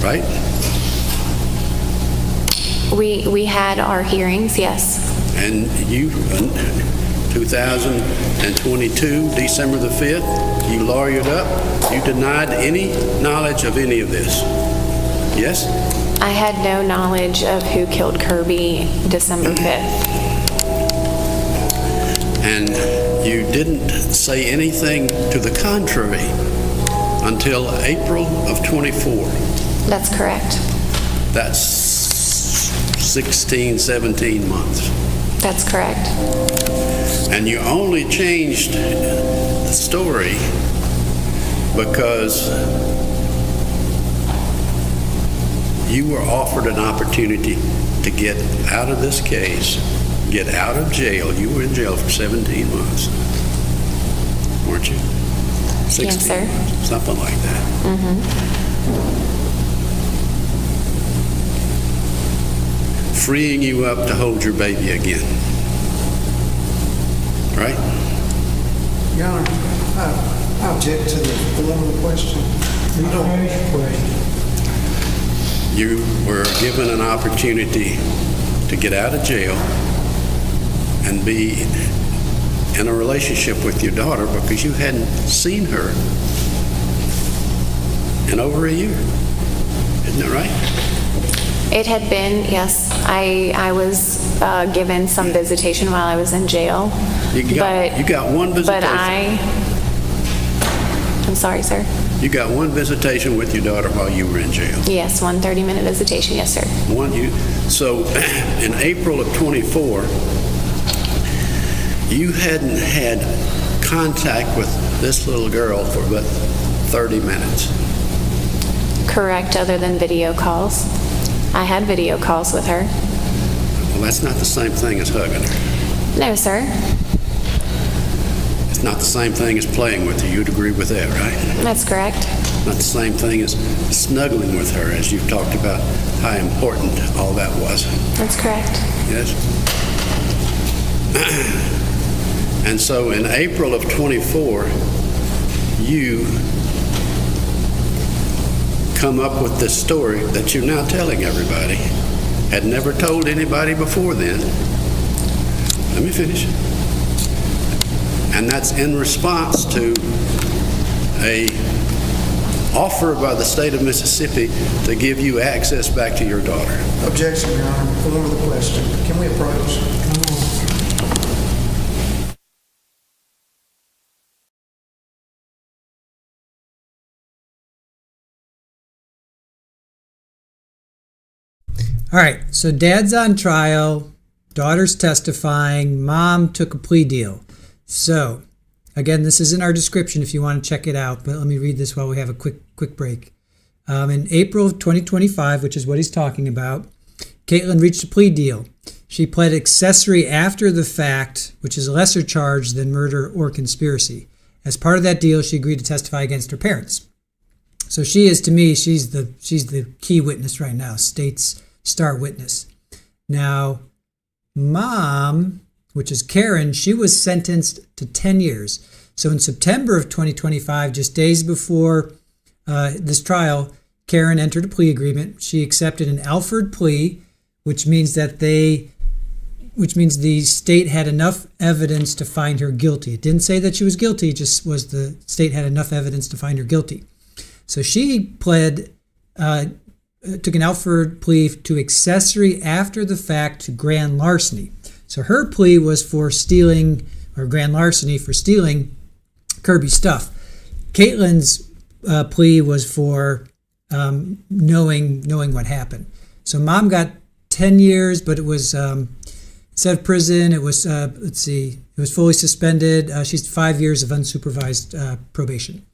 right? We had our hearings, yes. And you, 2022, December the 5th, you lawyered up, you denied any knowledge of any of this, yes? I had no knowledge of who killed Kirby December 5th. And you didn't say anything to the contrary until April of 24. That's correct. That's 16, 17 months. That's correct. And you only changed the story because you were offered an opportunity to get out of this case, get out of jail. You were in jail for 17 months, weren't you? 16 Yes, sir. months, something like that. Freeing you up to hold your baby again, right? Your Honor, I object to the form of the question. I don't, You were given an opportunity to get out of jail and be in a relationship with your daughter because you hadn't seen her in over a year. Isn't that right? It had been, yes. I was given some visitation while I was in jail. You got one visitation. But I'm sorry, sir. You got one visitation with your daughter while you were in jail. Yes, one 30-minute visitation, yes, sir. So in April of 24, you hadn't had contact with this little girl for about 30 minutes. Correct, other than video calls. I had video calls with her. Well, that's not the same thing as hugging her. No, sir. It's not the same thing as playing with her. You'd agree with that, right? That's correct. Not the same thing as snuggling with her, as you've talked about how important all that was. That's correct. Yes? And so in April of 24, you come up with this story that you're now telling everybody. Had never told anybody before then. Let me finish. And that's in response to a offer by the state of Mississippi to give you access back to your daughter. objection, Your Honor. Form of the question. Can we approach? All right, so dad's on trial, daughter's testifying, mom took a plea deal. So, again, this is in our description if you want to check it out, but let me read this while we have a quick break. In April of 2025, which is what he's talking about, Caitlin reached a plea deal. She pled accessory after the fact, which is a lesser charge than murder or conspiracy. As part of that deal, she agreed to testify against her parents. So she is, to me, she's the key witness right now, state's star witness. Now, mom, which is Karen, she was sentenced to 10 years. So in September of 2025, just days before this trial, Karen entered a plea agreement. She accepted an Alford plea, which means the state had enough evidence to find her guilty. It didn't say that she was guilty, it just was the state had enough evidence to find her guilty. So she took an Alford plea to accessory after the fact to grand larceny. So her plea was for stealing, or grand larceny for stealing Kirby's stuff. Caitlin's plea was for knowing what happened. So mom got 10 years, but it was instead of prison, it was it was fully suspended. She's 5 years of unsupervised probation.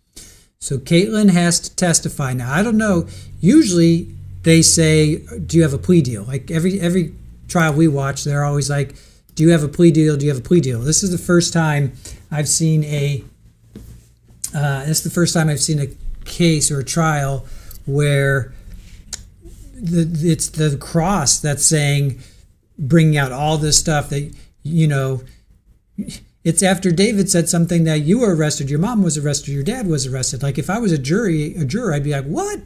So Caitlin has to testify. Now I don't know. Usually they say, "Do you have a plea deal?" Like every trial we watch, they're always like, "Do you have a plea deal? Do you have a plea deal?" This is the first time I've seen a case or a trial where it's the cross that's saying, bringing out all this stuff that, it's after David said something that you were arrested, your mom was arrested, your dad was arrested. Like if I was a juror, I'd be like, what?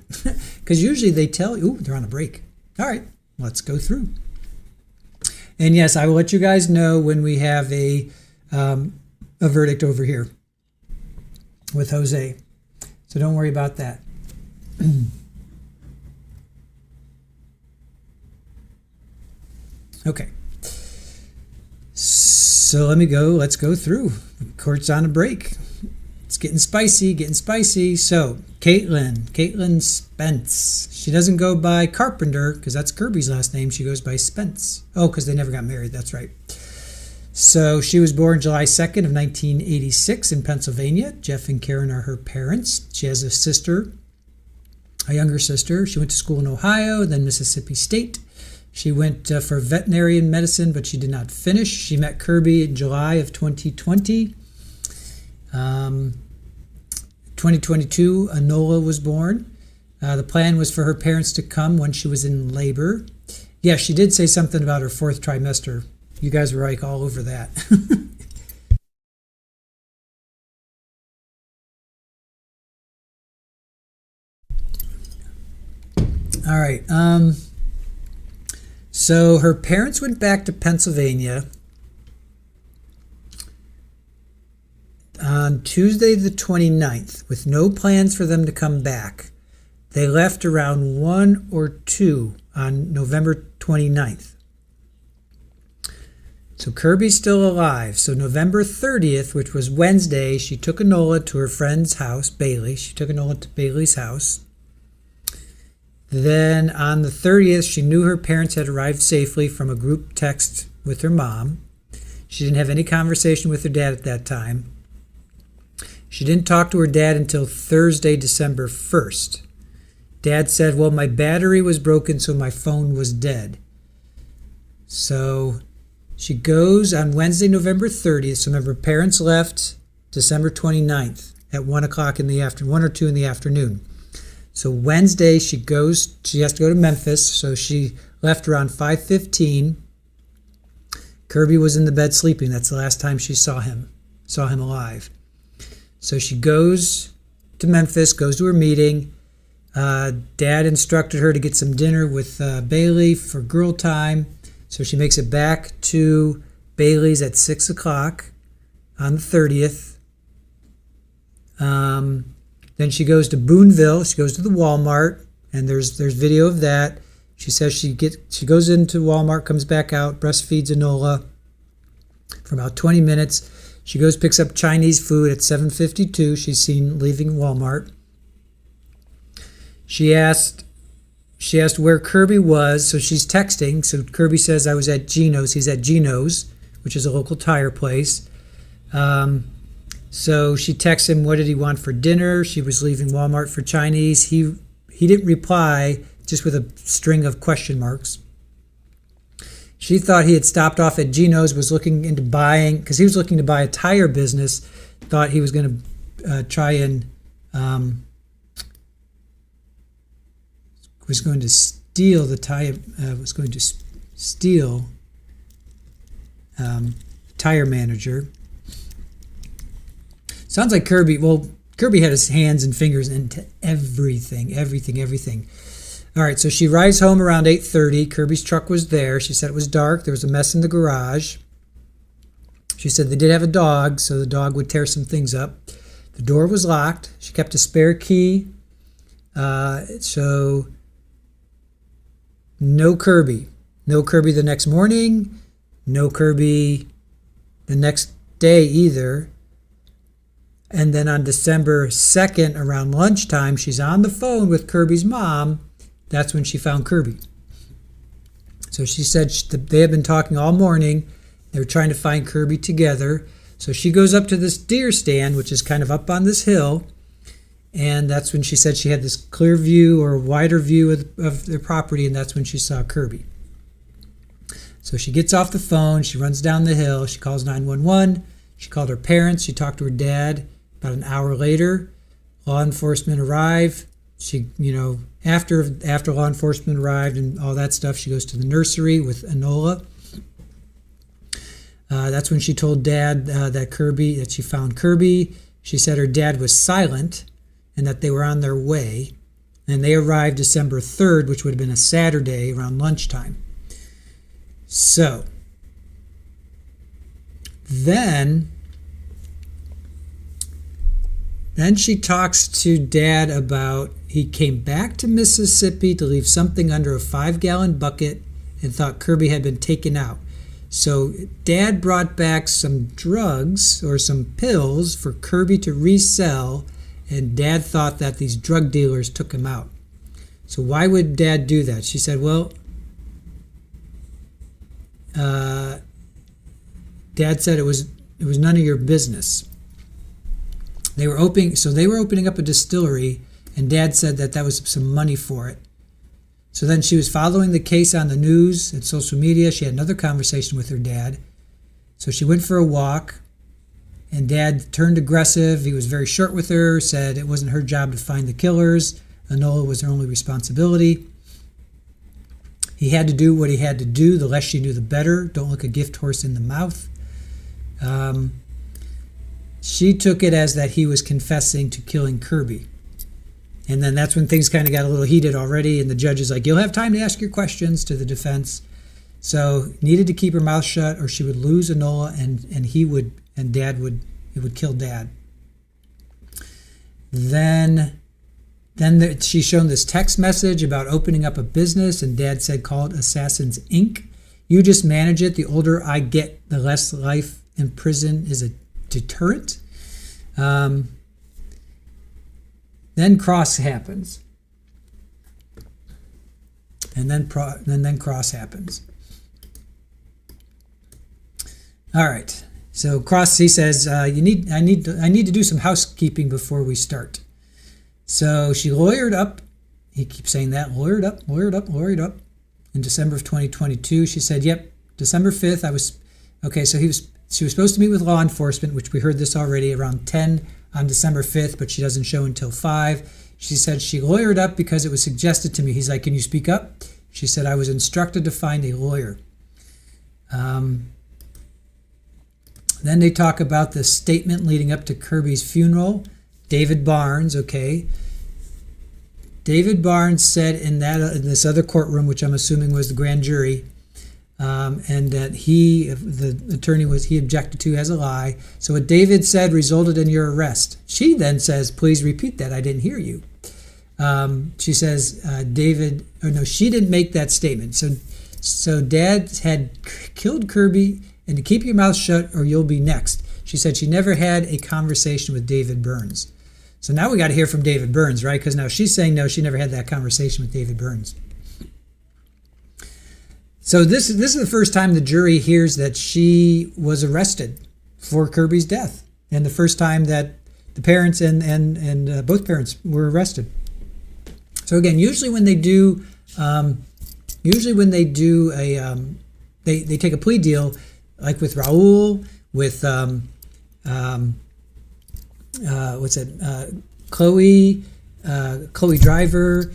Because usually they tell you, they're on a break. All right, let's go through. And yes, I will let you guys know when we have a verdict over here with Jose. So don't worry about that. Okay. So let's go through. The court's on a break. It's getting spicy. So Caitlin Spence. She doesn't go by Carpenter because that's Kirby's last name. She goes by Spence. Oh, because they never got married. That's right. So she was born July 2nd of 1986 in Pennsylvania. Jeff and Karen are her parents. She has a younger sister. She went to school in Ohio, then Mississippi State. She went for veterinary medicine, but she did not finish. She met Kirby in July of 2020. 2022, Anola was born. The plan was for her parents to come when she was in labor. Yeah, she did say something about her fourth trimester. You guys were like all over that. All right. So her parents went back to Pennsylvania on Tuesday the 29th with no plans for them to come back. They left around 1 or 2 on November 29th. So Kirby's still alive. So November 30th, which was Wednesday, she took Enola to her friend's house, Bailey. She took Enola to Bailey's house. Then on the 30th, she knew her parents had arrived safely from a group text with her mom. She didn't have any conversation with her dad at that time. She didn't talk to her dad until Thursday, December 1st. Dad said, well, my battery was broken, so my phone was dead. So she goes on Wednesday, November 30th. So remember, parents left December 29th at 1 o'clock in the afternoon, 1 or 2 in the afternoon. So Wednesday, she has to go to Memphis. So she left around 5:15. Kirby was in the bed sleeping. That's the last time she saw him alive. So she goes to Memphis, goes to her meeting. Dad instructed her to get some dinner with Bailey for girl time. So she makes it back to Bailey's at 6 o'clock on the 30th. Then she goes to Boonville. She goes to the Walmart, and there's video of that. She says she goes into Walmart, comes back out, breastfeeds Enola for about 20 minutes. She goes, picks up Chinese food at 7:52. She's seen leaving Walmart. She asked where Kirby was, so she's texting. So Kirby says, I was at Gino's. He's at Gino's, which is a local tire place. So she texts him, what did he want for dinner? She was leaving Walmart for Chinese. He didn't reply, just with a string of question marks. She thought he had stopped off at Gino's, was looking into buying, because he was looking to buy a tire business, thought he was going to try and was going to steal the tire, tire manager. Sounds like Kirby had his hands and fingers into everything. All right, so she arrives home around 8:30. Kirby's truck was there. She said it was dark. There was a mess in the garage. She said they did have a dog, so the dog would tear some things up. The door was locked. She kept a spare key. So no Kirby. No Kirby the next morning. No Kirby the next day either. And then on December 2nd, around lunchtime, she's on the phone with Kirby's mom. That's when she found Kirby. So she said they had been talking all morning. They were trying to find Kirby together. So she goes up to this deer stand, which is kind of up on this hill. And that's when she said she had this clear view or wider view of their property. And that's when she saw Kirby. So she gets off the phone. She runs down the hill. She calls 911. She called her parents. She talked to her dad. About an hour later, law enforcement arrived. She, after law enforcement arrived and all that stuff, she goes to the nursery with Enola. That's when she told Dad that she found Kirby. She said her dad was silent and that they were on their way. And they arrived December 3rd, which would have been a Saturday, around lunchtime. So then she talks to Dad about he came back to Mississippi to leave something under a 5-gallon bucket and thought Kirby had been taken out. So Dad brought back some drugs or some pills for Kirby to resell, and Dad thought that these drug dealers took him out. So why would Dad do that? She said, well, Dad said it was none of your business. They were opening up a distillery, and Dad said that was some money for it. So then she was following the case on the news and social media. She had another conversation with her dad. So she went for a walk, and Dad turned aggressive. He was very short with her, said it wasn't her job to find the killers. Enola was her only responsibility. He had to do what he had to do. The less she knew, the better. Don't look a gift horse in the mouth. She took it as that he was confessing to killing Kirby. And then that's when things kind of got a little heated already, and the judge is like, you'll have time to ask your questions to the defense. So needed to keep her mouth shut or she would lose Enola, and it would kill Dad. Then she's shown this text message about opening up a business, and Dad said, call it Assassins Inc. You just manage it. The older I get, the less life in prison is a deterrent. Then Cross happens. And then Cross happens. All right. So Cross, he says, I need to do some housekeeping before we start. So she lawyered up. He keeps saying that, lawyered up. In December of 2022, she said, yep, December 5th, she was supposed to meet with law enforcement, which we heard this already, around 10 on December 5th, but she doesn't show until 5. She said she lawyered up because it was suggested to me. He's like, can you speak up? She said, I was instructed to find a lawyer. Then they talk about the statement leading up to Kirby's funeral. David Barnes, okay. David Barnes said in this other courtroom, which I'm assuming was the grand jury, and that the attorney he objected to as a lie. So what David said resulted in your arrest. She then says, please repeat that. I didn't hear you. She says, she didn't make that statement. So Dad had killed Kirby, and to keep your mouth shut or you'll be next. She said she never had a conversation with David Burns. So now we got to hear from David Burns, right? Because now she's saying no, she never had that conversation with David Burns. So this is the first time the jury hears that she was arrested for Kirby's death, and the first time that the parents and both parents were arrested. So again, usually when they do they take a plea deal, like with Raul, with Chloe Driver,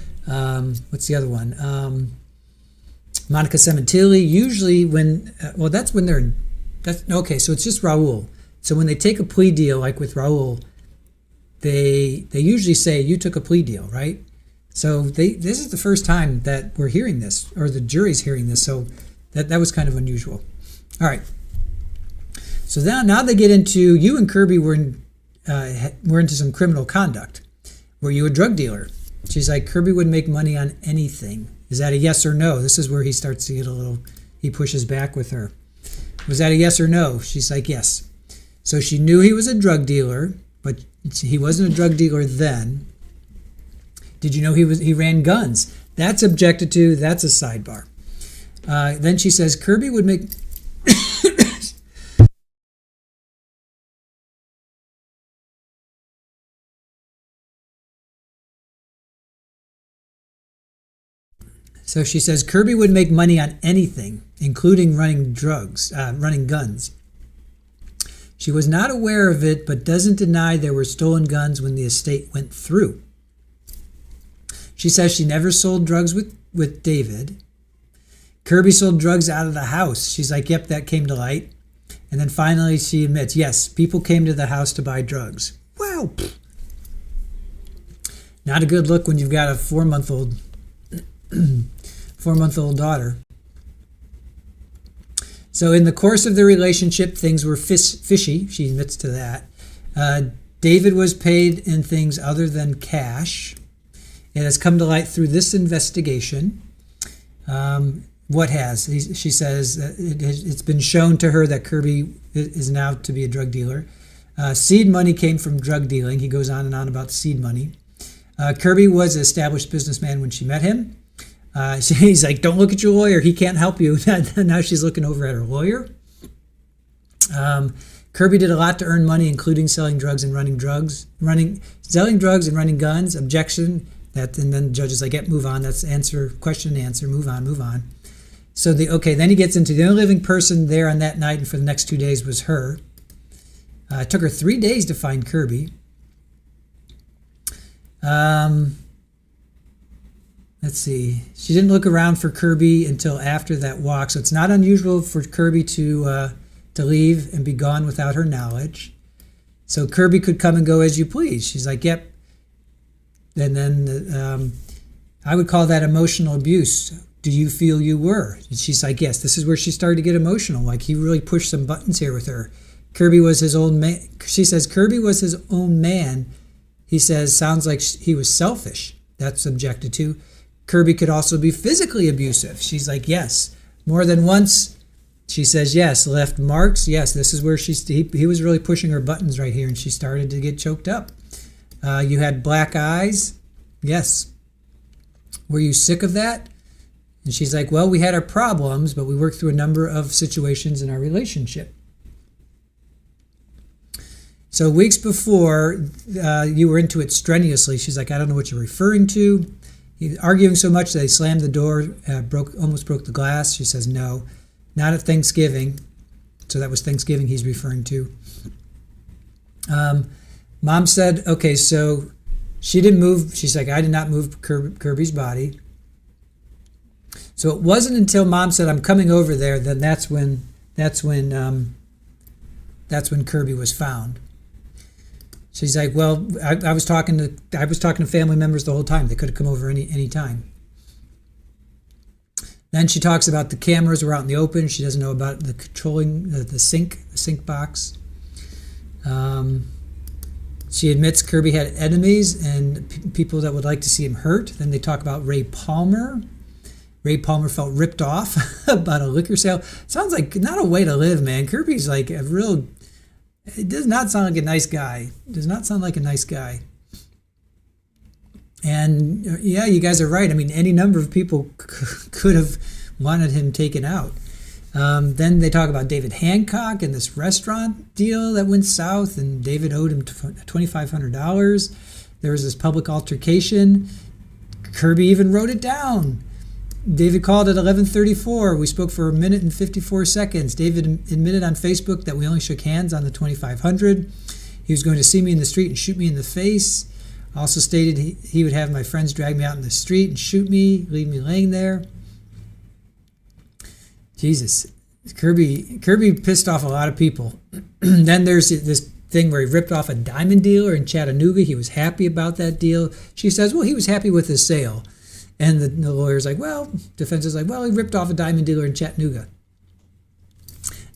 what's the other one? Monica Cementilli. Usually so it's just Raul. So when they take a plea deal, like with Raul, they usually say, you took a plea deal, right? So this is the first time that we're hearing this, or the jury's hearing this, so that was kind of unusual. All right. So now they get into, you and Kirby were into some criminal conduct. Were you a drug dealer? She's like, Kirby would make money on anything. Is that a yes or no? This is where he starts to get he pushes back with her. Was that a yes or no? She's like, yes. So she knew he was a drug dealer, but he wasn't a drug dealer then. Did you know he ran guns? That's objected to. That's a sidebar. Then she says, Kirby would make... So she says Kirby would make money on anything, including running guns. She was not aware of it, but doesn't deny there were stolen guns when the estate went through. She says she never sold drugs with David. Kirby sold drugs out of the house. She's like, yep, that came to light. And then finally she admits, yes, people came to the house to buy drugs. Well, not a good look when you've got a 4-month-old daughter. So in the course of the relationship, things were fishy. She admits to that. David was paid in things other than cash. It has come to light through this investigation. What has? She says it's been shown to her that Kirby is now to be a drug dealer. Seed money came from drug dealing. He goes on and on about seed money. Kirby was an established businessman when she met him. He's like, don't look at your lawyer. He can't help you. Now she's looking over at her lawyer. Kirby did a lot to earn money, including selling drugs and running guns. Objection. And then the judge is like, yep, move on. That's question and answer. Move on. So then he gets into the only living person there on that night and for the next 2 days was her. It took her 3 days to find Kirby. Let's see. She didn't look around for Kirby until after that walk. So it's not unusual for Kirby to leave and be gone without her knowledge. So Kirby could come and go as you please. She's like, yep. And then I would call that emotional abuse. Do you feel you were? And she's like, yes. This is where she started to get emotional. Like, he really pushed some buttons here with her. Kirby was his own man. She says, Kirby was his own man. He says, sounds like he was selfish. That's objected to. Kirby could also be physically abusive. She's like, yes. More than once. She says, yes. Left marks. Yes, this is where he was really pushing her buttons right here, and she started to get choked up. You had black eyes. Yes. Were you sick of that? And she's like, well, we had our problems, but we worked through a number of situations in our relationship. So weeks before, you were into it strenuously. She's like, I don't know what you're referring to. He arguing so much that he slammed the door, almost broke the glass. She says, no, not at Thanksgiving. So that was Thanksgiving he's referring to. Mom said, okay, so she didn't move. She's like, I did not move Kirby's body. So it wasn't until Mom said, I'm coming over there, then that's when Kirby was found. She's like, well, I was talking to family members the whole time. They could have come over any time. Then she talks about the cameras were out in the open. She doesn't know about the controlling the sink box. She admits Kirby had enemies and people that would like to see him hurt. Then they talk about Ray Palmer. Ray Palmer felt ripped off about a liquor sale. Sounds like not a way to live, man. Kirby's like a real... It does not sound like a nice guy. Does not sound like a nice guy. And yeah, you guys are right. I mean, any number of people could have wanted him taken out. Then they talk about David Hancock and this restaurant deal that went south, and David owed him $2,500. There was this public altercation. Kirby even wrote it down. David called at 11:34. We spoke for 1 minute and 54 seconds. David admitted on Facebook that we only shook hands on the $2,500. He was going to see me in the street and shoot me in the face. Also stated he would have my friends drag me out in the street and shoot me, leave me laying there. Jesus, Kirby pissed off a lot of people. Then there's this thing where he ripped off a diamond dealer in Chattanooga. He was happy about that deal. She says, well, he was happy with his sale. And the lawyer's like, well, defense is like, well, he ripped off a diamond dealer in Chattanooga.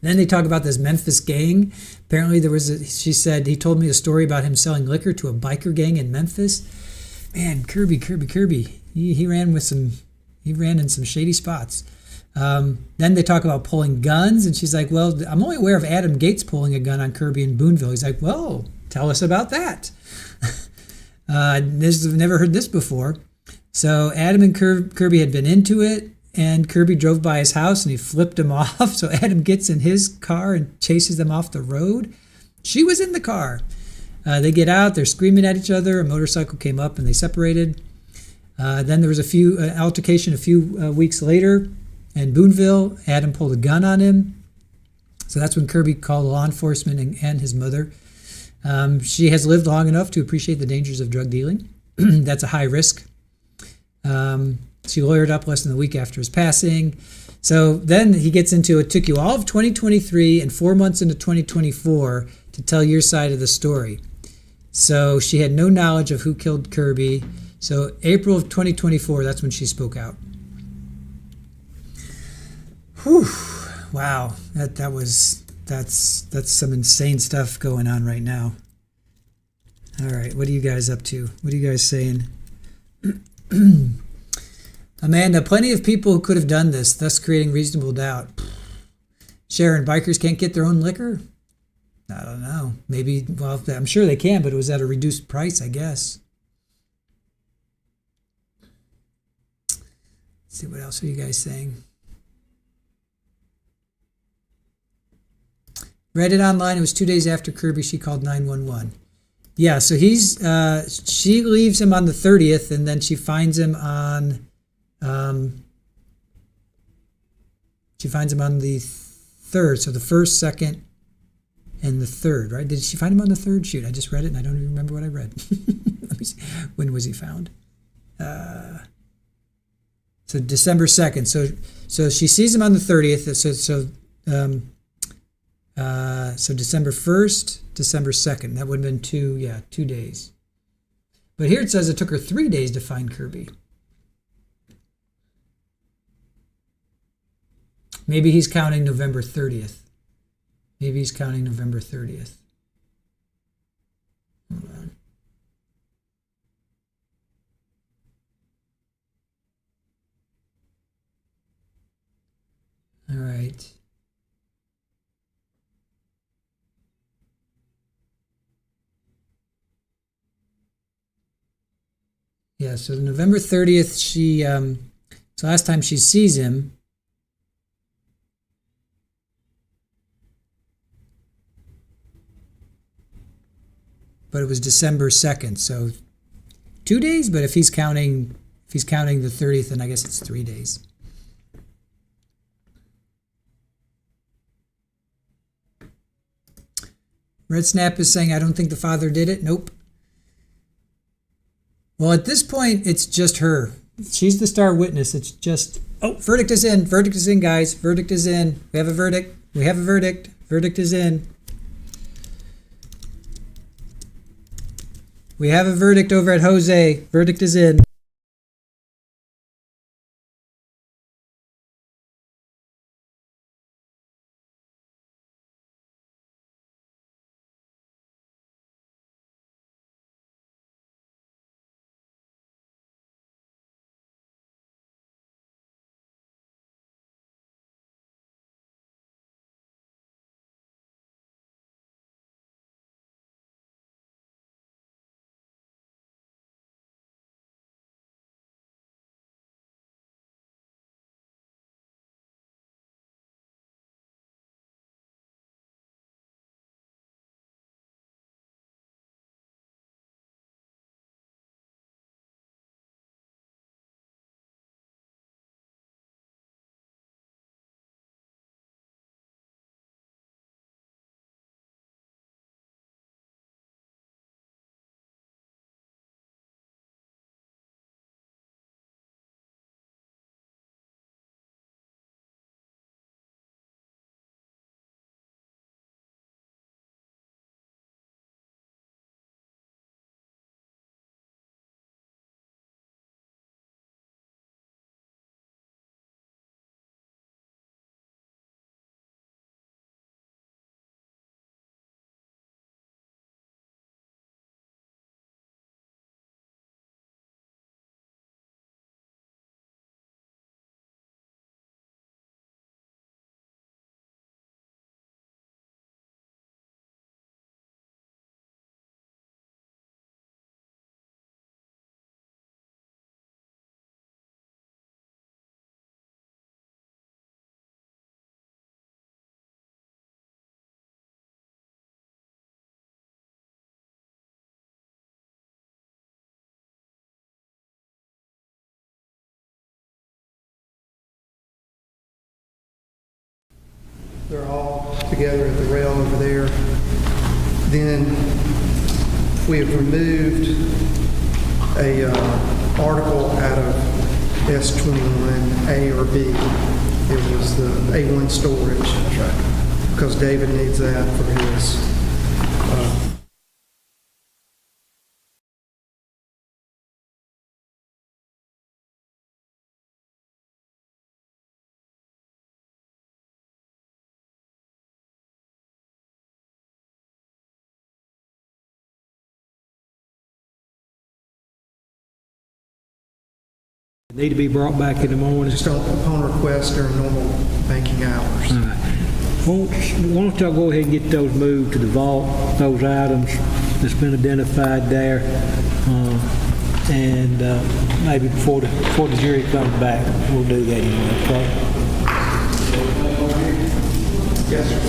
Then they talk about this Memphis gang. Apparently she said, he told me a story about him selling liquor to a biker gang in Memphis. Man, Kirby. He ran in some shady spots. Then they talk about pulling guns. And she's like, well, I'm only aware of Adam Gates pulling a gun on Kirby in Boonville. He's like, well, tell us about that. I've never heard this before. So Adam and Kirby had been into it, and Kirby drove by his house and he flipped him off. So Adam gets in his car and chases them off the road. She was in the car. They get out, they're screaming at each other. A motorcycle came up and they separated. Then there was altercation a few weeks later in Boonville. Adam pulled a gun on him. So that's when Kirby called law enforcement and his mother. She has lived long enough to appreciate the dangers of drug dealing. That's a high risk. She lawyered up less than a week after his passing. So then he gets into it took you all of 2023 and 4 months into 2024 to tell your side of the story. So she had no knowledge of who killed Kirby. So April of 2024, that's when she spoke out. Whew. Wow. That's some insane stuff going on right now. All right. What are you guys up to? What are you guys saying? Amanda, plenty of people who could have done this, thus creating reasonable doubt. Sharon, bikers can't get their own liquor? I don't know. Maybe, well, I'm sure they can, but it was at a reduced price, I guess. Let's see, what else are you guys saying? Read it online. It was 2 days after Kirby. She called 911. Yeah, so she leaves him on the 30th, and then she finds him on the 3rd. So the 1st, 2nd, and the 3rd, right? Did she find him on the 3rd? Shoot, I just read it, and I don't even remember what I read. Let me see. When was he found? So December 2nd. So she sees him on the 30th. So December 1st, December 2nd. That would have been 2 days. But here it says it took her 3 days to find Kirby. Maybe he's counting November 30th. Maybe he's counting November 30th. Hold on. All right. Yeah, so November 30th, so last time she sees him. But it was December 2nd, so 2 days, but if he's counting the 30th, then I guess it's 3 days. Red Snap is saying, I don't think the father did it. Nope. Well, at this point, it's just her. She's the star witness. It's just, oh, verdict is in. Verdict is in, guys. Verdict is in. We have a verdict. We have a verdict. Verdict is in. We have a verdict over at Jose. Verdict is in. They're all together at the rail over there. Then we have removed a article out of S21, A or B. It was the A1 storage. Because David needs that for his Need to be brought back in the morning. just upon request during normal banking hours. All right. Why don't y'all go ahead and get those moved to the vault, those items that's been identified there, and maybe before the jury comes back, we'll do that anyway, okay? Yes, sir.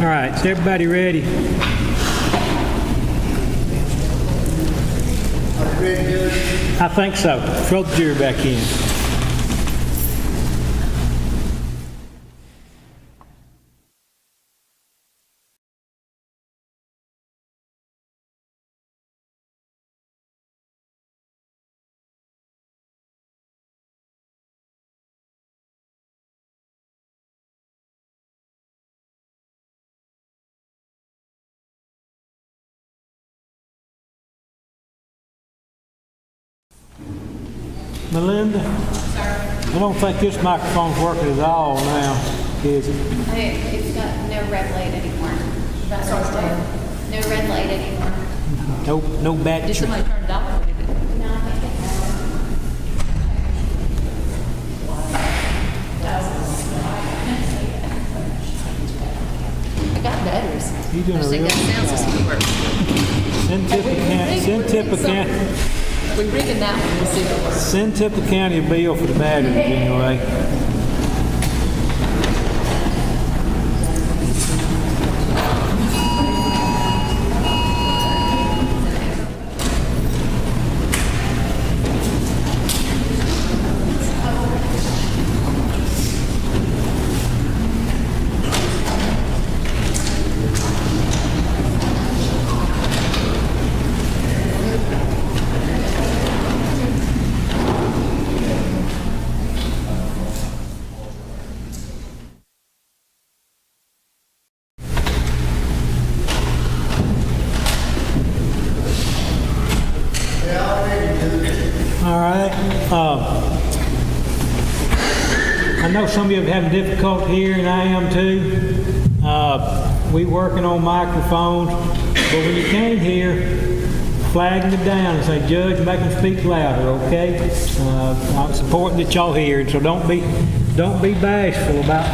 All right, is everybody ready? I think so. Throw the jury back in. Melinda? I don't think this microphone's working at all now, is it? It's got no red light anymore. That's what it's doing. No red light anymore. No battery. Did somebody turn it off? Or did it? No, I think it's... I got batteries. You doing I a think real- that sound system works. We rigging that one and see if it works. Send Tippah County a bill for the batteries anyway. All right. I know some of you are having difficulty hearing, I am too. We working on microphones, but when you came here, flag me down and say, Judge, make them speak louder, okay? It's important that y'all hear, so don't be bashful about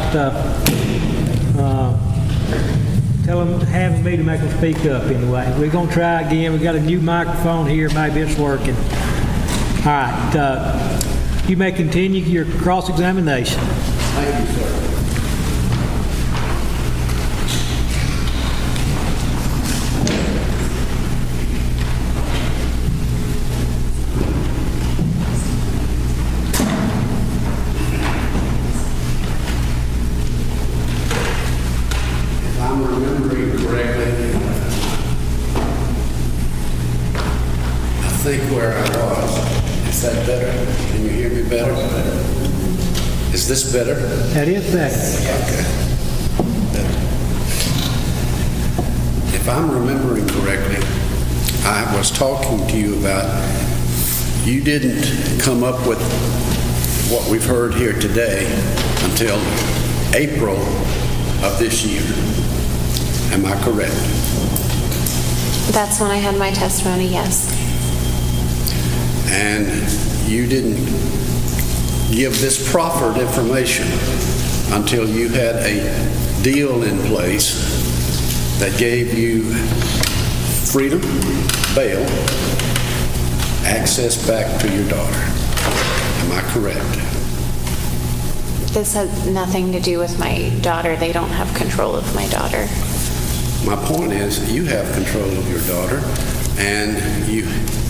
having me to make them speak up anyway. We're gonna try again. We got a new microphone here, maybe it's working. All right, you may continue your cross-examination. Thank you, sir. If I'm remembering correctly, I think where I was. Is that better? Can you hear me better? Is this better? That is better. Okay. Better. If I'm remembering correctly, I was talking to you about you didn't come up with what we've heard here today until April of this year. Am I correct? That's when I had my testimony, yes. And you didn't give this proffered information until you had a deal in place that gave you freedom, bail, access back to your daughter. Am I correct? This has nothing to do with my daughter. They don't have control of my daughter. My point is, you have control of your daughter, and you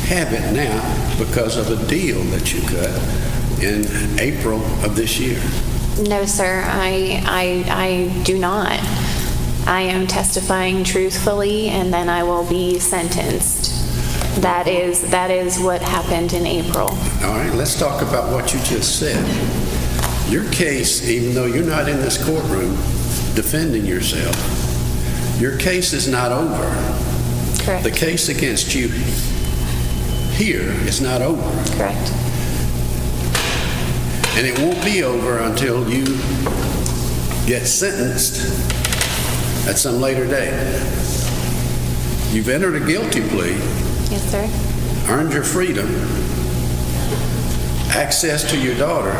have it now because of a deal that you cut in April of this year. No, sir, I do not. I am testifying truthfully, and then I will be sentenced. That is what happened in April. All right, let's talk about what you just said. Your case, even though you're not in this courtroom defending yourself, your case is not over. Correct. The case against you here is not over. Correct. And it won't be over until you get sentenced at some later date. You've entered a guilty plea, Yes, sir. earned your freedom, access to your daughter,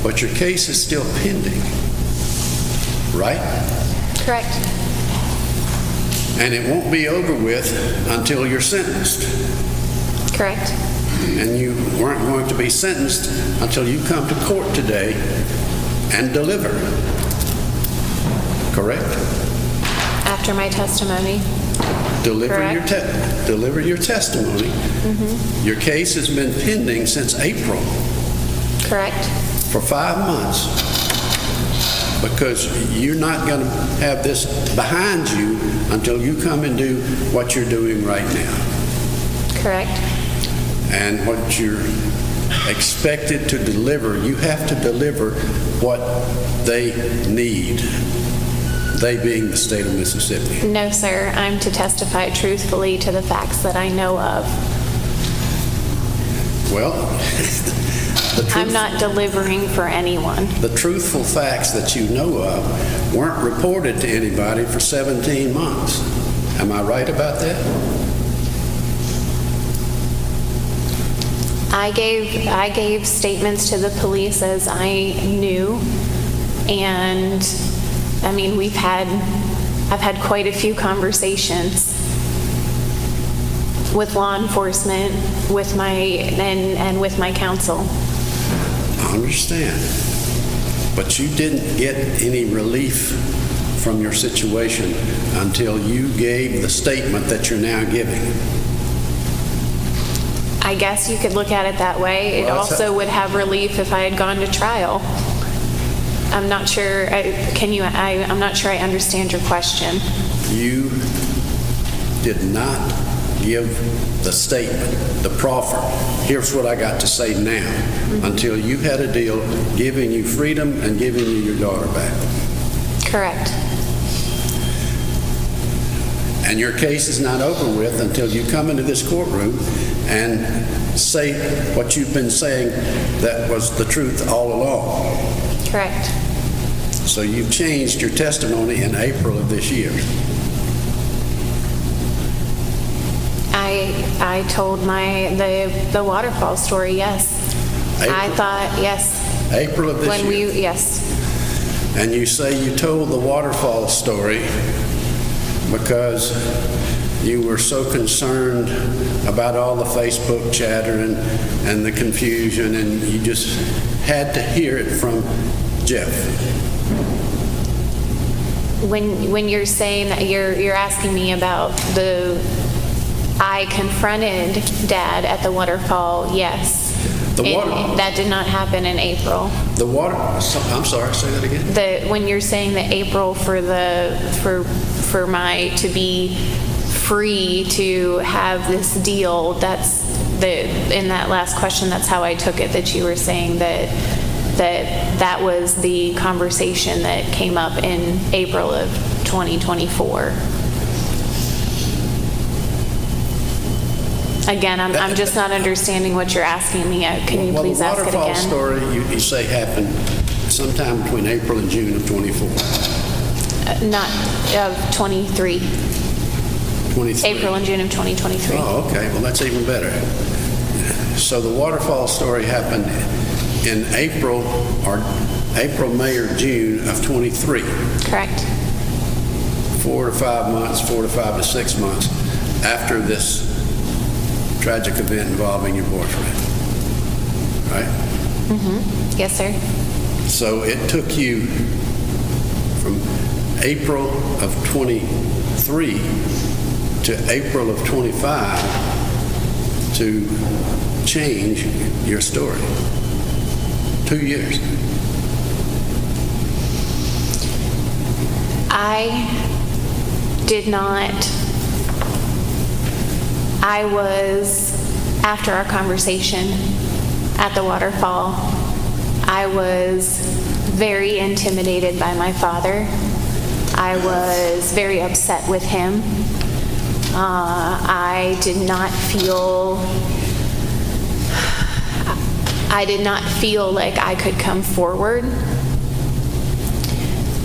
but your case is still pending, right? Correct. And it won't be over with until you're sentenced. Correct. And you weren't going to be sentenced until you come to court today and deliver. Correct? after my testimony. Deliver your Correct. deliver your testimony. Your case has been pending since April Correct. for 5 months because you're not going to have this behind you until you come and do what you're doing right now. Correct. And what you're expected to deliver, you have to deliver what they need, they being the state of Mississippi. No, sir. I'm to testify truthfully to the facts that I know of. Well, I'm not delivering for anyone. the truthful facts that you know of weren't reported to anybody for 17 months. Am I right about that? I gave statements to the police as I knew, and I mean, I've had quite a few conversations with law enforcement, with and with my counsel. I understand. But you didn't get any relief from your situation until you gave the statement that you're now giving. I guess you could look at it that way. It Well, also would have relief if I had gone to trial. I'm not sure, I'm not sure I understand your question. You did not give the statement, the proffer. Here's what I got to say now, until you had a deal giving you freedom and giving you your daughter back. Correct. And your case is not over with until you come into this courtroom and say what you've been saying that was the truth all along. Correct. So you've changed your testimony in April of this year. I told the waterfall story, yes. I thought, yes. April of this year. Yes. And you say you told the waterfall story because you were so concerned about all the Facebook chatter and the confusion, and you just had to hear it from Jeff. When you're saying that you're asking me about I confronted Dad at the waterfall, yes. That did not happen in April. I'm sorry, say that again. When you're saying that April for my to be free to have this deal, that's in that last question, that's how I took it, that you were saying that was the conversation that came up in April of 2024. Again, I'm just not understanding what you're asking me. Can you please ask it again? The waterfall story you say happened sometime between April and June of 24. Not of 23. 23. April and June of 2023. Oh, okay. Well, that's even better. So the waterfall story happened in April, May, or June of 23. Correct. 4 to 5 months, 4 to 5 to 6 months after this tragic event involving your boyfriend, right? Mm-hmm. Yes, sir. So it took you from April of 23 to April of 25 to change your story. 2 years. I did not. I was, after our conversation at the waterfall, I was very intimidated by my father. I was very upset with him. I did not feel like I could come forward.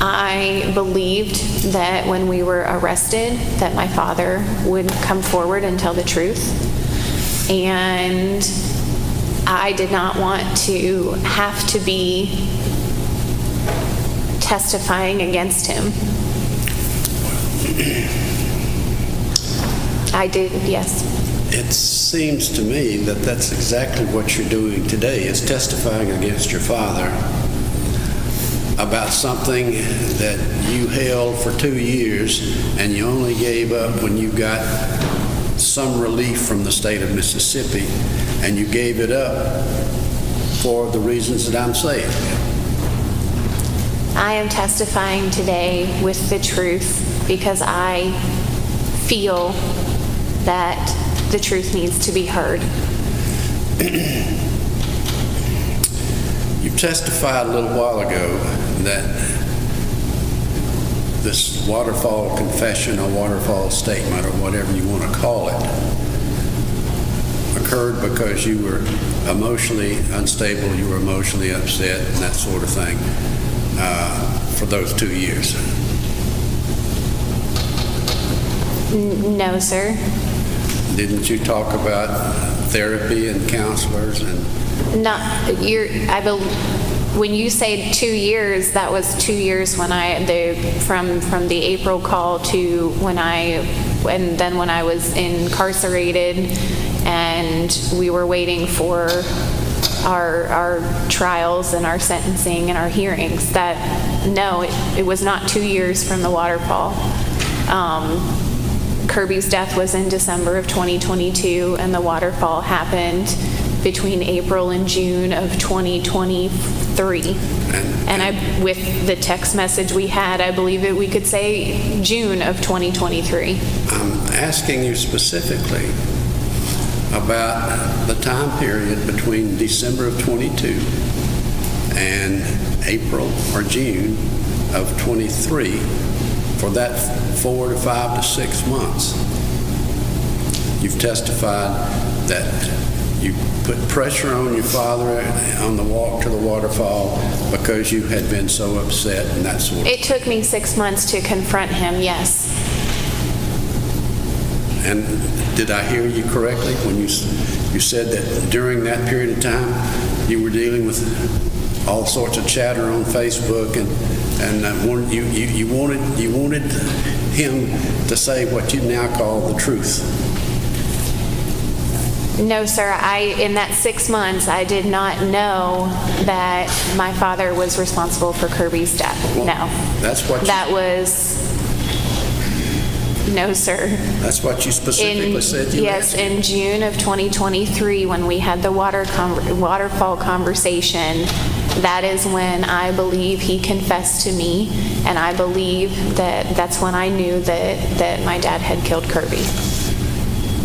I believed that when we were arrested, that my father would come forward and tell the truth. And I did not want to have to be testifying against him. I did, yes. It seems to me that that's exactly what you're doing today, is testifying against your father. about something that you held for 2 years and you only gave up when you got some relief from the state of Mississippi, and you gave it up for the reasons that I'm saying. I am testifying today with the truth because I feel that the truth needs to be heard. You testified a little while ago that this waterfall confession or waterfall statement or whatever you want to call it occurred because you were emotionally unstable, you were emotionally upset, and that sort of thing for those 2 years. No, sir. Didn't you talk about therapy and counselors and... When you say 2 years, that was 2 years when from the April call to when I was incarcerated and we were waiting for our trials and our sentencing and our hearings. No, it was not 2 years from the waterfall. Kirby's death was in December of 2022, and the waterfall happened between April and June of 2023. And with the text message we had, I believe we could say June of 2023. I'm asking you specifically about the time period between December of 22 and April or June of 23 for that 4 to 5 to 6 months. You've testified that you put pressure on your father on the walk to the waterfall because you had been so upset and that sort of thing. It took me 6 months to confront him, yes. And did I hear you correctly when you said that during that period of time you were dealing with all sorts of chatter on Facebook and you wanted him to say what you now call the truth? No, sir. In that 6 months, I did not know that my father was responsible for Kirby's death. Well, no. That's what No, sir. That's what you specifically said you Yes, in June of 2023, when we had the waterfall conversation, that is when I believe he confessed to me, and I believe that's when I knew that my dad had killed Kirby.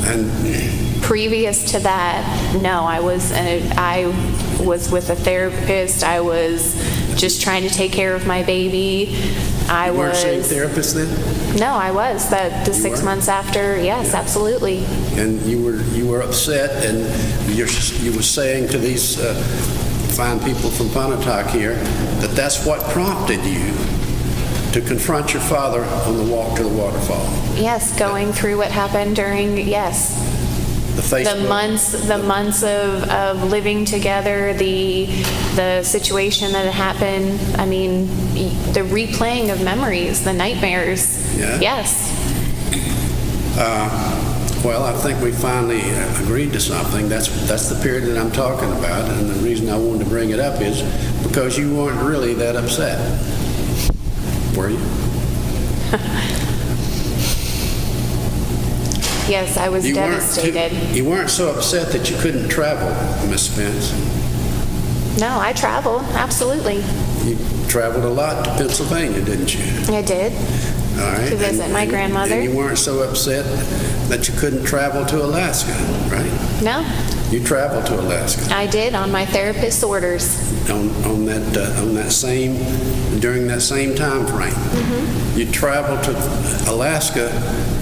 And previous to that, no, I was with a therapist. I was just trying to take care of my baby. You weren't seeing therapists then? No, I was. The 6 months after, yes, yeah. Absolutely. And you were upset, and you were saying to these fine people from Pontotoc here that that's what prompted you to confront your father on the walk to the waterfall. Yes, going through what happened during, yes. The months of living together, the situation that had happened, I mean, the replaying of memories, the nightmares. Yeah. Yes. Well, I think we finally agreed to something. That's the period that I'm talking about, and the reason I wanted to bring it up is because you weren't really that upset. Were you? Yes, I was devastated. You weren't so upset that you couldn't travel, Miss Spence. No, I traveled, absolutely. You traveled a lot to Pennsylvania, didn't you? I did. All right. To visit my grandmother. And you weren't so upset that you couldn't travel to Alaska, right? No. You traveled to Alaska. I did, on my therapist's orders. During that same time frame. Mm-hmm. You traveled to Alaska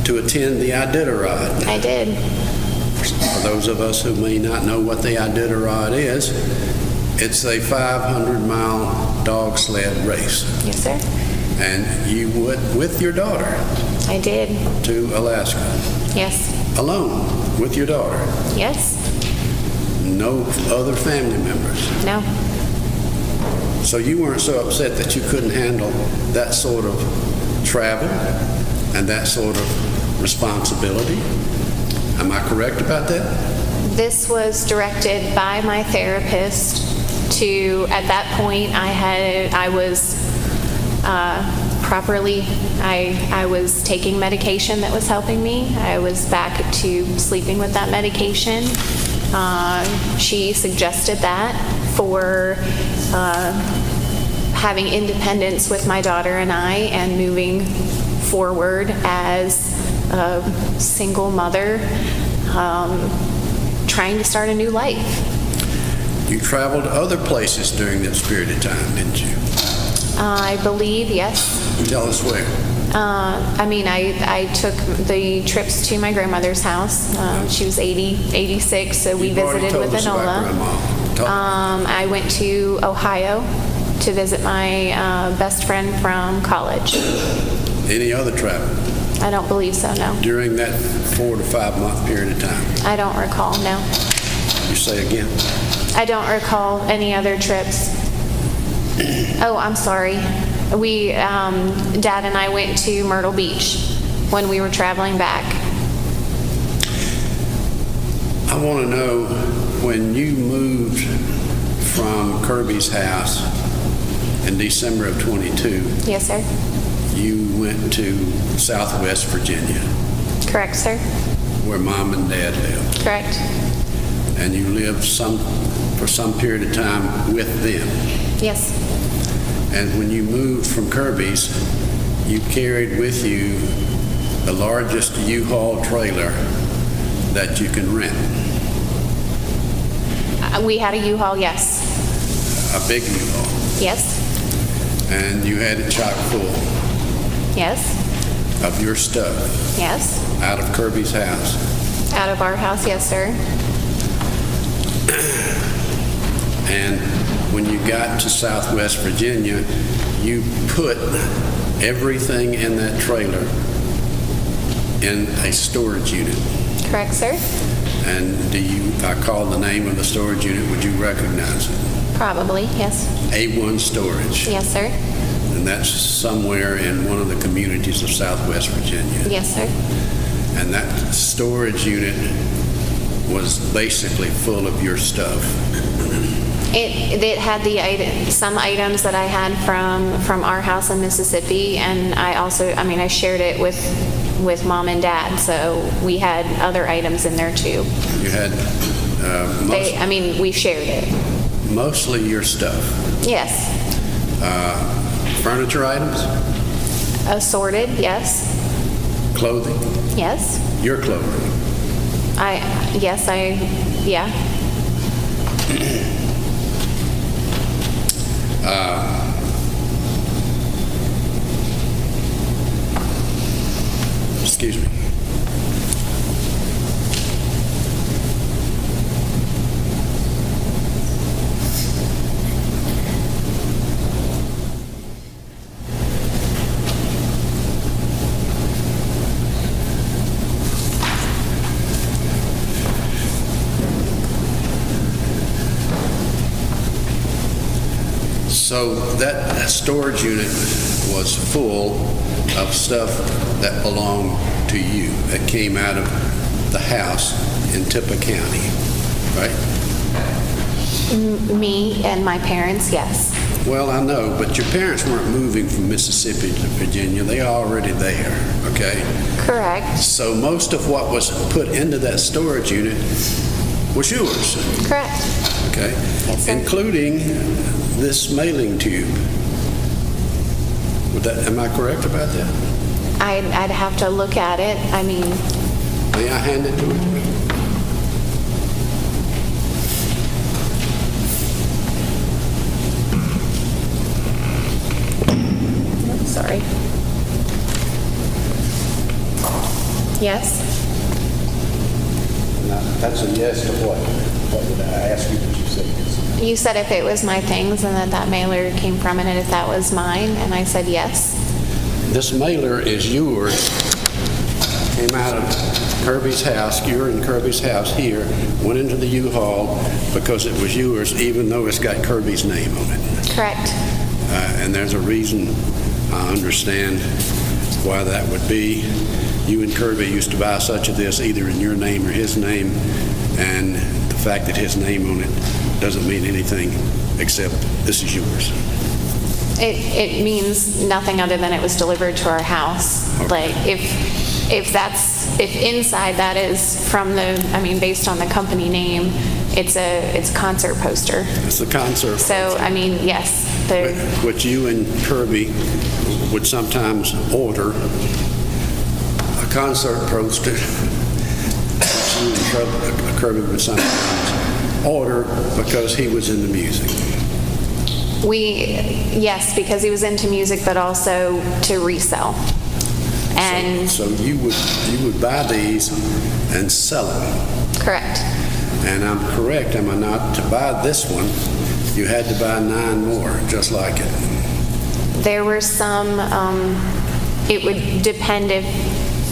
to attend the Iditarod. I did. For those of us who may not know what the Iditarod is, it's a 500-mile dog sled race. Yes, sir. And you went with your daughter. I did. To Alaska. Yes. Alone with your daughter. Yes. No other family members. No. So you weren't so upset that you couldn't handle that sort of travel and that sort of responsibility. Am I correct about that? This was directed by my therapist at that point, I was properly, I was taking medication that was helping me. I was back to sleeping with that medication. She suggested that for having independence with my daughter and I, and moving forward as a single mother, trying to start a new life. You traveled other places during this period of time, didn't you? I believe, yes. Tell us where. I took the trips to my grandmother's house. She was 86, so we You've already visited told with us about Enola. Grandma. I went to Ohio to visit my best friend from college. Any other travel I don't believe so, no. during that 4 to 5 month period of time? I don't recall, no. You say again? I don't recall any other trips. Oh, I'm sorry. Dad and I went to Myrtle Beach when we were traveling back. I want to know, when you moved from Kirby's house in December of 22, Yes, sir. you went to Southwest Virginia, Correct, sir. where Mom and Dad lived, Correct. and you lived for some period of time with them. Yes. And when you moved from Kirby's, you carried with you the largest U-Haul trailer that you can rent, We had a U-Haul, yes. a big U-Haul, Yes. and you had it chock full Yes. of your stuff Yes. out of Kirby's house. Out of our house, yes, sir. And when you got to Southwest Virginia, you put everything in that trailer in a storage unit. Correct, sir. And if I call the name of the storage unit, would you recognize it? Probably, yes. A1 Storage. Yes, sir. And that's somewhere in one of the communities of Southwest Virginia. Yes, sir. And that storage unit was basically full of your stuff. It had some items that I had from our house in Mississippi, and I shared it with Mom and Dad, so we had other items in there too. You had we shared it. mostly your stuff. Yes. Furniture items, Assorted, yes. clothing, Yes. your clothing. Yeah. Excuse me. So that storage unit was full of stuff that belonged to you, that came out of the house in Tippah County, right? Me and my parents, yes. Well, I know, but your parents weren't moving from Mississippi to Virginia. They are already there, okay? Correct. So most of what was put into that storage unit was yours, Correct. okay? Yes, sir. Including this mailing tube. Am I correct about that? I'd have to look at it. May I hand it to you? Sorry. Yes. Now, that's a yes to what? What did I ask you what you said? You said if it was my things and that mailer came from it, and if that was mine, and I said yes. This mailer is yours. Came out of Kirby's house. You were in Kirby's house here. Went into the U-Haul because it was yours, even though it's got Kirby's name on it. Correct. And there's a reason, I understand why that would be. You and Kirby used to buy such of this either in your name or his name, and the fact that his name on it doesn't mean anything except this is yours. It means nothing other than it was delivered to our house. Okay. Like, if inside that is from the, based on the company name, it's a concert poster. It's the concert. So, yes. Which you and Kirby would sometimes order, a concert poster, which you and Kirby would sometimes order because he was into music. Yes, because he was into music, but also to resell. And So you would buy these and sell them. correct. And I'm correct, am I not? To buy this one, you had to buy 9 more, just like it. There were some, it would depend if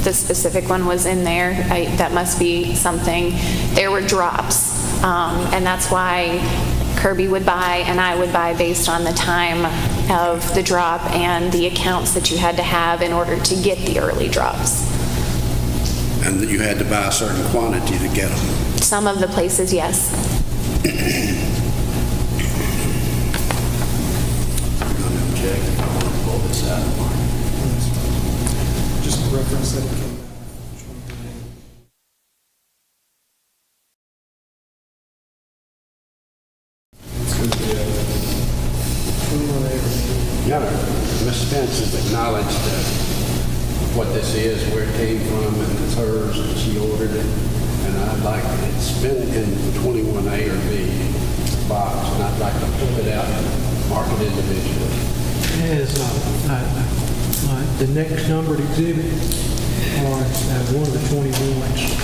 the specific one was in there. That must be something. There were drops, and that's why Kirby would buy and I would buy based on the time of the drop and the accounts that you had to have in order to get the early drops. And that you had to buy a certain quantity to get them. Some of the places, yes. I'm going to check if I want to pull this out of mine. Just reference that it came out. Yeah, Ms. Spence has acknowledged what this is, where it came from, and it's hers, and she ordered it. And I'd like, it's been in 21A or B box, and I'd like to pull it out and mark it individually. As the next numbered exhibit, or one of the 21s.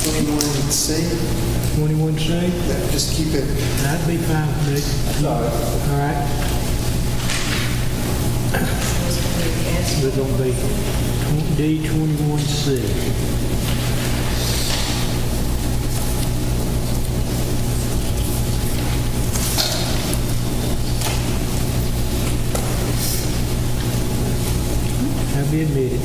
21C. 21C? Yeah, just keep it. That'd be fine with me. All right. We're going to be D21C. I'll be admitted.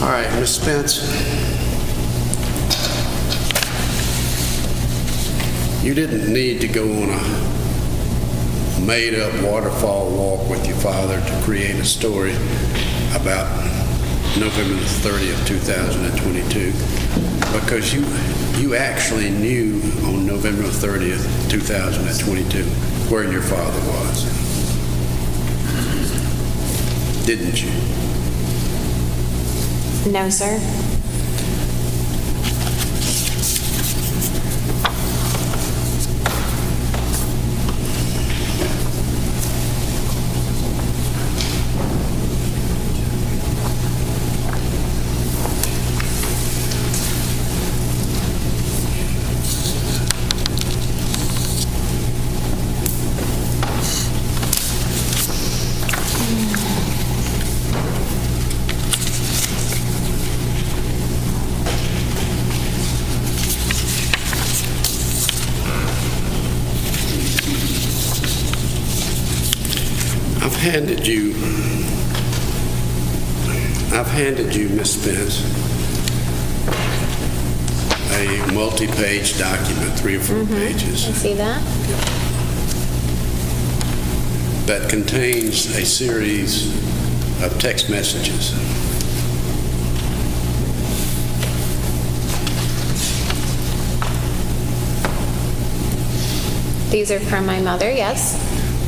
All right, Ms. Spence. You didn't need to go on a made-up waterfall walk with your father to create a story about November the 30th, 2022, because you actually knew on November 30th, 2022, where your father was. Didn't you? No, sir. I've handed you I've handed you, Ms. Spence, a multi-page document, 3 or 4 pages, I see that. that contains a series of text messages. These are from my mother, yes.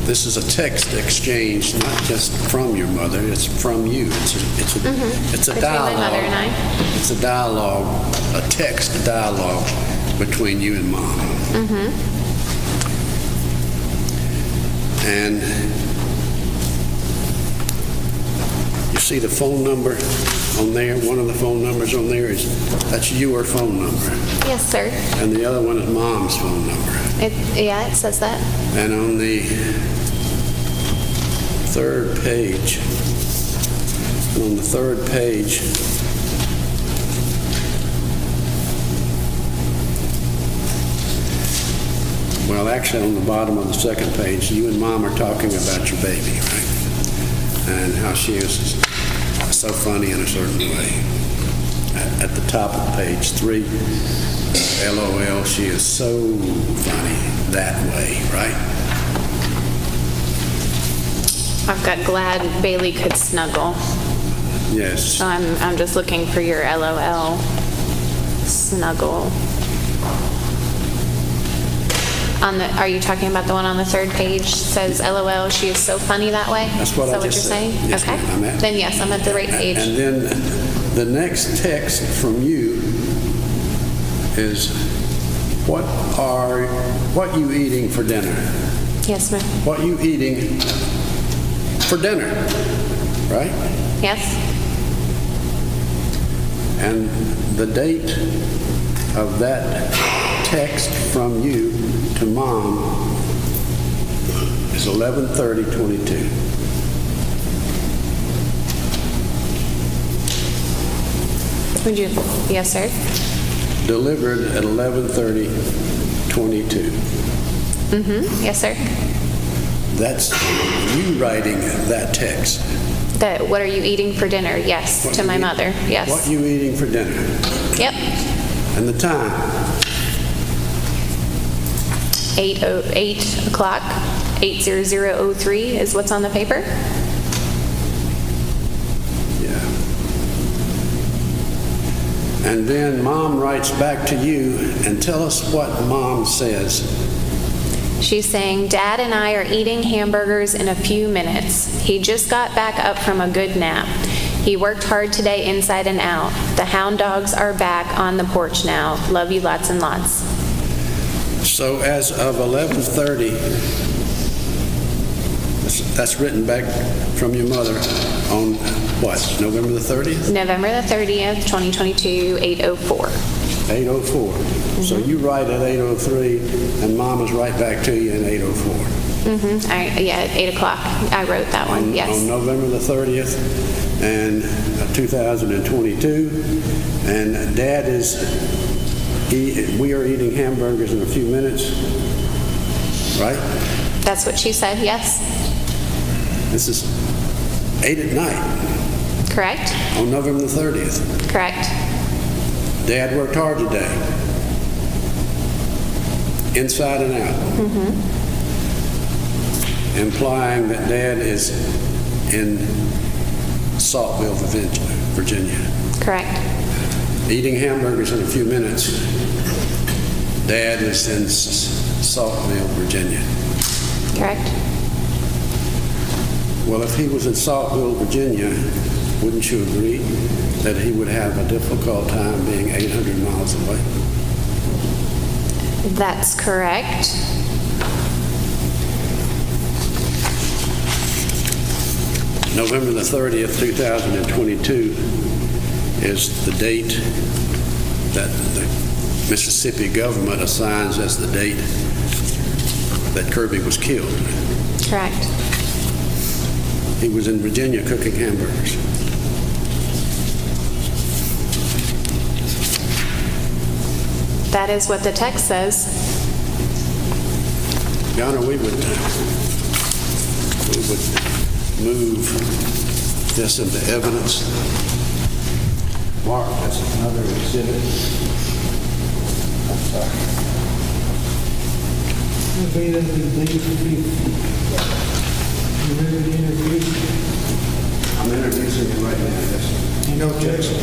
This is a text exchange, not just from your mother, it's from you. It's a Between dialogue. my mother and I. It's a dialogue, a text dialogue between you and Mom. And you see the phone number on there? One of the phone numbers on there that's your phone number. Yes, sir. And the other one is Mom's phone number. Yeah, it says that. And on the third page, well, actually on the bottom of the second page, you and Mom are talking about your baby, right? And how she is so funny in a certain way. At the top of page 3, LOL, she is so funny that way, right? I've got glad Bailey could snuggle. Yes. So I'm just looking for your LOL snuggle. Are you talking about the one on the third page? Says LOL, she is so funny that way? That's what I just Is that what you're said. saying? Yes, Okay. ma'am, I'm at- Then yes, I'm at the right page. And then the next text from you is, what you eating for dinner? Yes, ma'am. What you eating for dinner, right? Yes. And the date of that text from you to Mom is 11/30/22. Would you? Yes, sir. Delivered at 11/30/22. Yes, sir. That's you writing that text. What are you eating for dinner? Yes, What to you my eat- mother. Yes. What you eating for dinner? Yep. And the time? 8 o'clock. 8:00:03 is what's on the paper. Yeah. And then Mom writes back to you, and tell us what Mom says. She's saying, Dad and I are eating hamburgers in a few minutes. He just got back up from a good nap. He worked hard today inside and out. The hound dogs are back on the porch now. Love you lots and lots. So as of 11:30, that's written back from your mother on what, November the 30th? November the 30th, 2022, 8:04. 8:04. So you write at 8:03, and Mom is right back to you in 8:04. Yeah, at 8 o'clock. I wrote that one, On yes. November the 30th, and 2022, and Dad we are eating hamburgers in a few minutes, right? That's what she said, yes. This is 8 at night Correct? on November the 30th. Correct. Dad worked hard today, inside and out, implying that Dad is in Saltville, Virginia. Correct. Eating hamburgers in a few minutes. Dad is in Saltville, Virginia. Correct. Well, if he was in Saltville, Virginia, wouldn't you agree that he would have a difficult time being 800 miles away? That's correct. November the 30th, 2022 is the date that the Mississippi government assigns as the date that Kirby was killed. Correct. He was in Virginia cooking hamburgers. That is what the text says. Your Honor, we would move this into evidence Mark, that's another exhibit. I'm sorry. I'm introducing you right now, yes. No objection.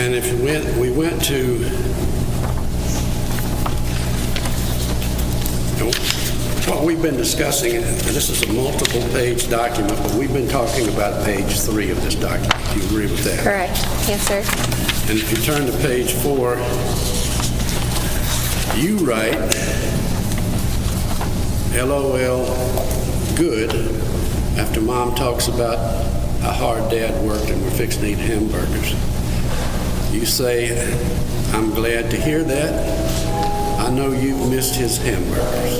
And if we went to what we've been discussing, and this is a multiple page document, but we've been talking about page 3 of this document. Do you agree with that? Correct. Yes, sir. And if you turn to page 4, you write, LOL, good, after Mom talks about how hard Dad worked and we're fixing to eat hamburgers. You say, I'm glad to hear that. I know you've missed his hamburgers.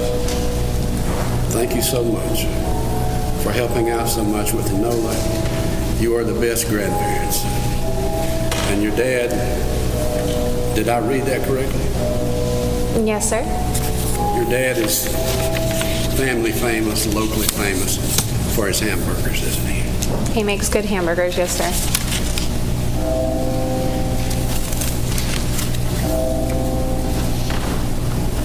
Thank you so much for helping out so much with Enola. You are the best grandparents. And your dad, did I read that correctly? Yes, sir. Your dad is family famous, locally famous for his hamburgers, isn't he? He makes good hamburgers, yes, sir.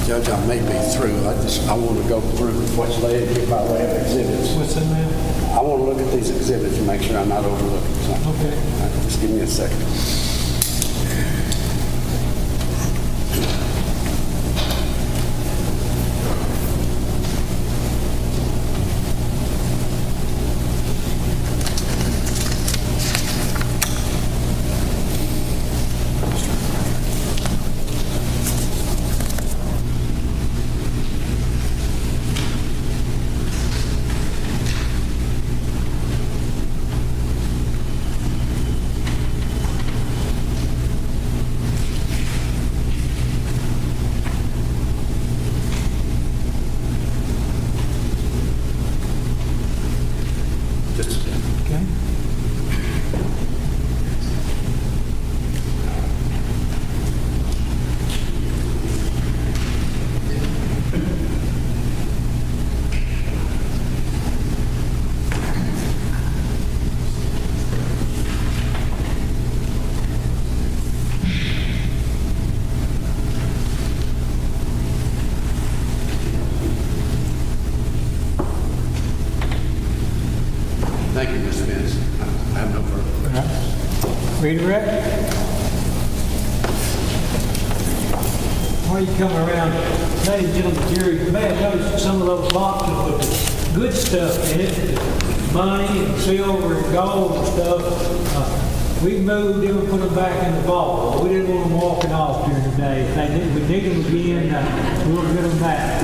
Judge, I may be through. I want to go through what's laid here by way of exhibits. What's that, ma'am? I want to look at these exhibits and make sure I'm not overlooking something. Okay. All right, just give me a second. Thank you, Mr. Spence. I have no further questions. Redirect. While you come around, ladies and gentlemen, jury, you may have noticed some of those boxes with good stuff in it, money and silver and gold and stuff. We moved them and put them back in the vault. We didn't want them walking off during the day. If we need them again, we'll get them back.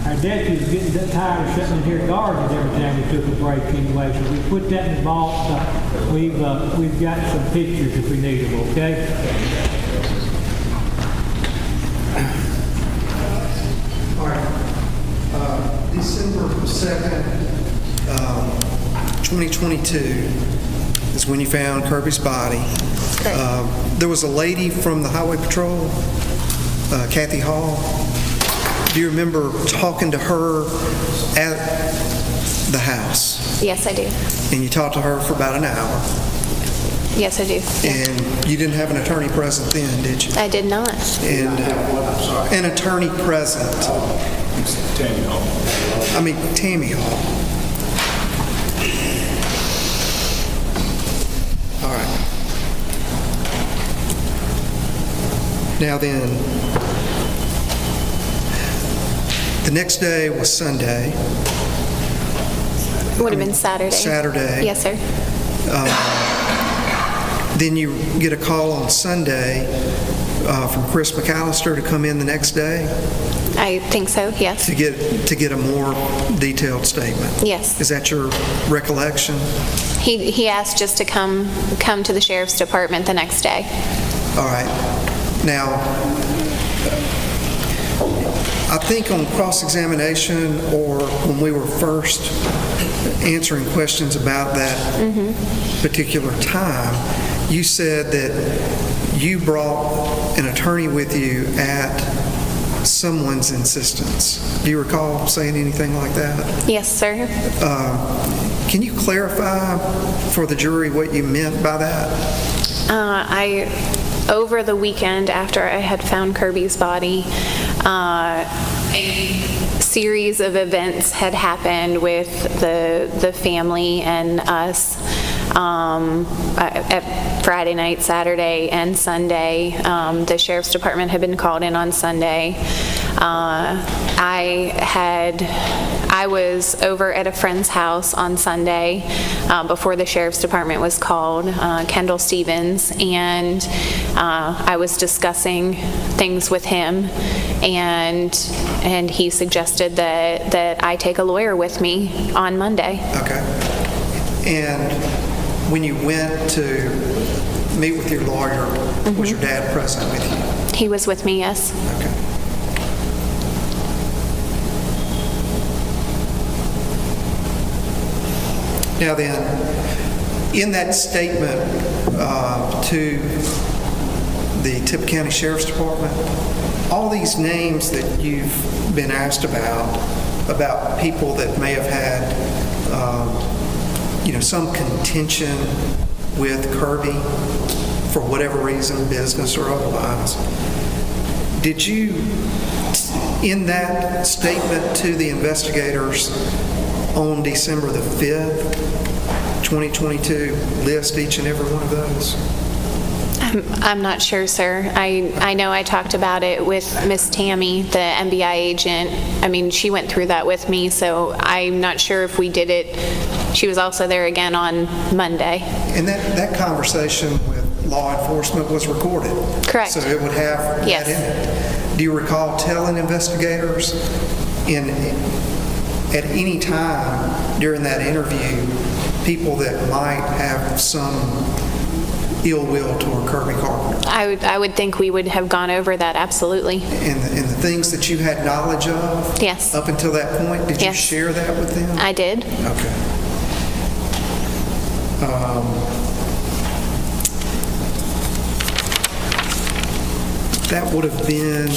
Our deputy was getting tired of sitting in here guarding every time we took a break anyway, so we put that in the vault. We've got some pictures if we need them, okay? All right. December 2nd, 2022 is when you found Kirby's body. There was a lady from the Highway Patrol, Kathy Hall. Do you remember talking to her at the house? Yes, I do. And you talked to her for about an hour. Yes, I do. And you didn't have an attorney present then, did you? I did not. And an attorney present. Tammy Hall. I mean, Tammy Hall. All right. Now then, the next day was Sunday. Would have been Saturday. Saturday. Yes, sir. Then you get a call on Sunday from Chris McAllister to come in the next day I think so, yes. to get a more detailed statement. Yes. Is that your recollection? He asked just to come to the sheriff's department the next day. All right. Now, I think on cross-examination or when we were first answering questions about that particular time, you said that you brought an attorney with you at someone's insistence. Do you recall saying anything like that? Yes, sir. Can you clarify for the jury what you meant by that? Over the weekend after I had found Kirby's body, a series of events had happened with the family and us. At Friday night, Saturday, and Sunday. The sheriff's department had been called in on Sunday. I was over at a friend's house on Sunday before the sheriff's department was called, Kendall Stevens, and I was discussing things with him, and he suggested that I take a lawyer with me on Monday. Okay. And when you went to meet with your lawyer, was your dad present with you? He was with me, yes. Okay. Now then, in that statement to the Tippah County Sheriff's Department, all these names that you've been asked about people that may have had some contention with Kirby for whatever reason, business or otherwise. Did you, in that statement to the investigators on December the 5th, 2022, list each and every one of those? I'm not sure, sir. I know I talked about it with Miss Tammy, the MBI agent. I mean, she went through that with me, so I'm not sure if we did it. She was also there again on Monday. And that conversation with law enforcement was recorded? Correct. So it would have Yes. that in it. Do you recall telling investigators at any time during that interview people that might have some ill will toward Kirby Carpenter? I would think we would have gone over that, absolutely. And the things that you had knowledge of? Yes. Up until that point, did you Yes. share that with them? I did. Okay. That would have been,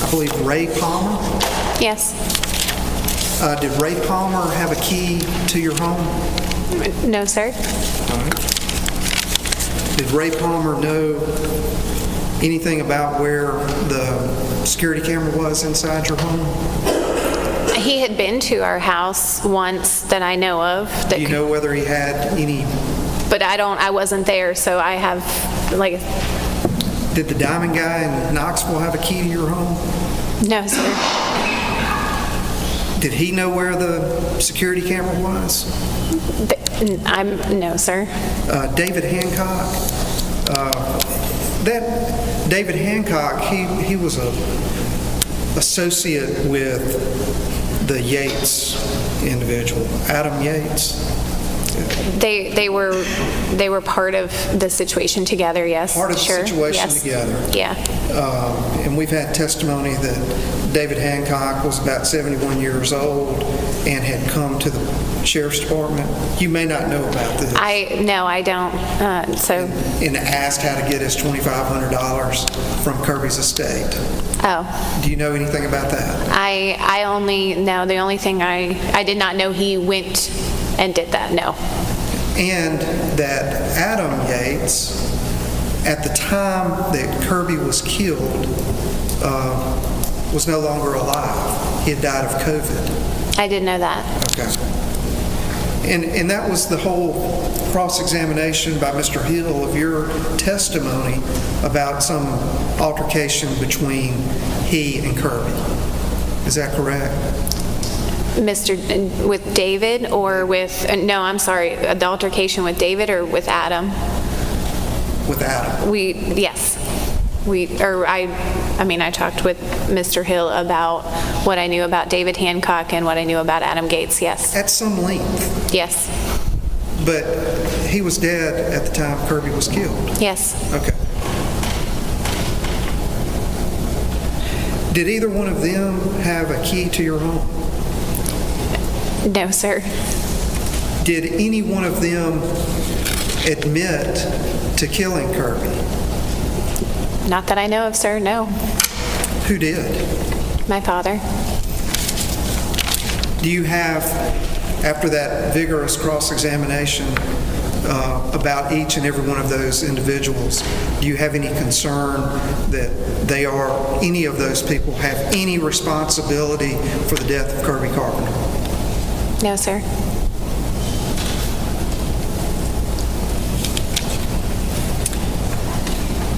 I believe, Ray Palmer? Yes. Did Ray Palmer have a key to your home? No, sir. All right. Did Ray Palmer know anything about where the security camera was inside your home? He had been to our house once that I know of. Do you know whether he had any? But I wasn't there, so I have, like... Did the diamond guy in Knoxville have a key to your home? No, sir. Did he know where the security camera was? No, sir. David Hancock. That David Hancock, he was a associate with the Yates individual, Adam Yates. They were part of the situation together, yes. Part of the situation yes. together. Yeah. And we've had testimony that David Hancock was about 71 years old and had come to the Sheriff's Department. You may not know about this. No, I don't. And asked how to get his $2,500 from Kirby's estate. Oh. Do you know anything about that? I only know, the only thing I did not know he went and did that, no. And that Adam Yates, at the time that Kirby was killed, was no longer alive. He had died of COVID. I didn't know that. Okay. And that was the whole cross-examination by Mr. Hill of your testimony about some altercation between he and Kirby. Is that correct? With David or with, no, I'm sorry, the altercation with David or with Adam? With Adam? Yes. I talked with Mr. Hill about what I knew about David Hancock and what I knew about Adam Gates, yes. At some length? Yes. But he was dead at the time Kirby was killed? Yes. Okay. Did either one of them have a key to your home? No, sir. Did any one of them admit to killing Kirby? Not that I know of, sir, no. Who did? My father. Do you have, after that vigorous cross-examination about each and every one of those individuals, do you have any concern that any of those people have any responsibility for the death of Kirby Carpenter? No, sir.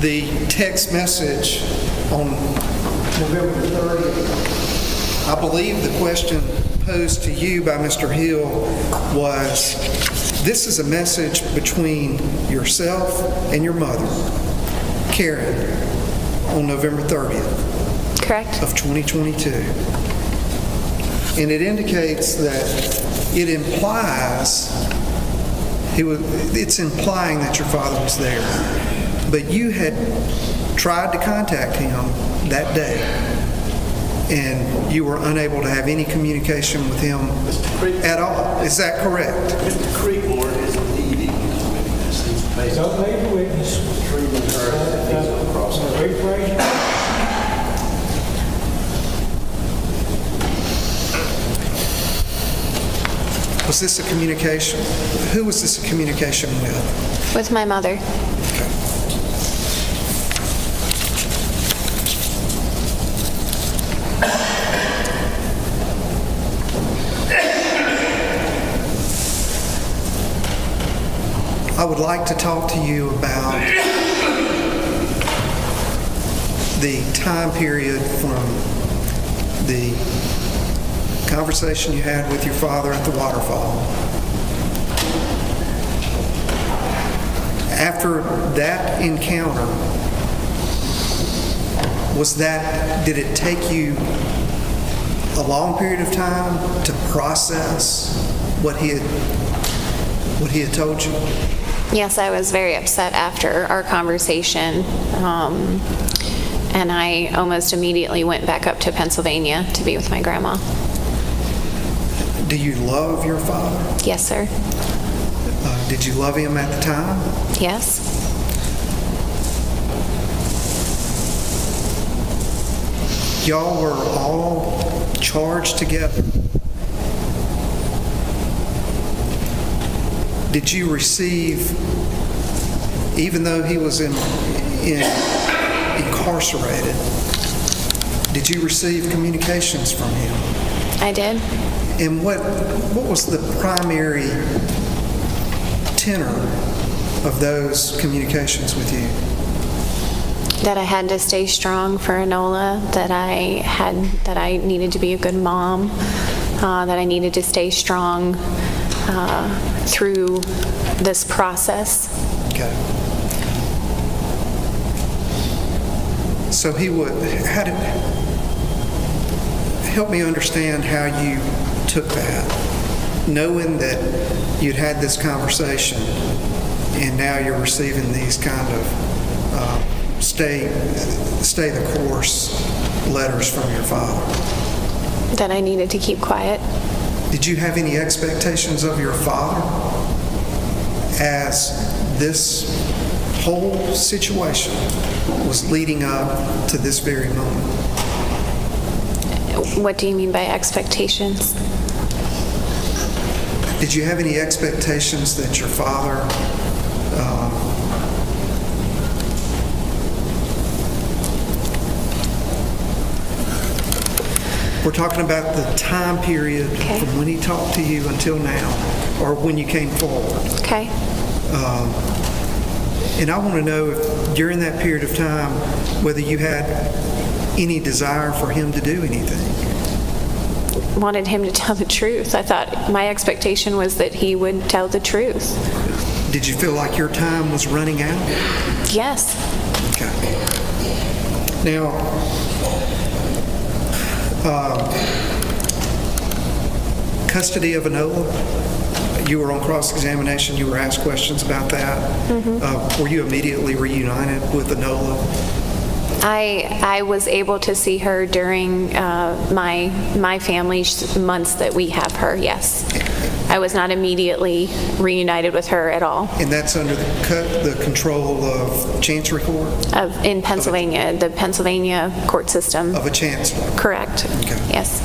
The text message on November 30th, I believe the question posed to you by Mr. Hill was, this is a message between yourself and your mother, Karen, on November 30th. Correct. Of 2022. And it indicates that it implies, it's implying that your father was there. But you had tried to contact him that day, and you were unable to have any communication with him at all. Is that correct? Mr. Creekmore is leading this witness. Don't lead the witness. Treating her as if he's across the Was this a communication? Who was this a communication with? With my mother. I would like to talk to you about the time period from the conversation you had with your father at the waterfall. After that encounter, did it take you a long period of time to process what he had told you? Yes, I was very upset after our conversation, and I almost immediately went back up to Pennsylvania to be with my grandma. Do you love your father? Yes, sir. Did you love him at the time? Yes. Y'all were all charged together. Did you receive, even though he was incarcerated, did you receive communications from him? I did. And what was the primary tenor of those communications with you? That I had to stay strong for Enola, that I needed to be a good mom, that I needed to stay strong through this process. Okay. So help me understand how you took that, knowing that you'd had this conversation and now you're receiving these kind of stay the course letters from your father. That I needed to keep quiet. Did you have any expectations of your father as this whole situation was leading up to this very moment? What do you mean by expectations? Did you have any expectations that your father we're talking about the time period from when he talked to you until now, or when you came forward. Okay. And I want to know if during that period of time, whether you had any desire for him to do anything. wanted him to tell the truth. I thought my expectation was that he would tell the truth. Did you feel like your time was running out? Yes. Okay. Now, custody of Enola, you were on cross-examination, you were asked questions about that. Were you immediately reunited with Enola? I was able to see her during my family's months that we have her, yes. I was not immediately reunited with her at all. And that's under the control of Chancery Court? In Pennsylvania, the Pennsylvania court system. Of a chancellor? Correct. Okay. Yes.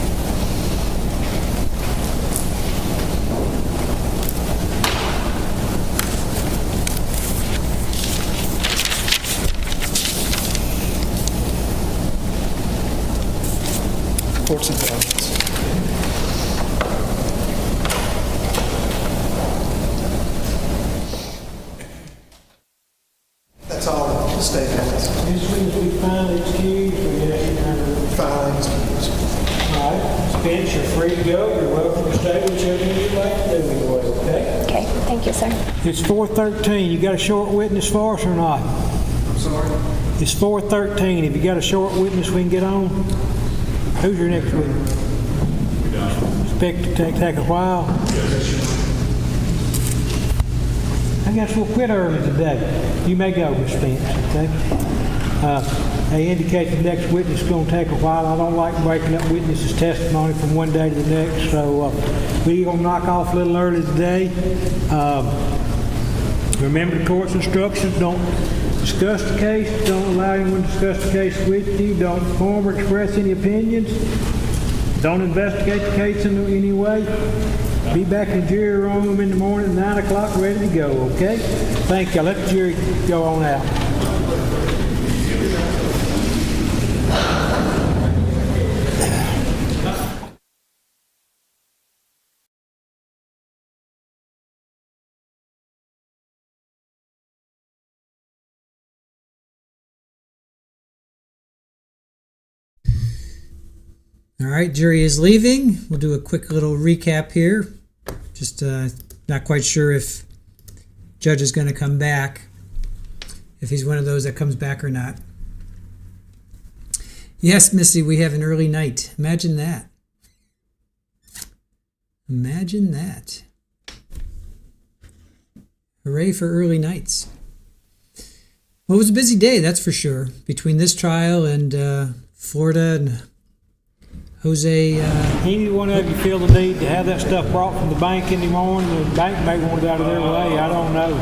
Courts and documents. That's all the state has. As soon as we finally excuse, we have to kind of... Filing excuse. All right, Spence, you're free to go. You're welcome to stay, whichever you'd like to do, anyway, okay? Okay, thank you, sir. It's 4:13. You got a short witness for us or not? I'm sorry? It's 4:13. If you got a short witness, we can get on. Who's your next witness? Expect to take a while. I guess we'll quit early today. You may go, Mr. Spence, okay? They indicate the next witness is going to take a while. I don't like breaking up witnesses' testimony from one day to the next, so we're going to knock off a little early today. Remember the court's instructions. Don't discuss the case. Don't allow anyone to discuss the case with you. Don't form or express any opinions. Don't investigate the case in any way. Be back in the jury room in the morning at 9 o'clock ready to go, okay? Thank you. Let the jury go on out. All right, jury is leaving. We'll do a quick little recap here. Just not quite sure if judge is going to come back, if he's one of those that comes back or not. Yes, Missy, we have an early night. Imagine that. Imagine that. Hooray for early nights. Well, it was a busy day, that's for sure, between this trial and Florida and Jose. Any one of you feel the need to have that stuff brought from the bank in the morning? The bank may want it out of their way. I don't know.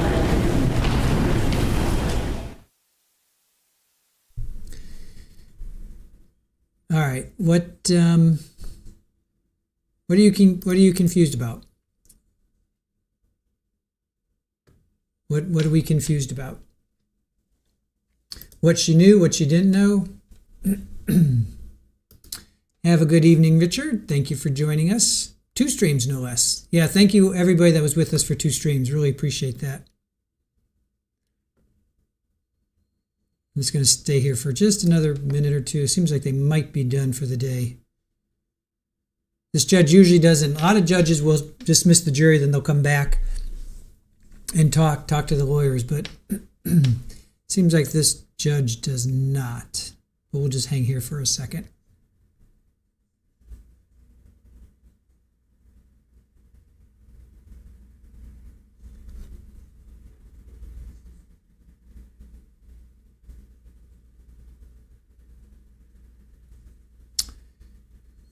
All right. What are you confused about? What are we confused about? What she knew, what she didn't know? Have a good evening, Richard. Thank you for joining us. 2 streams, no less. Yeah, thank you, everybody that was with us for 2 streams. Really appreciate that. I'm just going to stay here for just another minute or two. It seems like they might be done for the day. This judge usually doesn't. A lot of judges will dismiss the jury, then they'll come back and talk to the lawyers, but it seems like this judge does not. But we'll just hang here for a second.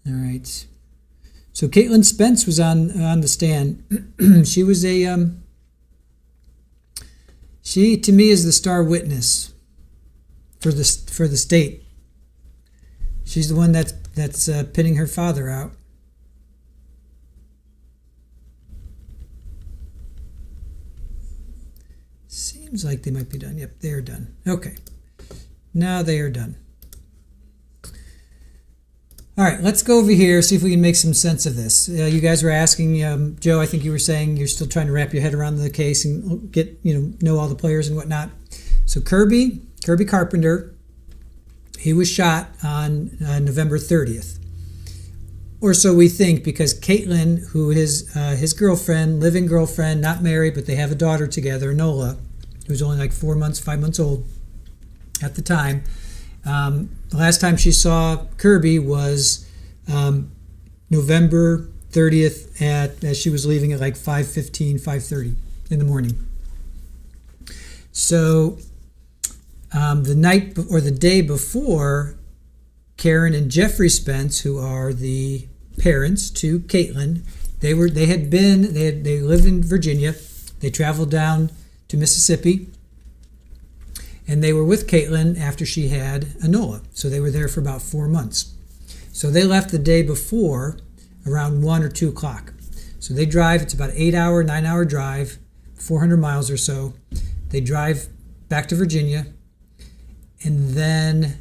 All right. So Caitlin Spence was on the stand. She was she to me is the star witness for the state. She's the one that's pinning her father out. Seems like they might be done. Yep, they are done. Okay. Now they are done. All right, let's go over here, see if we can make some sense of this. You guys were asking, Joe, I think you were saying you're still trying to wrap your head around the case and get, know all the players and whatnot. So Kirby Carpenter, he was shot on November 30th. or so we think, because Caitlin, who is his girlfriend, living girlfriend, not married, but they have a daughter together, Nola, who's only like 5 months old at the time. The last time she saw Kirby was November 30th as she was leaving at like 5:30 in the morning. So the night or the day before, Karen and Jeffrey Spence, who are the parents to Caitlin, they lived in Virginia. They traveled down to Mississippi, and they were with Caitlin after she had Enola. So they were there for about 4 months. So they left the day before around 1 or 2 o'clock. So they drive, it's about 9-hour drive, 400 miles or so. They drive back to Virginia, and then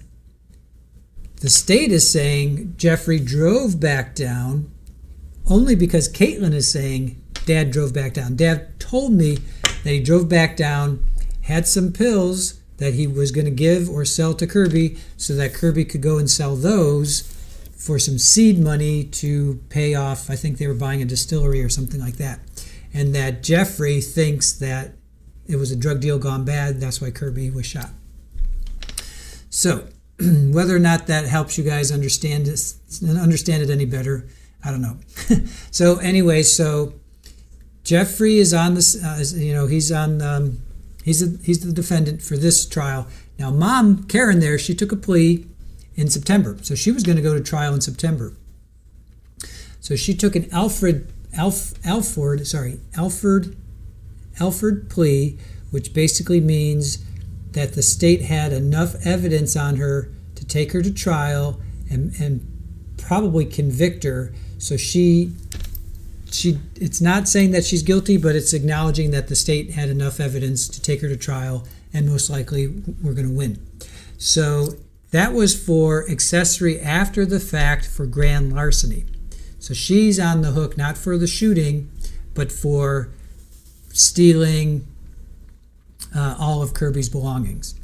the state is saying Jeffrey drove back down only because Caitlin is saying Dad drove back down. Dad told me that he drove back down, had some pills that he was going to give or sell to Kirby so that Kirby could go and sell those for some seed money to pay off. I think they were buying a distillery or something like that. And that Jeffrey thinks that it was a drug deal gone bad. That's why Kirby was shot. So whether or not that helps you guys understand it any better, I don't know. So anyway, Jeffrey is on this. He's the defendant for this trial. Now, Mom Karen there, she took a plea in September, so she was going to go to trial in September. So she took an Alford plea, which basically means that the state had enough evidence on her to take her to trial and probably convict her. So it's not saying that she's guilty, but it's acknowledging that the state had enough evidence to take her to trial, and most likely we're going to win. So that was for accessory after the fact for grand larceny. So she's on the hook not for the shooting, but for stealing all of Kirby's belongings.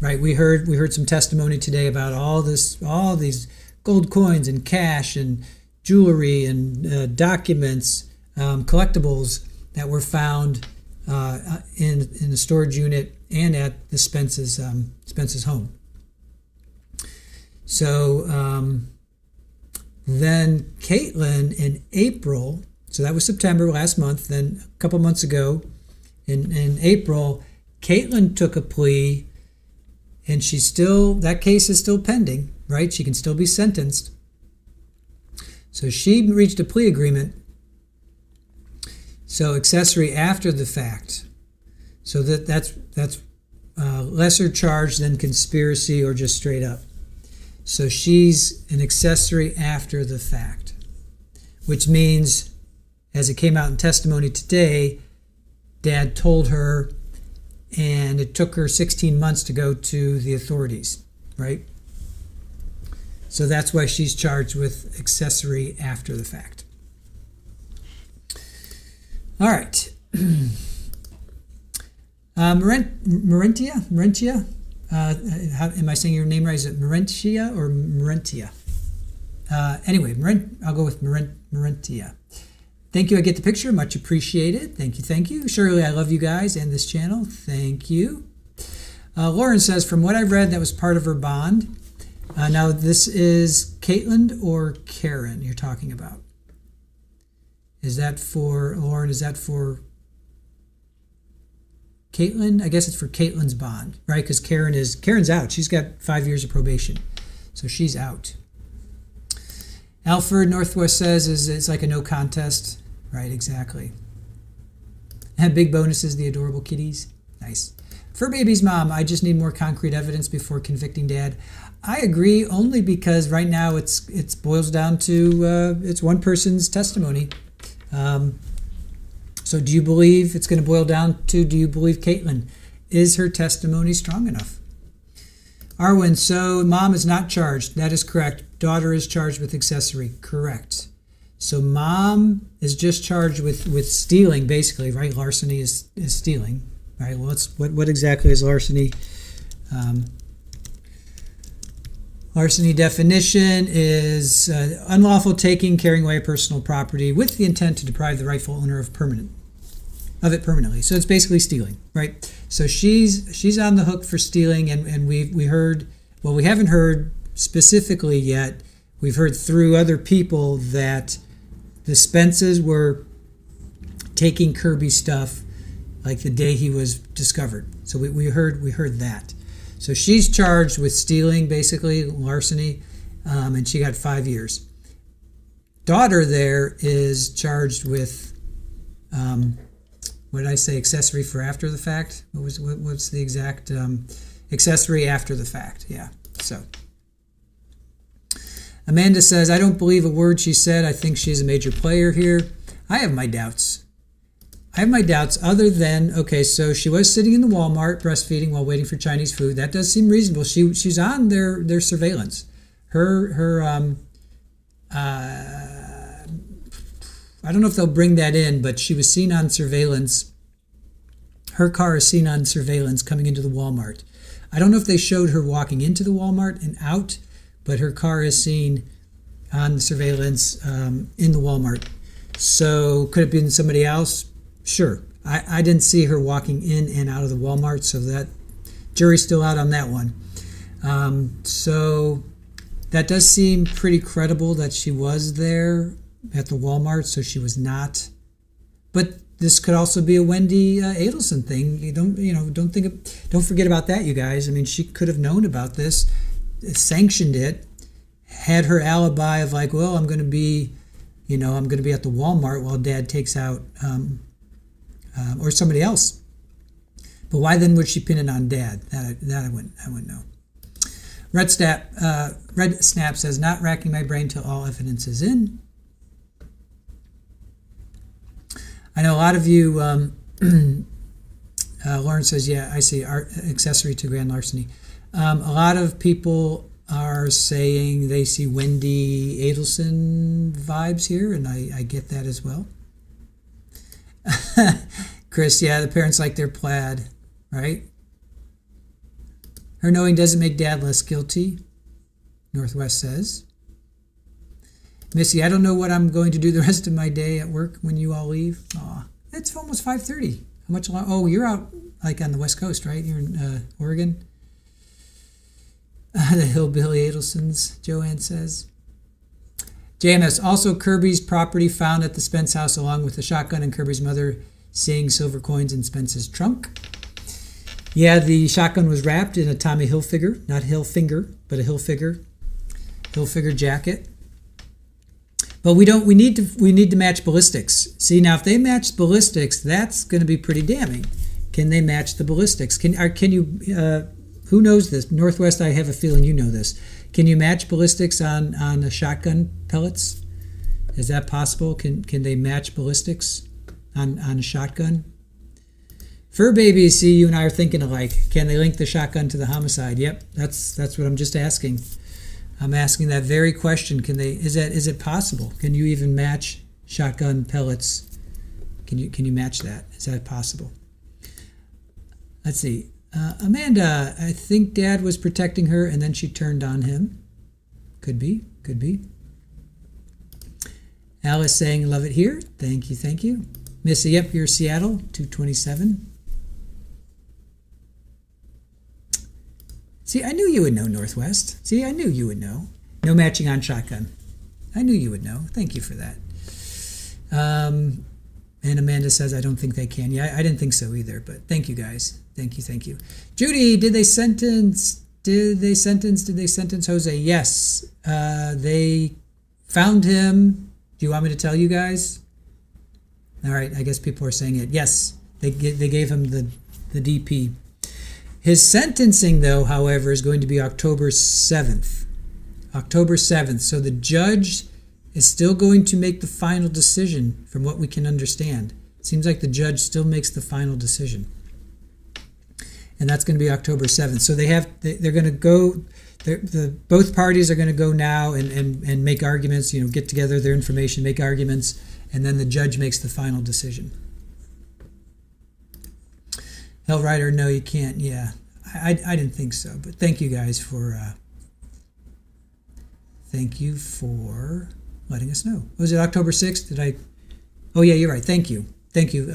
Right? We heard some testimony today about all these gold coins and cash and jewelry and documents, collectibles that were found in the storage unit and at the Spence's home. So then Caitlin in April, so that was September last month, then a couple months ago in April, Caitlin took a plea, and that case is still pending, right? She can still be sentenced. So she reached a plea agreement. So accessory after the fact. So that's lesser charge than conspiracy or just straight up. So she's an accessory after the fact, which means, as it came out in testimony today, Dad told her, and it took her 16 months to go to the authorities, right? So that's why she's charged with accessory after the fact. All right. Marentia? How am I saying your name right? Is it Marentia or Marentia? Anyway, I'll go with Marentia. Thank you. I get the picture. Much appreciated. Thank you. Surely I love you guys and this channel. Thank you. Lauren says, from what I've read, that was part of her bond. Now, this is Caitlin or Karen you're talking about? Is that for, Lauren, is that for Caitlin? I guess it's for Caitlin's bond, right? Because Karen's out. She's got 5 years of probation. So she's out. Alfred Northwest says it's like a no contest. Right, exactly. And big bonuses, the adorable kitties. Nice. For baby's mom, I just need more concrete evidence before convicting Dad. I agree, only because right now it boils down to it's one person's testimony. So do you believe it's going to boil down to, do you believe Caitlin? Is her testimony strong enough? Arwen, so mom is not charged. That is correct. Daughter is charged with accessory. Correct. So mom is just charged with stealing, basically, right? Larceny is stealing. Right, well, what exactly is larceny? Larceny definition is unlawful taking, carrying away personal property with the intent to deprive the rightful owner of it permanently. So it's basically stealing, right? So she's on the hook for stealing, and we heard, well, we haven't heard specifically yet. We've heard through other people that the Spences were taking Kirby's stuff like the day he was discovered. So we heard that. So she's charged with stealing, basically larceny, and she got 5 years. Daughter there is charged with, what did I say? Accessory for after the fact. What's the exact accessory after the fact? Yeah. So Amanda says, I don't believe a word she said. I think she's a major player here. I have my doubts. Other than, okay, so she was sitting in the Walmart breastfeeding while waiting for Chinese food. That does seem reasonable. She's on their surveillance. I don't know if they'll bring that in, but she was seen on surveillance. Her car is seen on surveillance coming into the Walmart. I don't know if they showed her walking into the Walmart and out, but her car is seen on the surveillance in the Walmart. So could it be somebody else? Sure. I didn't see her walking in and out of the Walmart, so that jury's still out on that one. So that does seem pretty credible that she was there at the Walmart, so she was not. But this could also be a Wendy Adelson thing. Don't forget about that, you guys. I mean, she could have known about this, sanctioned it, had her alibi of like, well, I'm going to be at the Walmart while Dad takes out. Or somebody else. But why then would she pin it on Dad? That I wouldn't know. Red Snap says, not racking my brain till all evidence is in. I know a lot of you, Lauren says, yeah, I see, accessory to grand larceny. A lot of people are saying they see Wendy Adelson vibes here, and I get that as well. Chris, yeah, the parents like their plaid, right? Her knowing doesn't make Dad less guilty, Northwest says. Missy, I don't know what I'm going to do the rest of my day at work when you all leave. Aw, it's almost 5:30. How much longer? Oh, you're out like on the West Coast, right? You're in Oregon. The hillbilly Adelsons, Joanne says. JMS, also Kirby's property found at the Spence house along with the shotgun and Kirby's mother seeing silver coins in Spence's trunk. Yeah, the shotgun was wrapped in a Tommy Hilfiger, not Hilfinger, but a Hilfiger jacket. But we need to match ballistics. See, now if they match ballistics, that's going to be pretty damning. Can they match the ballistics? Can you who knows this? Northwest, I have a feeling you know this. Can you match ballistics on the shotgun pellets? Is that possible? Can they match ballistics on a shotgun? Fur babies, see, you and I are thinking alike. Can they link the shotgun to the homicide? Yep, that's what I'm just asking. I'm asking that very question. Is it possible? Can you even match shotgun pellets? Can you match that? Is that possible? Let's see. Amanda, I think Dad was protecting her and then she turned on him. Could be. Alice saying, love it here. Thank you. Missy, yep, you're Seattle, 227. See, I knew you would know, Northwest. See, I knew you would know. No matching on shotgun. I knew you would know. Thank you for that. And Amanda says, I don't think they can. Yeah, I didn't think so either, but thank you guys. Thank you. Judy, did they sentence Jose? Yes. They found him. Do you want me to tell you guys? All right, I guess people are saying it. Yes, they gave him the DP. His sentencing, though, however, is going to be October 7th. So the judge is still going to make the final decision from what we can understand. It seems like the judge still makes the final decision. And that's going to be October 7th. So they're going to go, both parties are going to go now and make arguments, get together their information, make arguments, and then the judge makes the final decision. Hellrider, no, you can't. Yeah, I didn't think so, but thank you guys for Thank you for letting us know. Was it October 6th? Did I? Oh, yeah, you're right. Thank you. Thank you,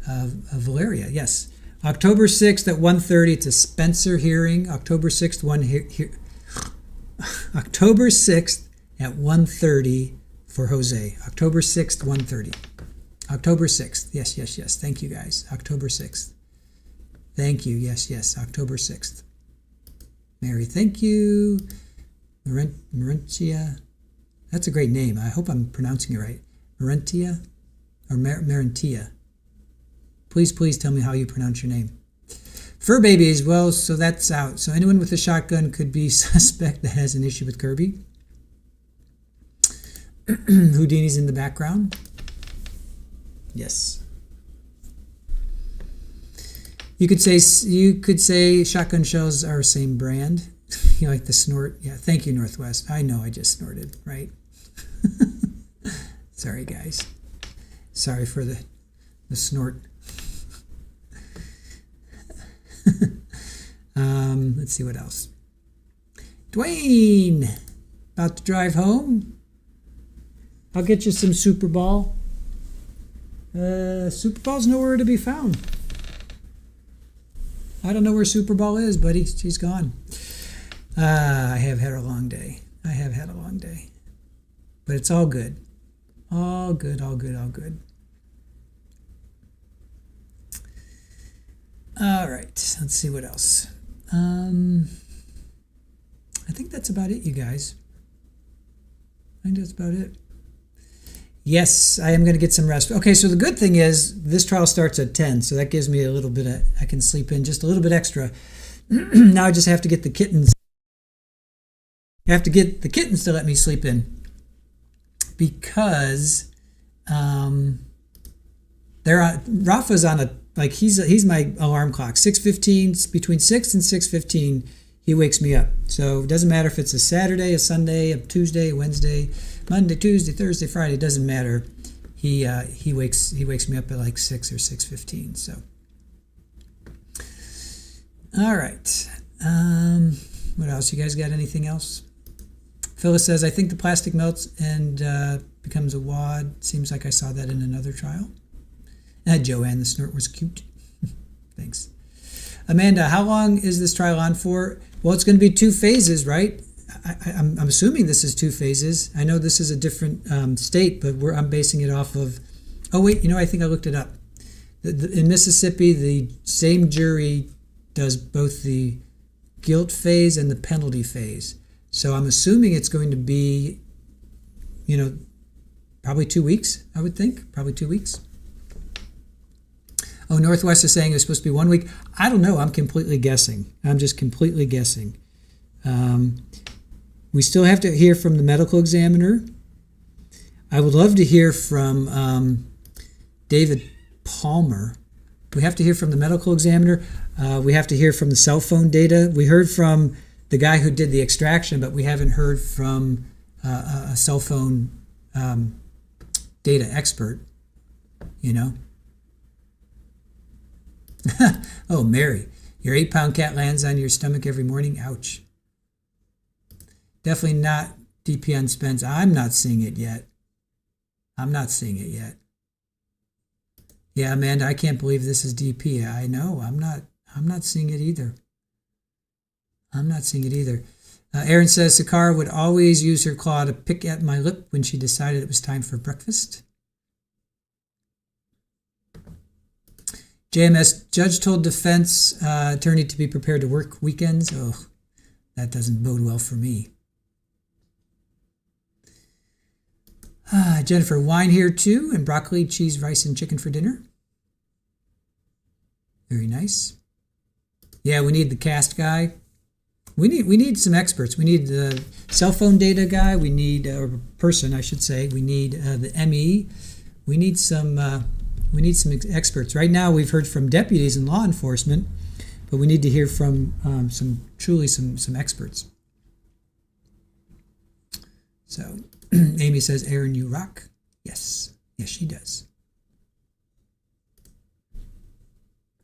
Valeria. Yes. October 6th at 1:30. It's a Spencer hearing. October 6th, October 6th at 1:30 for Jose. October 6th, 1:30. October 6th. Yes, yes, yes. Thank you, guys. October 6th. Thank you. Yes, yes. October 6th. Mary, thank you. Marentia. That's a great name. I hope I'm pronouncing it right. Marentia or Marentia. Please, please tell me how you pronounce your name. Fur babies. Well, so that's out. So anyone with a shotgun could be suspect that has an issue with Kirby. Houdini's in the background. Yes. You could say shotgun shells are same brand. You like the snort? Yeah. Thank you, Northwest. I know I just snorted, right? Sorry, guys. Sorry for the snort. Let's see what else. Dwayne, about to drive home. I'll get you some Super Ball. Super Ball's nowhere to be found. I don't know where Super Ball is, buddy. She's gone. I have had a long day. But it's all good. All good. All right. Let's see what else. I think that's about it, you guys. I think that's about it. Yes, I am going to get some rest. Okay, so the good thing is this trial starts at 10, so that gives me a little bit of, I can sleep in just a little bit extra. Now I just have to get the kittens. I have to get the kittens to let me sleep in because Rafa's on he's my alarm clock. 6:15, between 6 and 6:15, he wakes me up. So it doesn't matter if it's a Saturday, a Sunday, a Tuesday, a Wednesday, Monday, Tuesday, Thursday, Friday, it doesn't matter. He wakes me up at like 6 or 6:15. So all right. What else? You guys got anything else? Phyllis says, I think the plastic melts and becomes a wad. Seems like I saw that in another trial. Joanne, the snort was cute. Thanks. Amanda, how long is this trial on for? Well, it's going to be 2 phases, right? I'm assuming this is 2 phases. I know this is a different state, but I'm basing it off of... Oh, wait, I think I looked it up. In Mississippi, the same jury does both the guilt phase and the penalty phase. So I'm assuming it's going to be, probably 2 weeks, I would think. Probably 2 weeks. Oh, Northwest is saying it's supposed to be 1 week. I don't know. I'm completely guessing. I'm just completely guessing. We still have to hear from the medical examiner. I would love to hear from David Palmer. We have to hear from the medical examiner. We have to hear from the cell phone data. We heard from the guy who did the extraction, but we haven't heard from a cell phone data expert, Oh, Mary, your 8-pound cat lands on your stomach every morning. Ouch. Definitely not DP on Spence. I'm not seeing it yet. Yeah, Amanda, I can't believe this is DP. I know. I'm not seeing it either. Erin says Sakara would always use her claw to pick at my lip when she decided it was time for breakfast. JMS, judge told defense attorney to be prepared to work weekends. Oh, that doesn't bode well for me. Jennifer, wine here too, and broccoli, cheese, rice, and chicken for dinner. Very nice. Yeah, we need the cast guy. We need some experts. We need the cell phone data guy. We need a person, I should say. We need the ME. We need some experts. Right now, we've heard from deputies and law enforcement, but we need to hear from some experts. So, Amy says, Aaron, you rock. Yes, she does.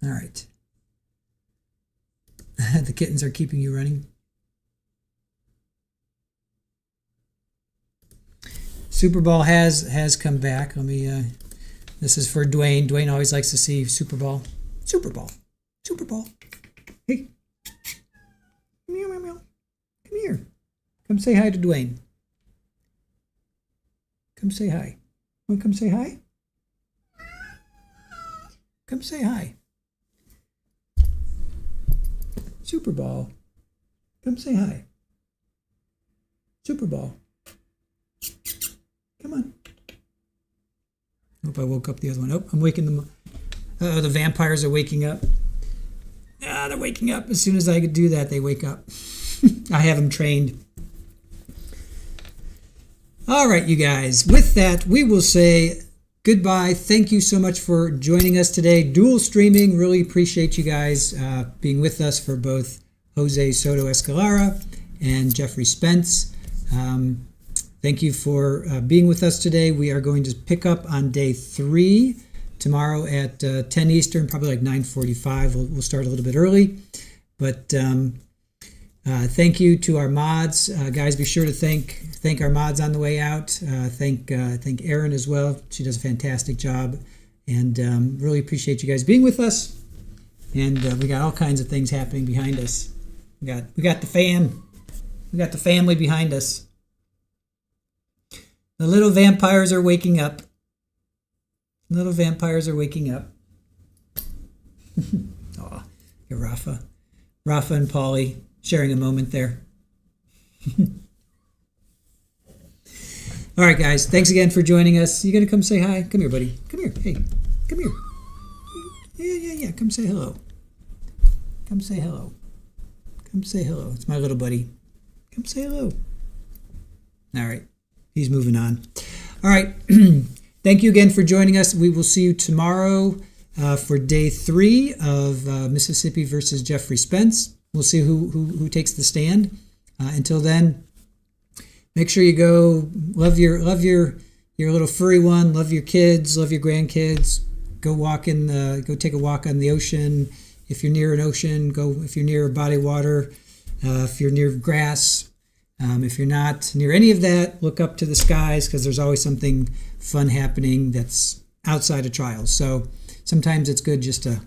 All right. The kittens are keeping you running. Super Bowl has come back. Let me. This is for Dwayne. Dwayne always likes to see Super Bowl. Super Bowl. Super Bowl. Hey. Meow, meow, meow. Come here. Come say hi to Dwayne. Come say hi. Want to come say hi? Come say hi. Super Bowl. Come say hi. Super Bowl. Come on. Hope I woke up the other one. Oh, I'm waking them up. Uh-oh, the vampires are waking up. They're waking up. As soon as I could do that, they wake up. I have them trained. All right, you guys. With that, we will say goodbye. Thank you so much for joining us today. Dual streaming. Really appreciate you guys being with us for both Jose Soto Escalara and Jeffrey Spence. Thank you for being with us today. We are going to pick up on day 3 tomorrow at 10 Eastern, probably like 9:45. We'll start a little bit early. But thank you to our mods. Guys, be sure to thank our mods on the way out. Thank Erin as well. She does a fantastic job. And really appreciate you guys being with us. And we got all kinds of things happening behind us. We got the fam. We got the family behind us. The little vampires are waking up. Little vampires are waking up. Aw, Rafa and Paulie sharing a moment there. All right, guys. Thanks again for joining us. You gonna come say hi? Come here, buddy. Come here. Hey, come here. Yeah. Come say hello. Come say hello. Come say hello. It's my little buddy. Come say hello. All right. He's moving on. All right. Thank you again for joining us. We will see you tomorrow for day 3 of Mississippi versus Jeffrey Spence. We'll see who takes the stand. Until then, make sure you go love your little furry one. Love your kids. Love your grandkids. Go take a walk on the ocean. If you're near an ocean, go. If you're near body water, if you're near grass. If you're not near any of that, look up to the skies because there's always something fun happening that's outside of trials. So sometimes it's good just to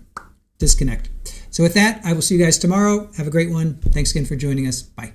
disconnect. So with that, I will see you guys tomorrow. Have a great one. Thanks again for joining us. Bye.